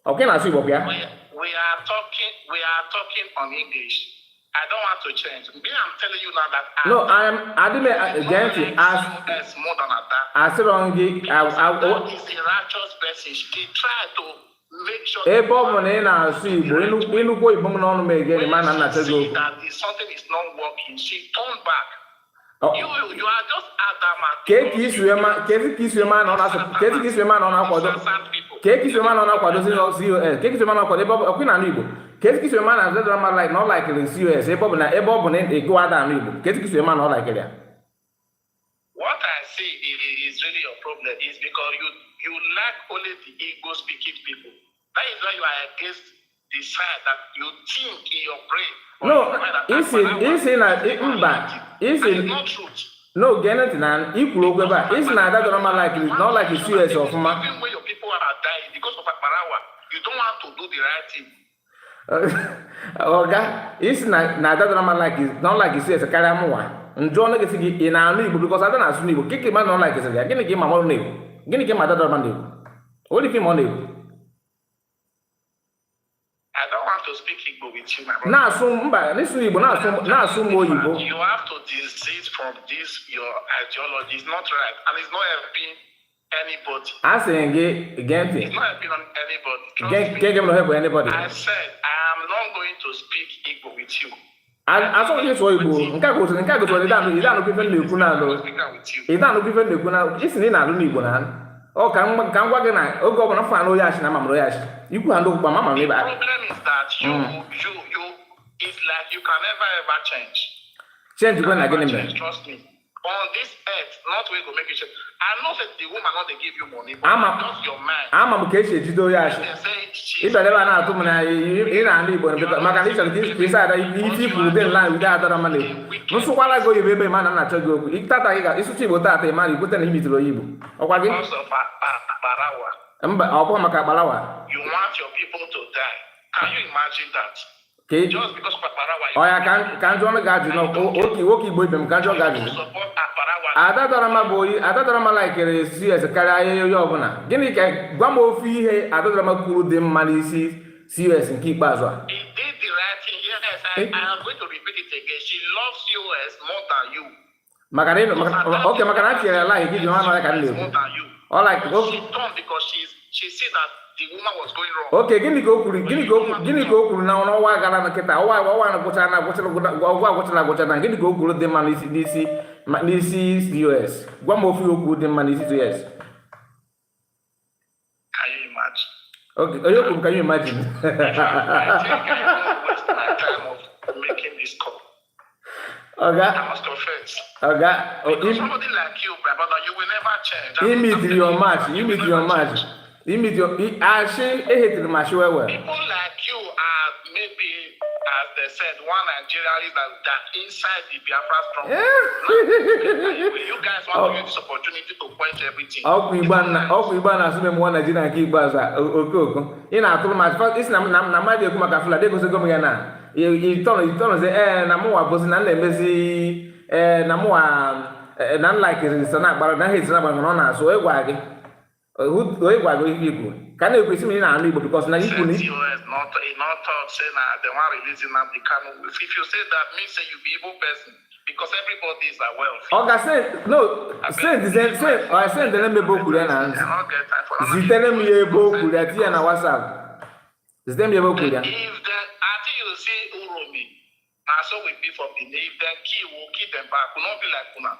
Speaker 1: Okay, na Igbo bia.
Speaker 11: We are talking on English. I don't want to change. I'm telling you now that
Speaker 1: no, I didn't again as
Speaker 11: more than that.
Speaker 1: As long
Speaker 11: that is a righteous person. She tried to make sure
Speaker 1: that
Speaker 11: something is not working. She turned back. You are just adamant.
Speaker 1: Like not like in CUS.
Speaker 11: What I see is really your problem is because you lack only the Igbo speaking people. That is why you are against the side that you think in your brain.
Speaker 1: It's
Speaker 11: not truth.
Speaker 1: No, Gennett nan equal over. It's not that normal like it's not like it's serious of man.
Speaker 11: Even when your people are dying because of Akbarawa, you don't want to do the right thing.
Speaker 1: Okay, it's not that normal like it's not like it's serious. Karamuwa. Njoo na kesi in our neighbor because I don't assume neighbor. Kiki man don't like it. I'm gonna give my mom neighbor. Gonna give my daughter man neighbor. Only him on neighbor.
Speaker 11: I don't want to speak Igbo with you, my brother.
Speaker 1: Now,
Speaker 11: you have to desist from this, your ideology. It's not right, and it's not helping anybody.
Speaker 1: I say again,
Speaker 11: it's not helping anybody. I said, I am not going to speak Igbo with you.
Speaker 1: I saw this way, Igbo. Nka go to the down. You don't give me You don't give me It's in Igbo. Oh, can work na oh go na fan no yash na mam no yash. You could handle mama
Speaker 11: the problem is that you it's like you can never ever change.
Speaker 1: Change when again,
Speaker 11: change, trust me. On this earth, not way to make it change. I know that the woman not they give you money, but just your mind.
Speaker 1: I'm a case you do yash. If I never know to me, in a neighbor, because Maganisha is that if you put in line without other money. No, so while I go, you baby man, I'm not sure go. If that I got is to see what that a man, you put an image to you. Or what?
Speaker 11: Also, Barawa.
Speaker 1: You
Speaker 11: want your people to die. Can you imagine that?
Speaker 1: Okay.
Speaker 11: Just because Paparawa.
Speaker 1: Oh, I can't join the guard, you know. Okay, boy, them can't join guard. I don't know, boy. I don't know, like a serious career. Give me a gumbo fee. I don't know, cool them money, serious and keep Baswa.
Speaker 11: He did the right thing. Yes, I am going to repeat it again. She loves you as more than you.
Speaker 1: Macarena, okay, Macarena, like give you one like I live.
Speaker 11: More than you.
Speaker 1: All like,
Speaker 11: she turned because she see that the woman was going wrong.
Speaker 1: Okay, give me go now. No, why gonna get out? Why go to give me go the man this is US. One more few good the man is US.
Speaker 11: Can you imagine?
Speaker 1: Okay, can you imagine?
Speaker 11: I think I waste my time of making this call.
Speaker 1: Okay.
Speaker 11: I must confess.
Speaker 1: Okay.
Speaker 11: Because somebody like you, brother, you will never change.
Speaker 1: I say, hate my show.
Speaker 11: People like you are maybe, as they said, one Nigerian that inside the Biafra stronghold. You guys want to use this opportunity to point everything.
Speaker 1: One Nigerian keep us. Okay. In our much first, it's Namadi Kumakafla, they go to Gomiana. You told say, Namua was an embassy, Namua, none like it is not, but now he's not on us, so a wagon. Who people? Can you see me now? Because now you need
Speaker 11: not talk saying that they want releasing them. If you say that, means say you be evil person because everybody is wealthy.
Speaker 1: Okay, say no. Say I send the name book then. Zitele me book that here na WhatsApp. Zitele me book then.
Speaker 11: If then until you see Uromi, now so we be for Benin. If then key will keep them back. We not be like Kuna.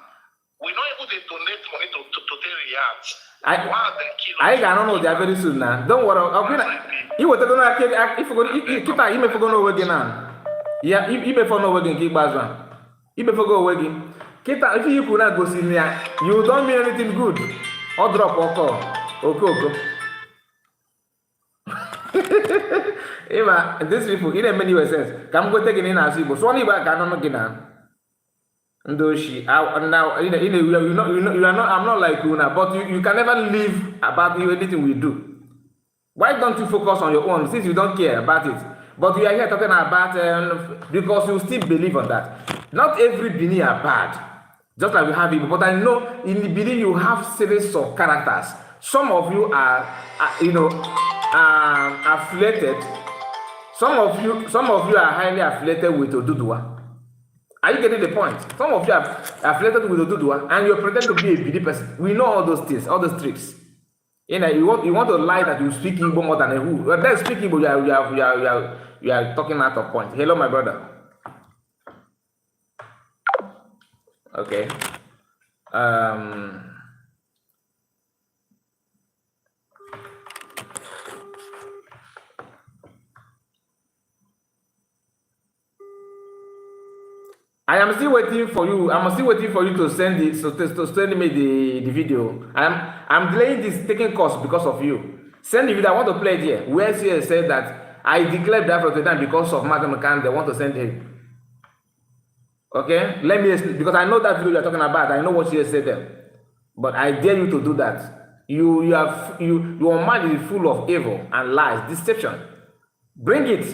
Speaker 11: We not able to donate money to take react. I don't know they are very soon now. Don't worry. Okay, you were going to if you go, keep you may forget no again now. Yeah, you may for no again, keep Bazan. You may forget again. Keep if you could not go see me, you don't mean anything good. Or drop or call. Okay. Eva, these people, in many ways, come go take it in as people. So only back, I don't know again. Though she now you are not I'm not like you now, but you can never live about anything we do. Why don't you focus on your own since you don't care about it? But we are here talking about because you still believe on that. Not every Bini are bad, just like we have people. But I know in the Bini you have series of characters. Some of you are affiliated. Some of you are highly affiliated with Oduduwa. Are you getting the point? Some of you are affiliated with Oduduwa and you're pretending to be a BD person. We know all those things, all those tricks. You want to lie that you speak Igbo more than a who. Then speak Igbo, you are talking out of point. Hello, my brother. Okay. I am still waiting for you. I'm still waiting for you to send me the video. I'm delaying this taking course because of you. Send the video. I want to play it here. Where she said that I declared that for the time because of Martin McCann. They want to send him. Okay, let me because I know that video you're talking about. I know what she said there, but I dare you to do that. Your mind is full of evil and lies, deception. Bring it.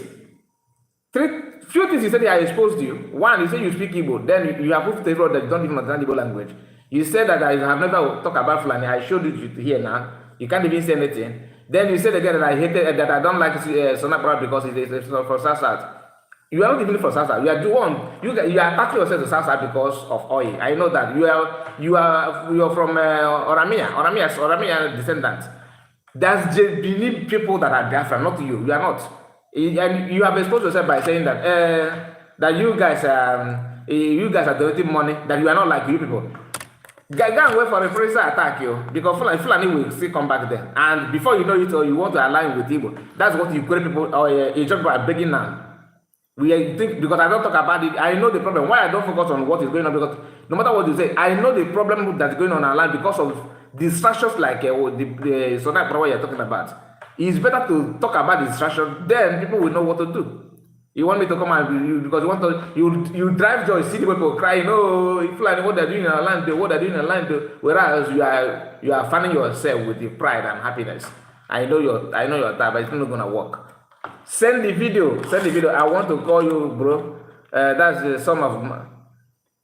Speaker 11: Few things you said I exposed you. One, you say you speak Igbo. Then you have proved to everyone that you don't even understand Igbo language. You said that I have never talked about Fulani. I showed it to here now. You can't even say anything. Then you said again that I hated that I don't like Sonapara because it's for Sasat. You are not even for Sasa. You are the one. You are attaching yourself to Sasa because of oil. I know that you are from Oromia descendants. There's Benin people that are Biafran, not you. You are not. And you have exposed yourself by saying that that you guys are donating money, that you are not like you people. Go and wait for a reprisal attack, because Fulani will still come back there. And before you know it, or you want to align with Igbo. That's what you create people or Egypt are begging now.
Speaker 1: think because I don't talk about it, I know the problem. Why I don't focus on what is going on, because no matter what you say, I know the problem that's going on our land because of distractions like the Sonai power you're talking about. It's better to talk about distraction, then people will know what to do. You want me to come and you because you want to you drive joy, see the people crying, oh, if like what they're doing in our land, what they're doing in our land, whereas you are fanning yourself with the pride and happiness. I know your type, but it's not gonna work. Send the video. I want to call you, bro. That's some of my,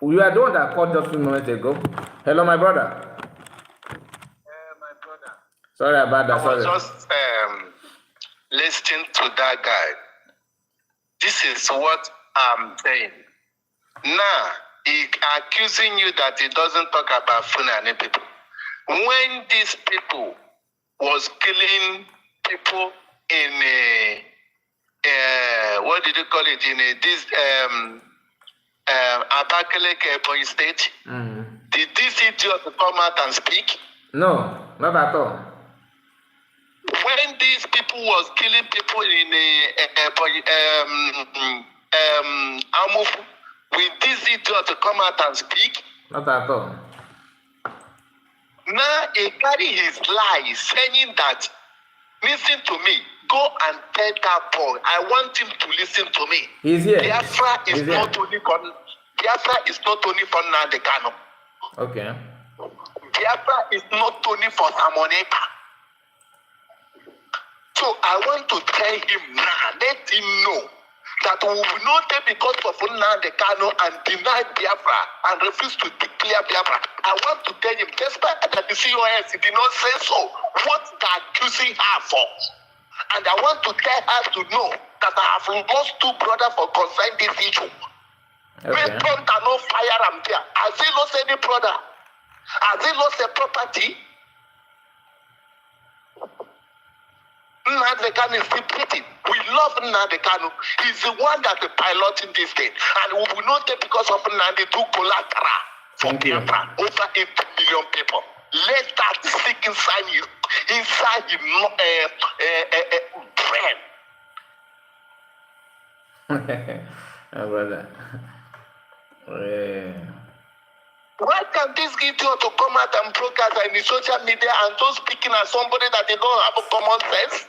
Speaker 1: you are the one that called just a few moments ago. Hello, my brother.
Speaker 3: My brother.
Speaker 1: Sorry about that.
Speaker 3: I was just listening to that guy. This is what I'm saying. Now, he accusing you that he doesn't talk about Fulani people. When these people was killing people in what did you call it? In this Abakaleke Ebonyi State, did this idiot come out and speak?
Speaker 1: No, not at all.
Speaker 3: When these people was killing people in Amufu, will this idiot come out and speak?
Speaker 1: Not at all.
Speaker 3: Now he carry his lie saying that, listen to me, go and tell that boy, I want him to listen to me.
Speaker 1: He's here.
Speaker 3: Biafra is not only for Nnamdi Kanu.
Speaker 1: Okay.
Speaker 3: Biafra is not only for Samoneka. So I want to tell him now, let him know that we will not take because of Nnamdi Kanu and deny Biafra and refuse to declare Biafra. I want to tell him, despite that the COS did not say so, what they're accusing her for. And I want to tell her to know that I have lost 2 brothers for concerning this issue. We don't no fire am there. Has he lost any brother? Has he lost a property? Nnamdi Kanu is still pretty. We love Nnamdi Kanu. He's the one that is piloting this thing. And we will not take because of Nnamdi to collateral for Biafra. Over 8 million people. Let that stick inside you, inside your brain.
Speaker 1: Oh, brother.
Speaker 3: Why can this idiot to come out and broadcast in the social media and so speaking as somebody that they don't have a common sense?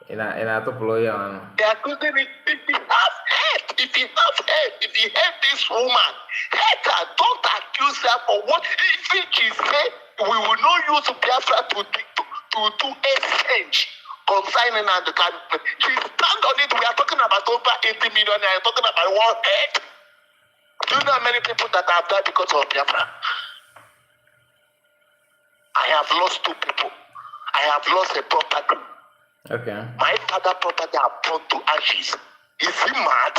Speaker 1: In a topology,
Speaker 3: they are accusing it. If you have hate, if you hate this woman, hate her, don't accuse her for what if she say we will not use Biafra to do exchange consigning and the country. She stand on it. We are talking about over 80 million. We are talking about one head. Do you know how many people that have died because of Biafra? I have lost 2 people. I have lost a property.
Speaker 1: Okay.
Speaker 3: My father property have burned to ashes. Is he mad?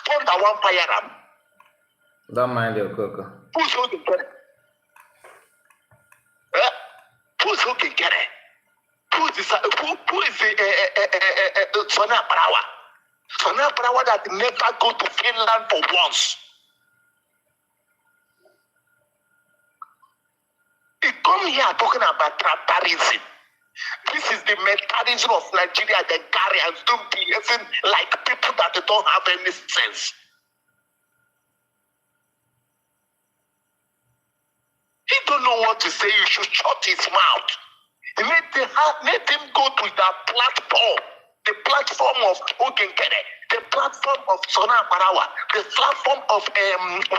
Speaker 3: Turn that one fire ram.
Speaker 1: Don't mind your cocoa.
Speaker 3: Who's who can get it? Who's who can get it? Who is the Sona Parawa? Sona Parawa that never go to Finland for once. He come here talking about tribalism. This is the mentalism of Nigeria, the Ghanaians don't behave like people that don't have any sense. He don't know what to say. You should shut his mouth. Let him go to that platform, the platform of Nkere, the platform of Sona Parawa, the platform of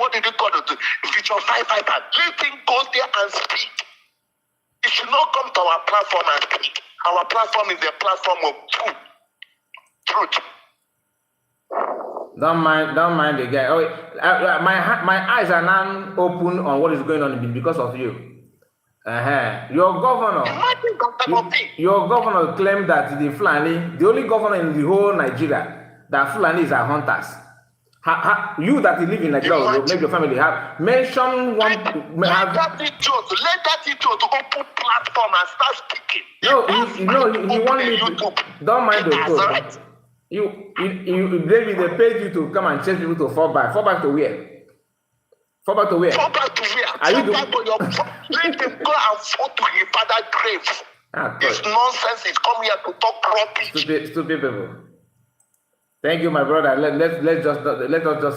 Speaker 3: what did you call it? Vision 555. Let him go there and speak. He should not come to our platform and speak. Our platform is a platform of truth.
Speaker 1: Don't mind the guy. Oh, my eyes are now open on what is going on because of you. Your governor claimed that the Fulani, the only governor in the whole Nigeria, that Fulanis are hunters. You that live in Nigeria, maybe your family have mentioned one.
Speaker 3: Let that idiot open platform and start speaking.
Speaker 1: He want me to. Don't mind the code. You maybe they paid you to come and change people to fall back. Fall back to where? Fall back to where?
Speaker 3: Fall back to where? Let him go and fall to his father's grave. It's nonsense. He's come here to talk rubbish.
Speaker 1: Stupid people. Thank you, my brother. Let's just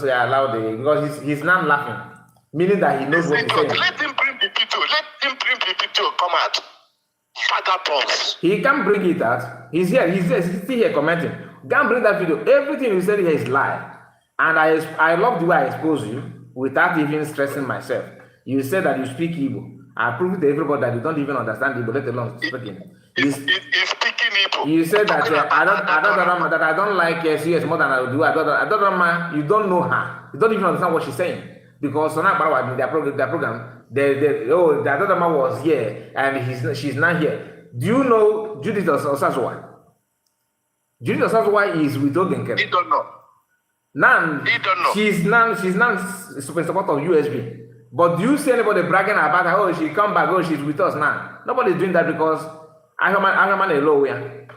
Speaker 1: allow because he's now laughing, meaning that he knows what he's saying.
Speaker 11: Let him bring the video. Let him bring the video. Come out. Vagabonds.
Speaker 1: He can't bring it out. He's here. He's still here commenting. Can't bring that video. Everything you said here is lie. And I love the way I expose you without even stressing myself. You said that you speak Igbo. I proved to everybody that you don't even understand Igbo, let alone speaking.
Speaker 11: He's speaking Igbo.
Speaker 1: You said that I don't like CS more than I do. You don't know her. You don't even understand what she's saying. Because their program, the other man was here and she's not here. Do you know Judith Osazwa? Judith Osazwa is with Nkere.
Speaker 11: He don't know.
Speaker 1: Now,
Speaker 11: He don't know.
Speaker 1: she's now super support of USB. But do you see anybody bragging about her? Oh, she come back. Oh, she's with us now. Nobody's doing that because I'm a low way.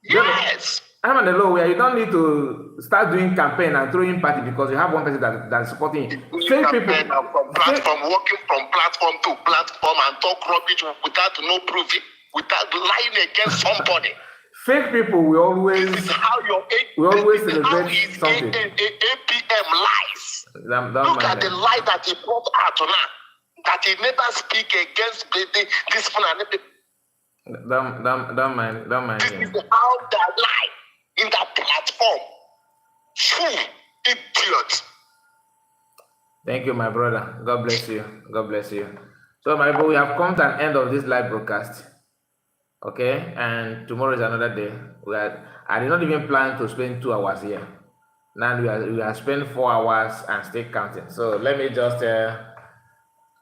Speaker 11: Yes.
Speaker 1: I'm a low way. You don't need to start doing campaign and throwing party because you have one person that's supporting you. Fake people.
Speaker 11: From platform, walking from platform to platform and talk rubbish without no proof, without lying against somebody.
Speaker 1: Fake people will always celebrate something.
Speaker 11: APM lies.
Speaker 1: Look
Speaker 11: at the lie that he brought out now. That he never speak against this one and everything.
Speaker 1: Don't mind.
Speaker 11: This is how they lie in that platform. Fool, idiot.
Speaker 1: Thank you, my brother. God bless you. God bless you. So, my boy, we have come to an end of this live broadcast. Okay, and tomorrow is another day. I did not even plan to spend 2 hours here. Now we are spending 4 hours and still counting. So let me just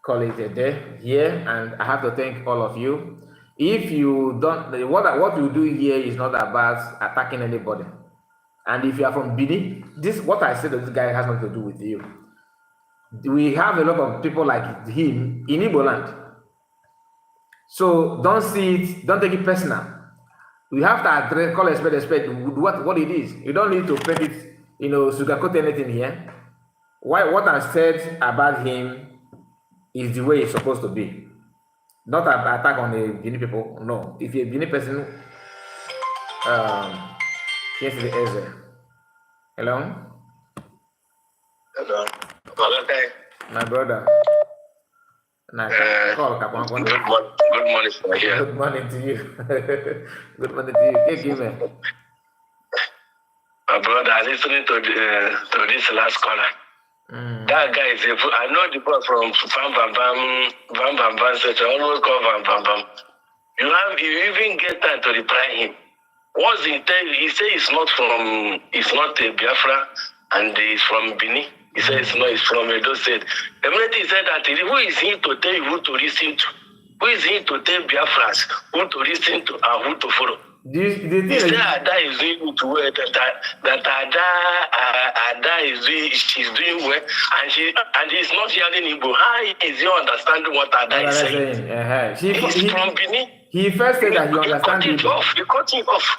Speaker 1: call it a day here, and I have to thank all of you. If you don't, what you do here is not about attacking anybody. And if you are from Bini, what I said to this guy has nothing to do with you. We have a lot of people like him in Igbo land. So don't take it personal. We have to address, call a spade what it is. You don't need to make it, sugarcoat anything here. What I said about him is the way it's supposed to be. Not an attack on the Bini people. No. If you're a Bini person, here's the answer. Hello?
Speaker 11: Hello.
Speaker 1: My brother.
Speaker 11: Good morning.
Speaker 1: Good morning to you. Good morning to you. Hey, give me.
Speaker 11: My brother, listening to this last caller. That guy is I know the boy from Bam Bam, so I always call Bam Bam. You even get time to reply him. What's he tell you? He say it's not a Biafra and he's from Bini. He said it's from Edo State. Immediately he said that who is he to tell you who to listen to? Who is he to tell Biafrans who to listen to and who to follow? He said Ada is doing it well, that Ada is doing, she's doing well, and he's not hearing Igbo. How is he understanding what Ada is saying? He's from Benin.
Speaker 1: He first said that he understands Igbo.
Speaker 11: He cut it off.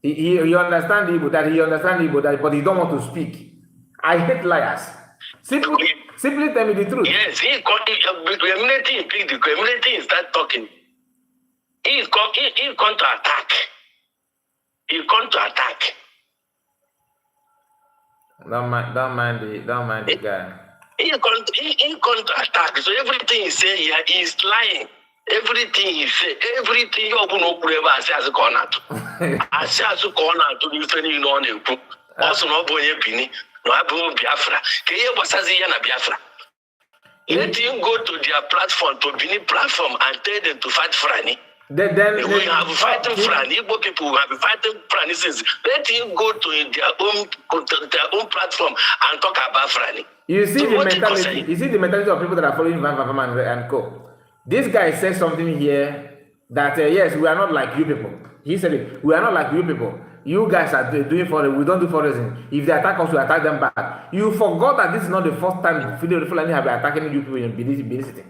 Speaker 1: He understands Igbo, but he don't want to speak. I hate liars. Simply tell me the truth.
Speaker 11: Yes, he start talking. He's come to attack. He's come to attack.
Speaker 1: Don't mind the guy.
Speaker 11: He come to attack. So everything he say here, he's lying. Everything he say, everything you open up ever as a corner to. As a corner to be training on him. Also no boy Bini. No, Biafra. Biafra. Let him go to their platform, to Bini platform, and tell them to fight Frani.
Speaker 1: Then
Speaker 11: we have been fighting Frani. Igbo people have been fighting Frani since. Let him go to their own platform and talk about Frani.
Speaker 1: You see the mentality of people that are following Van and Co. This guy says something here that yes, we are not like you people. He said it. We are not like you people. You guys are doing forest. We don't do forest. If they attack us, we attack them back. You forgot that this is not the first time Fulani have been attacking you people in Benin City.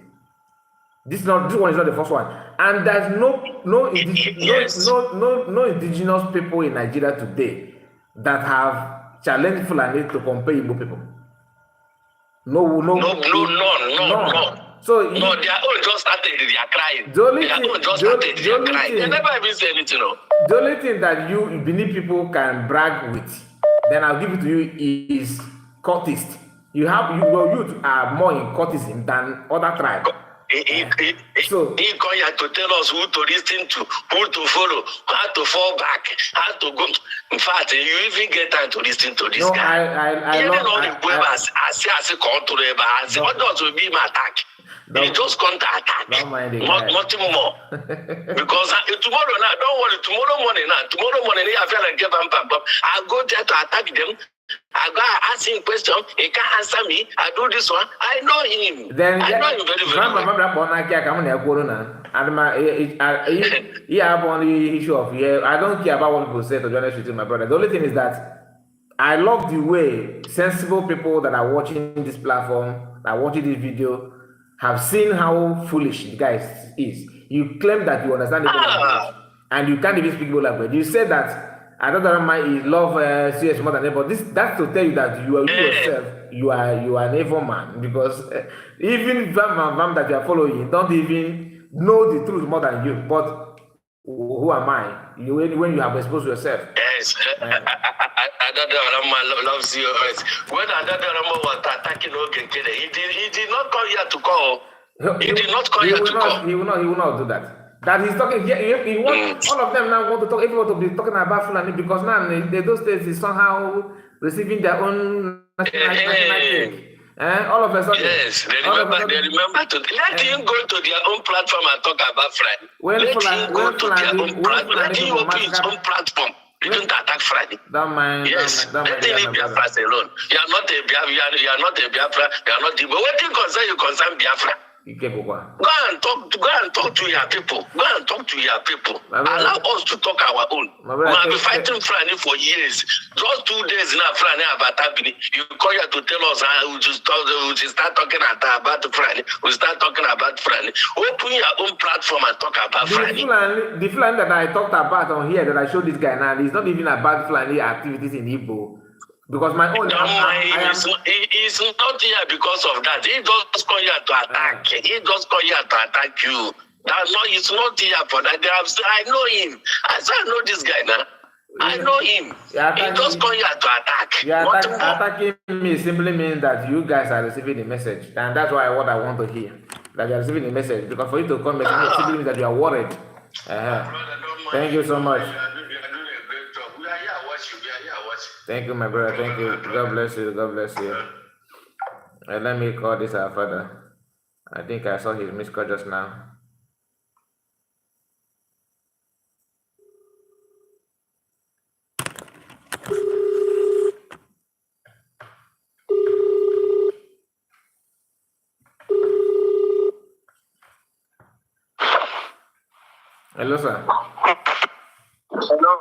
Speaker 1: This one is not the first one. And there's no indigenous people in Nigeria today that have challenged Fulani to compare Igbo people. No. So
Speaker 12: no, their own just started. They are crying.
Speaker 1: The only
Speaker 12: Their
Speaker 1: thing,
Speaker 12: own just started. They are crying. They never even say anything. No.
Speaker 1: The only thing that you Benin people can brag with, then I'll give it to you, is cultist. You are more in cultism than other tribes.
Speaker 12: He come here to tell us who to listen to, who to follow, how to fall back, how to go. In fact, you even get time to listen to this guy.
Speaker 1: I
Speaker 12: will be my attack. He just come to attack. Nothing more. Because tomorrow now, don't worry, tomorrow morning, I feel like I'll go there to attack them. I go ask him question. He can't answer me. I do this one. I know him. Then I know him very, very
Speaker 1: well. I don't care about what people say, to be honest with you, my brother. The only thing is that I love the way sensible people that are watching this platform, that are watching this video, have seen how foolish the guy is. You claim that you understand the language, and you can't even speak Igbo language. You said that I don't know love CS more than ever. That's to tell you that you yourself, you are an evil man, because even Vam that you are following don't even know the truth more than you. But who am I? When you have exposed yourself.
Speaker 12: Yes. Adadorama loves you. When Adadorama was attacking Nkere, he did not come here to call. He did not come here to call.
Speaker 1: He will not do that. That he's talking. He wants all of them now want to talk. Everyone to be talking about Fulani, because now those states is somehow receiving their own national cake. All of a sudden.
Speaker 12: Yes, they remember to let him go to their own platform and talk about Fulani. Let him go to their own platform. Let him open his own platform. You don't attack Friday.
Speaker 1: Don't mind.
Speaker 12: Yes. Let him leave Biafra alone. You are not a Biafra. You are not a Biafra. You are not the. But what do you concern Biafra? Go and talk to your people. Go and talk to your people. Allow us to talk our own. We have been fighting Fulani for years. Just 2 days now, Fulani about happening. You come here to tell us how we start talking about Fulani. We start talking about Fulani. Open your own platform and talk about Fulani.
Speaker 1: The Fulani that I talked about on here, that I showed this guy now, is not even about Fulani activities in Igbo. Because my own,
Speaker 12: he's not here because of that. He just come here to attack. He just come here to attack you. He's not here for that. I know him. I know this guy now. I know him. He just come here to attack.
Speaker 1: Attacking me simply means that you guys are receiving the message, and that's what I want to hear. That you are receiving the message. Because for you to come and simply means that you are worried. Thank you so much. Thank you, my brother. Thank you. God bless you. God bless you. Let me call this our father. I think I saw his missed call just now. Hello, sir.
Speaker 11: Hello,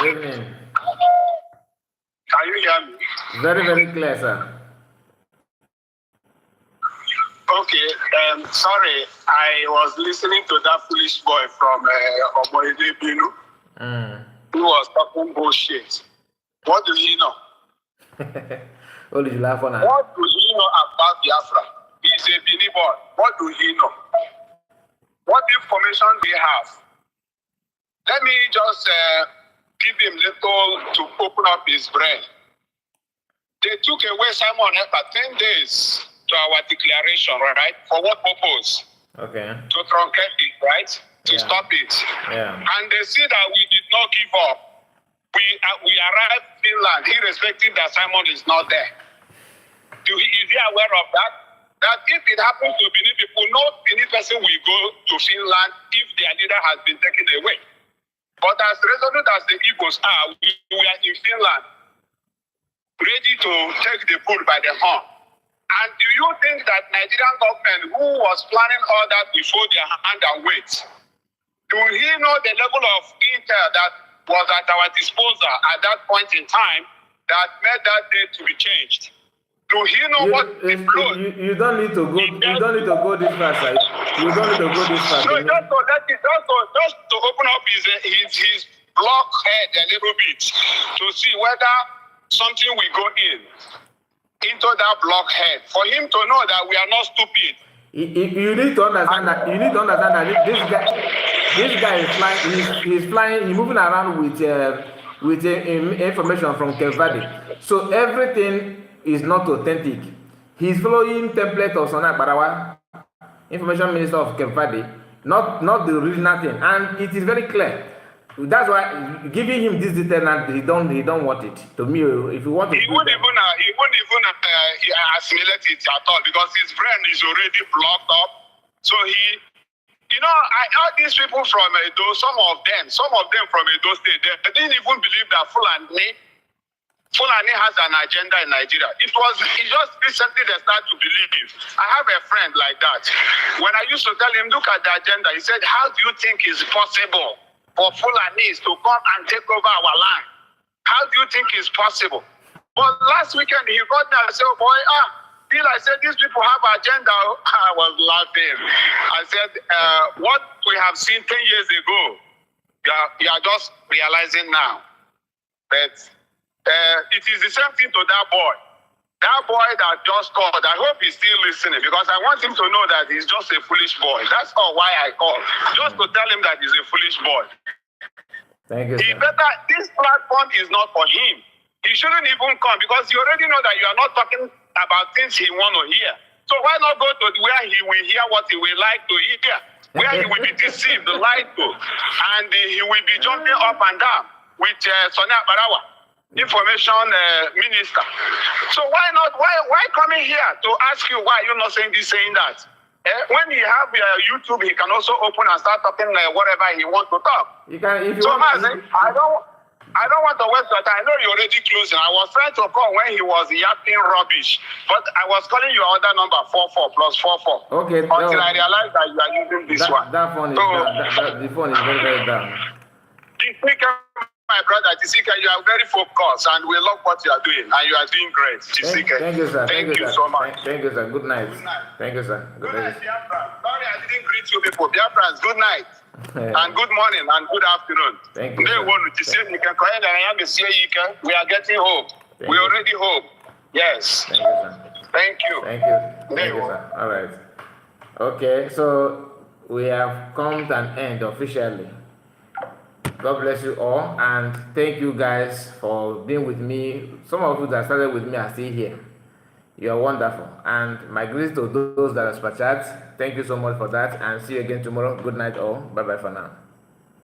Speaker 1: Good evening.
Speaker 11: Can you hear me?
Speaker 1: Very, very clear, sir.
Speaker 11: Okay, sorry, I was listening to that foolish boy from Omoide Binu, who was talking bullshit. What do you know?
Speaker 1: What did you laugh on?
Speaker 11: What do you know about Biafra? He's a Bini boy. What do you know? What information do you have? Let me just give him little to open up his brain. They took away Simon for 10 days to our declaration, right? For what purpose?
Speaker 1: Okay.
Speaker 11: To truncate it, right? To stop it.
Speaker 1: Yeah.
Speaker 11: And they see that we did not give up. We arrived in Finland, irrespective that Simon is not there. Is he aware of that? That if it happens to Benin people, no Benin person will go to Finland if their leader has been taken away. But as resolute as the Igbos are, we are in Finland, ready to take the bull by the horn. And do you think that Nigerian government, who was planning all that, will fold their hand and wait? Do he know the level of intel that was at our disposal at that point in time that made that date to be changed? Do he know what the blood?
Speaker 1: You don't need to go. You don't need to go this far, sir. You don't need to go this far.
Speaker 11: No, just to open up his block head a little bit to see whether something will go in. into that blockhead for him to know that we are not stupid.
Speaker 1: You need to understand that. You need to understand that this guy is flying. He's flying. He's moving around with information from Nkere. So everything is not authentic. He's following template of Sona Barawa, Information Minister of Nkere, not the original thing, and it is very clear. That's why giving him this detail, and he don't want it. To me, if you want to,
Speaker 11: he wouldn't even assimilate it at all because his brain is already blocked up. So he, all these people from Edo, some of them from Edo State, they didn't even believe that Fulani has an agenda in Nigeria. It's just recently they started to believe. I have a friend like that. When I used to tell him, look at the agenda, he said, how do you think it's possible for Fulanis to come and take over our land? How do you think it's possible? But last weekend he got there and said, oh boy, Bill, I said, these people have agenda. I was laughing. I said, what we have seen 10 years ago, you are just realizing now. But it is the same thing to that boy. That boy that just called, I hope he's still listening because I want him to know that he's just a foolish boy. That's all why I called. Just to tell him that he's a foolish boy.
Speaker 1: Thank you.
Speaker 11: This platform is not for him. He shouldn't even come because you already know that you are not talking about things he want to hear. So why not go to where he will hear what he will like to hear? Where he will be deceived, lied to, and he will be jumping up and down with Sonia Barawa, Information Minister. So why coming here to ask you why you're not saying this, saying that? When he have YouTube, he can also open and start talking whatever he wants to talk.
Speaker 1: You can, if you
Speaker 11: so
Speaker 1: want.
Speaker 11: I don't want to waste your time. I know you're already closing. I was trying to call when he was yapping rubbish, but I was calling your other number 44 plus 44.
Speaker 1: Okay.
Speaker 11: Until I realized that you are using this one.
Speaker 1: That phone is down. The phone is very, very down.
Speaker 11: My brother, Tisika, you are very focused and we love what you are doing and you are doing great. Tisika.
Speaker 1: Thank you, sir.
Speaker 11: Thank you so much.
Speaker 1: Thank you, sir. Good night. Thank you, sir.
Speaker 11: Good night, Biafra. Sorry, I didn't greet you people. Biafrans, good night. And good morning and good afternoon.
Speaker 1: Thank you.
Speaker 11: We are getting hope. We already hope. Yes.
Speaker 1: Thank you, sir.
Speaker 11: Thank you.
Speaker 1: Thank you. Thank you, sir. All right. Okay, so we have come to an end officially. God bless you all, and thank you guys for being with me. Some of you that started with me are still here. You are wonderful. And my greetings to those that are super chat. Thank you so much for that, and see you again tomorrow. Good night all. Bye-bye for now.